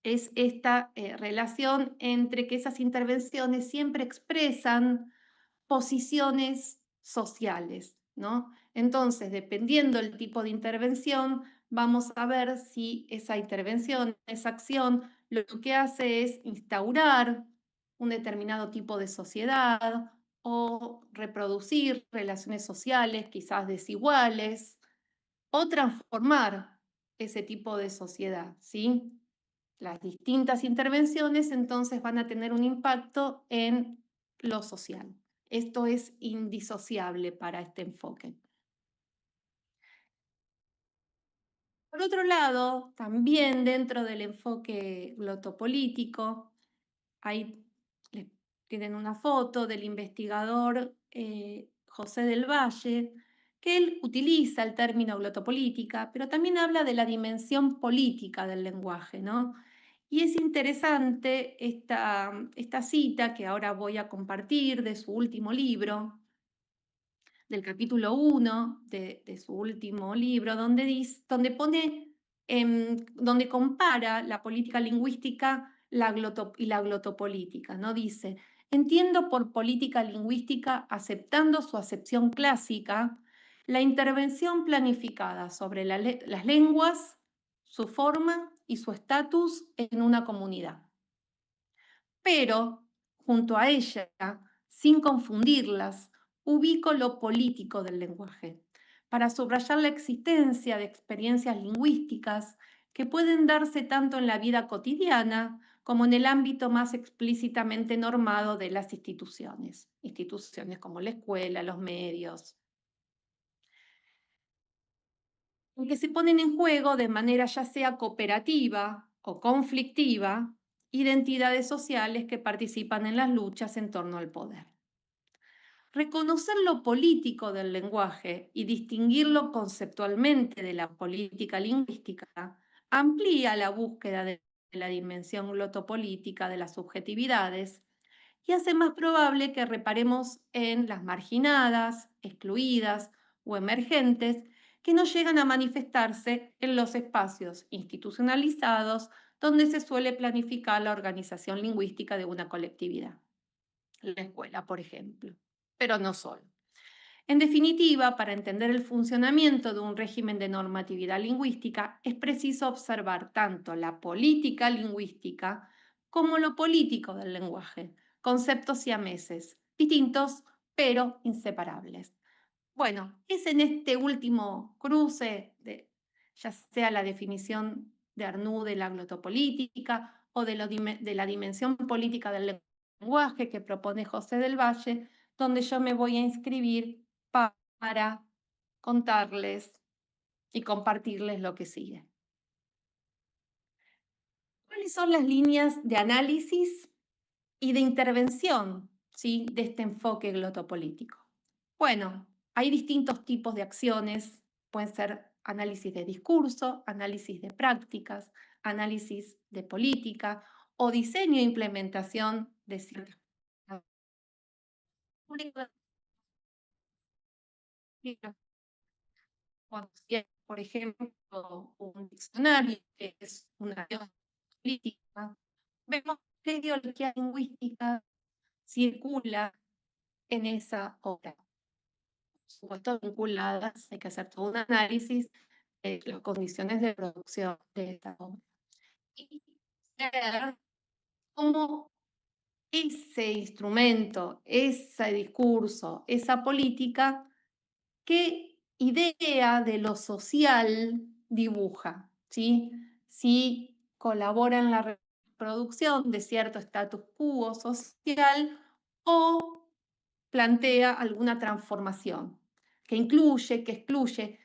es esta relación entre que esas intervenciones siempre expresan posiciones sociales, ¿no? Entonces, dependiendo del tipo de intervención, vamos a ver si esa intervención, esa acción, lo que hace es instaurar un determinado tipo de sociedad o reproducir relaciones sociales quizás desiguales o transformar ese tipo de sociedad, ¿sí? Las distintas intervenciones entonces van a tener un impacto en lo social. Esto es indisociable para este enfoque. Por otro lado, también dentro del enfoque glotopolítico, ahí tienen una foto del investigador José del Valle, que él utiliza el término glotopolítica, pero también habla de la dimensión política del lenguaje, ¿no? Y es interesante esta cita que ahora voy a compartir de su último libro, del capítulo 1 de su último libro, donde compara la política lingüística y la glotopolítica, ¿no? Dice, entiendo por política lingüística, aceptando su acepción clásica, la intervención planificada sobre las lenguas, su forma y su estatus en una comunidad. Pero, junto a ella, sin confundirlas, ubico lo político del lenguaje, para subrayar la existencia de experiencias lingüísticas que pueden darse tanto en la vida cotidiana como en el ámbito más explícitamente normado de las instituciones como la escuela, los medios, en que se ponen en juego de manera ya sea cooperativa o conflictiva identidades sociales que participan en las luchas en torno al poder. Reconocer lo político del lenguaje y distinguirlo conceptualmente de la política lingüística amplía la búsqueda de la dimensión glotopolítica de las subjetividades y hace más probable que reparemos en las marginadas, excluidas o emergentes que no llegan a manifestarse en los espacios institucionalizados donde se suele planificar la organización lingüística de una colectividad. La escuela, por ejemplo, pero no solo. En definitiva, para entender el funcionamiento de un régimen de normatividad lingüística, es preciso observar tanto la política lingüística como lo político del lenguaje, conceptos siameses, distintos pero inseparables. Bueno, es en este último cruce, ya sea la definición de Arnoux de la glotopolítica o de la dimensión política del lenguaje que propone José del Valle, donde yo me voy a inscribir para contarles y compartirles lo que sigue. ¿Cuáles son las líneas de análisis y de intervención, ¿sí?, de este enfoque glotopolítico? Bueno, hay distintos tipos de acciones, pueden ser análisis de discurso, análisis de prácticas, análisis de política o diseño e implementación de ciertas cuando por ejemplo, un diccionario que es una acción política, vemos qué ideología lingüística circula en esa obra. Por supuesto, vinculadas, hay que hacer todo un análisis de las condiciones de producción de esta obra. Y ver cómo ese instrumento, ese discurso, esa política, qué idea de lo social dibuja, ¿sí? Si colabora en la reproducción de cierto status quo social o plantea alguna transformación que incluye, que excluye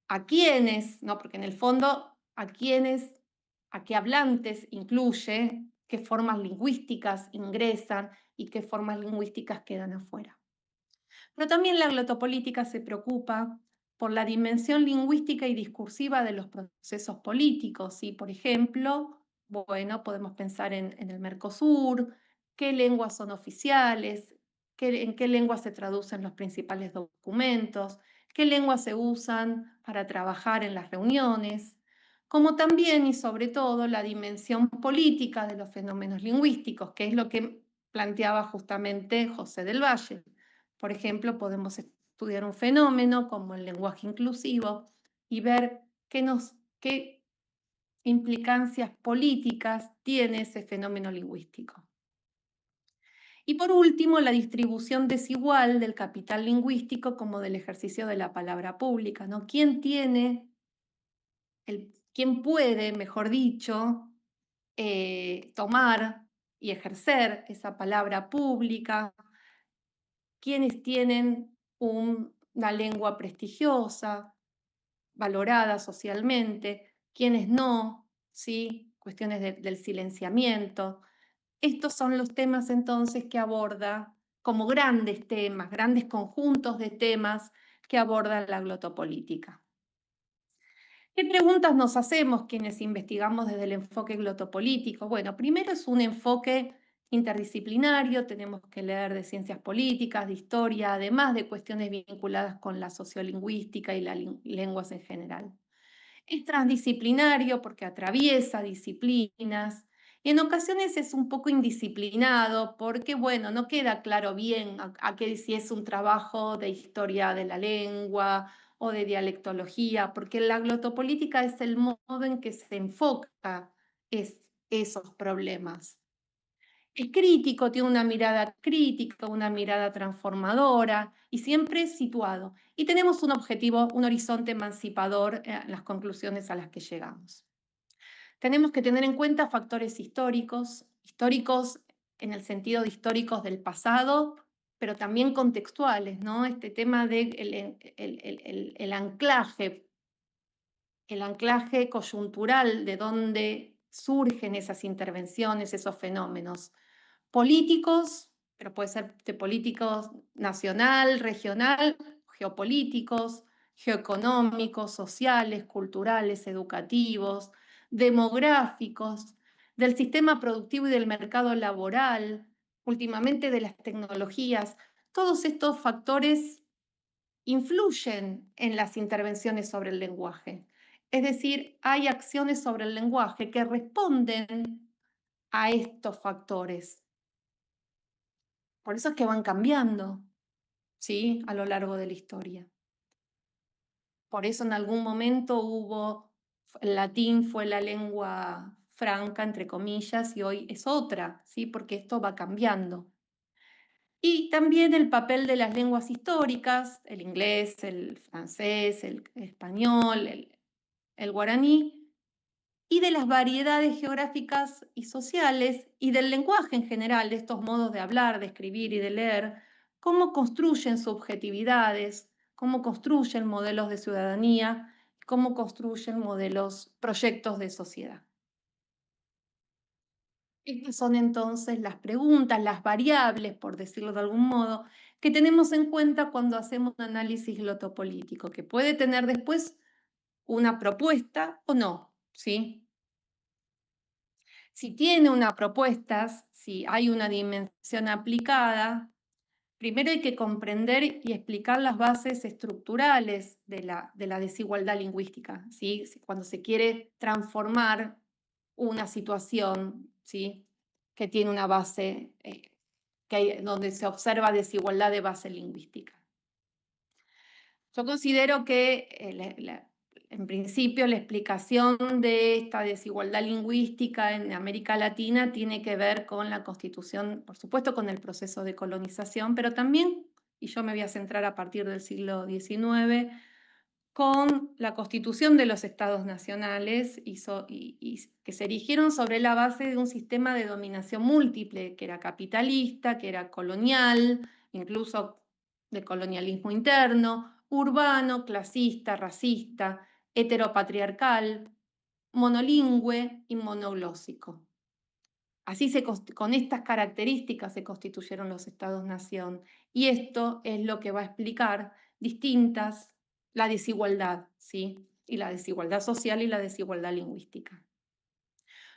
a quienes, ¿no? Porque en el fondo a quienes a qué hablantes incluye, qué formas lingüísticas ingresan y qué formas lingüísticas quedan afuera. Pero también la glotopolítica se preocupa por la dimensión lingüística y discursiva de los procesos políticos. ¿Sí? Por ejemplo, bueno, podemos pensar en el Mercosur, qué lenguas son oficiales, en qué lenguas se traducen los principales documentos, qué lenguas se usan para trabajar en las reuniones, como también y sobre todo la dimensión política de los fenómenos lingüísticos, que es lo que planteaba justamente José del Valle. Por ejemplo, podemos estudiar un fenómeno como el lenguaje inclusivo y ver qué implicancias políticas tiene ese fenómeno lingüístico. Y por último, la distribución desigual del capital lingüístico como del ejercicio de la palabra pública, ¿no? ¿Quién puede, mejor dicho, tomar y ejercer esa palabra pública? ¿Quiénes tienen una lengua prestigiosa, valorada socialmente? ¿Quiénes no? ¿Sí? Cuestiones del silenciamiento. Estos son los temas entonces que aborda como grandes temas, grandes conjuntos de temas que aborda la glotopolítica. ¿Qué preguntas nos hacemos quienes investigamos desde el enfoque glotopolítico? Bueno, primero es un enfoque interdisciplinario, tenemos que leer de ciencias políticas, de historia, además de cuestiones vinculadas con la sociolingüística y las lenguas en general. Es transdisciplinario porque atraviesa disciplinas y en ocasiones es un poco indisciplinado porque, bueno, no queda claro bien si es un trabajo de historia de la lengua o de dialectología, porque la glotopolítica es el modo en que se enfoca esos problemas. Es crítico, tiene una mirada crítica, una mirada transformadora y siempre situado. Y tenemos un objetivo, un horizonte emancipador en las conclusiones a las que llegamos. Tenemos que tener en cuenta factores históricos en el sentido de históricos del pasado, pero también contextuales, ¿no? Este tema del el anclaje coyuntural de dónde surgen esas intervenciones, esos fenómenos. Políticos, pero puede ser de políticos nacional, regional, geopolíticos, geoeconómicos, sociales, culturales, educativos, demográficos, del sistema productivo y del mercado laboral, últimamente de las tecnologías. Todos estos factores influyen en las intervenciones sobre el lenguaje. Es decir, hay acciones sobre el lenguaje que responden a estos factores. Por eso es que van cambiando, ¿sí? A lo largo de la historia. Por eso en algún momento el latín fue la lengua franca, entre comillas, y hoy es otra, ¿sí? Porque esto va cambiando. Y también el papel de las lenguas históricas, el inglés, el francés, el español, el guaraní, y de las variedades geográficas y sociales y del lenguaje en general, de estos modos de hablar, de escribir y de leer, cómo construyen subjetividades, cómo construyen modelos de ciudadanía, cómo construyen proyectos de sociedad. Estas son entonces las preguntas, las variables, por decirlo de algún modo, que tenemos en cuenta cuando hacemos un análisis glotopolítico, que puede tener después una propuesta o no, ¿sí? Si tiene una propuesta, si hay una dimensión aplicada, primero hay que comprender y explicar las bases estructurales de la desigualdad lingüística, ¿sí? Cuando se quiere transformar una situación, ¿sí? Que tiene una base, donde se observa desigualdad de base lingüística. Yo considero que en principio la explicación de esta desigualdad lingüística en América Latina tiene que ver con la Constitución, por supuesto con el proceso de colonización, pero también, y yo me voy a centrar a partir del siglo XIX, con la constitución de los estados nacionales y que se erigieron sobre la base de un sistema de dominación múltiple, que era capitalista, que era colonial, incluso de colonialismo interno, urbano, clasista, racista, heteropatriarcal, monolingüe y monoglósico. Así con estas características se constituyeron los estados-nación. Y esto es lo que va a explicar la desigualdad, ¿sí? Y la desigualdad social y la desigualdad lingüística.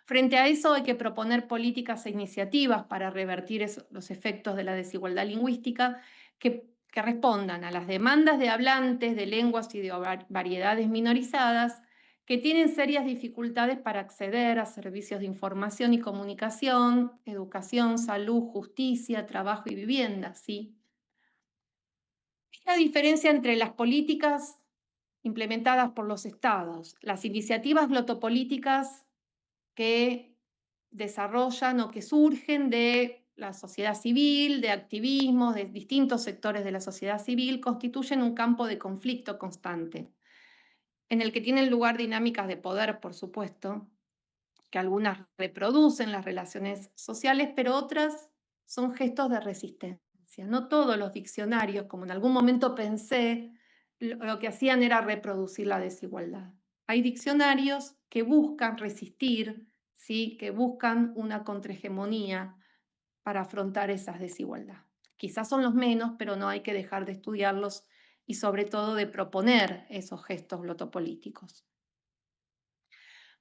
Frente a eso hay que proponer políticas e iniciativas para revertir los efectos de la desigualdad lingüística que respondan a las demandas de hablantes de lenguas y de variedades minorizadas que tienen serias dificultades para acceder a servicios de información y comunicación, educación, salud, justicia, trabajo y vivienda, ¿sí? La diferencia entre las políticas implementadas por los estados, las iniciativas glotopolíticas que desarrollan o que surgen de la sociedad civil, de activismos, de distintos sectores de la sociedad civil, constituyen un campo de conflicto constante, en el que tienen lugar dinámicas de poder, por supuesto, que algunas reproducen las relaciones sociales, pero otras son gestos de resistencia. No todos los diccionarios, como en algún momento pensé, lo que hacían era reproducir la desigualdad. Hay diccionarios que buscan resistir, ¿sí? Que buscan una contrahegemonía para afrontar esas desigualdades. Quizás son los menos, pero no hay que dejar de estudiarlos y sobre todo de proponer esos gestos glotopolíticos.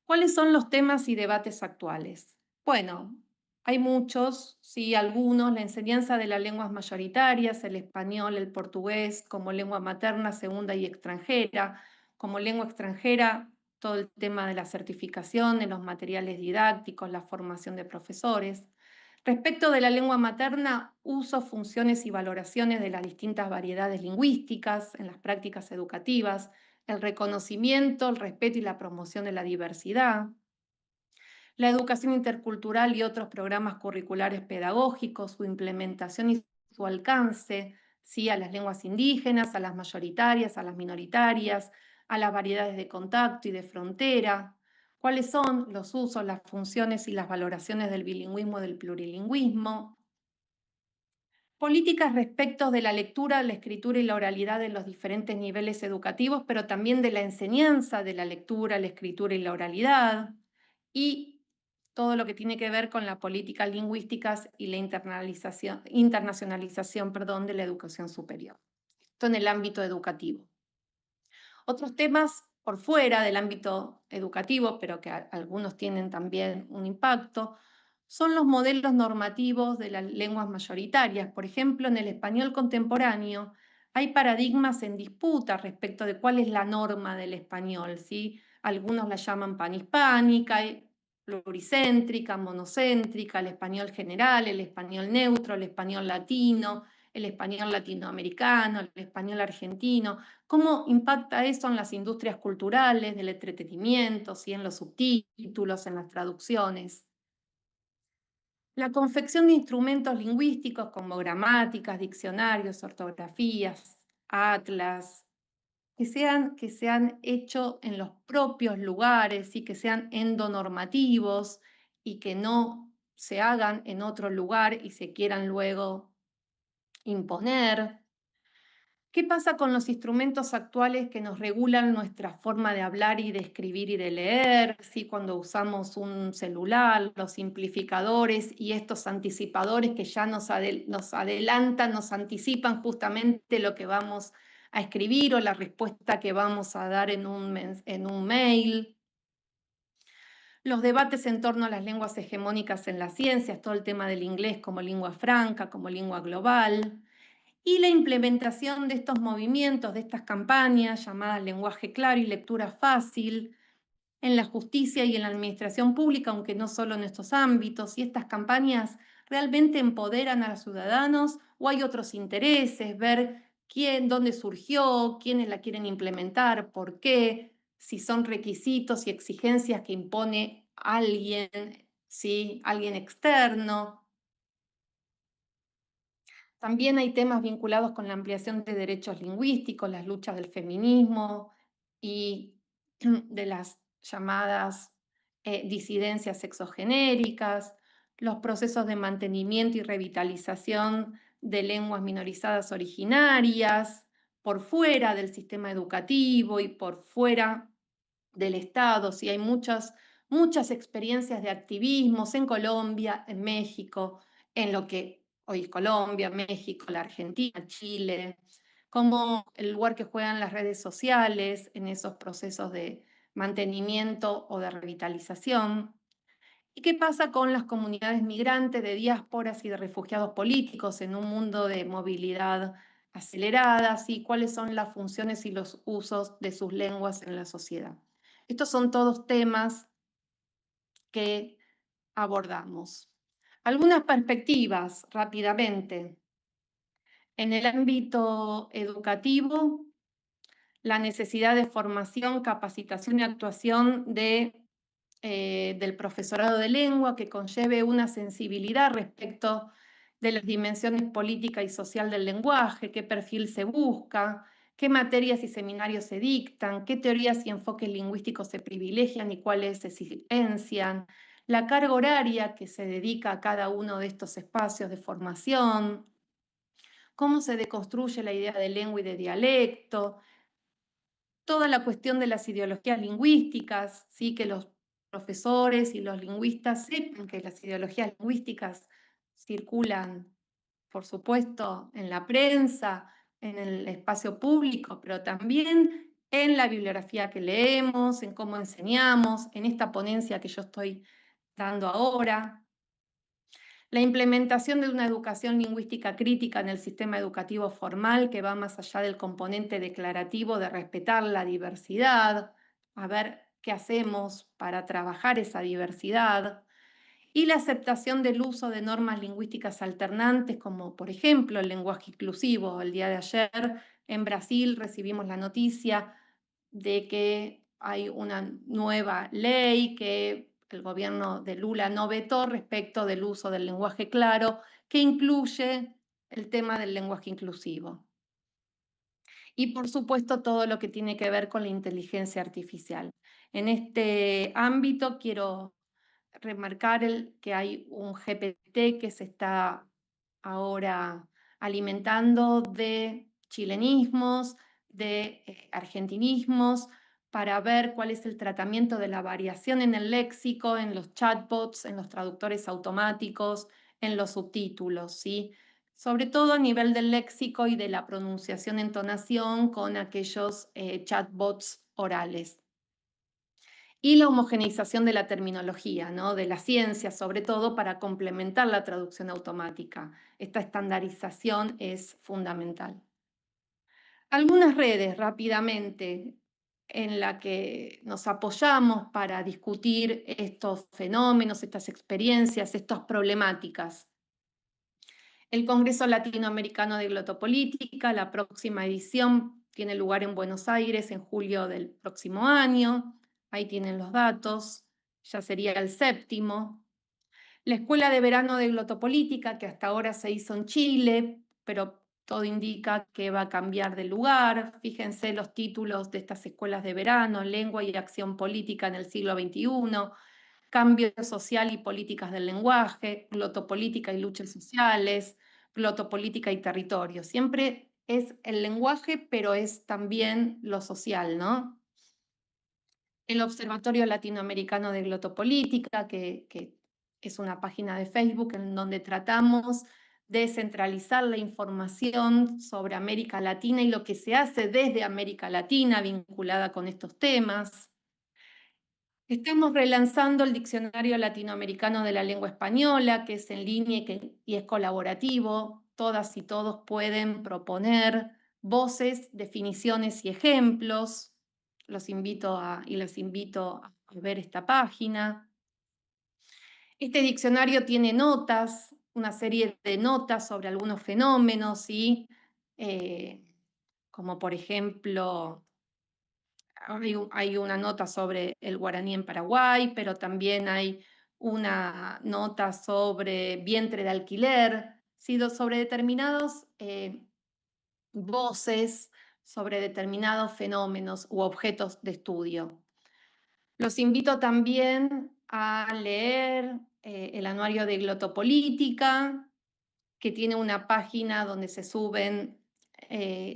¿Cuáles son los temas y debates actuales? Bueno, hay muchos, sí, algunos, la enseñanza de las lenguas mayoritarias, el español, el portugués, como lengua materna, segunda y extranjera, como lengua extranjera, todo el tema de la certificación, de los materiales didácticos, la formación de profesores. Respecto de la lengua materna, uso, funciones y valoraciones de las distintas variedades lingüísticas en las prácticas educativas, el reconocimiento, el respeto y la promoción de la diversidad, la educación intercultural y otros programas curriculares pedagógicos, su implementación y su alcance, ¿sí? A las lenguas indígenas, a las mayoritarias, a las minoritarias, a las variedades de contacto y de frontera. ¿Cuáles son los usos, las funciones y las valoraciones del bilingüismo y del plurilingüismo? Políticas respecto de la lectura, la escritura y la oralidad en los diferentes niveles educativos, pero también de la enseñanza de la lectura, la escritura y la oralidad, y todo lo que tiene que ver con las políticas lingüísticas y la internacionalización de la educación superior. Esto en el ámbito educativo. Otros temas por fuera del ámbito educativo, pero que algunos tienen también un impacto, son los modelos normativos de las lenguas mayoritarias. Por ejemplo, en el español contemporáneo hay paradigmas en disputa respecto de cuál es la norma del español, ¿sí? Algunos la llaman panhispánica, pluricéntrica, monocéntrica, el español general, el español neutro, el español latino, el español latinoamericano, el español argentino. ¿Cómo impacta eso en las industrias culturales, del entretenimiento, ¿sí? En los subtítulos, en las traducciones? La confección de instrumentos lingüísticos como gramáticas, diccionarios, ortografías, atlas, que se han hecho en los propios lugares y que sean endonormativos y que no se hagan en otro lugar y se quieran luego imponer. ¿Qué pasa con los instrumentos actuales que nos regulan nuestra forma de hablar y de escribir y de leer? ¿Sí? Cuando usamos un celular, los simplificadores y estos anticipadores que ya nos adelantan, nos anticipan justamente lo que vamos a escribir o la respuesta que vamos a dar en un mail. Los debates en torno a las lenguas hegemónicas en las ciencias, todo el tema del inglés como lengua franca, como lengua global. Y la implementación de estos movimientos, de estas campañas llamadas lenguaje claro y lectura fácil en la justicia y en la administración pública, aunque no solo en estos ámbitos, y estas campañas realmente empoderan a los ciudadanos o hay otros intereses, ver dónde surgió, quiénes la quieren implementar, por qué, si son requisitos y exigencias que impone alguien, ¿sí? Alguien externo. También hay temas vinculados con la ampliación de derechos lingüísticos, las luchas del feminismo y de las llamadas disidencias sexogenéricas, los procesos de mantenimiento y revitalización de lenguas minorizadas originarias, por fuera del sistema educativo y por fuera del Estado. Sí, hay muchas experiencias de activismos en Colombia, en México, en lo que hoy es Colombia, México, la Argentina, Chile, como el lugar que juegan las redes sociales en esos procesos de mantenimiento o de revitalización. ¿Y qué pasa con las comunidades migrantes, de diásporas y de refugiados políticos en un mundo de movilidad acelerada? ¿Sí? ¿Cuáles son las funciones y los usos de sus lenguas en la sociedad? Estos son todos temas que abordamos. Algunas perspectivas rápidamente. En el ámbito educativo, la necesidad de formación, capacitación y actuación del profesorado de lengua que conlleve una sensibilidad respecto de las dimensiones política y social del lenguaje, qué perfil se busca, qué materias y seminarios se dictan, qué teorías y enfoques lingüísticos se privilegian y cuáles se silencian, la carga horaria que se dedica a cada uno de estos espacios de formación, cómo se deconstruye la idea de lengua y de dialecto, toda la cuestión de las ideologías lingüísticas, ¿sí? Que los profesores y los lingüistas sepan que las ideologías lingüísticas circulan, por supuesto, en la prensa, en el espacio público, pero también en la bibliografía que leemos, en cómo enseñamos, en esta ponencia que yo estoy dando ahora. La implementación de una educación lingüística crítica en el sistema educativo formal que va más allá del componente declarativo de respetar la diversidad, a ver qué hacemos para trabajar esa diversidad, y la aceptación del uso de normas lingüísticas alternantes, como por ejemplo el lenguaje inclusivo. El día de ayer en Brasil recibimos la noticia de que hay una nueva ley que el gobierno de Lula no vetó respecto del uso del lenguaje claro, que incluye el tema del lenguaje inclusivo. Y por supuesto todo lo que tiene que ver con la inteligencia artificial. En este ámbito quiero remarcar que hay un GPT que se está ahora alimentando de chilenismos, de argentinismos, para ver cuál es el tratamiento de la variación en el léxico, en los chatbots, en los traductores automáticos, en los subtítulos, ¿sí? Sobre todo a nivel del léxico y de la pronunciación, entonación con aquellos chatbots orales. Y la homogeneización de la terminología, ¿no? De la ciencia, sobre todo para complementar la traducción automática. Esta estandarización es fundamental. Algunas redes, rápidamente, en la que nos apoyamos para discutir estos fenómenos, estas experiencias, estas problemáticas. El Congreso Latinoamericano de Glotopolítica, la próxima edición tiene lugar en Buenos Aires en julio del próximo año. Ahí tienen los datos, ya sería el 7º. La Escuela de Verano de Glotopolítica, que hasta ahora se hizo en Chile, pero todo indica que va a cambiar de lugar. Fíjense los títulos de estas escuelas de verano: Lengua y Acción Política en el siglo XXI, Cambio social y políticas del lenguaje, Glotopolítica y luchas sociales, Glotopolítica y territorio. Siempre es el lenguaje, pero es también lo social, ¿no? El Observatorio Latinoamericano de Glotopolítica, que es una página de Facebook en donde tratamos de centralizar la información sobre América Latina y lo que se hace desde América Latina vinculada con estos temas. Estamos relanzando el Diccionario Latinoamericano de la Lengua Española, que es en línea y es colaborativo. Todas y todos pueden proponer voces, definiciones y ejemplos. Les invito a ver esta página. Este diccionario tiene notas, una serie de notas sobre algunos fenómenos, ¿sí? Como por ejemplo, hay una nota sobre el guaraní en Paraguay, pero también hay una nota sobre vientre de alquiler, sobre determinados voces, sobre determinados fenómenos u objetos de estudio. Los invito también a leer el Anuario de Glotopolítica, que tiene una página donde se suben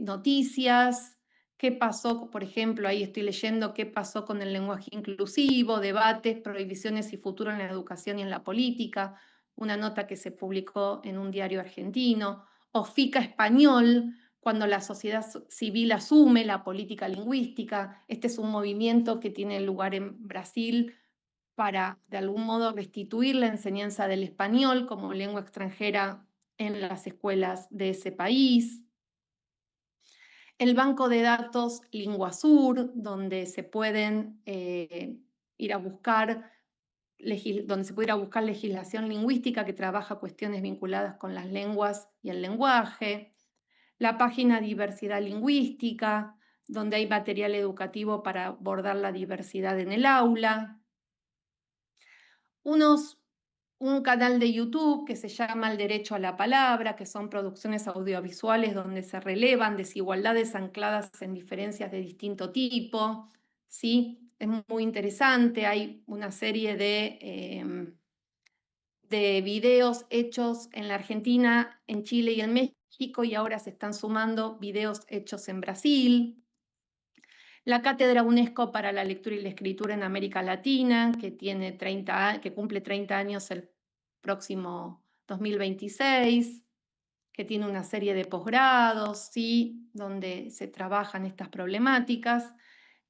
noticias qué pasó, por ejemplo, ahí estoy leyendo qué pasó con el lenguaje inclusivo, debates, prohibiciones y futuro en la educación y en la política, una nota que se publicó en un diario argentino, o FICA Español, cuando la sociedad civil asume la política lingüística. Este es un movimiento que tiene lugar en Brasil para, de algún modo, restituir la enseñanza del español como lengua extranjera en las escuelas de ese país. El banco de datos LinguaSur, donde se pueden ir a buscar donde se puede ir a buscar legislación lingüística que trabaja cuestiones vinculadas con las lenguas y el lenguaje. La página Diversidad Lingüística, donde hay material educativo para abordar la diversidad en el aula. Un canal de YouTube que se llama El Derecho a la Palabra, que son producciones audiovisuales donde se relevan desigualdades ancladas en diferencias de distinto tipo, ¿sí? Es muy interesante, hay una serie de videos hechos en la Argentina, en Chile y en México, y ahora se están sumando videos hechos en Brasil. La Cátedra UNESCO para la Lectura y la Escritura en América Latina, que cumple 30 años el próximo 2026, que tiene una serie de posgrados, ¿sí? Donde se trabajan estas problemáticas.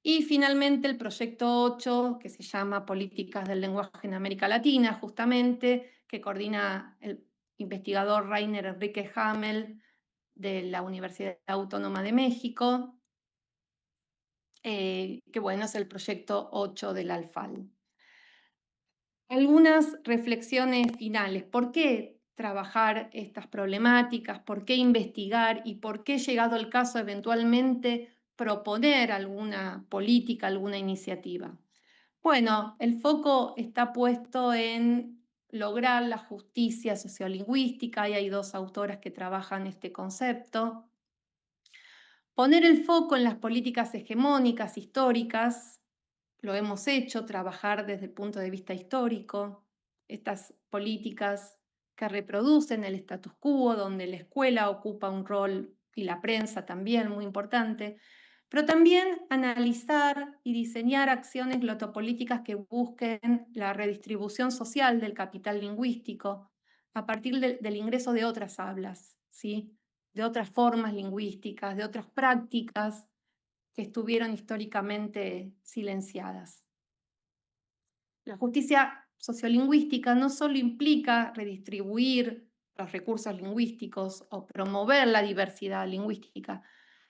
Y finalmente el proyecto 8, que se llama Políticas del Lenguaje en América Latina, justamente, que coordina el investigador Rainer Enrique Hamel de la Universidad Autónoma de México, que bueno, es el proyecto 8 del ALFAL. Algunas reflexiones finales. ¿Por qué trabajar estas problemáticas? ¿Por qué investigar? ¿Y por qué, llegado el caso, eventualmente proponer alguna política, alguna iniciativa? Bueno, el foco está puesto en lograr la justicia sociolingüística, y hay dos autoras que trabajan este concepto. Poner el foco en las políticas hegemónicas históricas, lo hemos hecho, trabajar desde el punto de vista histórico, estas políticas que reproducen el status quo, donde la escuela ocupa un rol y la prensa también muy importante, pero también analizar y diseñar acciones glotopolíticas que busquen la redistribución social del capital lingüístico a partir del ingreso de otras hablas, ¿sí? De otras formas lingüísticas, de otras prácticas que estuvieron históricamente silenciadas. La justicia sociolingüística no solo implica redistribuir los recursos lingüísticos o promover la diversidad lingüística,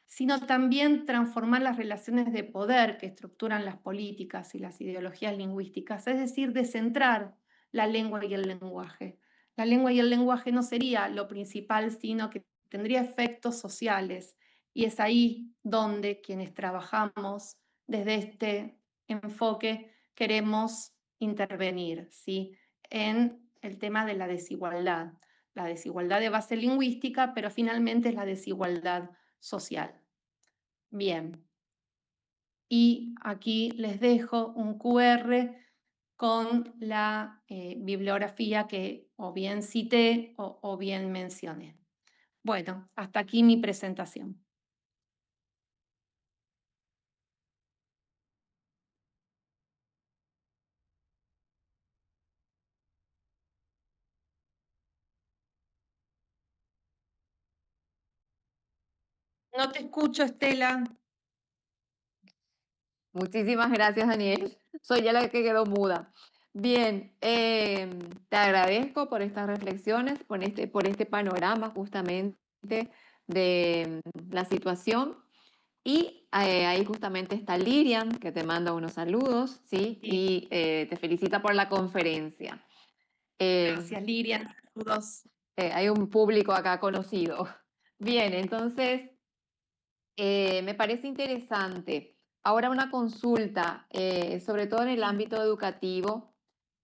sino también transformar las relaciones de poder que estructuran las políticas y las ideologías lingüísticas, es decir, descentrar la lengua y el lenguaje. La lengua y el lenguaje no sería lo principal, sino que tendría efectos sociales, y es ahí donde quienes trabajamos desde este enfoque queremos intervenir, ¿sí? En el tema de la desigualdad de base lingüística, pero finalmente es la desigualdad social. Bien, y aquí les dejo un QR con la bibliografía que o bien cité o bien mencioné. Bueno, hasta aquí mi presentación. No te escucho, Estela. Muchísimas gracias, Daniel. Soy ya la que quedó muda. Bien, te agradezco por estas reflexiones, por este panorama justamente de la situación. Y ahí justamente está Lirian, que te manda unos saludos, ¿sí? Y te felicita por la conferencia. Gracias, Lirian. Saludos. Hay un público acá conocido. Bien, entonces, me parece interesante. Ahora una consulta, sobre todo en el ámbito educativo.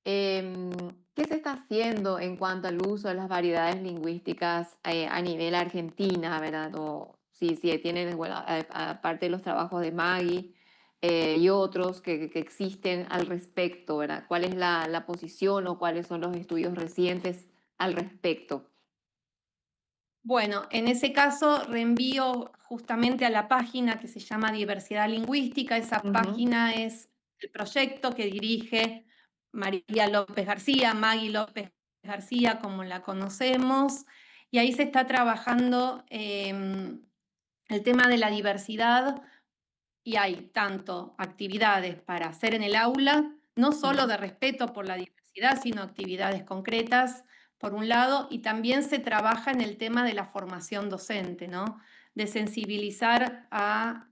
¿Qué se está haciendo en cuanto al uso de las variedades lingüísticas a nivel Argentina, verdad? O si tienen, bueno, aparte de los trabajos de Maggie y otros que existen al respecto, ¿verdad? ¿Cuál es la posición o cuáles son los estudios recientes al respecto? Bueno, en ese caso reenvío justamente a la página que se llama Diversidad Lingüística. Esa página es el proyecto que dirige María López García, Maggie López García, como la conocemos, y ahí se está trabajando el tema de la diversidad, y hay tanto actividades para hacer en el aula, no solo de respeto por la diversidad, sino actividades concretas, por un lado, y también se trabaja en el tema de la formación docente, ¿no? De sensibilizar a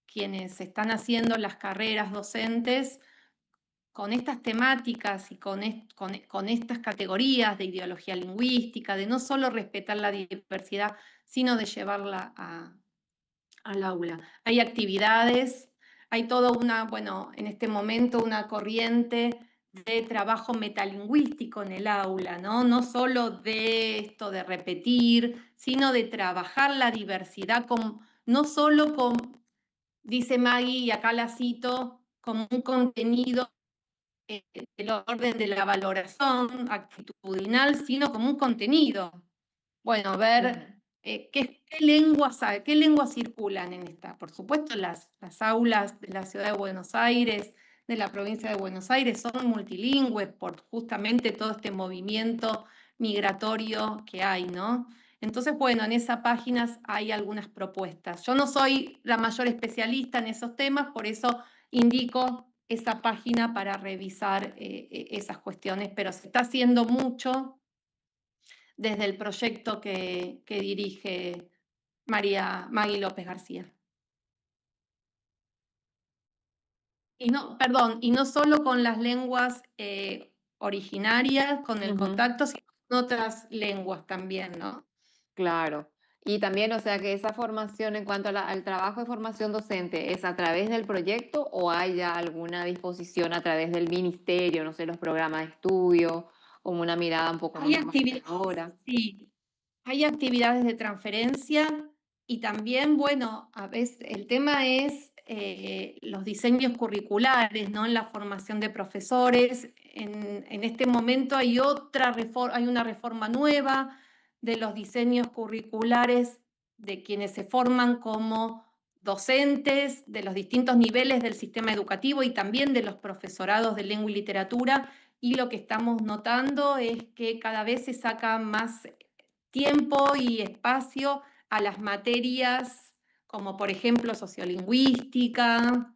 quienes están haciendo las carreras docentes con estas temáticas y con estas categorías de ideología lingüística, de no solo respetar la diversidad, sino de llevarla al aula. Hay actividades, hay toda una, bueno, en este momento una corriente de trabajo metalingüístico en el aula, ¿no? No solo de esto de repetir, sino de trabajar la diversidad no solo con, dice Maggie, y acá la cito, como un contenido del orden de la valoración actitudinal, sino como un contenido. Bueno, ver qué lenguas circulan en esta. Por supuesto, las aulas de la ciudad de Buenos Aires, de la provincia de Buenos Aires, son multilingües por justamente todo este movimiento migratorio que hay, ¿no? Entonces, bueno, en esas páginas hay algunas propuestas. Yo no soy la mayor especialista en esos temas, por eso indico esa página para revisar esas cuestiones, pero se está haciendo mucho desde el proyecto que dirige Maggie López García. Y no solo con las lenguas originarias, con el contacto, sino con otras lenguas también, ¿no? Claro. Y también, o sea, que esa formación en cuanto al trabajo de formación docente, ¿es a través del proyecto o hay ya alguna disposición a través del ministerio, no sé, los programas de estudio, como una mirada un poco más ahora? Sí, hay actividades de transferencia y también, bueno, a veces el tema es los diseños curriculares, ¿no? En la formación de profesores. En este momento hay una reforma nueva de los diseños curriculares de quienes se forman como docentes de los distintos niveles del sistema educativo y también de los profesorados de lengua y literatura, y lo que estamos notando es que cada vez se saca más tiempo y espacio a las materias como por ejemplo sociolingüística,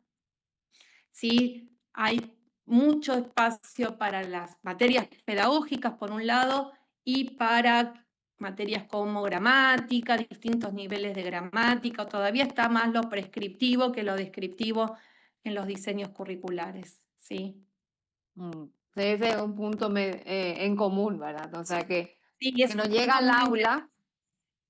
¿sí? Hay mucho espacio para las materias pedagógicas por un lado y para materias como gramática, distintos niveles de gramática. Todavía está más lo prescriptivo que lo descriptivo en los diseños curriculares, ¿sí? Ese es un punto en común, ¿verdad? O sea, que nos un llega al punto muy aula,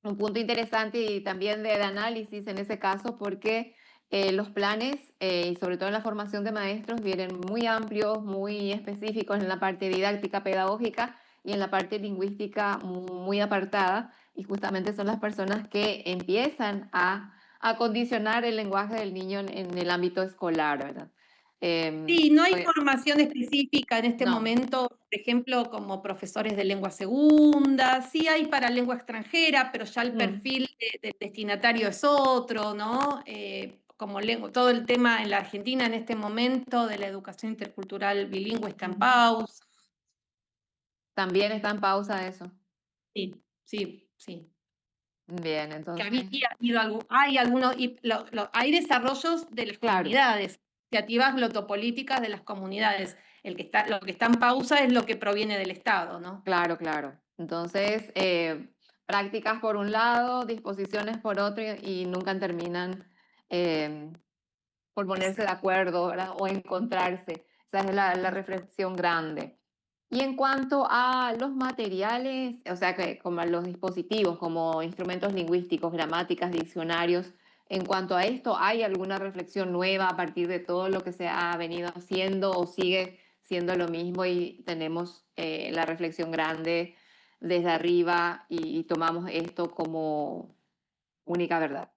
un punto interesante y también de análisis en ese caso, porque los planes, y sobre todo en la formación de maestros, vienen muy amplios, muy específicos en la parte didáctica pedagógica y en la parte lingüística muy apartada, y justamente son las personas que empiezan a condicionar el lenguaje del niño en el ámbito escolar, ¿verdad? Sí, no hay formación específica en este momento, por ejemplo, como profesores de lengua segunda, sí hay para lengua extranjera, pero ya el perfil del destinatario es otro, ¿no? Como todo el tema en la Argentina en este momento de la educación intercultural bilingüe está en pausa. ¿También está en pausa eso? Sí. Bien, entonces. Hay desarrollos de las comunidades, iniciativas glotopolíticas de las comunidades. Lo que está en pausa es lo que proviene del Estado, ¿no? Claro. Entonces, prácticas por un lado, disposiciones por otro, y nunca terminan por ponerse de acuerdo, ¿verdad? O encontrarse. Esa es la reflexión grande. Y en cuanto a los materiales, o sea, que como a los dispositivos, como instrumentos lingüísticos, gramáticas, diccionarios, en cuanto a esto, ¿hay alguna reflexión nueva a partir de todo lo que se ha venido haciendo o sigue siendo lo mismo y tenemos la reflexión grande desde arriba y tomamos esto como única verdad?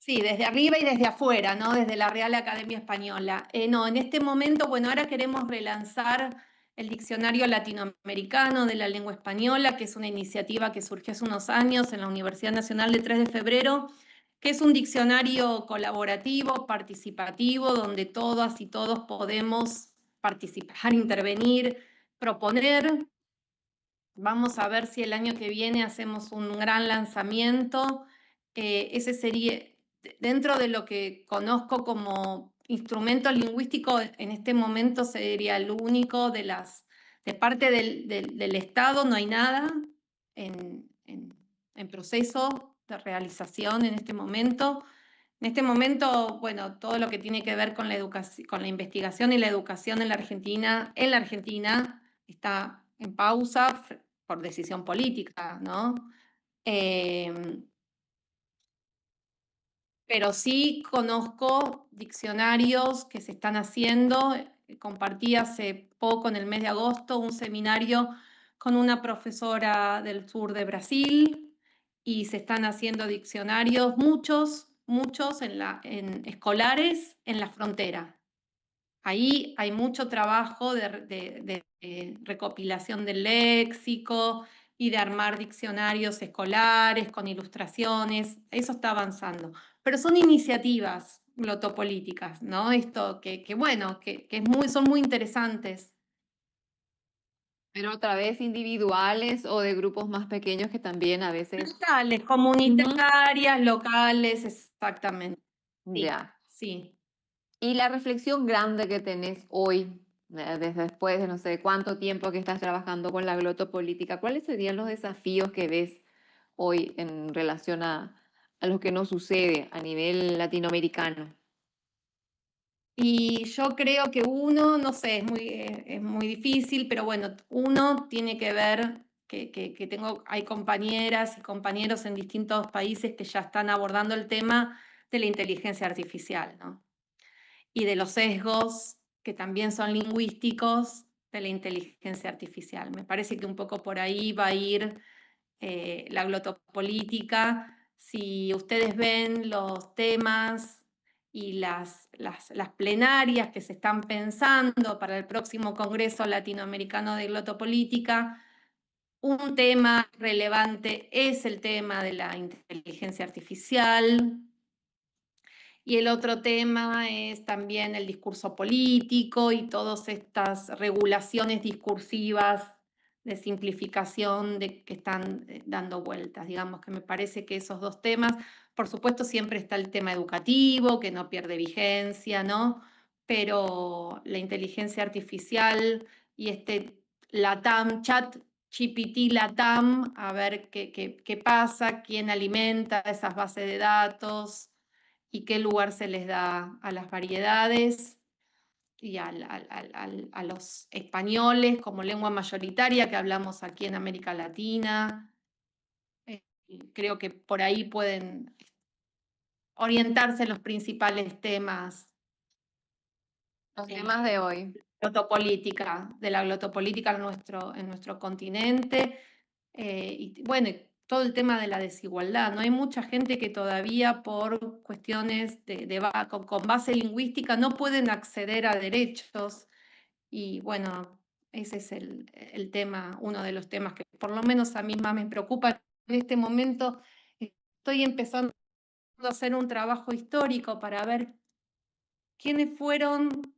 Sí, desde arriba y desde afuera, ¿no? Desde la Real Academia Española. No, en este momento, bueno, ahora queremos relanzar el Diccionario Latinoamericano de la Lengua Española, que es una iniciativa que surgió hace unos años en la Universidad Nacional de 3 de Febrero, que es un diccionario colaborativo, participativo, donde todas y todos podemos participar, intervenir, proponer. Vamos a ver si el año que viene hacemos un gran lanzamiento. Ese sería, dentro de lo que conozco como instrumento lingüístico, en este momento sería el único de parte del Estado, no hay nada en proceso de realización en este momento. En este momento, bueno, todo lo que tiene que ver con la educación, con la investigación y la educación en la Argentina está en pausa por decisión política, ¿no? Pero sí conozco diccionarios que se están haciendo. Compartí hace poco, en el mes de agosto, un seminario con una profesora del sur de Brasil y se están haciendo diccionarios, muchos en escolares en la frontera. Ahí hay mucho trabajo de recopilación del léxico y de armar diccionarios escolares con ilustraciones. Eso está avanzando. Pero son iniciativas glotopolíticas, ¿no? Esto bueno, que son muy interesantes. Pero otra vez individuales o de grupos más pequeños que también a veces... Locales, comunitarias, locales, exactamente. Sí, Ya. sí. Y la reflexión grande que tenés hoy, desde después de no sé cuánto tiempo que estás trabajando con la glotopolítica, ¿cuáles serían los desafíos que ves hoy en relación a lo que nos sucede a nivel latinoamericano? Y yo creo que uno, no sé, es muy difícil, pero bueno, uno tiene que ver hay compañeras y compañeros en distintos países que ya están abordando el tema de la inteligencia artificial, ¿no? Y de los sesgos que también son lingüísticos de la inteligencia artificial. Me parece que un poco por ahí va a ir la glotopolítica. Si ustedes ven los temas y las plenarias que se están pensando para el próximo Congreso Latinoamericano de Glotopolítica, un tema relevante es el tema de la inteligencia artificial. Y el otro tema es también el discurso político y todas estas regulaciones discursivas de simplificación que están dando vueltas. Digamos que me parece que esos dos temas, por supuesto siempre está el tema educativo, que no pierde vigencia, ¿no? Pero la inteligencia artificial y LATAM, ChatGPT LATAM, a ver qué pasa, quién alimenta esas bases de datos y qué lugar se les da a las variedades y a los españoles como lengua mayoritaria que hablamos aquí en América Latina. Creo que por ahí pueden orientarse los principales temas. Los temas de hoy. De la glotopolítica en nuestro continente. Y bueno, todo el tema de la desigualdad, ¿no? Hay mucha gente que todavía por cuestiones con base lingüística no pueden acceder a derechos y bueno, ese es el tema, uno de los temas que por lo menos a mí más me preocupa. En este momento estoy empezando a hacer un trabajo histórico para ver quiénes fueron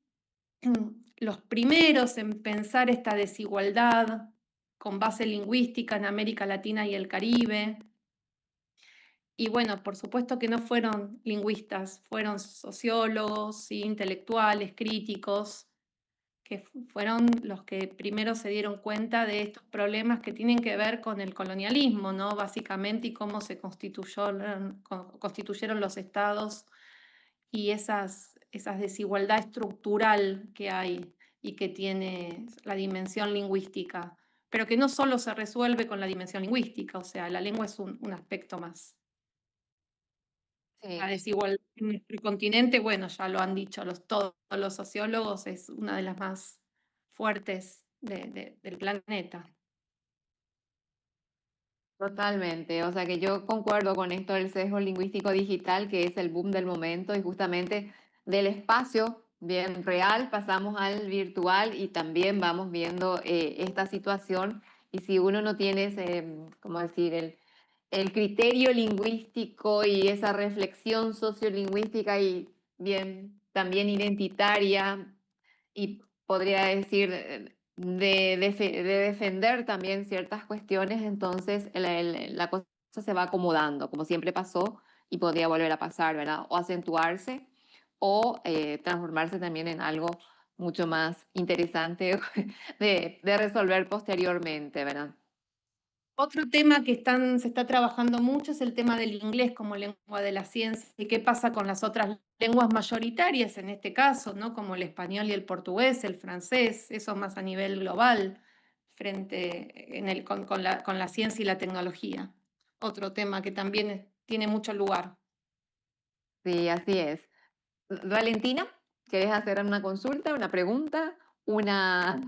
los primeros en pensar esta desigualdad con base lingüística en América Latina y el Caribe. Y bueno, por supuesto que no fueron lingüistas, fueron sociólogos, intelectuales, críticos, que fueron los que primero se dieron cuenta de estos problemas que tienen que ver con el colonialismo, ¿no? Básicamente, y cómo se constituyeron los estados y esa desigualdad estructural que hay y que tiene la dimensión lingüística, pero que no solo se resuelve con la dimensión lingüística, o sea, la lengua es un aspecto más. Sí. La desigualdad en nuestro continente, bueno, ya lo han dicho todos los sociólogos, es una de las más fuertes del planeta. Totalmente, o sea que yo concuerdo con esto del sesgo lingüístico digital, que es el boom del momento y justamente del espacio bien real, pasamos al virtual y también vamos viendo esta situación. Y si uno no tiene ese, ¿cómo decir?, el criterio lingüístico y esa reflexión sociolingüística y bien también identitaria, y podría decir de defender también ciertas cuestiones, entonces la cosa se va acomodando, como siempre pasó y podría volver a pasar, ¿verdad? O acentuarse o transformarse también en algo mucho más interesante de resolver posteriormente, ¿verdad? Otro tema que se está trabajando mucho es el tema del inglés como lengua de la ciencia y qué pasa con las otras lenguas mayoritarias en este caso, ¿no? Como el español y el portugués, el francés, eso más a nivel global, con la ciencia y la tecnología. Otro tema que también tiene mucho lugar. Sí, así es. Valentina, ¿querés hacer una consulta, una pregunta, una...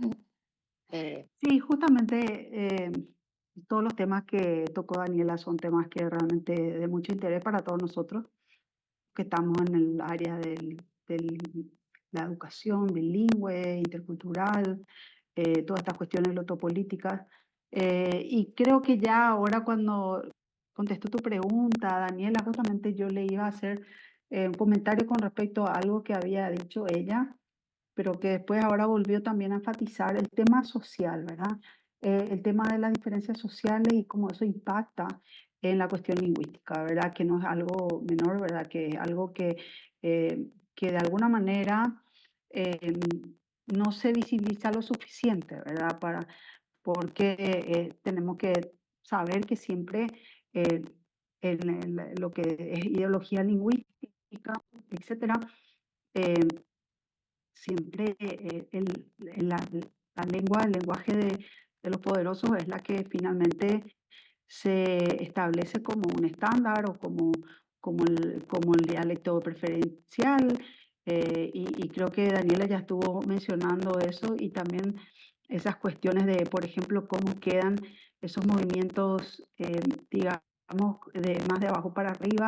Sí, justamente todos los temas que tocó Daniela son temas que realmente de mucho interés para todos nosotros que estamos en el área de la educación bilingüe, intercultural, todas estas cuestiones lotopolíticas. Y creo que ya ahora cuando contestó tu pregunta, Daniela, justamente yo le iba a hacer un comentario con respecto a algo que había dicho ella, pero que después ahora volvió también a enfatizar el tema social, ¿verdad? El tema de las diferencias sociales y cómo eso impacta en la cuestión lingüística, ¿verdad? Que no es algo menor, ¿verdad? Que es algo que de alguna manera no se visibiliza lo suficiente, ¿verdad? Porque tenemos que saber que siempre lo que es ideología lingüística, etcétera, siempre la lengua, el lenguaje de los poderosos es la que finalmente se establece como un estándar o como el dialecto preferencial. Y creo que Daniela ya estuvo mencionando eso y también esas cuestiones de, por ejemplo, cómo quedan esos movimientos, digamos, más de abajo para arriba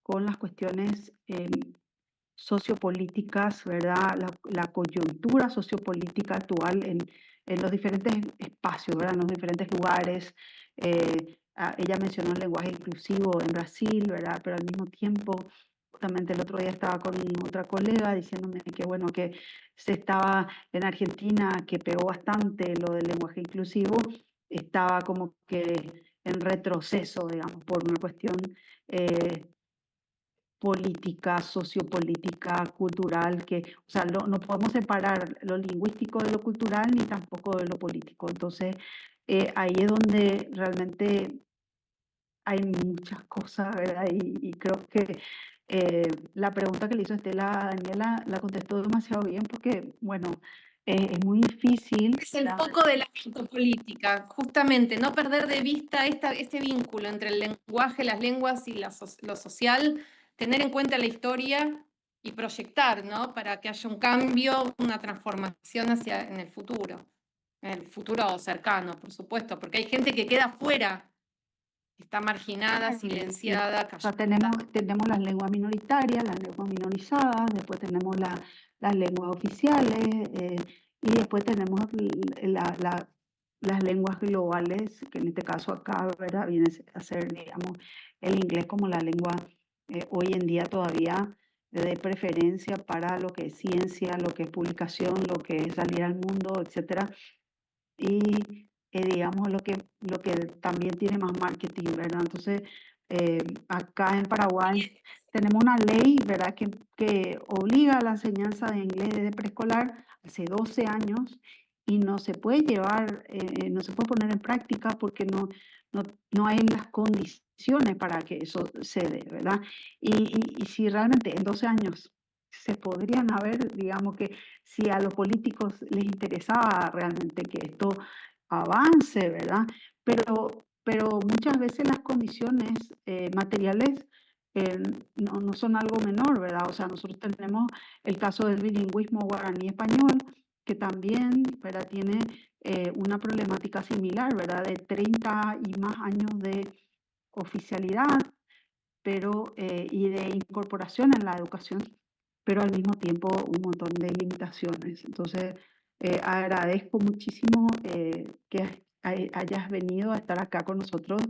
con las cuestiones sociopolíticas, ¿verdad? La coyuntura sociopolítica actual en los diferentes espacios, ¿verdad? En los diferentes lugares. Ella mencionó el lenguaje inclusivo en Brasil, ¿verdad? Pero al mismo tiempo, justamente el otro día estaba con otra colega diciéndome que, bueno, que se estaba en Argentina, que pegó bastante lo del lenguaje inclusivo, estaba como que en retroceso, digamos, por una cuestión política, sociopolítica, cultural, o sea, no podemos separar lo lingüístico de lo cultural ni tampoco de lo político. Entonces, ahí es donde realmente hay muchas cosas, ¿verdad? Y creo que la pregunta que le hizo Estela a Daniela la contestó demasiado bien porque, bueno, es muy difícil. Es el foco de la política, justamente, no perder de vista este vínculo entre el lenguaje, las lenguas y lo social, tener en cuenta la historia y proyectar, ¿no? Para que haya un cambio, una transformación en el futuro cercano, por supuesto, porque hay gente que queda fuera, está marginada, silenciada, O sea, callada. tenemos las lenguas minoritarias, las lenguas minorizadas, después tenemos las lenguas oficiales y después tenemos las lenguas globales, que en este caso acá, ¿verdad? Viene a ser, digamos, el inglés como la lengua hoy en día todavía de preferencia para lo que es ciencia, lo que es publicación, lo que es salir al mundo, etcétera. Y digamos lo que también tiene más marketing, ¿verdad? Entonces, acá en Paraguay tenemos una ley, ¿verdad? Que obliga a la enseñanza de inglés desde preescolar hace 12 años y no se puede llevar, no se puede poner en práctica porque no hay las condiciones para que eso se dé, ¿verdad? Y si realmente en 12 años se podrían haber, digamos que si a los políticos les interesaba realmente que esto avance, ¿verdad? Pero muchas veces las condiciones materiales no son algo menor, ¿verdad? O sea, nosotros tenemos el caso del bilingüismo guaraní-español, que también, ¿verdad? Tiene una problemática similar, ¿verdad? De 30 y más años de oficialidad, pero y de incorporación en la educación pero al mismo tiempo un montón de limitaciones. Entonces, agradezco muchísimo que hayas venido a estar acá con nosotros,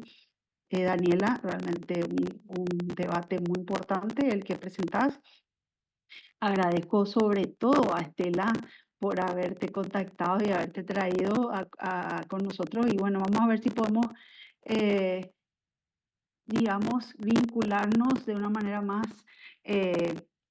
Daniela, realmente un debate muy importante el que presentás. Agradezco sobre todo a Estela por haberte contactado y haberte traído con nosotros. Y bueno, vamos a ver si podemos, digamos, vincularnos de una manera más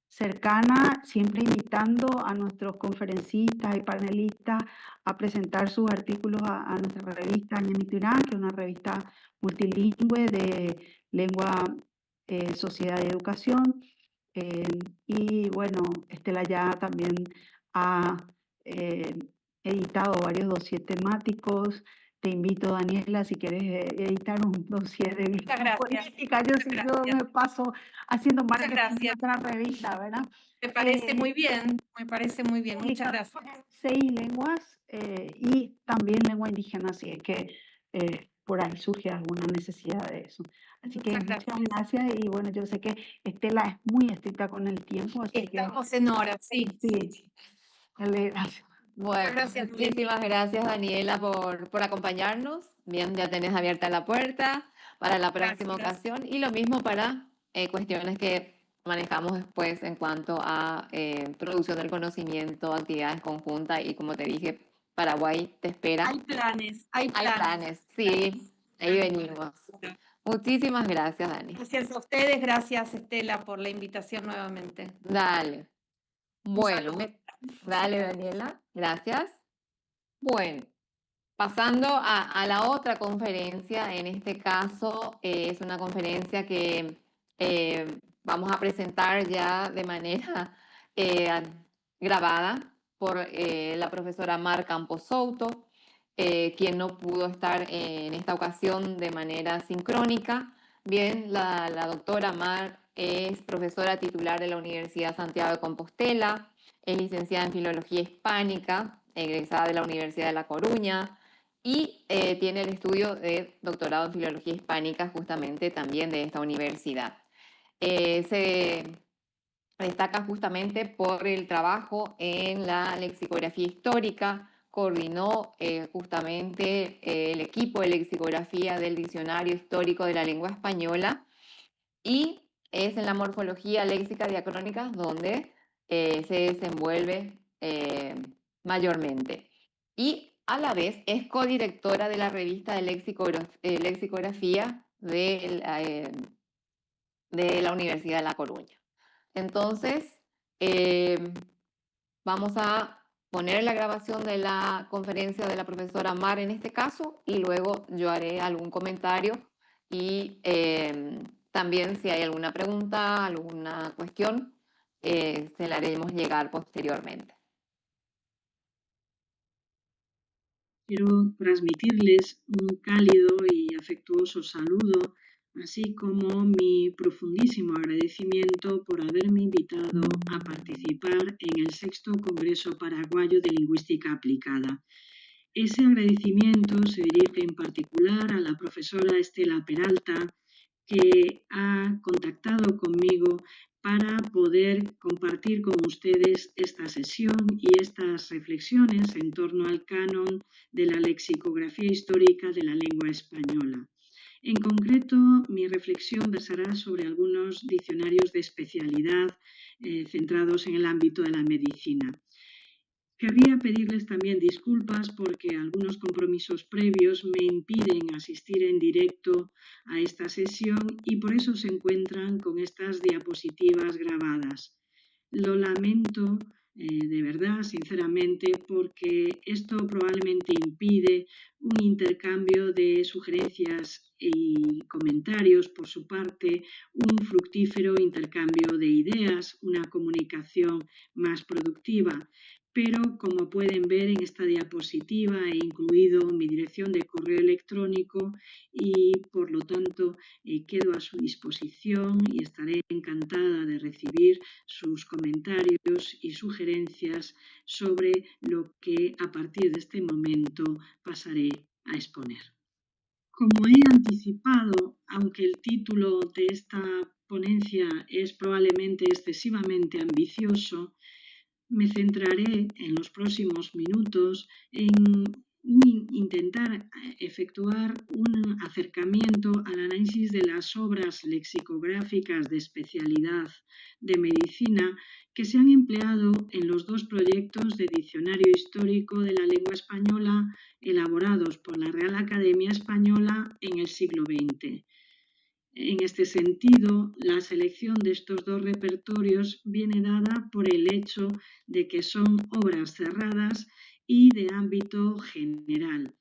cercana, siempre invitando a nuestros conferencistas y panelistas a presentar sus artículos a nuestra revista Ñamiturá, que es una revista multilingüe de lengua, sociedad y educación. Y bueno, Estela ya también ha editado varios dossiers temáticos. Te invito, Daniela, si quieres editar un dossier de Muchas gracias. política. Yo sí, yo me paso haciendo Muchas marketing de gracias. otra revista, ¿verdad? Me parece muy bien, me parece muy bien. Muchas gracias. 6 lenguas y también lengua indígena, así es que por ahí surge alguna necesidad de eso. Así que Muchas muchas gracias y bueno, yo sé que Estela es muy estricta con el tiempo, así Estamos en hora, sí. sí. Dale, gracias. Bueno, gracias, muchísimas gracias, Daniela, por acompañarnos. Bien, ya tenés abierta la puerta para la próxima ocasión y lo mismo para cuestiones que manejamos después en cuanto a producción del conocimiento, actividades conjuntas y como te dije, Paraguay te espera. Hay planes, Hay planes, sí, ahí venimos. Muchísimas gracias, Dani. Gracias a ustedes, gracias, Estela, por la invitación nuevamente. Dale. Bueno, dale, Daniela, gracias. Bueno, pasando a la otra conferencia, en este caso es una conferencia que vamos a presentar ya de manera grabada por la profesora Mar Campos Souto, quien no pudo estar en esta ocasión de manera sincrónica. Bien, la doctora Mar es profesora titular de la Universidad Santiago de Compostela, es licenciada en Filología Hispánica, egresada de la Universidad de La Coruña y tiene el estudio de doctorado en Filología Hispánica justamente también de esta universidad. Se destaca justamente por el trabajo en la lexicografía histórica, coordinó justamente el equipo de lexicografía del Diccionario Histórico de la Lengua Española y es en la morfología léxica diacrónica donde se desenvuelve mayormente. Y a la vez es codirectora de la revista de lexicografía de la Universidad de La Coruña. Entonces, vamos a poner la grabación de la conferencia de la profesora Mar en este caso y luego yo haré algún comentario y también si hay alguna pregunta, alguna cuestión, se la haremos llegar posteriormente. Quiero transmitirles un cálido y afectuoso saludo, así como mi profundísimo agradecimiento por haberme invitado a participar en el 6º Congreso Paraguayo de Lingüística Aplicada. Ese agradecimiento se dirige en particular a la profesora Estela Peralta, que ha contactado conmigo para poder compartir con ustedes esta sesión y estas reflexiones en torno al canon de la lexicografía histórica de la lengua española. En concreto, mi reflexión versará sobre algunos diccionarios de especialidad centrados en el ámbito de la medicina. Querría pedirles también disculpas porque algunos compromisos previos me impiden asistir en directo a esta sesión y por eso se encuentran con estas diapositivas grabadas. Lo lamento de verdad, sinceramente, porque esto probablemente impide un intercambio de sugerencias y comentarios por su parte, un fructífero intercambio de ideas, una comunicación más productiva. Pero como pueden ver en esta diapositiva he incluido mi dirección de correo electrónico y por lo tanto quedo a su disposición y estaré encantada de recibir sus comentarios y sugerencias sobre lo que a partir de este momento pasaré a exponer. Como he anticipado, aunque el título de esta ponencia es probablemente excesivamente ambicioso, me centraré en los próximos minutos en intentar efectuar un acercamiento al análisis de las obras lexicográficas de especialidad de medicina que se han empleado en los dos proyectos de diccionario histórico de la lengua española elaborados por la Real Academia Española en el siglo XX. En este sentido, la selección de estos dos repertorios viene dada por el hecho de que son obras cerradas y de ámbito general.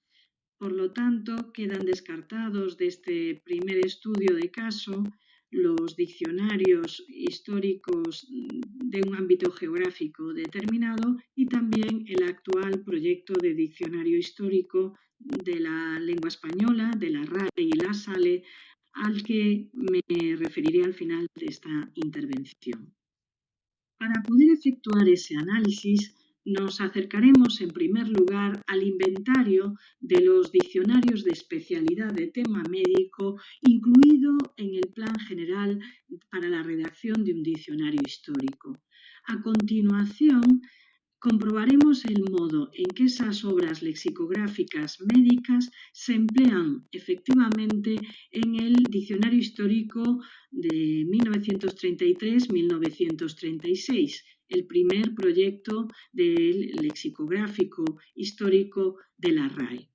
Por lo tanto, quedan descartados de este primer estudio de caso los diccionarios históricos de un ámbito geográfico determinado y también el actual proyecto de diccionario histórico de la lengua española, de la RAE y la SALE, al que me referiré al final de esta intervención. Para poder efectuar ese análisis, nos acercaremos en primer lugar al inventario de los diccionarios de especialidad de tema médico incluido en el Plan General para la redacción de un diccionario histórico. A continuación, comprobaremos el modo en que esas obras lexicográficas médicas se emplean efectivamente en el diccionario histórico de 1933-1936, el primer proyecto del lexicográfico histórico de la RAE.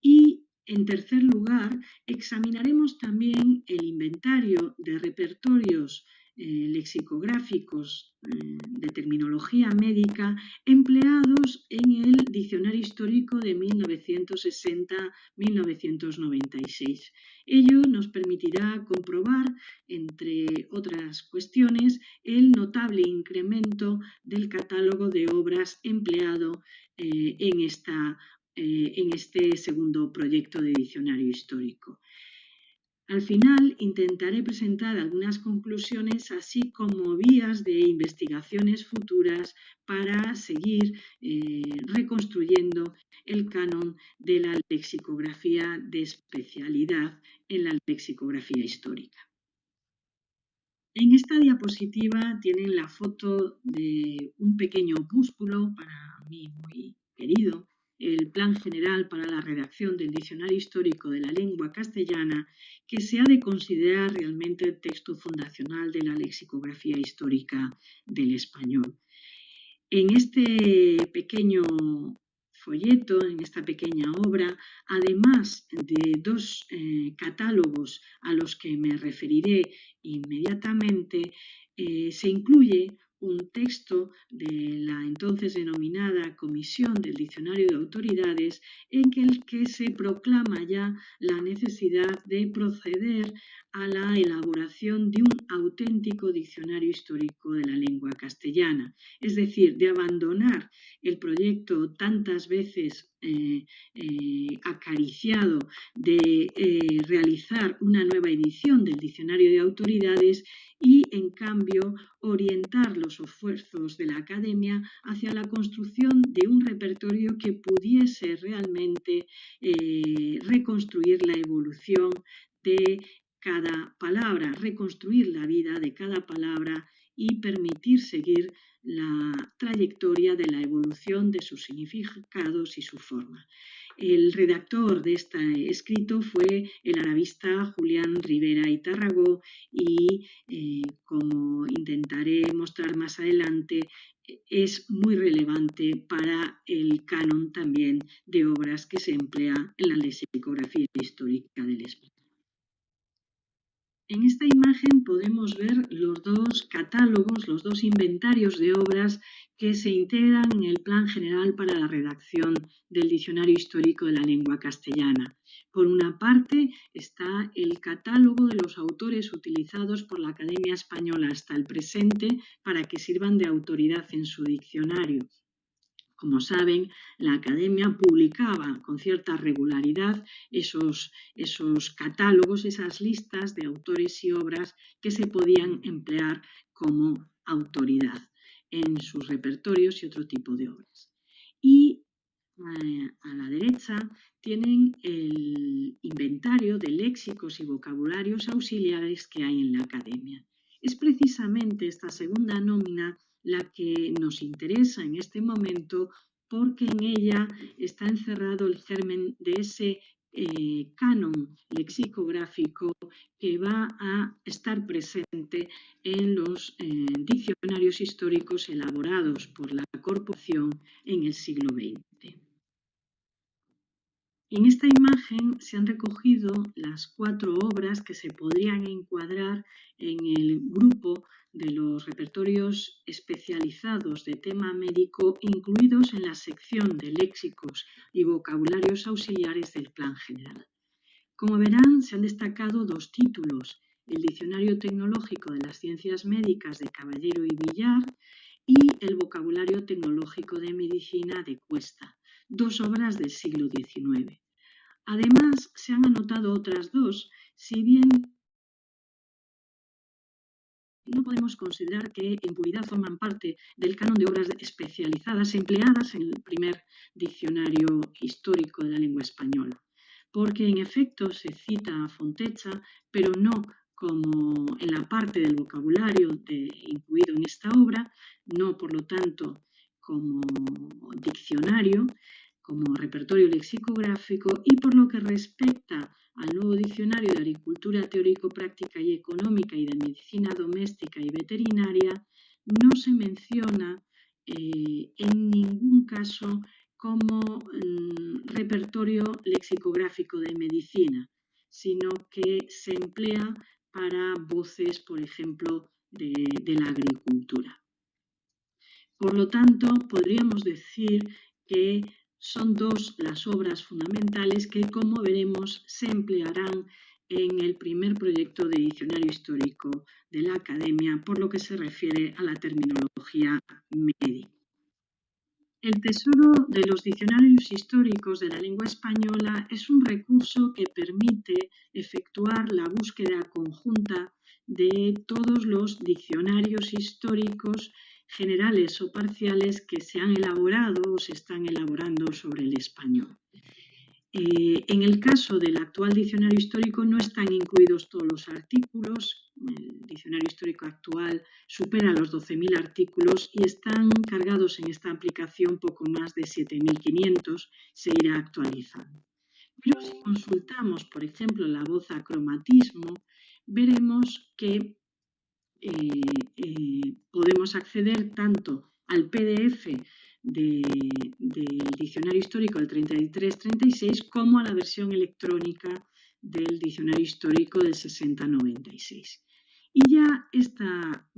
Y, en tercer lugar, examinaremos también el inventario de repertorios lexicográficos de terminología médica empleados en el diccionario histórico de 1960-1996. Ello nos permitirá comprobar, entre otras cuestiones, el notable incremento del catálogo de obras empleado en este segundo proyecto de diccionario histórico. Al final, intentaré presentar algunas conclusiones, así como vías de investigaciones futuras para seguir reconstruyendo el canon de la lexicografía de especialidad en la lexicografía histórica. En esta diapositiva tienen la foto de un pequeño opúsculo, para mí muy querido, el Plan General para la redacción del Diccionario Histórico de la Lengua Castellana, que se ha de considerar realmente el texto fundacional de la lexicografía histórica del español. En este pequeño folleto, en esta pequeña obra, además de dos catálogos a los que me referiré inmediatamente, se incluye un texto de la entonces denominada Comisión del Diccionario de Autoridades, en el que se proclama ya la necesidad de proceder a la elaboración de un auténtico diccionario histórico de la lengua castellana, es decir, de abandonar el proyecto tantas veces acariciado de realizar una nueva edición del Diccionario de Autoridades y, en cambio, orientar los esfuerzos de la Academia hacia la construcción de un repertorio que pudiese realmente reconstruir la evolución de cada palabra, reconstruir la vida de cada palabra y permitir seguir la trayectoria de la evolución de sus significados y su forma. El redactor de este escrito fue el arabista Julián Rivera y Tarragó y, como intentaré mostrar más adelante, es muy relevante para el canon también de obras que se emplea en la lexicografía histórica del español. En esta imagen podemos ver los dos catálogos, los dos inventarios de obras que se integran en el Plan General para la redacción del Diccionario Histórico de la Lengua Castellana. Por una parte está el catálogo de los autores utilizados por la Academia Española hasta el presente para que sirvan de autoridad en su diccionario. Como saben, la Academia publicaba con cierta regularidad esos catálogos, esas listas de autores y obras que se podían emplear como autoridad en sus repertorios y otro tipo de obras. Y a la derecha tienen el inventario inventario de léxicos y vocabularios auxiliares que hay en la academia. Es precisamente esta segunda nómina la que nos interesa en este momento porque en ella está encerrado el germen de ese canon lexicográfico que va a estar presente en los diccionarios históricos elaborados por la Corporación en el siglo XX. En esta imagen se han recogido las 4 obras que se podrían encuadrar en el grupo de los repertorios especializados de tema médico incluidos en la sección de léxicos y vocabularios auxiliares del Plan General. Como verán, se han destacado 2 títulos, el Diccionario Tecnológico de las Ciencias Médicas de Caballero y Villar y el Vocabulario Tecnológico de Medicina de Cuesta, 2 obras del siglo XIX. Además, se han anotado otras 2, si bien no podemos considerar que en puridad forman parte del canon de obras especializadas empleadas en el primer diccionario histórico de la lengua española, porque en efecto se cita a Fontecha, pero no como en la parte del vocabulario incluido en esta obra, no por lo tanto como diccionario, como repertorio lexicográfico, y por lo que respecta al nuevo diccionario de Agricultura Teórico-Práctica y Económica y de Medicina Doméstica y Veterinaria, no se menciona en ningún caso como repertorio lexicográfico de medicina, sino que se emplea para voces, por ejemplo, de la agricultura. Por lo tanto, podríamos decir que son 2 las obras fundamentales que, como veremos, se emplearán en el primer proyecto de diccionario histórico de la Academia por lo que se refiere a la terminología médica. El tesoro de los diccionarios históricos de la lengua española es un recurso que permite efectuar la búsqueda conjunta de todos los diccionarios históricos generales o parciales que se han elaborado o se están elaborando sobre el español. En el caso del actual diccionario histórico no están incluidos todos los artículos. El diccionario histórico actual supera los 12.000 artículos y están cargados en esta aplicación poco más de 7.500, se irá actualizando. Pero si consultamos, por ejemplo, la voz acromatismo, veremos que podemos acceder tanto al PDF del diccionario histórico del 33-36 como a la versión electrónica del diccionario histórico del 60-96. Y ya esta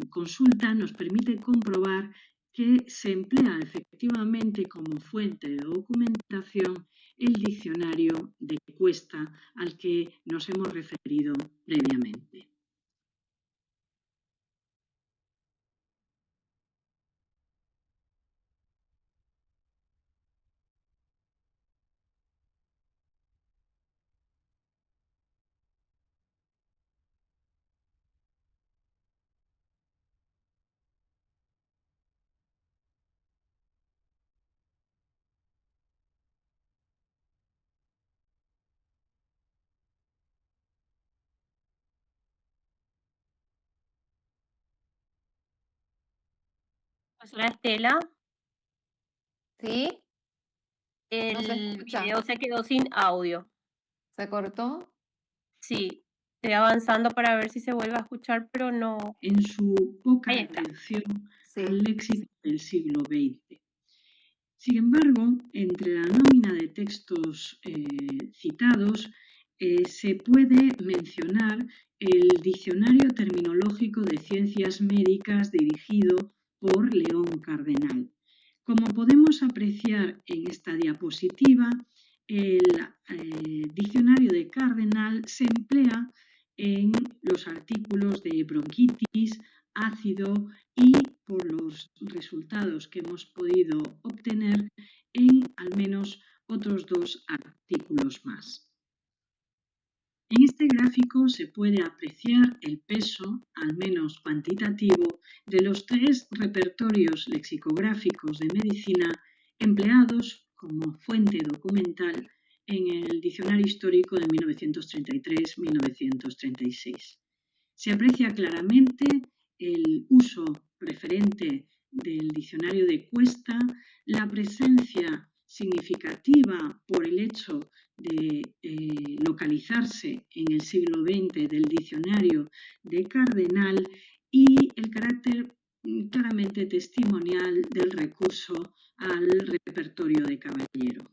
consulta nos permite comprobar que se emplea efectivamente como fuente de documentación el diccionario de Cuesta al que nos hemos referido previamente. Profesora Estela, ¿Sí? No se el escucha. video se quedó sin audio. ¿Se cortó? Sí, estoy avanzando para ver si se vuelve a escuchar, pero no. En su poca Ahí está. atención Sí. al léxico del siglo XX. Sin embargo, entre la nómina de textos citados se puede mencionar el Diccionario Terminológico de Ciencias Médicas dirigido por León Cardenal. Como podemos apreciar en esta diapositiva, el diccionario de Cardenal se emplea en los artículos de bronquitis, ácido y por los resultados que hemos podido obtener en al menos otros 2 artículos más. En este gráfico se puede apreciar el peso, al menos cuantitativo, de los 3 repertorios lexicográficos de medicina empleados como fuente documental en el Diccionario Histórico de 1933-1936. Se aprecia claramente el uso preferente del diccionario de Cuesta, la presencia significativa por el hecho de localizarse en el siglo XX del diccionario de Cardenal y el carácter claramente testimonial del recurso al repertorio de Caballero.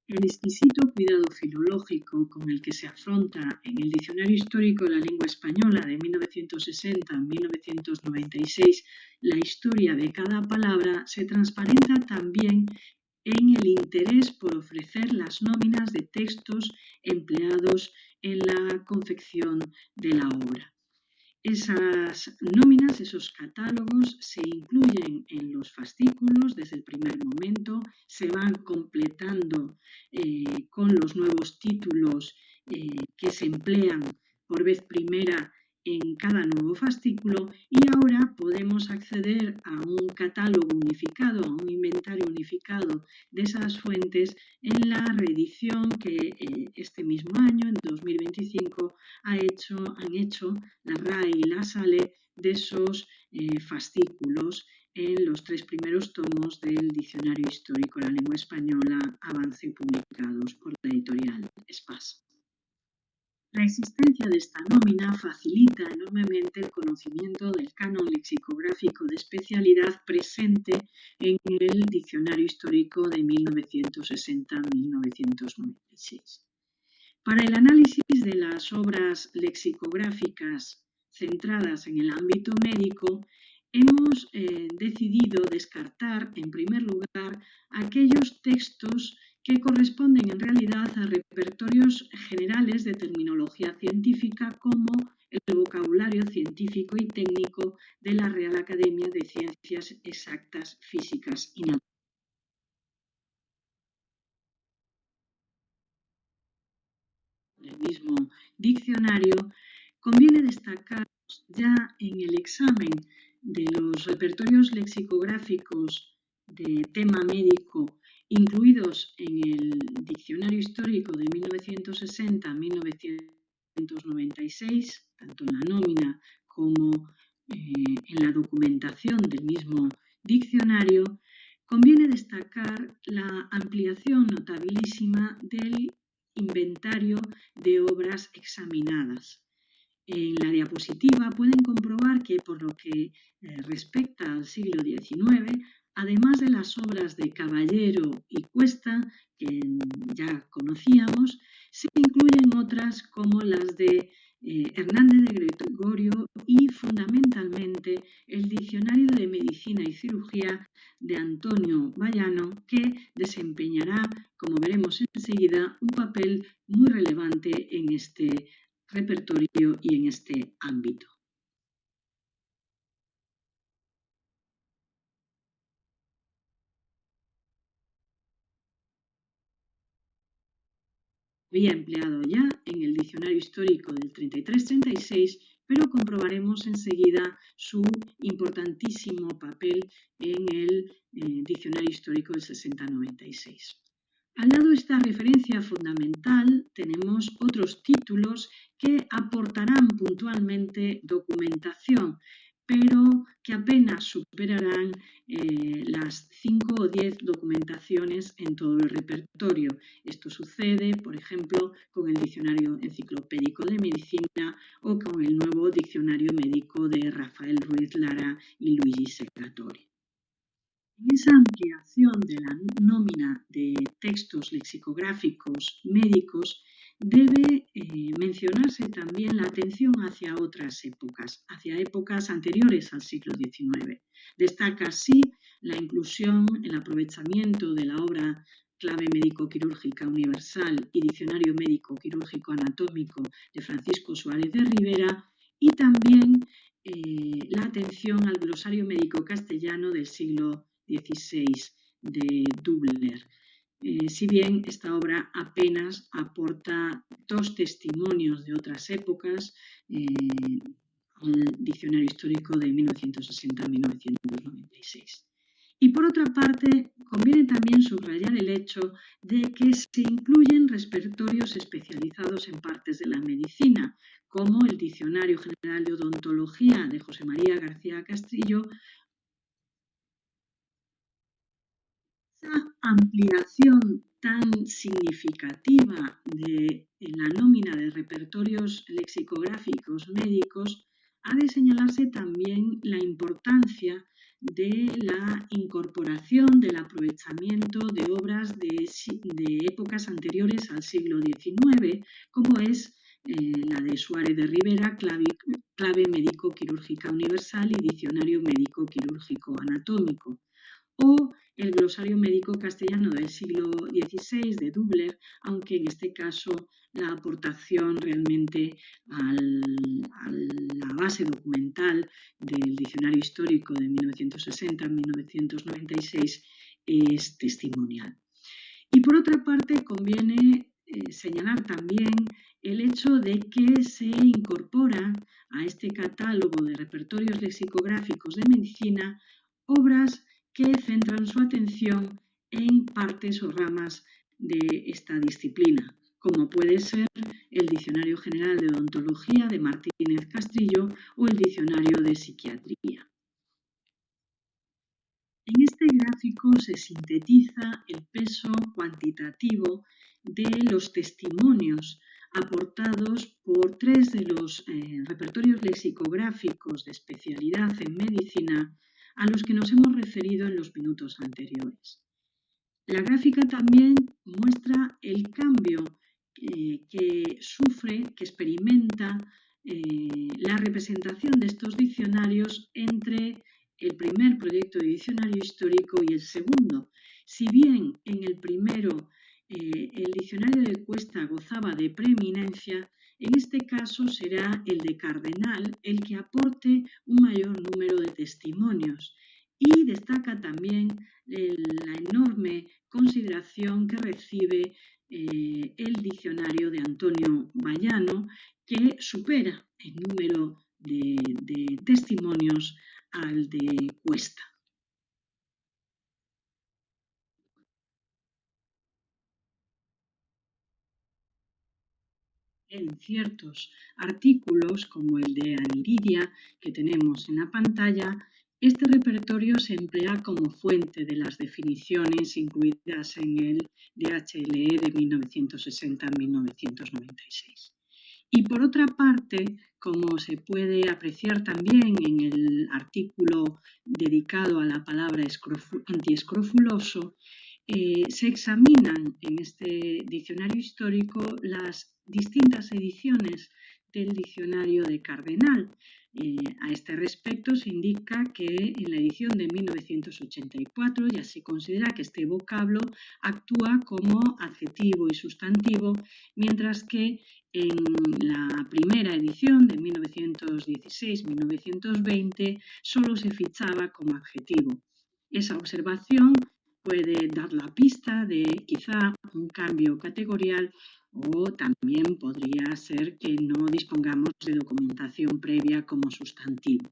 El exquisito cuidado filológico con el que se afronta en el Diccionario Histórico de la Lengua Española de 1960-1996 la historia de cada palabra se transparenta también en el interés por ofrecer las nóminas de textos empleados en la confección de la obra. Esas nóminas, esos catálogos, se incluyen en los fascículos desde el primer momento, se van completando con los nuevos títulos que se emplean por vez primera en cada nuevo fascículo, y ahora podemos acceder a un catálogo unificado, a un inventario unificado de esas fuentes en la reedición que este mismo año, en 2025, han hecho la RAE y la SALE de esos fascículos en los 3 primeros tomos del Diccionario Histórico de la Lengua Española, avance publicados por la editorial Espasa. La existencia de esta nómina facilita enormemente el conocimiento del canon lexicográfico de especialidad presente en el Diccionario Histórico de 1960-1996. Para el análisis de las obras lexicográficas centradas en el ámbito médico, hemos decidido descartar, en primer lugar, aquellos textos que corresponden en realidad a repertorios generales de terminología científica, como el vocabulario científico y técnico de la Real Academia de Ciencias Exactas, Físicas y Naturales. El mismo diccionario, conviene destacar ya en el examen de los repertorios lexicográficos de tema médico incluidos en el Diccionario Histórico de 1960-1996, tanto en la nómina como en la documentación del mismo diccionario, conviene destacar la ampliación notabilísima del inventario de obras examinadas. En la diapositiva pueden comprobar que, por lo que respecta al siglo XIX, además de las obras de Caballero y Cuesta, que ya conocíamos, se incluyen otras como las de Hernández de Gregorio y, fundamentalmente, el Diccionario de Medicina y Cirugía de Antonio Bayano, que desempeñará, como veremos enseguida, un papel muy relevante en este repertorio y en este ámbito. Había empleado ya en el Diccionario Histórico del 33-36, pero comprobaremos enseguida su importantísimo papel en el Diccionario Histórico del 60-96. Al lado de esta referencia fundamental, tenemos otros títulos que aportarán puntualmente documentación, pero que apenas superarán las 5 o 10 documentaciones en todo el repertorio. Esto sucede, por ejemplo, con el Diccionario Enciclopédico de Medicina o con el nuevo Diccionario Médico de Rafael Ruiz Lara y Luigi Segatori. En esa ampliación de la nómina de textos lexicográficos médicos, debe mencionarse también la atención hacia otras épocas, hacia épocas anteriores al siglo XIX. Destaca así la inclusión, el aprovechamiento de la obra Clave Médico-Quirúrgica Universal y Diccionario Médico-Quirúrgico Anatómico de Francisco Suárez de Rivera, y también la atención al Glosario Médico Castellano del siglo XVI de Dubler. Si bien esta obra apenas aporta 2 testimonios de otras épocas al Diccionario Histórico de 1960-1996. Y por otra parte, conviene también subrayar el hecho de que se incluyen repertorios especializados en partes de la medicina, como el Diccionario General de Odontología de José María García Castrillo. Esa ampliación tan significativa de la nómina de repertorios lexicográficos médicos ha de señalarse también la importancia de la incorporación del aprovechamiento de obras de épocas anteriores al siglo XIX, como es la de Suárez de Rivera, Clave Médico-Quirúrgica Universal y Diccionario Médico-Quirúrgico Anatómico, o el Glosario Médico Castellano del siglo XVI de Dubler, aunque en este caso la aportación realmente a la base documental del Diccionario Histórico de 1960-1996 es testimonial. Y por otra parte, conviene señalar también el hecho de que se incorpora a este catálogo de repertorios lexicográficos de medicina obras que centran su atención en partes o ramas de esta disciplina, como puede ser el Diccionario General de Odontología de Martínez Castrillo o el Diccionario de Psiquiatría. En este gráfico se sintetiza el peso cuantitativo de los testimonios aportados por 3 de los repertorios lexicográficos de especialidad en medicina a los que nos hemos referido en los minutos anteriores. La gráfica también muestra el cambio que experimenta la representación de estos diccionarios entre el primer proyecto de diccionario histórico y el segundo. Si bien en el primero el diccionario de Cuesta gozaba de preeminencia, en este caso será el de Cardenal el que aporte un mayor número de testimonios, y destaca también la enorme consideración que recibe el diccionario de Antonio Bayano, que supera el número de testimonios al de Cuesta. En ciertos artículos, como el de Aniridia, que tenemos en la pantalla, este repertorio se emplea como fuente de las definiciones incluidas en el DHLE de 1960-1996. Y por otra parte, como se puede apreciar también en el artículo dedicado a la palabra antiescrofuloso, se examinan en este diccionario histórico las distintas ediciones del diccionario de Cardenal. A este respecto se indica que en la edición de 1984 ya se considera que este vocablo actúa como adjetivo y sustantivo, mientras que en la primera edición de 1916-1920 solo se fichaba como adjetivo. Esa observación puede dar la pista de quizá un cambio categorial, o también podría ser que no dispongamos de documentación previa como sustantivo.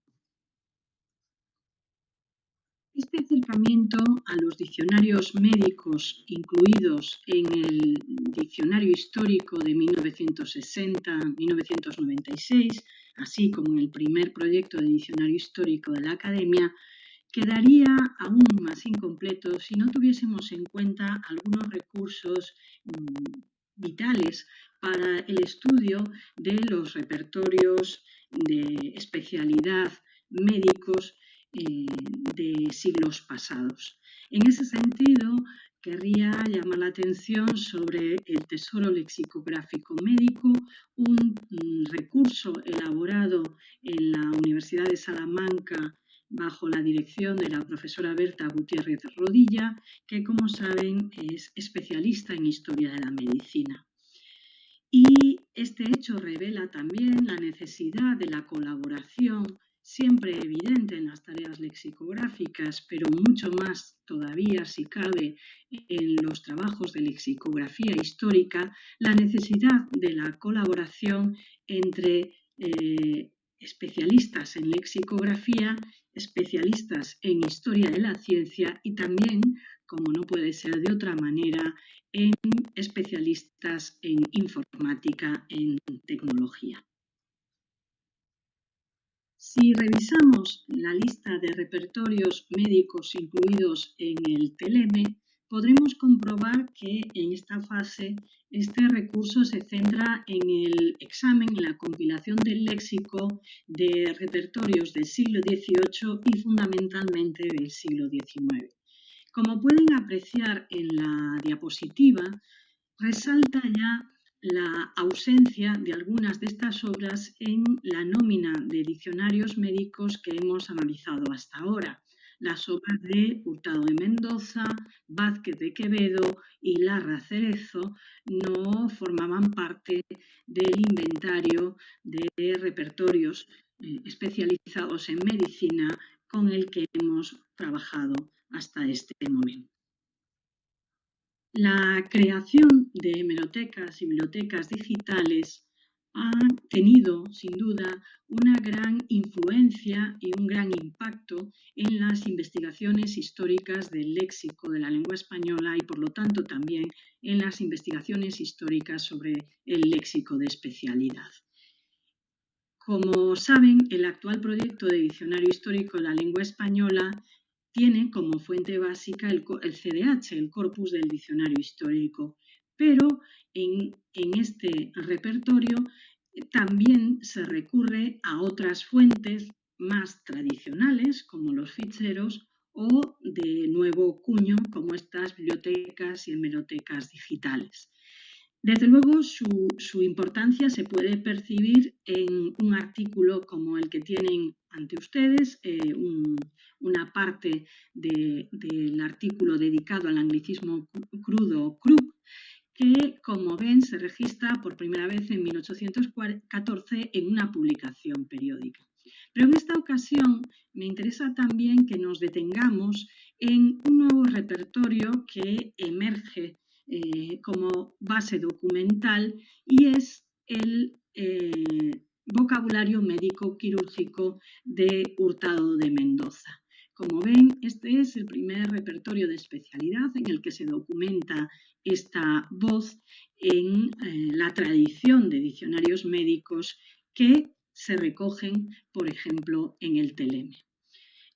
Este acercamiento a los diccionarios médicos incluidos en el Diccionario Histórico de 1960-1996, así como en el primer proyecto de Diccionario Histórico de la Academia, quedaría aún más incompleto si no tuviésemos en cuenta algunos recursos vitales para el estudio de los repertorios de especialidad médicos de siglos pasados. En ese sentido, querría llamar la atención sobre el Tesoro Lexicográfico Médico, un recurso elaborado en la Universidad de Salamanca bajo la dirección de la profesora Berta Gutiérrez Rodilla, que, como saben, es especialista en historia de la medicina. Y este hecho revela también la necesidad de la colaboración, siempre evidente en las tareas lexicográficas, pero mucho más todavía, si cabe, en los trabajos de lexicografía histórica, la necesidad de la colaboración entre especialistas en lexicografía, especialistas en historia de la ciencia y también, como no puede ser de otra manera, en especialistas en informática, en tecnología. Si revisamos la lista de repertorios médicos incluidos en el TLM, podremos comprobar que en esta fase este recurso se centra en el examen, en la compilación del léxico de repertorios del siglo XVIII y fundamentalmente del siglo XIX. Como pueden apreciar en la diapositiva, resalta ya la ausencia de algunas de estas obras en la nómina de diccionarios médicos que hemos analizado hasta ahora. Las obras de Hurtado de Mendoza, Vázquez de Quevedo y Larra Cerezo no formaban parte del inventario de repertorios especializados en medicina con el que hemos trabajado hasta este momento. La creación de hemerotecas y bibliotecas digitales ha tenido, sin duda, una gran influencia y un gran impacto en las investigaciones históricas del léxico de la lengua española y, por lo tanto, también en las investigaciones históricas sobre el léxico de especialidad. Como saben, el actual proyecto de diccionario histórico de la lengua española tiene como fuente básica el CDH, el corpus del diccionario histórico, pero en este repertorio también se recurre a otras fuentes más tradicionales, como los ficheros, o de nuevo cuño, como estas bibliotecas y hemerotecas digitales. Desde luego, su importancia se puede percibir en un artículo como el que tienen ante ustedes, una parte del artículo dedicado al anglicismo crudo, CRUP, que, como ven, se registra por primera vez en 1814 en una publicación periódica. Pero en esta ocasión me interesa también que nos detengamos en un nuevo repertorio que emerge como base documental y es el vocabulario médico quirúrgico de Hurtado de Mendoza. Como ven, este es el primer repertorio de especialidad en el que se documenta esta voz en la tradición de diccionarios médicos que se recogen, por ejemplo, en el TLM.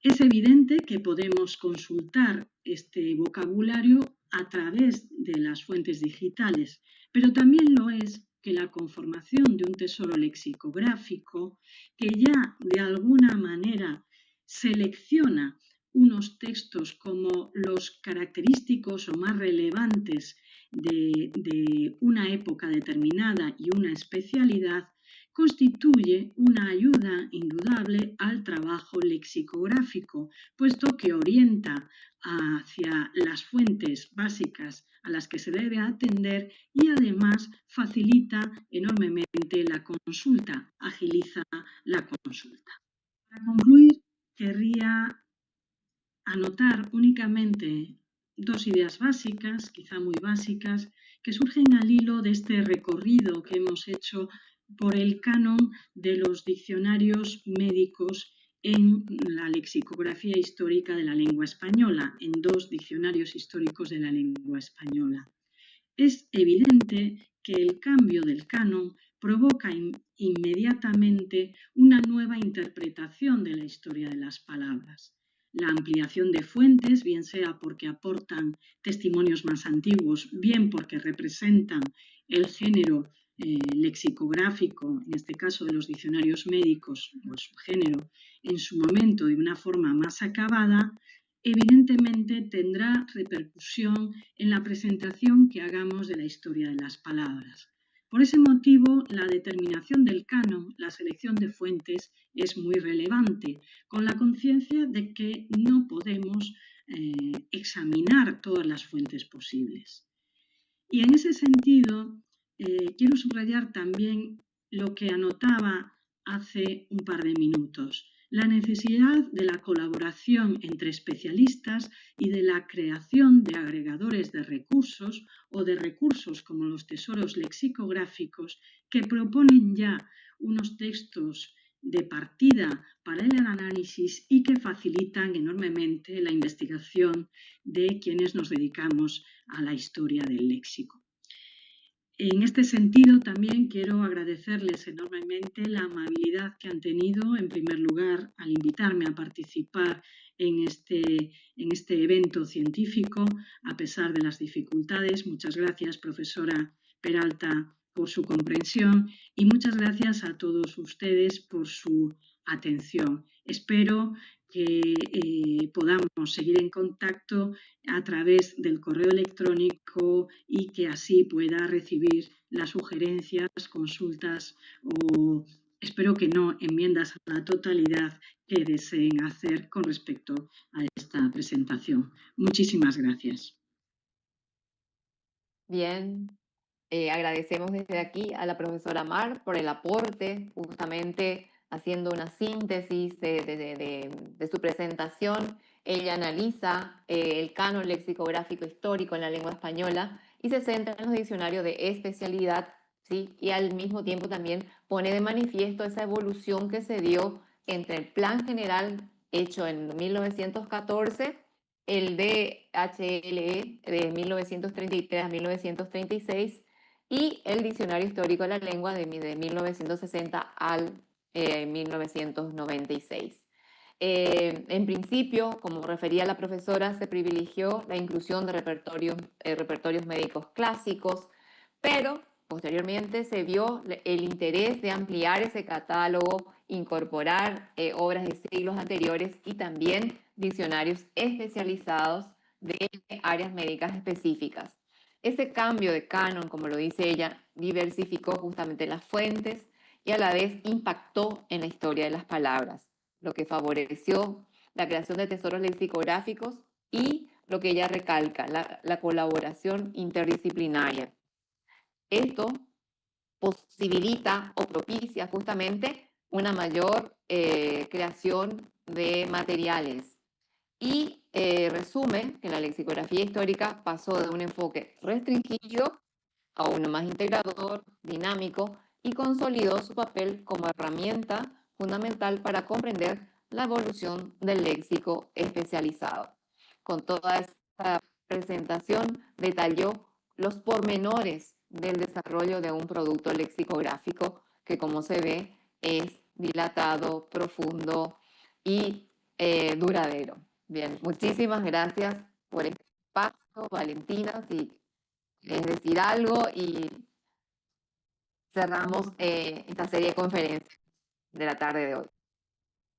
Es evidente que podemos consultar este vocabulario a través de las fuentes digitales, pero también lo es que la conformación de un tesoro lexicográfico que ya de alguna manera selecciona unos textos como los característicos o más relevantes de una época determinada y una especialidad, constituye una ayuda indudable al trabajo lexicográfico, puesto que orienta hacia las fuentes básicas a las que se debe atender y además facilita enormemente la consulta, agiliza la consulta. Para concluir, querría anotar únicamente dos ideas básicas, quizá muy básicas, que surgen al hilo de este recorrido que hemos hecho por el canon de los diccionarios médicos en la lexicografía histórica de la lengua española, en dos diccionarios históricos de la lengua española. Es evidente que el cambio del canon provoca inmediatamente una nueva interpretación de la historia de las palabras. La ampliación de fuentes, bien sea porque aportan testimonios más antiguos, bien porque representan el género lexicográfico, en este caso de los diccionarios médicos, o su género, en su momento de una forma más acabada, evidentemente tendrá repercusión en la presentación que hagamos de la historia de las palabras. Por ese motivo, la determinación del canon, la selección de fuentes, es muy relevante, con la conciencia de que no podemos examinar todas las fuentes posibles. Y en ese sentido, quiero subrayar también lo que anotaba hace un par de minutos, la necesidad de la colaboración entre especialistas y de la creación de agregadores de recursos o de recursos como los tesoros lexicográficos que proponen ya unos textos de partida para el análisis y que facilitan enormemente la investigación de quienes nos dedicamos a la historia del léxico. En este sentido, también quiero agradecerles enormemente la amabilidad que han tenido, en primer lugar, al invitarme a participar en este evento científico, a pesar de las dificultades. Muchas gracias, profesora Peralta, por su comprensión y muchas gracias a todos ustedes por su atención. Espero que podamos seguir en contacto a través del correo electrónico y que así pueda recibir las sugerencias, consultas o, espero que no, enmiendas a la totalidad que deseen hacer con respecto a esta presentación. Muchísimas gracias. Bien, agradecemos desde aquí a la profesora Mar por el aporte, justamente haciendo una síntesis de su presentación. Ella analiza el canon lexicográfico histórico en la lengua española y se centra en los diccionarios de especialidad, ¿sí? Y al mismo tiempo también pone de manifiesto esa evolución que se dio entre el plan general hecho en 1914, el DHLE de 1933 a 1936 y el Diccionario Histórico de la Lengua de 1960 al 1996. En principio, como refería la profesora, se privilegió la inclusión de repertorios médicos clásicos, pero posteriormente se vio el interés de ampliar ese catálogo, incorporar obras de siglos anteriores y también diccionarios especializados de áreas médicas específicas. Ese cambio de canon, como lo dice ella, diversificó justamente las fuentes y a la vez impactó en la historia de las palabras, lo que favoreció la creación de tesoros lexicográficos y lo que ella recalca, la colaboración interdisciplinaria. Esto posibilita o propicia justamente una mayor creación de materiales y resume que la lexicografía histórica pasó de un enfoque restringido a uno más integrador, dinámico y consolidó su papel como herramienta fundamental para comprender la evolución del léxico especializado. Con toda esta presentación detalló los pormenores del desarrollo de un producto lexicográfico que, como se ve, es dilatado, profundo y duradero. Bien, muchísimas gracias por este espacio, Valentina. Si quieres decir algo y cerramos esta serie de conferencias de la tarde de hoy.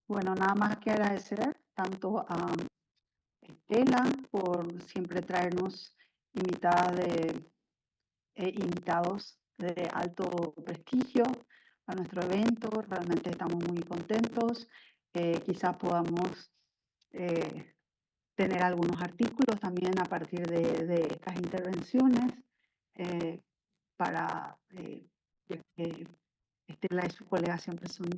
Bueno, nada más que agradecer tanto a Estela por siempre traernos invitados de alto prestigio a nuestro evento. Realmente estamos muy contentos. Quizás podamos tener algunos artículos también a partir de estas intervenciones para que Estela y sus colegas siempre son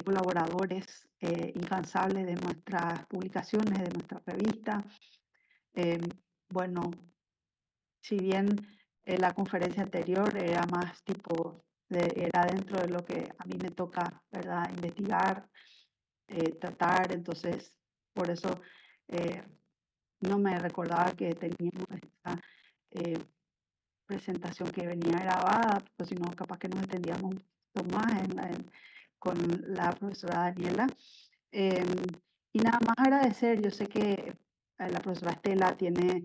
colaboradores incansables de nuestras publicaciones, de nuestra revista. Bueno, si bien la conferencia anterior era más era dentro de lo que a mí me toca, ¿verdad?, investigar, tratar, entonces por eso no me recordaba que teníamos esta presentación que venía grabada, pues si no, capaz que nos extendíamos un poquito más con la profesora Daniela. Y nada más agradecer, yo sé que la profesora Estela tiene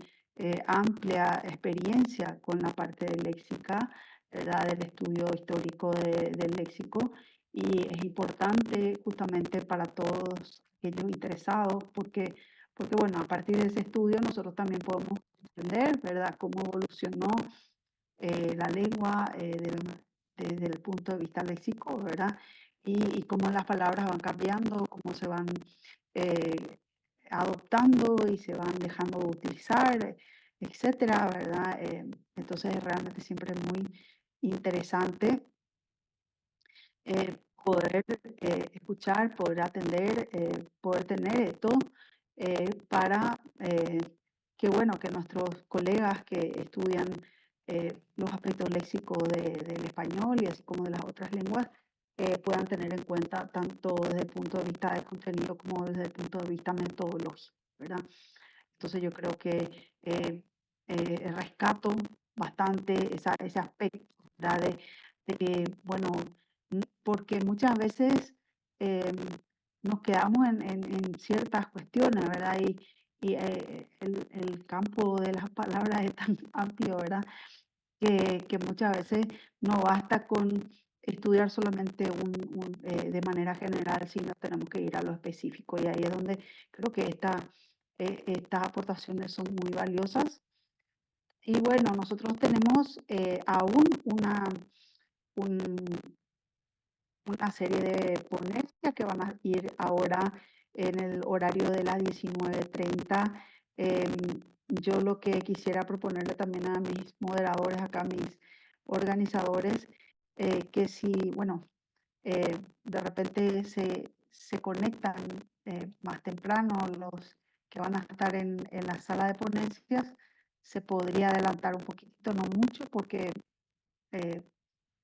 amplia experiencia con la parte de léxica, ¿verdad?, del estudio histórico del léxico, y es importante justamente para todos aquellos interesados, porque bueno, a partir de ese estudio nosotros también podemos entender, ¿verdad?, cómo evolucionó la lengua desde el punto de vista léxico, ¿verdad?, y cómo las palabras van cambiando, cómo se van adoptando y se van dejando de utilizar, etcétera, ¿verdad? Entonces realmente siempre es muy interesante poder escuchar, poder atender, poder tener esto para que, bueno, que nuestros colegas que estudian los aspectos léxicos del español y así como de las otras lenguas puedan tener en cuenta tanto desde el punto de vista de contenido como desde el punto de vista metodológico, ¿verdad? Entonces yo creo que rescato bastante ese aspecto, ¿verdad? Bueno, porque muchas veces nos quedamos en ciertas cuestiones, ¿verdad? Y el campo de las palabras es tan amplio, ¿verdad? Que muchas veces no basta con estudiar solamente de manera general, sino tenemos que ir a lo específico. Y ahí es donde creo que estas aportaciones son muy valiosas. Y bueno, nosotros tenemos aún una serie de ponencias que van a ir ahora en el horario de las 19:30. Yo lo que quisiera proponerle también a mis moderadores, acá a mis organizadores, que si, bueno, de repente se conectan más temprano los que van a estar en la sala de ponencias, se podría adelantar un poquitito, no mucho, porque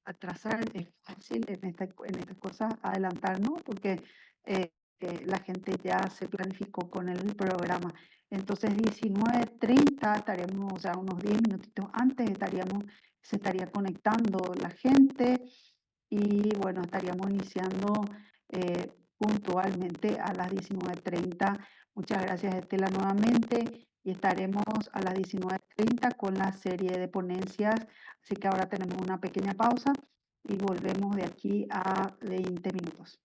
atrasar es fácil en esta cosa, adelantar, ¿no? Porque la gente ya se planificó con el programa. Entonces, 19:30 estaremos, o sea, unos 10 minutitos antes se estaría conectando la gente y bueno, estaríamos iniciando puntualmente a las 19:30. Muchas gracias, Estela, nuevamente. Y estaremos a las 19:30 con la serie de ponencias. Así que ahora tenemos una pequeña pausa y volvemos de aquí a 20 minutos.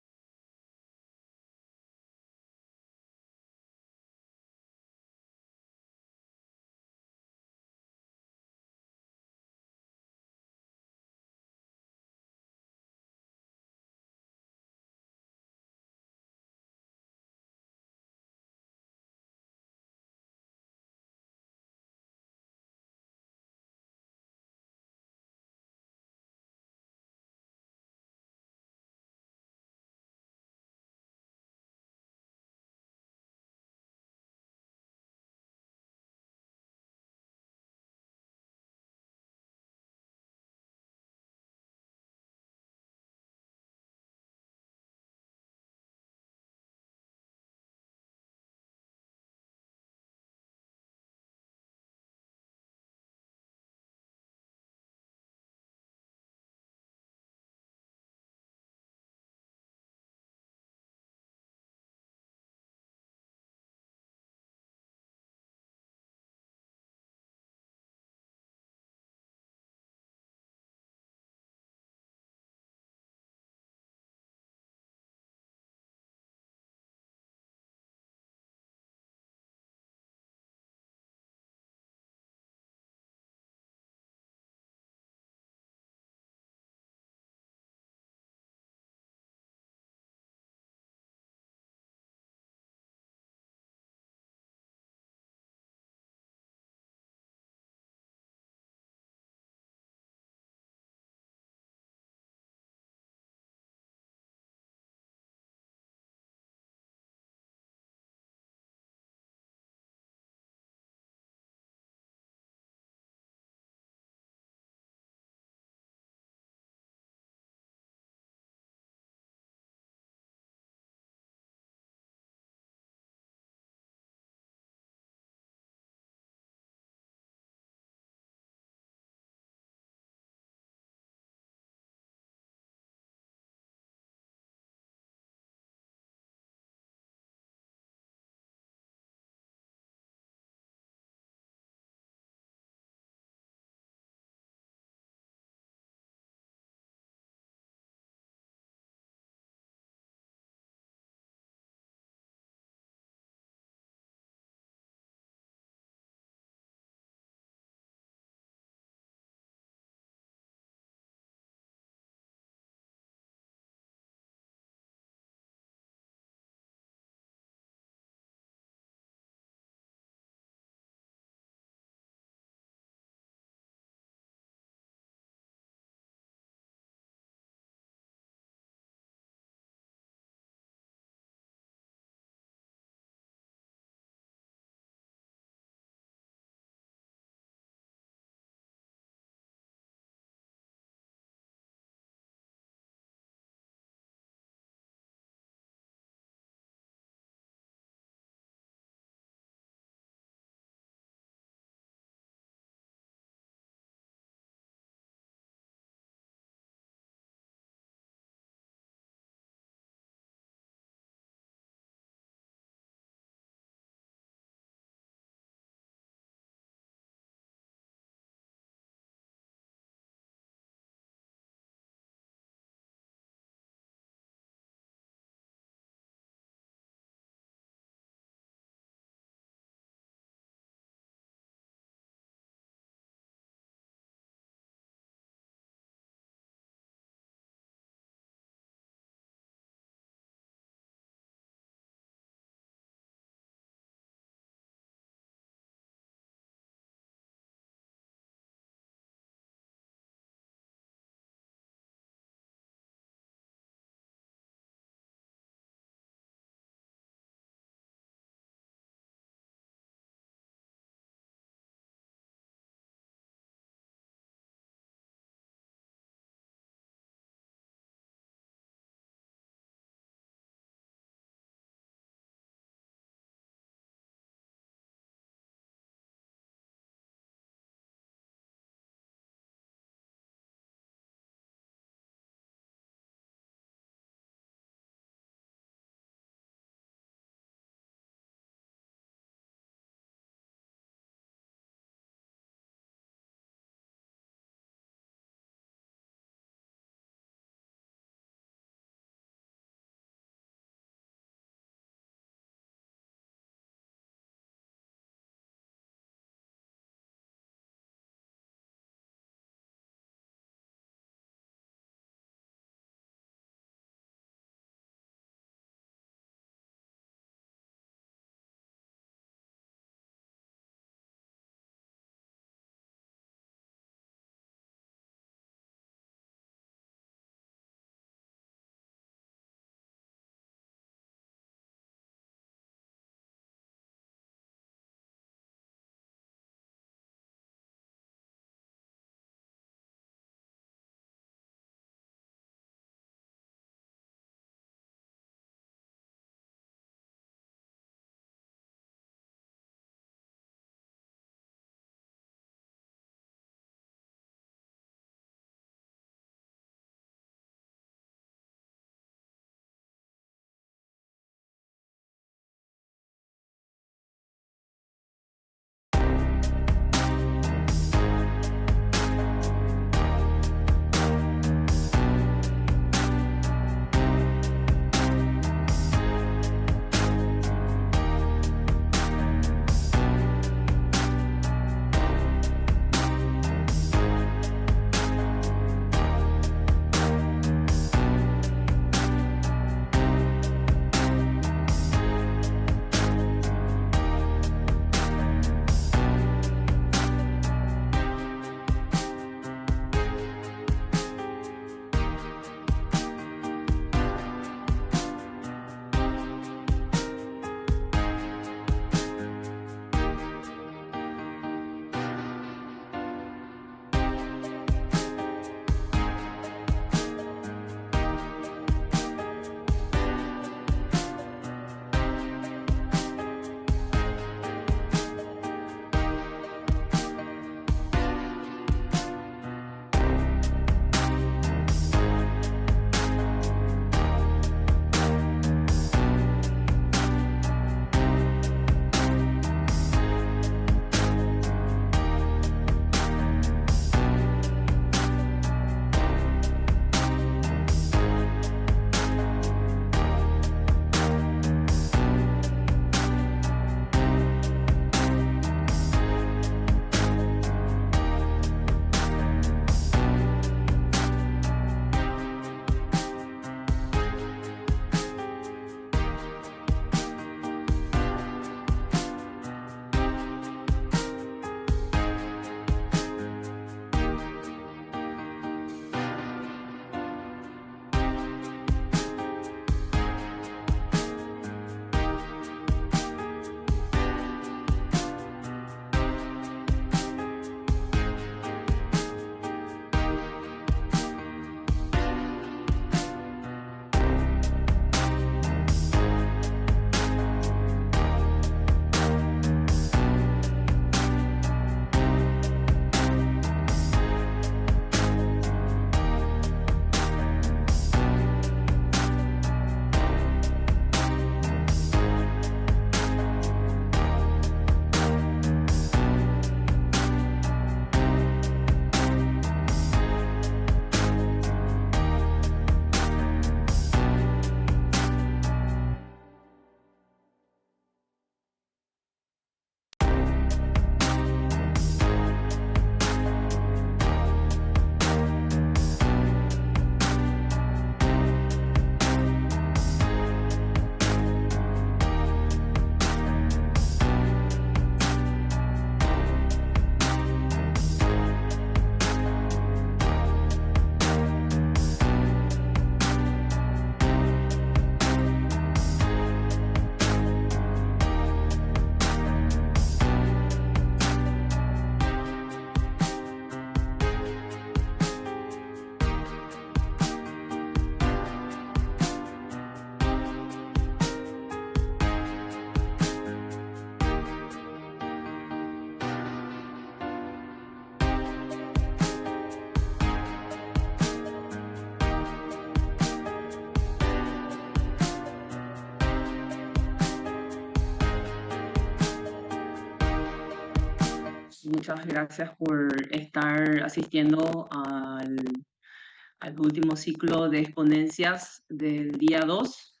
muchas gracias por estar asistiendo al último ciclo de exponencias del día 2.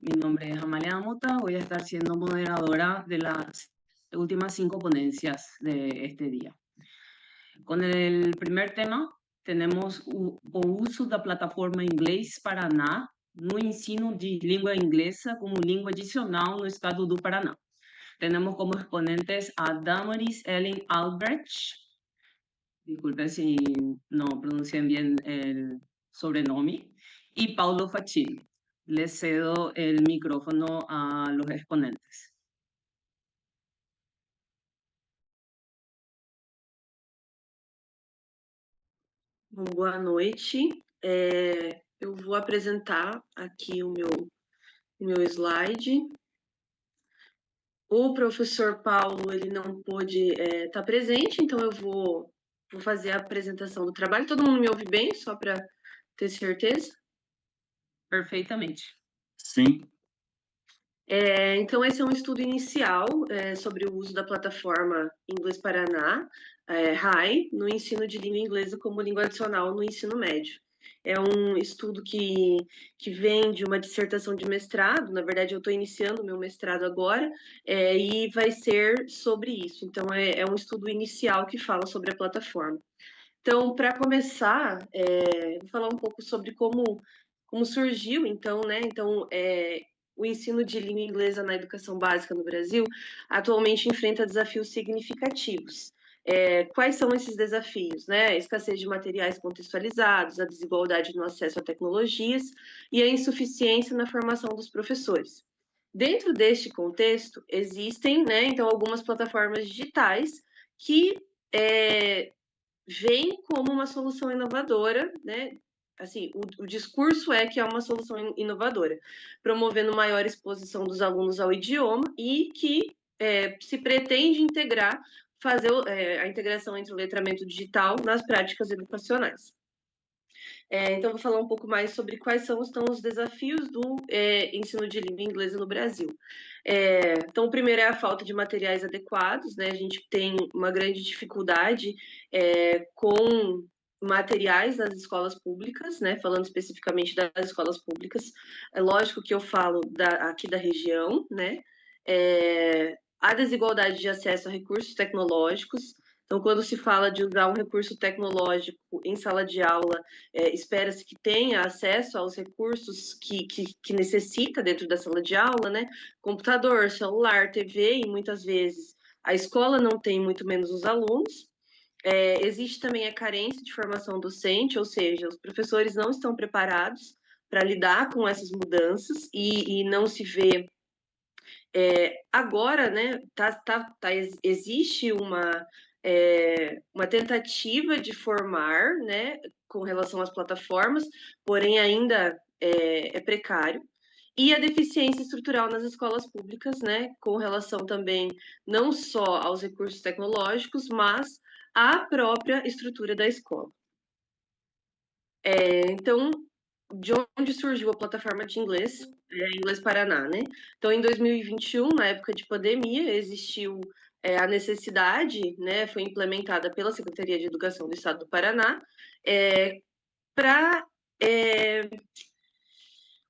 Mi nombre es Amalia Mota, voy a estar siendo moderadora de las últimas 5 ponencias de este día. Con el primer tema, tenemos o uso da plataforma Inglês Paraná no ensino de língua inglesa como língua adicional no estado do Paraná. Tenemos como exponentes a Damaris Ellen Albrecht, disculpen si no pronuncian bien el sobrenombre, y Paulo Facchini. Les cedo el micrófono a los exponentes. Bom, boa noite. Eu vou apresentar aqui o meu slide. O professor Paulo, ele não pôde estar presente, então eu vou fazer a apresentação do trabalho. Todo mundo me ouve bem, só para ter certeza? Perfeitamente. Sim. Então, esse é um estudo inicial sobre o uso da plataforma Inglês Paraná, RAI, no ensino de língua inglesa como língua adicional no ensino médio. É um estudo que vem de uma dissertação de mestrado, na verdade eu estou iniciando o meu mestrado agora, e vai ser sobre isso. Então, é um estudo inicial que fala sobre a plataforma. Então, para começar, vou falar um pouco sobre como surgiu, então, né? Então, o ensino de língua inglesa na educação básica no Brasil atualmente enfrenta desafios significativos. Quais são esses desafios, né? A escassez de materiais contextualizados, a desigualdade no acesso a tecnologias e a insuficiência na formação dos professores. Dentro deste contexto, existem, né, então, algumas plataformas digitais que vêm como uma solução inovadora, né? Assim, o discurso é que é uma solução inovadora, promovendo maior exposição dos alunos ao idioma e que se pretende integrar, fazer a integração entre o letramento digital nas práticas educacionais. Então, vou falar um pouco mais sobre quais são os desafios do ensino de língua inglesa no Brasil. Então, o primeiro é a falta de materiais adequados, né? A gente tem uma grande dificuldade com materiais nas escolas públicas, né? Falando especificamente das escolas públicas, é lógico que eu falo aqui da região, né? A desigualdade de acesso a recursos tecnológicos. Então, quando se fala de usar um recurso tecnológico em sala de aula, espera-se que tenha acesso aos recursos que necessita dentro da sala de aula, né? Computador, celular, TV, e muitas vezes a escola não tem, muito menos os alunos. Existe também a carência de formação docente, ou seja, os professores não estão preparados para lidar com essas mudanças e não se vê agora, né? Existe uma tentativa de formar, né, com relação às plataformas, porém ainda é precário. E a deficiência estrutural nas escolas públicas, né, com relação também não só aos recursos tecnológicos, mas à própria estrutura da escola. Então, de onde surgiu a plataforma de inglês, Inglês Paraná, né? Então, em 2021, na época de pandemia, existiu a necessidade, né, foi implementada pela Secretaria de Educação do Estado do Paraná,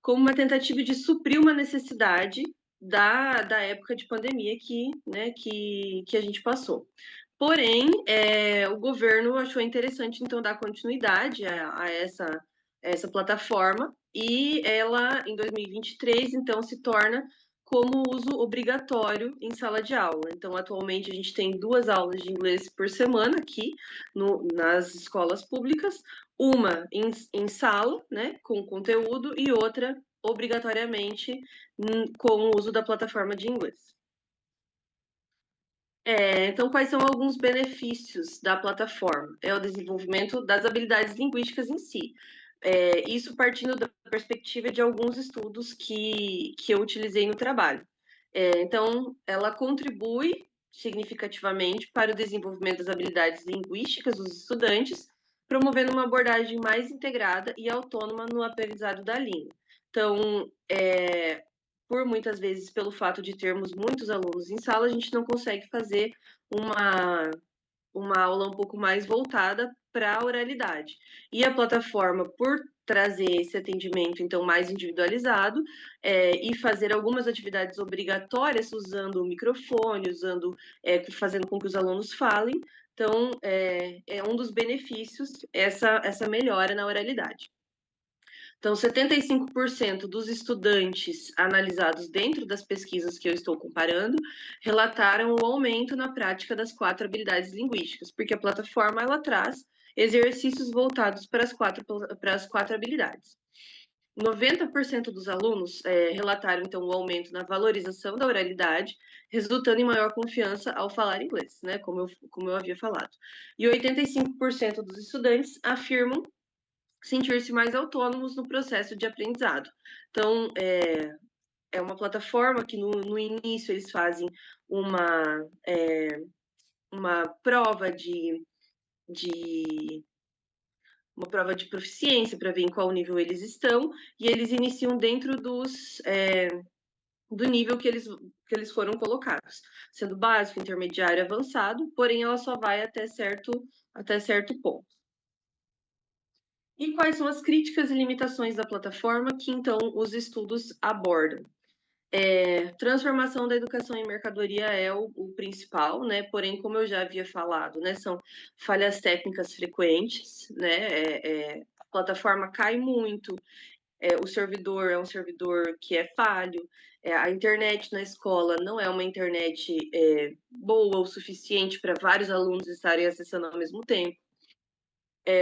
como uma tentativa de suprir uma necessidade da época de pandemia que a gente passou. Porém, o governo achou interessante, então, dar continuidade a essa plataforma, e ela, em 2023, então, se torna como uso obrigatório em sala de aula. Então, atualmente, a gente tem 2 aulas de inglês por semana aqui nas escolas públicas, uma em sala, né, com conteúdo, e outra, obrigatoriamente, com o uso da plataforma de inglês. Então, quais são alguns benefícios da plataforma? É o desenvolvimento das habilidades linguísticas em si. Isso partindo da perspectiva de alguns estudos que eu utilizei no trabalho. Então, ela contribui significativamente para o desenvolvimento das habilidades linguísticas dos estudantes, promovendo uma abordagem mais integrada e autônoma no aprendizado da língua. Então, por muitas vezes, pelo fato de termos muitos alunos em sala, a gente não consegue fazer uma aula um pouco mais voltada para a oralidade. E a plataforma, por trazer esse atendimento, então, mais individualizado, e fazer algumas atividades obrigatórias usando o microfone, fazendo com que os alunos falem. Então, é um dos benefícios essa melhora na oralidade. Então, 75% dos estudantes analisados dentro das pesquisas que eu estou comparando relataram o aumento na prática das 4 habilidades linguísticas, porque a plataforma ela traz exercícios voltados para as quatro habilidades. 90% dos alunos relataram, então, o aumento na valorização da oralidade, resultando em maior confiança ao falar inglês, né, como eu havia falado. E 85% dos estudantes afirmam sentir-se mais autônomos no processo de aprendizado. Então, é uma plataforma que no início eles fazem uma prova de proficiência para ver em qual nível eles estão, e eles iniciam dentro do nível que eles foram colocados, sendo básico, intermediário, avançado, porém ela só vai até certo ponto. E quais são as críticas e limitações da plataforma que, então, os estudos abordam? Transformação da educação em mercadoria é o principal, né? Porém, como eu já havia falado, né, são falhas técnicas frequentes, né? A plataforma cai muito, o servidor é um servidor que é falho, a internet na escola não é uma internet boa o suficiente para vários alunos estarem acessando ao mesmo tempo.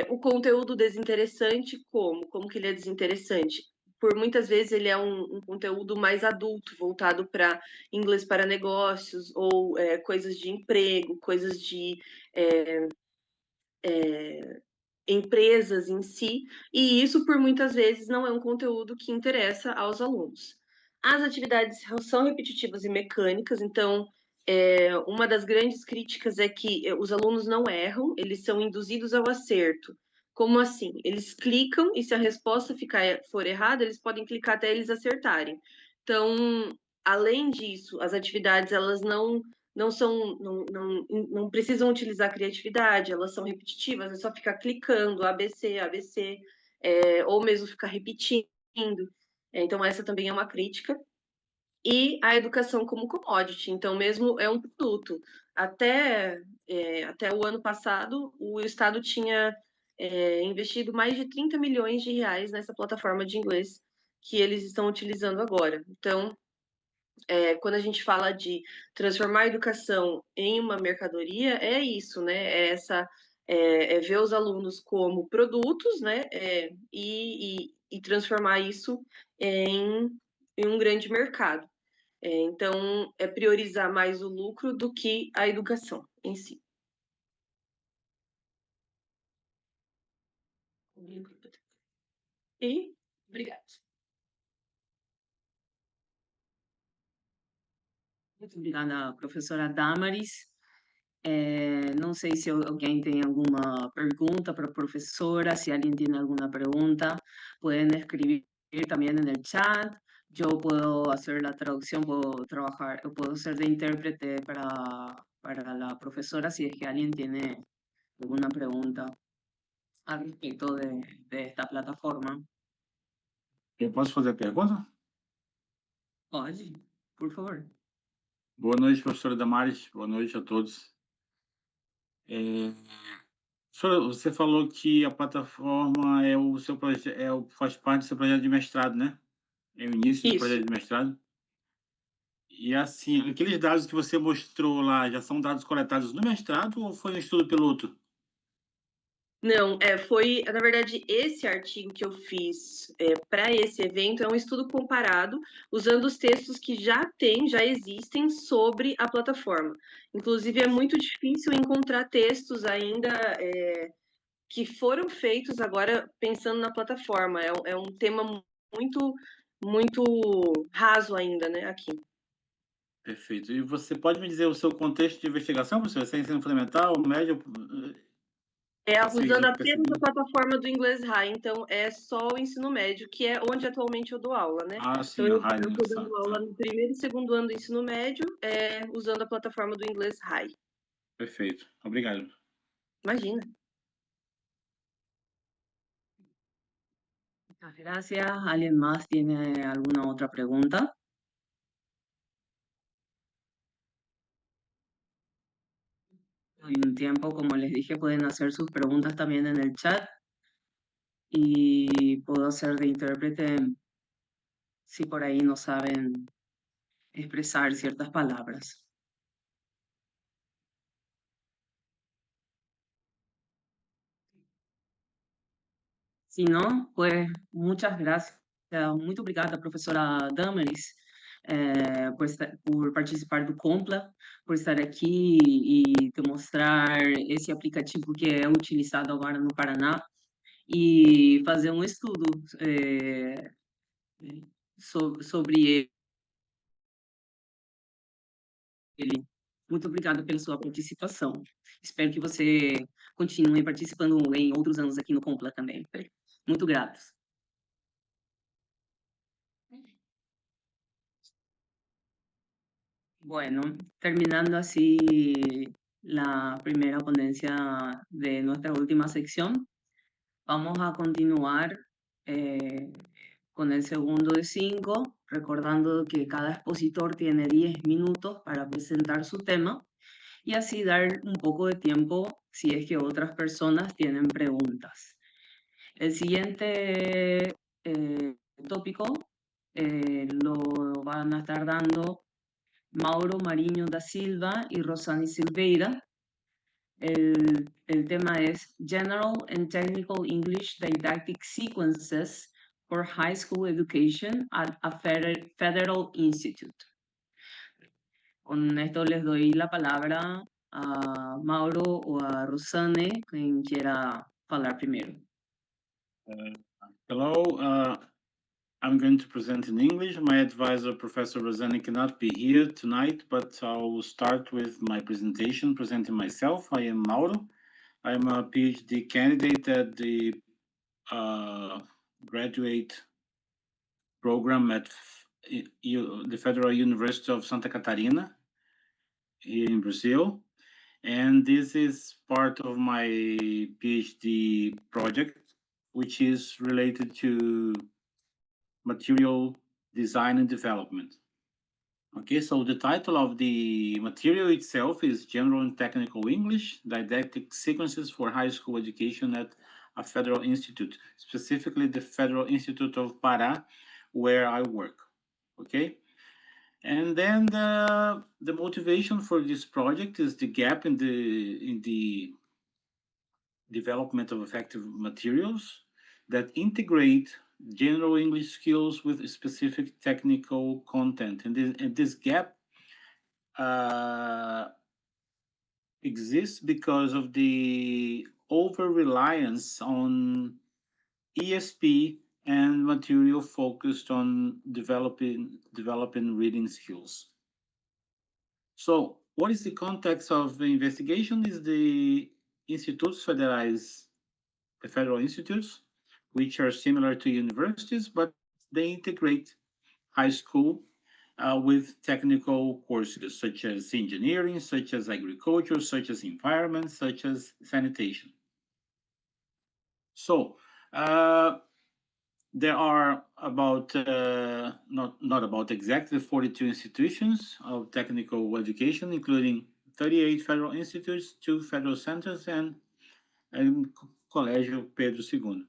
O conteúdo desinteressante, como que ele é desinteressante? Por muitas vezes ele é um conteúdo mais adulto, voltado para inglês para negócios, ou coisas de emprego, coisas de empresas em si, e isso por muitas vezes não é um conteúdo que interessa aos alunos. As atividades são repetitivas e mecânicas, então uma das grandes críticas é que os alunos não erram, eles são induzidos ao acerto. Como assim? Eles clicam e se a resposta for errada, eles podem clicar até eles acertarem. Então, além disso, as atividades elas não precisam utilizar criatividade, elas são repetitivas, é só ficar clicando, ABC, ABC, ou mesmo ficar repetindo. Então, essa também é uma crítica. E a educação como commodity, então mesmo é um produto. Até o ano passado, o Estado tinha investido mais de 30 milhões de reais nessa plataforma de inglês que eles estão utilizando agora. Então, quando a gente fala de transformar a educação em uma mercadoria, é isso, né? É ver os alunos como produtos, né? E transformar isso em um grande mercado. Então, é priorizar mais o lucro do que a educação em si. E obrigada. Muito obrigada, professora Damaris. Não sei se alguém tem alguma pergunta para a professora, se alguém tem alguma pergunta, podem escrever também no chat. Yo puedo hacer la traducción, puedo ser de intérprete para la profesora si es que alguien tiene alguna pregunta al respecto de esta plataforma. Eu posso fazer a pergunta? Pode, por favor. Boa noite, professora Damaris. Boa noite a todos. Professora, você falou que a plataforma faz parte do seu projeto de mestrado, né? É o início do projeto de mestrado. E assim, aqueles dados que você mostrou lá já são dados coletados no mestrado ou foi um estudo piloto? Não, foi, na verdade, esse artigo que eu fiz para esse evento é um estudo comparado, usando os textos que já existem sobre a plataforma. Inclusive, é muito difícil encontrar textos ainda que foram feitos agora pensando na plataforma. É um tema muito, muito raso ainda, né, aqui. Perfeito. E você pode me dizer o seu contexto de investigação, professor? Você é ensino fundamental, médio? Usando apenas a plataforma do Inglês High, então é só o ensino médio, que é onde atualmente eu dou aula, né? Sim, então, o High. Eu estou dando aula no primeiro e segundo ano do ensino médio, usando a plataforma do Inglês High. Perfeito. Obrigado. Imagina. Muchas gracias. ¿Alguien más tiene alguna otra pregunta? Doy un tiempo, como les dije, pueden hacer sus preguntas también en el chat y puedo hacer de intérprete si por ahí no saben expresar ciertas palabras. Si no, pues muchas gracias. Muito obrigada, professora Damaris, por participar do Compla, por estar aqui e te mostrar esse aplicativo que é utilizado agora no Paraná e fazer um estudo sobre ele. Muito obrigada pela sua participação. Espero que você continue participando em outros anos aqui no Compla também. Muito gratos. Bueno, terminando así la primera ponencia de nuestra última sección, vamos a continuar con el segundo de 5, recordando que cada expositor tiene 10 minutos para presentar su tema y así dar un poco de tiempo si es que otras personas tienen preguntas. El siguiente tópico lo van a estar dando Mauro Marinho da Silva y Rosane Silveira. El tema es General and Technical English Didactic Sequences for High School Education at a Federal Institute. Con esto les doy la palabra a Mauro o a Rosane, quien quiera hablar primero. Hello, I'm going to present in English. My advisor, Professor Rosane, cannot be here tonight, but I'll start with my presentation, presenting myself. I am Mauro. I am a PhD candidate at the graduate program at the Federal University of Santa Catarina here in Brazil. And this is part of my PhD project, which is related to material design and development. Okay, so the title of the material itself is General and Technical English, Didactic Sequences for High School Education at a Federal Institute, specifically the Federal Institute of Pará, where I work, okay? And then the motivation for this project is the gap in the development of effective materials that integrate general English skills with specific technical content. And this gap exists because of the over-reliance on ESP and material focused on developing reading skills. So what is the context of the investigation? Is the Institutos Federais, the federal institutes, which are similar to universities, but they integrate high school with technical courses such as engineering, such as agriculture, such as environment, such as sanitation. So there are about, not about exactly 42 institutions of technical education, including 38 federal institutes, 2 federal centers, and Colégio Pedro II.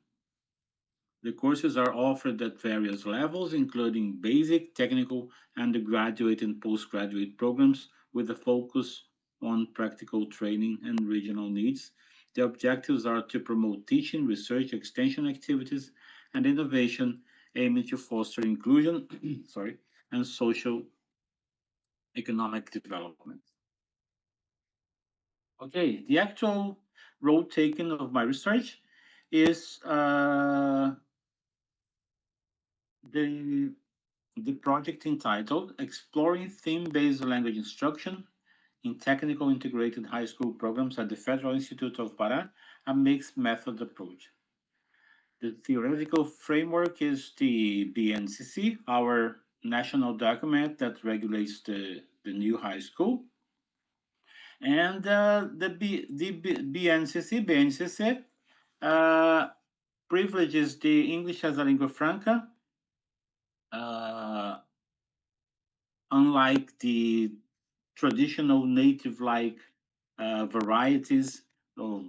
The courses are offered at various levels, including basic, technical, undergraduate, and postgraduate programs with a focus on practical training and regional needs. The objectives are to promote teaching, research, extension activities, and innovation aiming to foster inclusion and social economic development. Okay, the actual road taken of my research is the project entitled Exploring Theme-Based Language Instruction in Technical Integrated High School Programs at the Federal Institute of Pará, a Mixed Method Approach. The theoretical framework is the BNCC, our national document that regulates the new high school. And BNCC privileges the English as a lingua franca, unlike the traditional native-like varieties of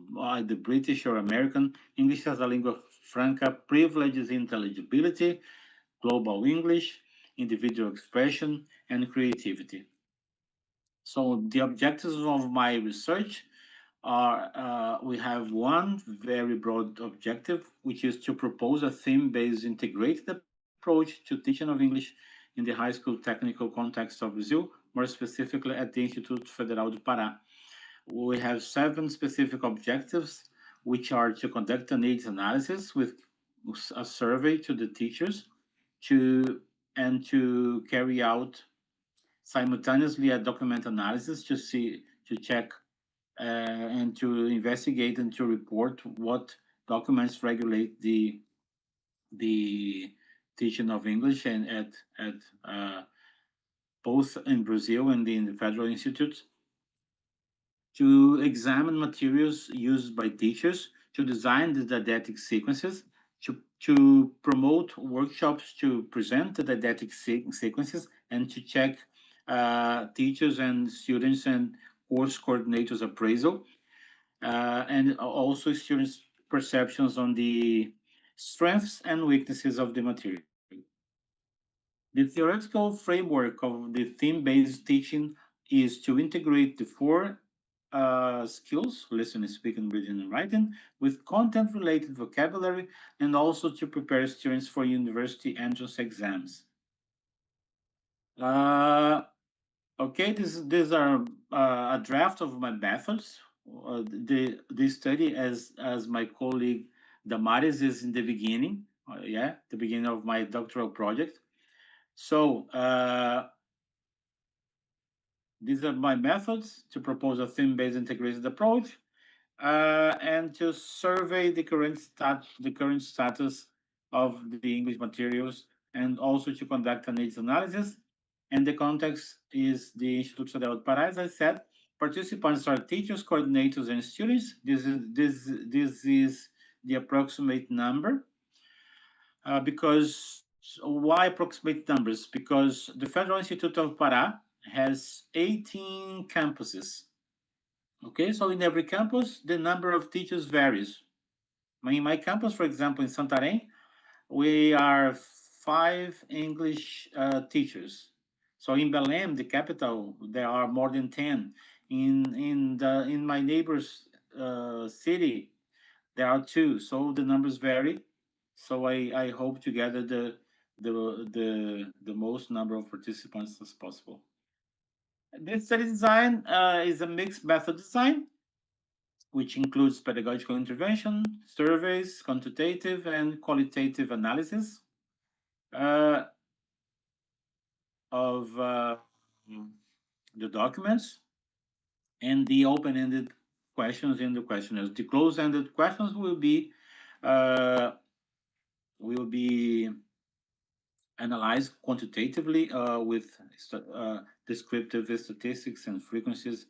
the British or American. English as a lingua franca privileges intelligibility, global English, individual expression, and creativity. So the objectives of my research are, we have one very broad objective, which is to propose a theme-based integrated approach to teaching of English in the high school technical context of Brazil, more specifically at the Instituto Federal do Pará. We have 7 specific objectives, which are to conduct a needs analysis with a survey to the teachers, and to carry out simultaneously a document analysis to check and to investigate and to report what documents regulate the teaching of English and at both in Brazil and in the federal institutes, to examine materials used by teachers, to design the didactic sequences, to promote workshops to present the didactic sequences, and to check teachers and students and course coordinators appraisal, and also students' perceptions on the strengths and weaknesses of the material. The theoretical framework of the theme-based teaching is to integrate the 4 skills, listening, speaking, reading, and writing, with content-related vocabulary, and also to prepare students for university entrance exams. Okay, these are a draft of my methods. The study, as my colleague Damaris is in the beginning, the beginning of my doctoral project. So these are my methods to propose a theme-based integrated approach, and to survey the current status of the English materials, and also to conduct a needs analysis. And the context is the Instituto Federal do Pará, as I said. Participants are teachers, coordinators, and students. This is the approximate number. Because why approximate numbers? Because the Federal Institute of Pará has 18 campuses. Okay, so in every campus, the number of teachers varies. In my campus, for example, in Santarém, we are 5 English teachers. So in Belém, the capital, there are more than 10. In my neighbor's city, there are 2. So the numbers vary. So I hope to gather the most number of participants as possible. This study design is a mixed method design, which includes pedagogical intervention, surveys, quantitative and qualitative analysis of the documents, and the open-ended questions in the questionnaires. The closed-ended questions will be analyzed quantitatively with descriptive statistics and frequencies.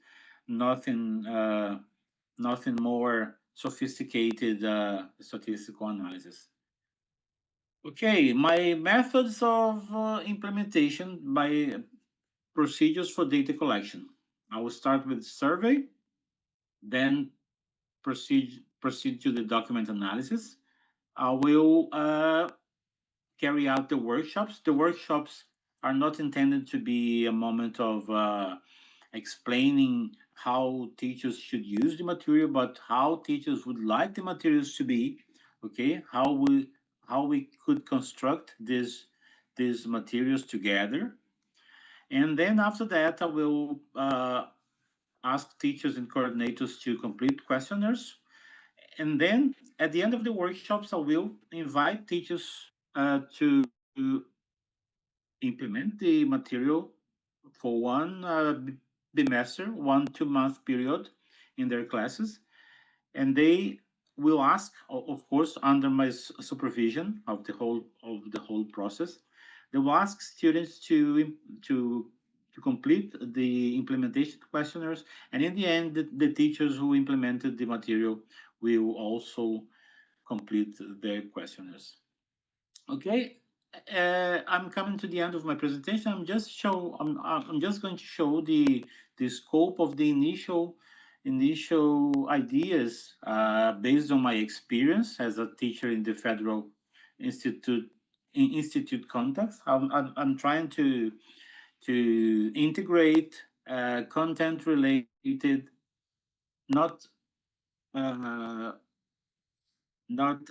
Nothing more sophisticated statistical analysis. Okay, my methods of implementation by procedures for data collection. I will start with survey, then proceed to the document analysis. I will carry out the workshops. The workshops are not intended to be a moment of explaining how teachers should use the material, but how teachers would like the materials to be. Okay, how we could construct these materials together. And then after that, I will ask teachers and coordinators to complete questionnaires. And then at the end of the workshops, I will invite teachers to implement the material for one bimester, 1 2-month period in their classes. And they will ask, of course, under my supervision of the whole process, they will ask students to to complete the implementation questionnaires. And in the end, the teachers who implemented the material will also complete their questionnaires. Okay, I'm coming to the end of my presentation. I'm just going to show the scope of the initial ideas based on my experience as a teacher in the Federal Institute context. I'm trying to integrate content related, not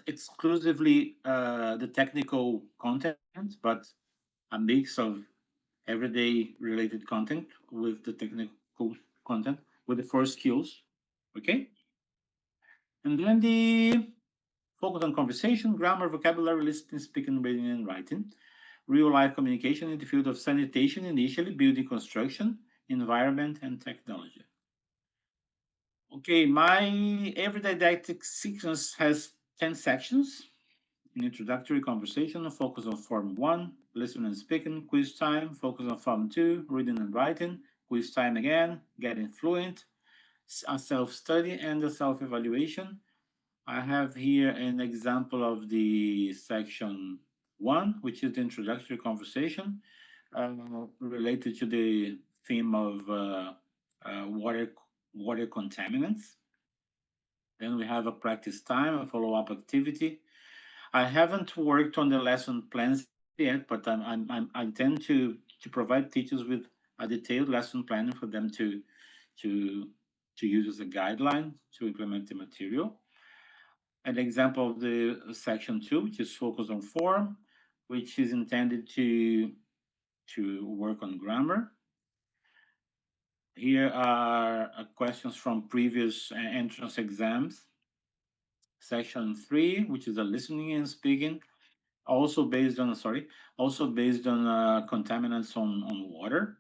exclusively the technical content, but a mix of everyday related content with the technical content with the 4 skills. Okay. And then the focus on conversation, grammar, vocabulary, listening, speaking, reading, and writing. Real-life communication in the field of sanitation initially, building construction, environment, and technology. Okay, my everyday didactic sequence has 10 sections. An introductory conversation, focus on form 1, listening and speaking, quiz time, focus on form 2, reading and writing, quiz time again, getting fluent, a self-study, and a self-evaluation. I have here an example of the section 1, which is the introductory conversation related to the theme of water contaminants. Then we have a practice time, a follow-up activity. I haven't worked on the lesson plans yet, but I intend to provide teachers with a detailed lesson plan for them to use as a guideline to implement the material. An example of the section 2, which is focus on form, which is intended to work on grammar. Here are questions from previous entrance exams. Section 3, which is a listening and speaking, also based on contaminants on water.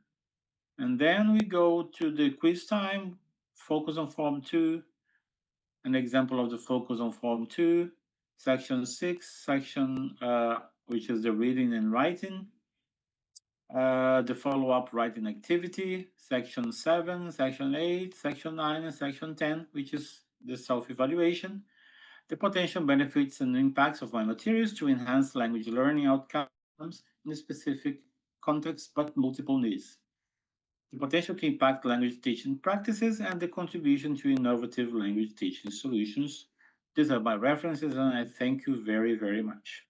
And then we go to the quiz time, focus on form 2, an example of the focus on form 2, section 6, which is the reading and writing, the follow-up writing activity, section 7, section 8, section 9, and section 10, which is the self-evaluation, the potential benefits and impacts of my materials to enhance language learning outcomes in a specific context but multiple needs, the potential to impact language teaching practices, and the contribution to innovative language teaching solutions. These are my references, and I thank you very, very much.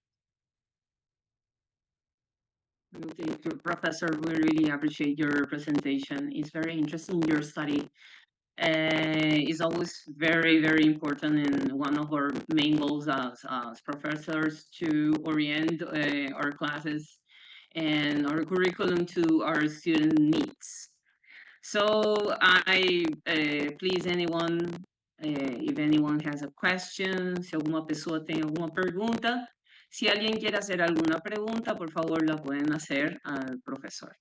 Thank you, Professor. We really appreciate your presentation. It's very interesting, your study. Is always very, very important, and one of our main goals as professors to orient our classes and our curriculum to our student needs. So please, anyone, if anyone has a question, si alguna pessoa tem alguma pergunta, si alguien quiere hacer alguna pregunta, por favor la pueden hacer al profesor.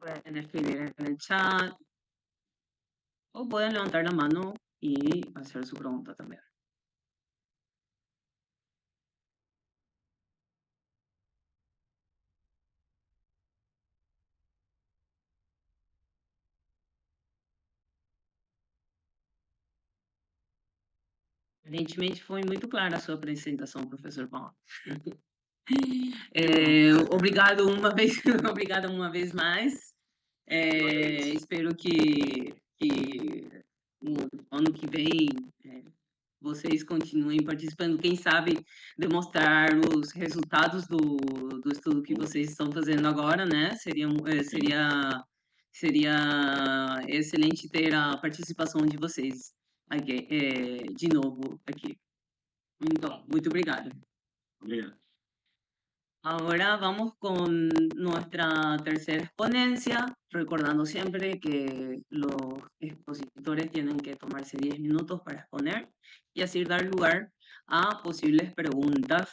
Pueden escribir en el chat o pueden levantar la mano y hacer su pregunta también. Aparentemente foi muito clara a sua apresentação, professor Paulo. Obrigado obrigada uma vez mais. Espero que no ano que vem vocês continuem participando. Quem sabe demonstrar os resultados do estudo que vocês estão fazendo agora, né? Seria excelente ter a participação de vocês aqui, de novo aqui. Então, muito obrigada. Obrigado. Ahora vamos con nuestra tercera exponencia, recordando siempre que los expositores tienen que tomarse 10 minutos para exponer y así dar lugar a posibles preguntas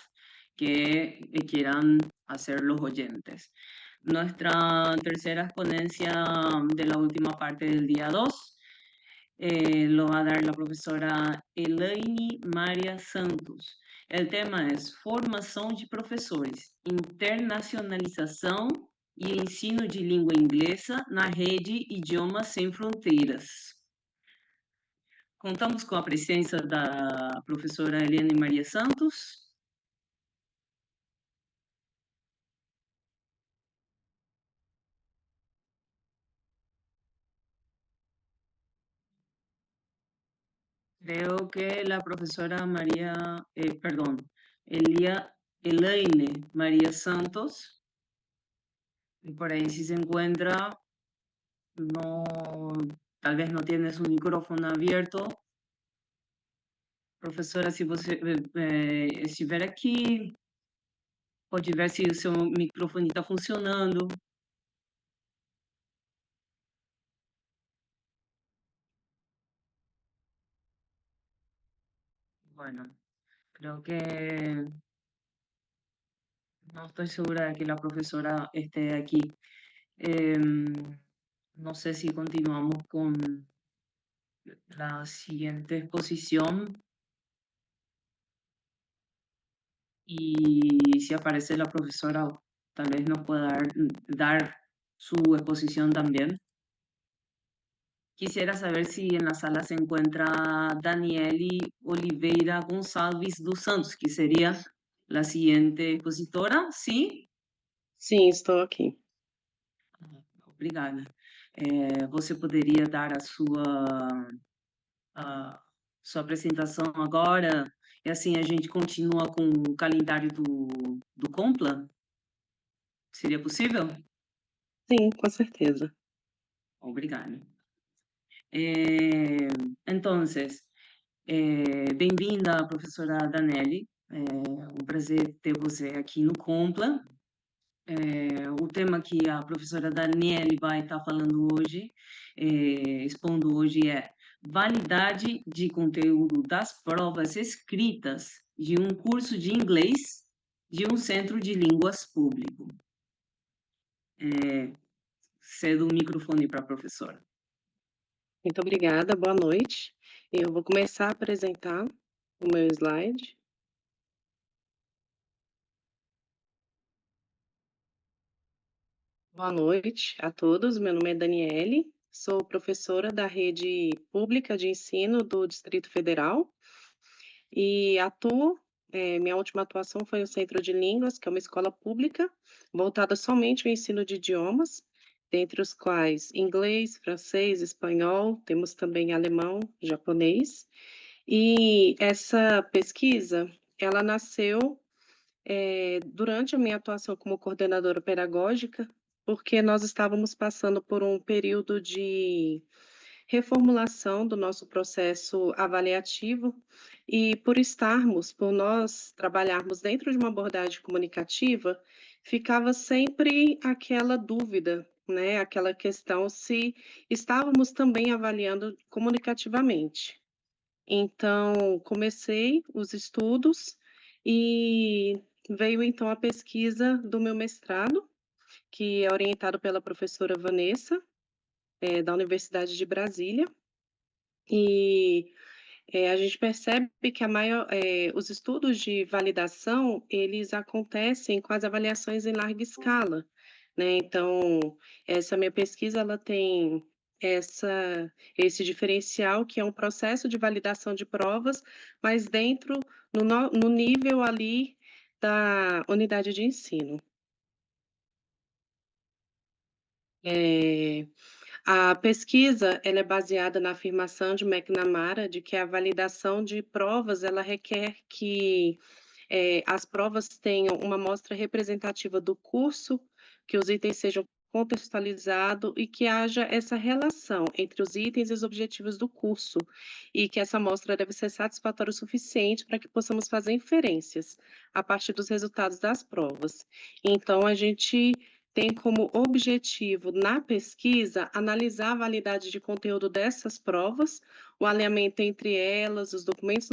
que quieran hacer los oyentes. Nuestra tercera exponencia de la última parte del día 2 lo va a dar la profesora Elaine María Santos. O tema é formação de professores, internacionalização e ensino de língua inglesa na rede Idiomas Sem Fronteiras. Contamos com a presença da professora Eliane Maria Santos. Creo que la profesora Elaine María Santos, y por ahí si se encuentra, tal vez no tiene su micrófono abierto. Professora, se você estiver aqui, pode ver se o seu microfone está funcionando. Bueno, creo que no estoy segura de que la profesora esté aquí. No sé si continuamos con la siguiente exposición. Y si aparece la profesora, tal vez nos pueda dar su exposición también. Quisiera saber si en la sala se encuentra Daniele Oliveira Gonçalves dos Santos, que sería la siguiente expositora, ¿sí? Sim, estou aqui. Obrigada. Você poderia dar a sua apresentação agora? E assim a gente continua com o calendário do Compla? Seria possível? Sim, com certeza. Obrigada. Entonces, bem-vinda, professora Daniele. É um prazer ter você aqui no Compla. O tema que a professora Daniele vai estar falando hoje, expondo hoje, é validade de conteúdo das provas escritas de um curso de inglês de um centro de línguas público. Cedo o microfone para a professora. Muito obrigada, boa noite. Eu vou começar a apresentar o meu slide. Boa noite a todos, meu nome é Daniele, sou professora da rede pública de ensino do Distrito Federal e atuo, minha última atuação foi no Centro de Línguas, que é uma escola pública voltada somente ao ensino de idiomas, dentre os quais inglês, francês, espanhol, temos também alemão, japonês. E essa pesquisa, ela nasceu durante a minha atuação como coordenadora pedagógica, porque nós estávamos passando por um período de reformulação do nosso processo avaliativo e por nós trabalharmos dentro de uma abordagem comunicativa, ficava sempre aquela dúvida, né, aquela questão se estávamos também avaliando comunicativamente. Então, comecei os estudos e veio então a pesquisa do meu mestrado, que é orientado pela professora Vanessa, da Universidade de Brasília. E a gente percebe que os estudos de validação, eles acontecem com as avaliações em larga escala, né? Então, essa minha pesquisa, ela tem esse diferencial, que é um processo de validação de provas, mas dentro, no nível ali da unidade de ensino. A pesquisa, ela é baseada na afirmação de McNamara de que a validação de provas, ela requer que as provas tenham uma amostra representativa do curso, que os itens sejam contextualizados e que haja essa relação entre os itens e os objetivos do curso, e que essa amostra deve ser satisfatória o suficiente para que possamos fazer inferências a partir dos resultados das provas. Então, a gente tem como objetivo, na pesquisa, analisar a validade de conteúdo dessas provas, o alinhamento entre elas, os documentos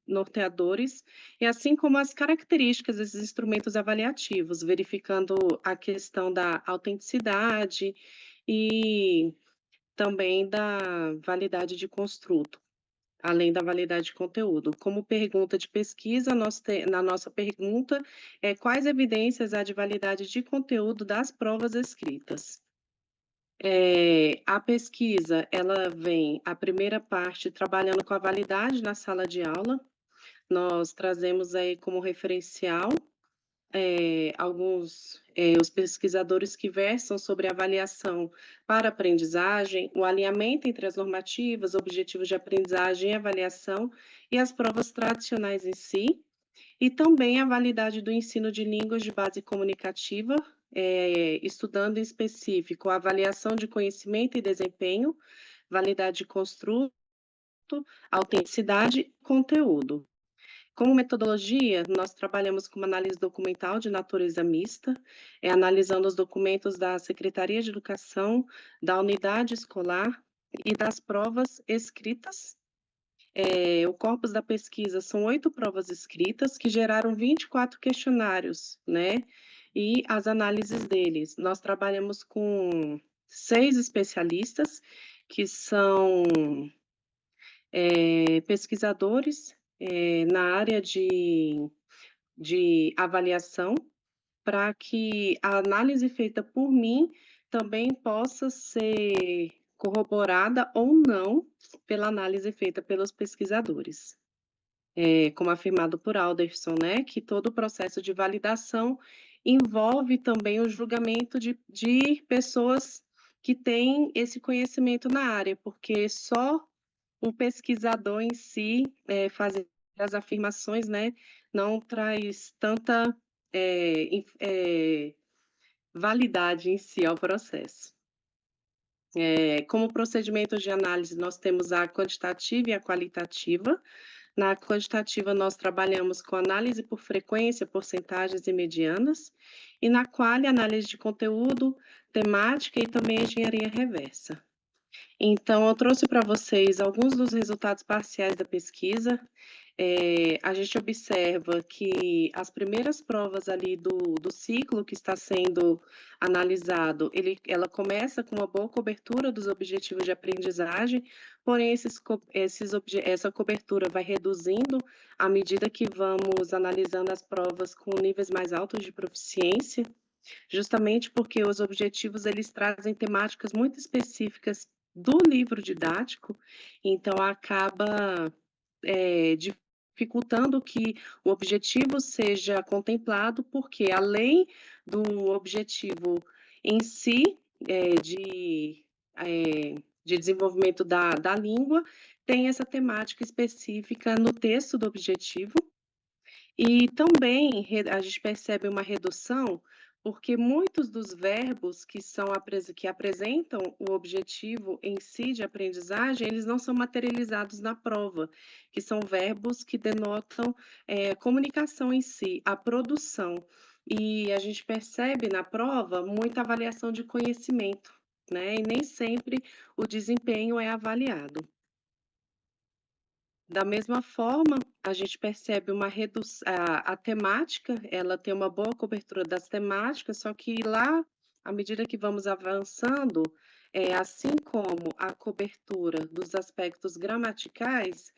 norteadores, e assim como as características desses instrumentos avaliativos, verificando a questão da autenticidade e também da validade de construto. além da validade de conteúdo. Como pergunta de pesquisa, na nossa pergunta é quais evidências há de validade de conteúdo das provas escritas. A pesquisa, ela vem, a primeira parte, trabalhando com a validade na sala de aula. Nós trazemos aí como referencial os pesquisadores que versam sobre avaliação para aprendizagem, o alinhamento entre as normativas, objetivos de aprendizagem e avaliação e as provas tradicionais em si, e também a validade do ensino de línguas de base comunicativa, estudando em específico a avaliação de conhecimento e desempenho, validade de construto, autenticidade e conteúdo. Como metodologia, nós trabalhamos com uma análise documental de natureza mista, analisando os documentos da Secretaria de Educação, da unidade escolar e das provas escritas. O corpus da pesquisa são 8 provas escritas que geraram 24 questionários, né? E as análises deles. Nós trabalhamos com 6 especialistas, que são pesquisadores na área de avaliação, para que a análise feita por mim também possa ser corroborada ou não pela análise feita pelos pesquisadores. Como afirmado por Alderson, né, que todo o processo de validação envolve também o julgamento de pessoas que têm esse conhecimento na área, porque só um pesquisador em si fazer as afirmações, né, não traz tanta validade em si ao processo. Como procedimentos de análise, nós temos a quantitativa e a qualitativa. Na quantitativa, nós trabalhamos com análise por frequência, porcentagens e medianas, e na quali, análise de conteúdo, temática e também engenharia reversa. Então, eu trouxe para vocês alguns dos resultados parciais da pesquisa. A gente observa que as primeiras provas ali do ciclo que está sendo analisado, ela começa com uma boa cobertura dos objetivos de aprendizagem, porém essa cobertura vai reduzindo à medida que vamos analisando as provas com níveis mais altos de proficiência, justamente porque os objetivos eles trazem temáticas muito específicas do livro didático, então acaba dificultando que o objetivo seja contemplado, porque além do objetivo em si de desenvolvimento da língua, tem essa temática específica no texto do objetivo, e também a gente percebe uma redução porque muitos dos verbos que apresentam o objetivo em si de aprendizagem, eles não são materializados na prova, que são verbos que denotam comunicação em si, a produção. E a gente percebe na prova muita avaliação de conhecimento, né? E nem sempre o desempenho é avaliado. Da mesma forma, a gente percebe uma redução, a temática, ela tem uma boa cobertura das temáticas, só que lá, à medida que vamos avançando, assim como a cobertura dos aspectos gramaticais,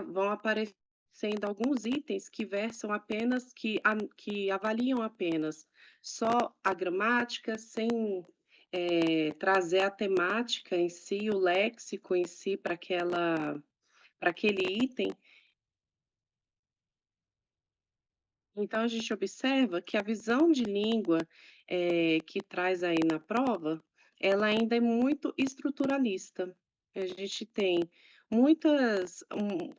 vão aparecendo alguns itens que versam apenas, que avaliam apenas só a gramática, sem trazer a temática em si, o léxico em si para aquele item. Então, a gente observa que a visão de língua que traz aí na prova, ela ainda é muito estruturalista. A gente tem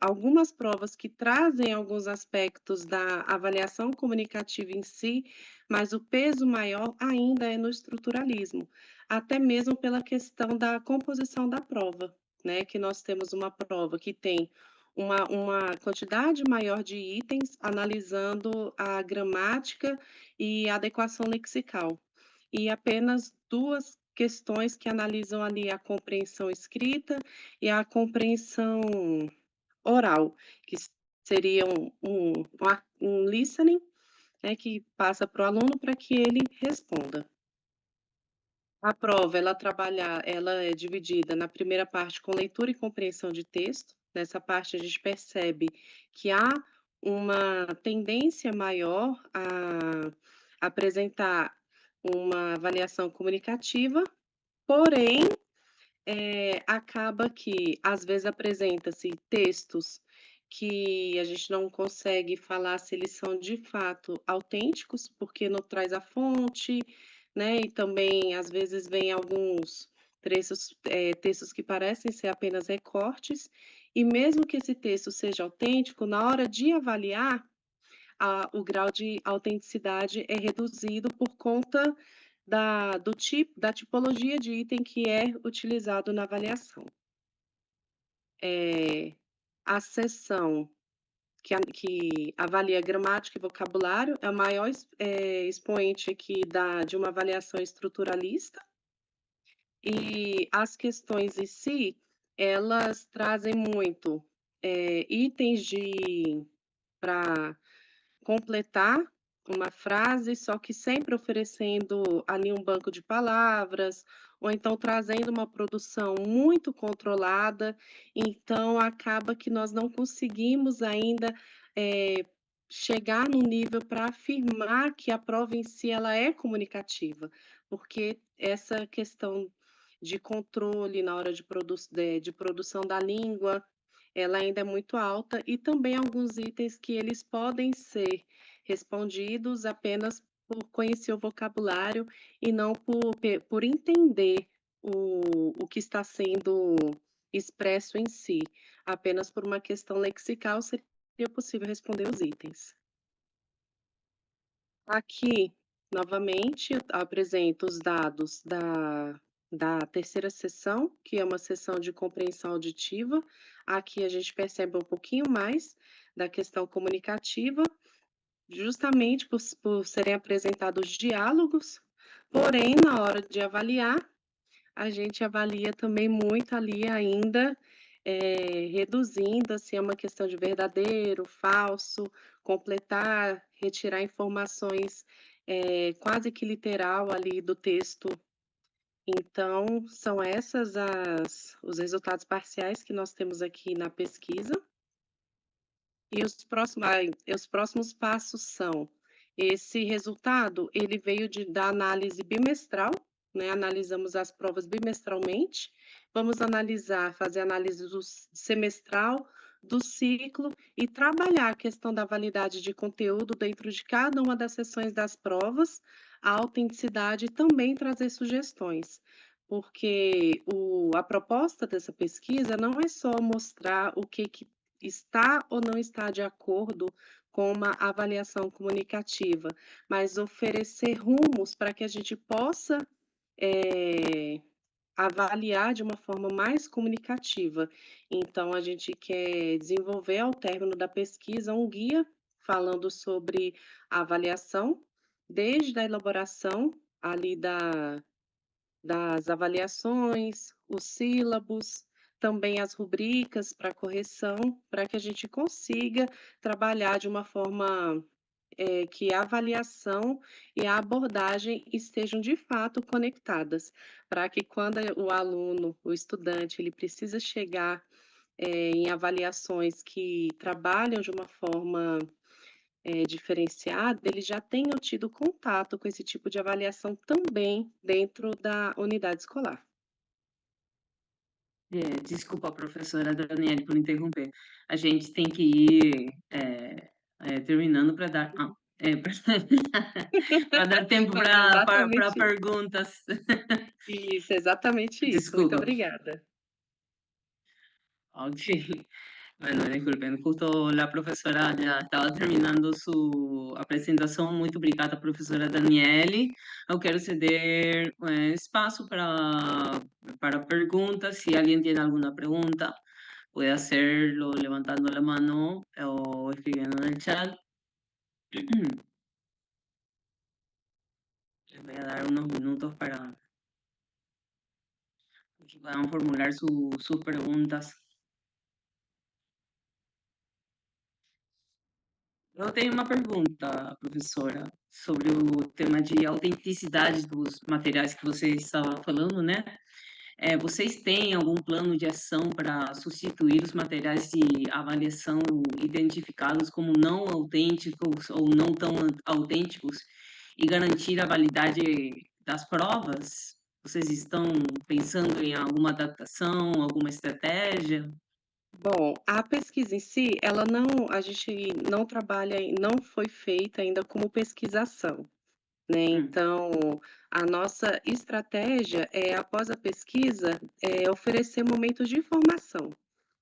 algumas provas que trazem alguns aspectos da avaliação comunicativa em si, mas o peso maior ainda é no estruturalismo, até mesmo pela questão da composição da prova, né? Que nós temos uma prova que tem uma quantidade maior de itens analisando a gramática e a adequação lexical, e apenas 2 questões que analisam ali a compreensão escrita e a compreensão oral, que seria um listening, né, que passa para o aluno para que ele responda. A prova, ela é dividida na primeira parte com leitura e compreensão de texto, nessa parte a gente percebe que há uma tendência maior a apresentar uma avaliação comunicativa, porém, acaba que, às vezes, apresenta-se textos que a gente não consegue falar se eles são de fato autênticos, porque não traz a fonte, né? E também, às vezes, vem alguns textos que parecem ser apenas recortes, e mesmo que esse texto seja autêntico, na hora de avaliar, o grau de autenticidade é reduzido por conta da tipologia de item que é utilizado na avaliação. A seção que avalia gramática e vocabulário é o maior expoente aqui de uma avaliação estruturalista, e as questões em si, elas trazem muito itens para completar uma frase, só que sempre oferecendo ali um banco de palavras, ou então trazendo uma produção muito controlada, então acaba que nós não conseguimos ainda chegar no nível para afirmar que a prova em si ela é comunicativa, porque essa questão de controle na hora de produção da língua, ela ainda é muito alta, e também alguns itens que eles podem ser respondidos apenas por conhecer o vocabulário e não por entender o que está sendo expresso em si. Apenas por uma questão lexical seria possível responder os itens. Aqui, novamente, eu apresento os dados da terceira sessão, que é uma sessão de compreensão auditiva. Aqui a gente percebe um pouquinho mais da questão comunicativa, justamente por serem apresentados diálogos, porém, na hora de avaliar, a gente avalia também muito ali ainda, reduzindo, assim, a uma questão de verdadeiro, falso, completar, retirar informações quase que literal ali do texto. Então, são esses os resultados parciais que nós temos aqui na pesquisa. E os próximos passos são: esse resultado, ele veio da análise bimestral, né? Analisamos as provas bimestralmente, vamos fazer análise do semestral, do ciclo, e trabalhar a questão da validade de conteúdo dentro de cada uma das sessões das provas, a autenticidade, e também trazer sugestões, porque a proposta dessa pesquisa não é só mostrar o que está ou não está de acordo com uma avaliação comunicativa, mas oferecer rumos para que a gente possa avaliar de uma forma mais comunicativa. Então, a gente quer desenvolver, ao término da pesquisa, um guia falando sobre a avaliação, desde a elaboração ali das avaliações, os sílabos, também as rubricas para correção, para que a gente consiga trabalhar de uma forma que a avaliação e a abordagem estejam de fato conectadas, para que quando o aluno, o estudante, ele precisa chegar em avaliações que trabalham de uma forma diferenciada, ele já tenha tido contato com esse tipo de avaliação também dentro da unidade escolar. Desculpa, professora Daniele, por interromper. A gente tem que ir terminando para dar, para dar tempo para perguntas. Isso, exatamente isso. Desculpa. Muito obrigada. Ok. Bueno, disculpen, justo la profesora ya estaba terminando su apresentação. Muito obrigada, professora Daniele. Eu quero ceder espaço para perguntas. Se alguém tem alguma pergunta, pode hacerlo levantando la mano o escribiendo en el chat. Les voy a dar unos minutos para que puedan formular sus preguntas. Eu tenho uma pergunta, professora, sobre o tema de autenticidade dos materiais que você estava falando, né? Vocês têm algum plano de ação para substituir os materiais de avaliação identificados como não autênticos ou não tão autênticos e garantir a validade das provas? Vocês estão pensando em alguma adaptação, alguma estratégia? Bom, a pesquisa em si, a gente não trabalha, não foi feita ainda como pesquisação, né? Então, a nossa estratégia é, após a pesquisa, oferecer momentos de informação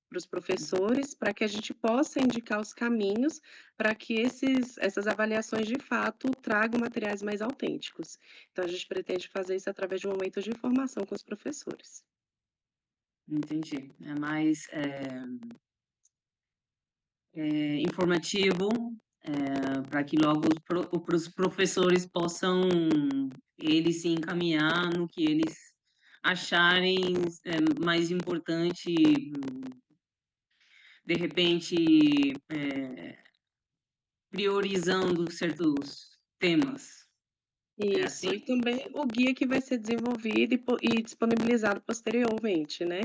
para os professores, para que a gente possa indicar os caminhos para que essas avaliações de fato tragam materiais mais autênticos. Então, a gente pretende fazer isso através de momentos de informação com os professores. Entendi. É mais informativo, para que logo os professores possam eles se encaminhar no que eles acharem mais importante, de repente priorizando certos temas. Isso, e também o guia que vai ser desenvolvido e disponibilizado posteriormente, né?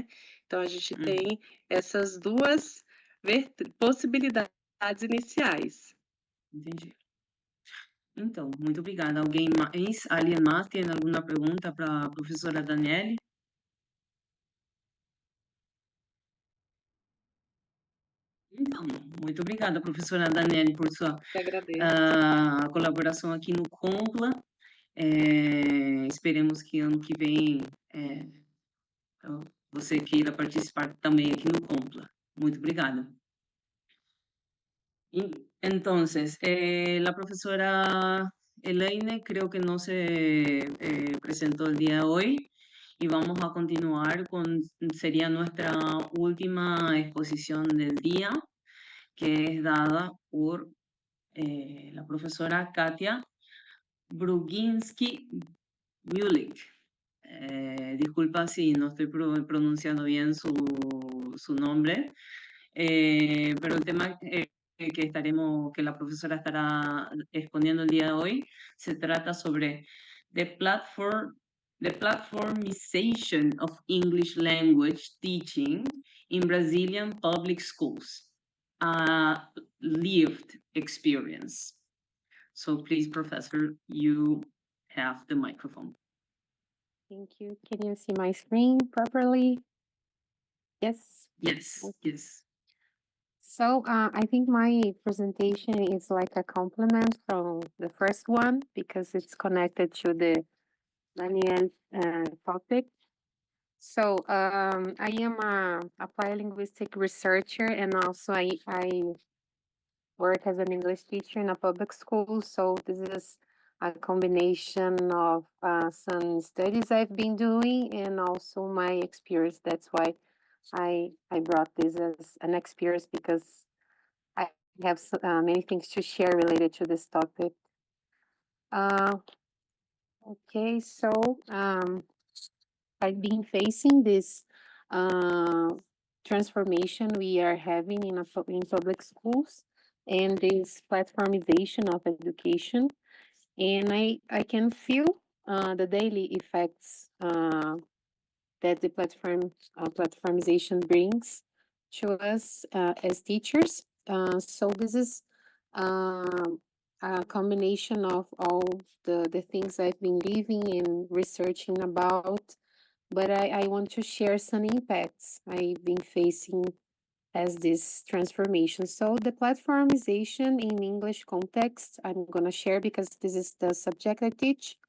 Então, a gente tem essas duas possibilidades iniciais. Entendi. Então, muito obrigada. Alguém mais tem alguma pergunta para a professora Daniele? Então, muito obrigada, professora Daniele, por sua colaboração aqui no Compla. Esperemos que ano que vem você queira participar também aqui no Compla. Muito obrigada. Entonces, la profesora Elaine creo que no se presentó el día de hoy y vamos a continuar con, sería nuestra última exposición del día, que es dada por la profesora Katia Bruginski-Mulik. Disculpa si no estoy pronunciando bien su nombre, pero el tema que la profesora estará exponiendo el día de hoy se trata sobre the platformization of English language teaching in Brazilian public schools, a lived experience. So please, Professor, you have the microphone. Thank you. Can you see my screen properly? Yes? Yes, yes. So I think my presentation is like a complement from the first one because it's connected to the Danielle topic. So I am a applied linguistic researcher and also I work as an English teacher in a public school. So this is a combination of some studies I've been doing and also my experience. That's why I brought this as an experience because I have many things to share related to this topic. Okay, so I've been facing this transformation we are having in public schools and this platformization of education. And I can feel the daily effects that the platformization brings to us as teachers. So this is a combination of all the things I've been living and researching about, but I want to share some impacts I've been facing as this transformation. So the platformization in English context, I'm gonna share because this is the subject I teach.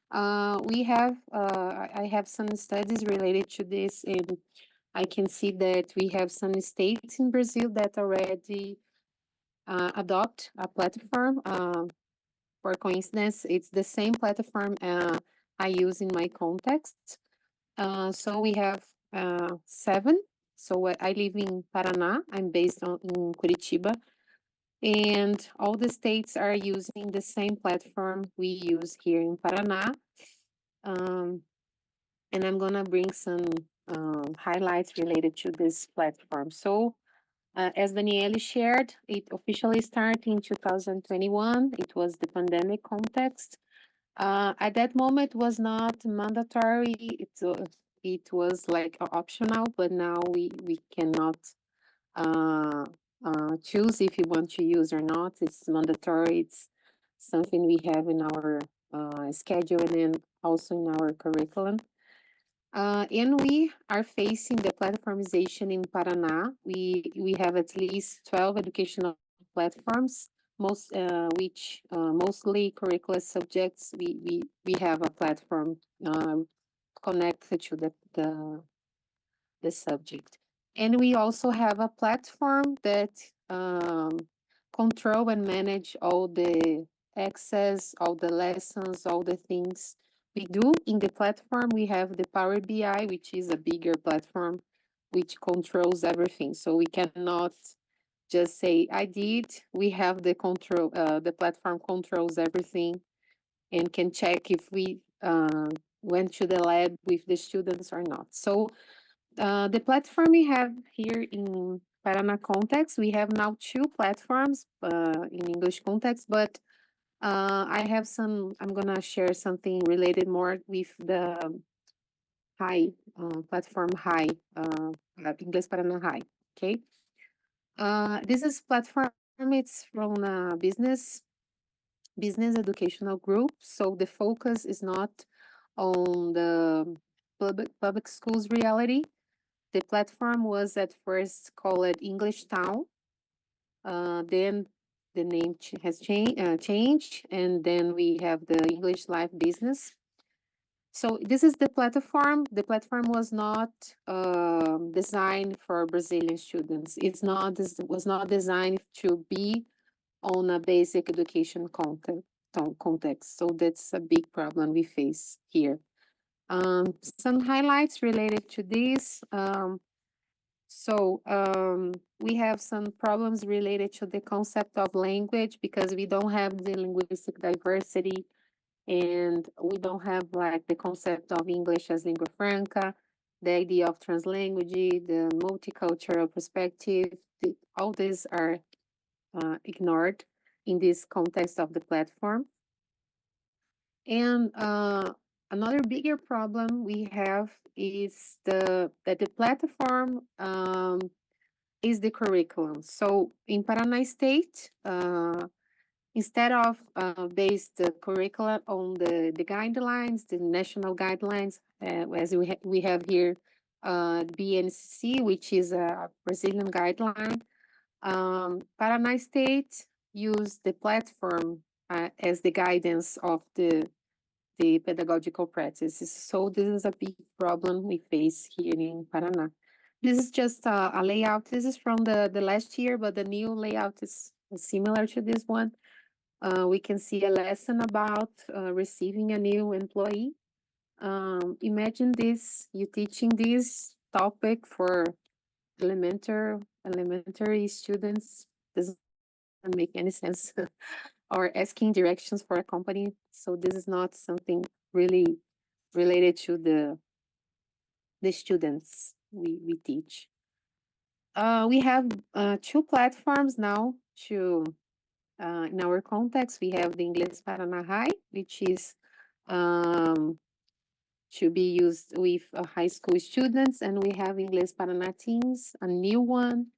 I have some studies related to this, and I can see that we have some states in Brazil that already adopt a platform. For coincidence, it's the same platform I use in my context. So we have 7. So I live in Paraná. I'm based in Curitiba. And all the states are using the same platform we use here in Paraná. And I'm gonna bring some highlights related to this platform. So as Daniele shared, it officially started in 2021. It was the pandemic context. At that moment, it was not mandatory. it was like optional, but now we cannot choose if you want to use or not. It's mandatory. It's something we have in our schedule and then also in our curriculum. And we are facing the platformization in Paraná. We have at least 12 educational platforms, which mostly curricular subjects. We have a platform connected to the subject. And we also have a platform that control and manage all the access, all the lessons, all the things we do in the platform. We have the Power BI, which is a bigger platform, which controls everything. So we cannot just say, I did. We have the control, the platform controls everything and can check if we went to the lab with the students or not. So the platform we have here in Paraná context, we have now 2 platforms in English context, but I'm gonna share something related more with the High platform High, Inglês Paraná High, okay? This is platform, it's from a business educational group, so the focus is not on the public schools reality. The platform was at first called English Town. Then the name has changed, and then we have the English Life Business. So this is the platform. The platform was not designed for Brazilian students. Was not designed to be on a basic education context. So that's a big problem we face here. Some highlights related to this. We have some problems related to the concept of language because we don't have the linguistic diversity and we don't have like the concept of English as lingua franca, the idea of translanguage, the multicultural perspective. All these are ignored in this context of the platform. And another bigger problem we have is that the platform is the curriculum. So in Paraná State, instead of base the curriculum on the guidelines, the national guidelines, as we have here, BNCC, which is a Brazilian guideline, Paraná State used the platform as the guidance of the pedagogical practices. So this is a big problem we face here in Paraná. This is just a layout. This is from the last year, but the new layout is similar to this one. We can see a lesson about receiving a new employee. Imagine this, you teaching this topic for elementary students. Doesn't make any sense. Or asking directions for a company. So this is not something really related to the students we teach. We have 2 platforms now in our context. We have the Inglês Paraná High, which is to be used with high school students, and we have Inglês Paraná Teens, a new one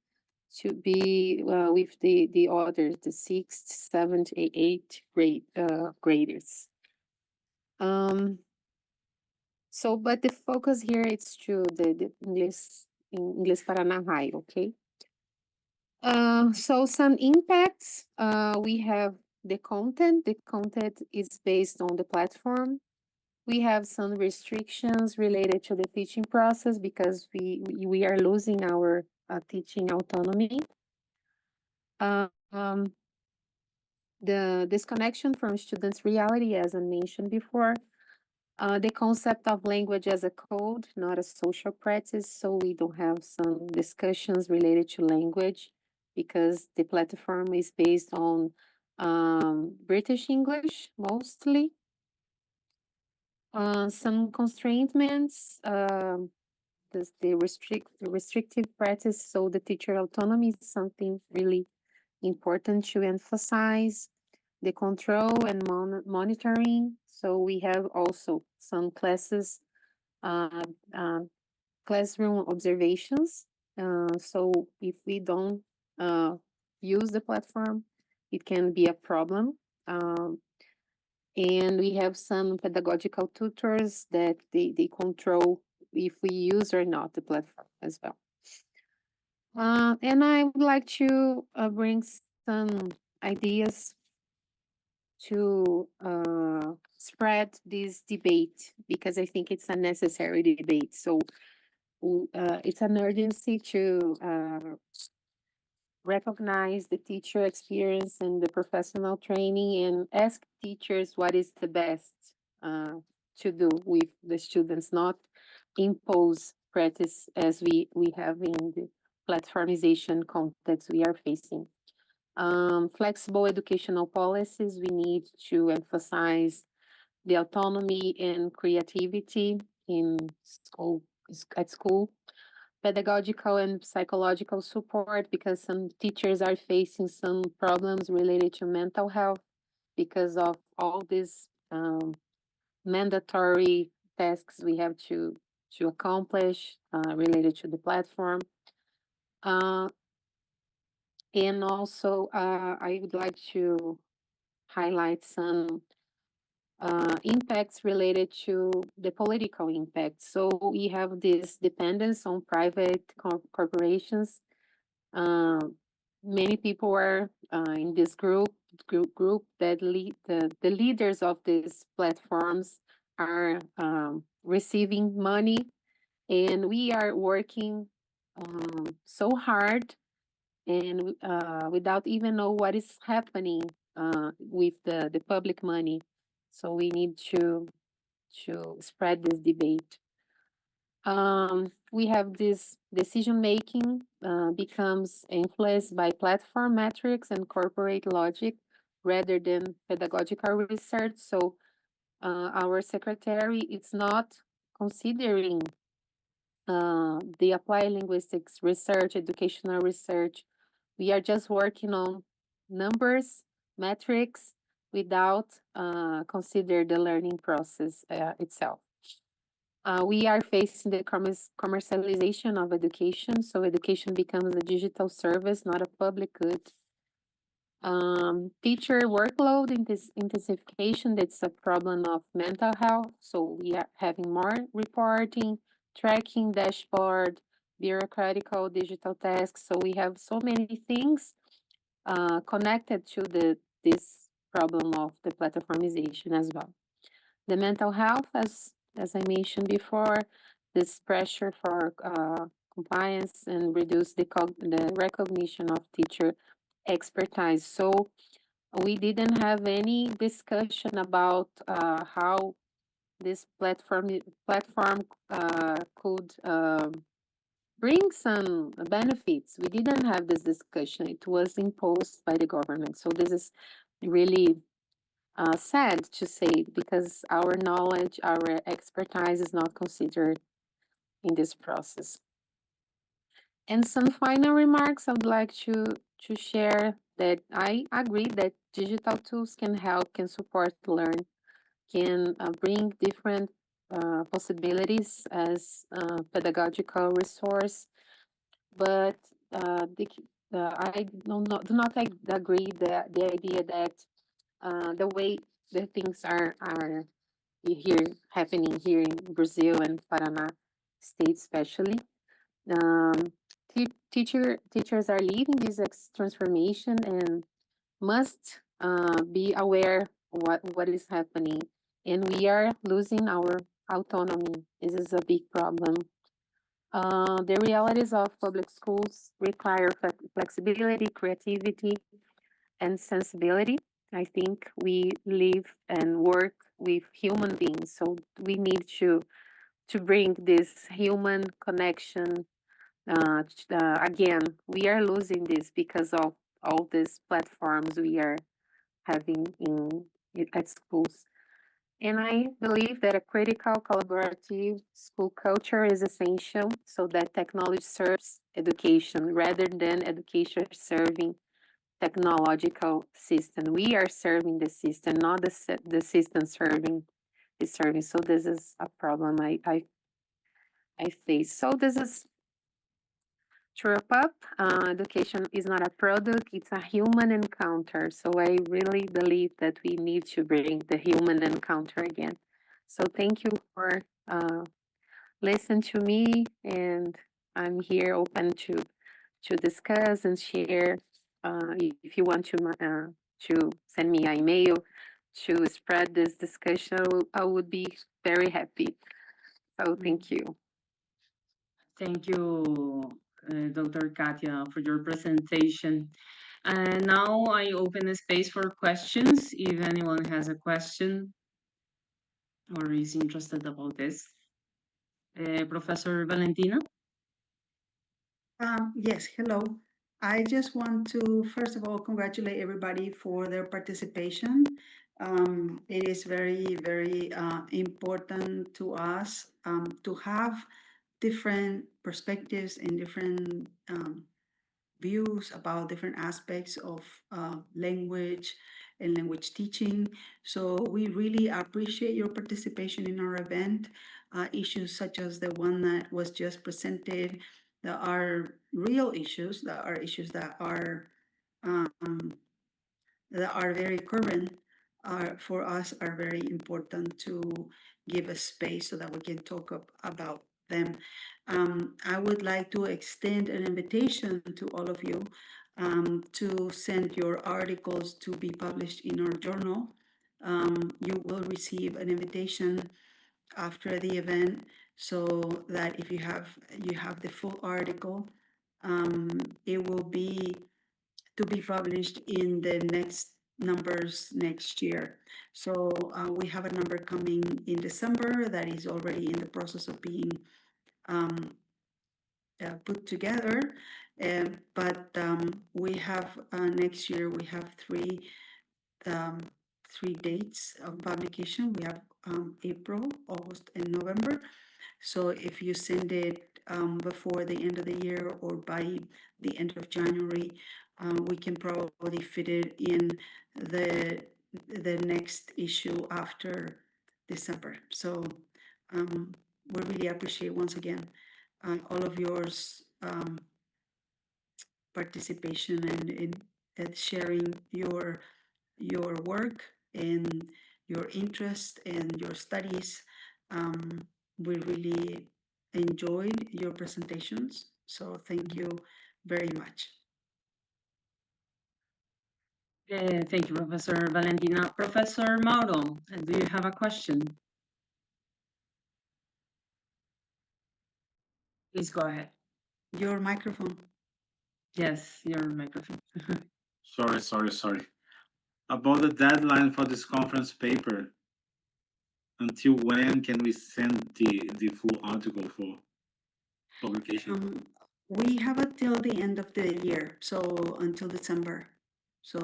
to be with the others, the 6th, 7th, 8th grade graders. But the focus here is to the Inglês Paraná High, okay? So some impacts, we have the content. The content is based on the platform. We have some restrictions related to the teaching process because we are losing our teaching autonomy. The disconnection from students' reality, as I mentioned before. The concept of language as a code, not a social practice. So we don't have some discussions related to language because the platform is based on British English mostly. Some constraints, the restrictive practice, so the teacher autonomy is something really important to emphasize. The control and monitoring. So we have also some classes uh, uh, classroom observations. So if we don't use the platform, it can be a problem. And we have some pedagogical tutors that they control if we use or not the platform as well. And I would like to bring some ideas to spread this debate because I think it's a necessary debate. So it's an urgency to recognize the teacher experience and the professional training and ask teachers what is the best to do with the students, not impose practice as we have in the platformization context we are facing. Flexible educational policies, we need to emphasize the autonomy and creativity in school, at school. Pedagogical and psychological support because some teachers are facing some problems related to mental health because of all these mandatory tasks we have to accomplish related to the platform. And also, I would like to highlight some impacts related to the political impact. So we have this dependence on private corporations. Many people are in this group that lead the leaders of these platforms are receiving money, and we are working so hard and without even know what is happening with the public money. So we need to spread this debate. We have this decision making becomes influenced by platform metrics and corporate logic rather than pedagogical research. So our secretary is not considering the applied linguistics research, educational research. We are just working on numbers, metrics, without consider the learning process itself. We are facing the commercialization of education, so education becomes a digital service, not a public good. Teacher workload intensification, that's a problem of mental health, so we are having more reporting, tracking, dashboard, bureaucratical digital tasks, so we have so many things connected to this problem of the platformization as well. The mental health, as I mentioned before, this pressure for compliance and reduce the recognition of teacher expertise. So we didn't have any discussion about how this platform could bring some benefits. We didn't have this discussion. It was imposed by the government. So this is really sad to say because our knowledge, our expertise is not considered in this process. And some final remarks I would like to share that I agree that digital tools can help, can support learn, can bring different possibilities as pedagogical resource, but I do not agree the idea that the way the things are here happening here in Brazil and Paraná state especially. Teachers are leading this transformation and must be aware what is happening, and we are losing our autonomy. This is a big problem. The realities of public schools require flexibility, creativity, and sensibility. I think we live and work with human beings, so we need to bring this human connection. Again, we are losing this because of all these platforms we are having at schools. And I believe that a critical collaborative school culture is essential so that technology serves education rather than education serving technological system. We are serving the system, not the system serving the service. So this is a problem I I say. So this is to wrap up. Education is not a product, it's a human encounter. So I really believe that we need to bring the human encounter again. So thank you for listening to me, and I'm here open to discuss and share. If you want to send me an email to spread this discussion, I would be very happy. So thank you. Thank you, Dr. Katia, for your presentation. And now I open a space for questions. If anyone has a question or is interested about this. Professor Valentina? Yes, hello. I just want to, first of all, congratulate everybody for their participation. It is very, very important to us to have different perspectives and different views about different aspects of language and language teaching. So we really appreciate your participation in our event. Issues such as the one that was just presented, that are real issues, that are issues that are very current, for us are very important to give a space so that we can talk about them. I would like to extend an invitation to all of you to send your articles to be published in our journal. You will receive an invitation after the event, so that if you have the full article, it will be to be published in the next numbers next year. So we have a number coming in December that is already in the process of being put together. But we have next year, we have three dates of publication. We have April, August, and November. So if you send it before the end of the year or by the end of January, we can probably fit it in the next issue after December. So we really appreciate once again all of yours participation and sharing your work and your interest and your studies. We really enjoyed your presentations, so thank you very much. Thank you, Professor Valentina. Professor Mauro, do you have a question? Please go ahead. Your microphone. Yes, your microphone. Sorry. About the deadline for this conference paper, until when can we send the full article for publication? We have it till the end of the year, so until December. So,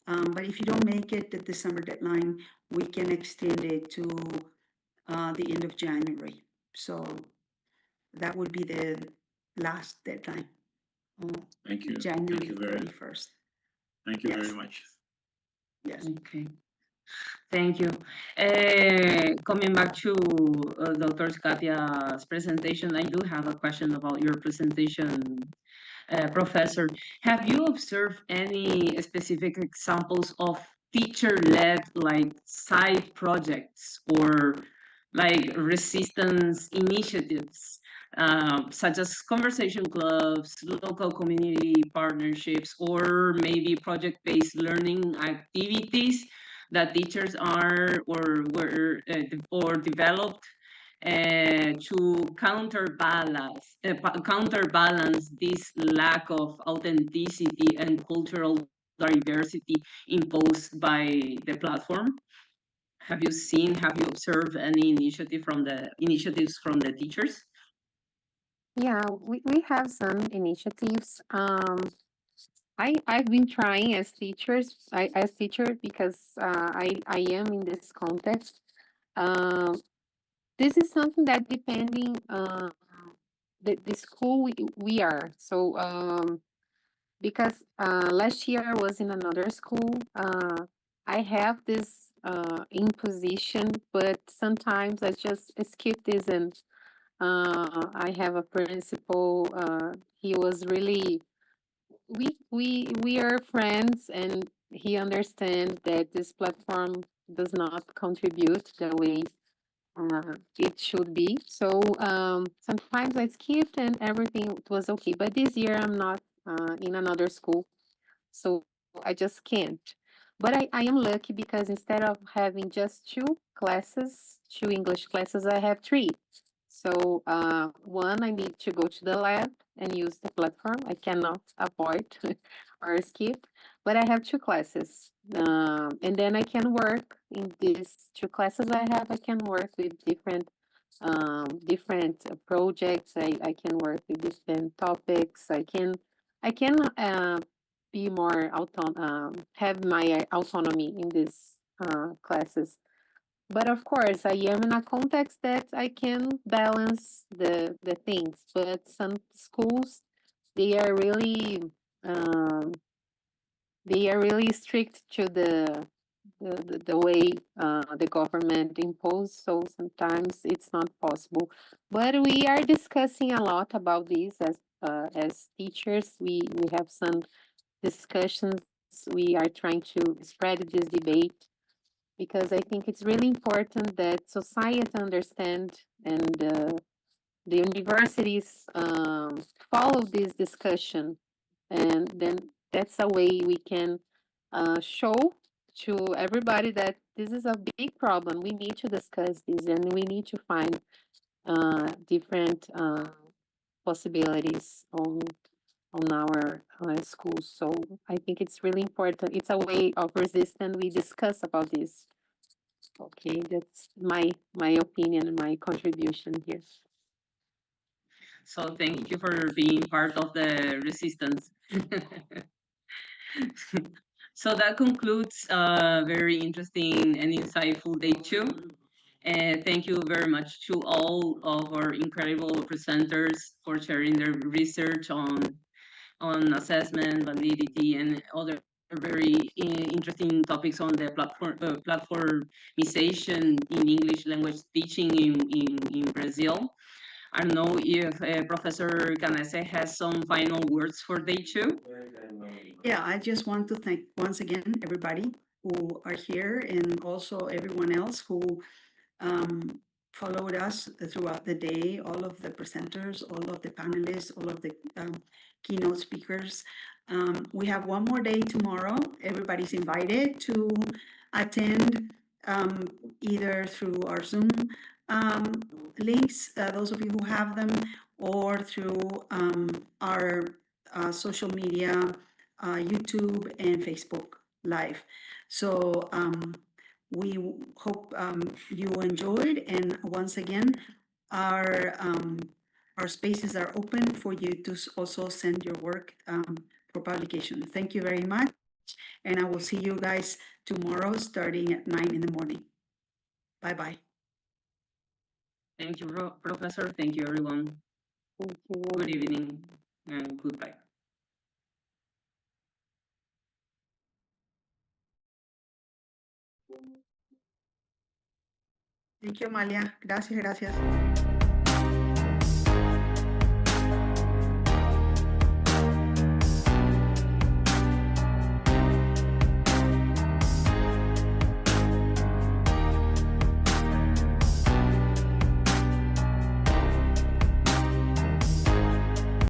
but if you don't make it the December deadline, we can extend it to the end of January. So that would be the last deadline. Thank you. January Thank you 31st. Thank you very much. Yes. Okay. Thank you. Coming back to Dr. Katia's presentation, I do have a question about your presentation, Professor. Have you observed any specific examples of teacher-led like side projects or like resistance initiatives, such as conversation clubs, local community partnerships, or maybe project-based learning activities that teachers are or were or developed to counterbalance this lack of authenticity and cultural diversity imposed by the platform? Have you observed any initiatives from the teachers? Yeah, we have some initiatives. I've been trying as teacher because I am in this context. This is something that depending the school we are. So because last year I was in another school, I have this imposition, but sometimes I just skip this and I have a principal, he was really, we are friends, and he understands that this platform does not contribute the way it should be. So sometimes I skipped and everything was okay. But this year I'm not in another school, so I just can't. But I am lucky because instead of having just two English classes, I have three. So one, I need to go to the lab and use the platform. I cannot avoid or skip, but I have two classes. And then I can work in these two classes I have. I can work with different projects. I can work with different topics. I can be more have my autonomy in these classes. But of course, I am in a context that I can balance the things. But some schools, they are really strict to the way the government impose. So sometimes it's not possible. But we are discussing a lot about this as teachers. We have some discussions. We are trying to spread this debate, because I think it's really important that society understand and the universities follow this discussion, and then that's a way we can show to everybody that this is a big problem. We need to discuss this, and we need to find different possibilities on our schools. So I think it's really important. It's a way of resistance. We discuss about this. Okay, that's my opinion and my contribution here. So thank you for being part of the resistance. So that concludes a very interesting and insightful day 2. And thank you very much to all of our incredible presenters for sharing their research on assessment, validity, and other very interesting topics on the platformization in English language teaching in Brazil. I don't know if Professor Canese has some final words for day 2. Yeah, I just want to thank once again everybody who are here, and also everyone else who followed us throughout the day, all of the presenters, all of the panelists, all of the keynote speakers. We have one more day tomorrow. Everybody's invited to attend either through our Zoom links, those of you who have them, or through our social media, YouTube and Facebook Live. So we hope you enjoyed, and once again, our spaces are open for you to also send your work for publication. Thank you very much, and I will see you guys tomorrow starting at 9 in the morning. Bye-bye. Thank you, Professor. Thank you, everyone. Thank you. Good evening and goodbye. Thank you, Amalia. Gracias.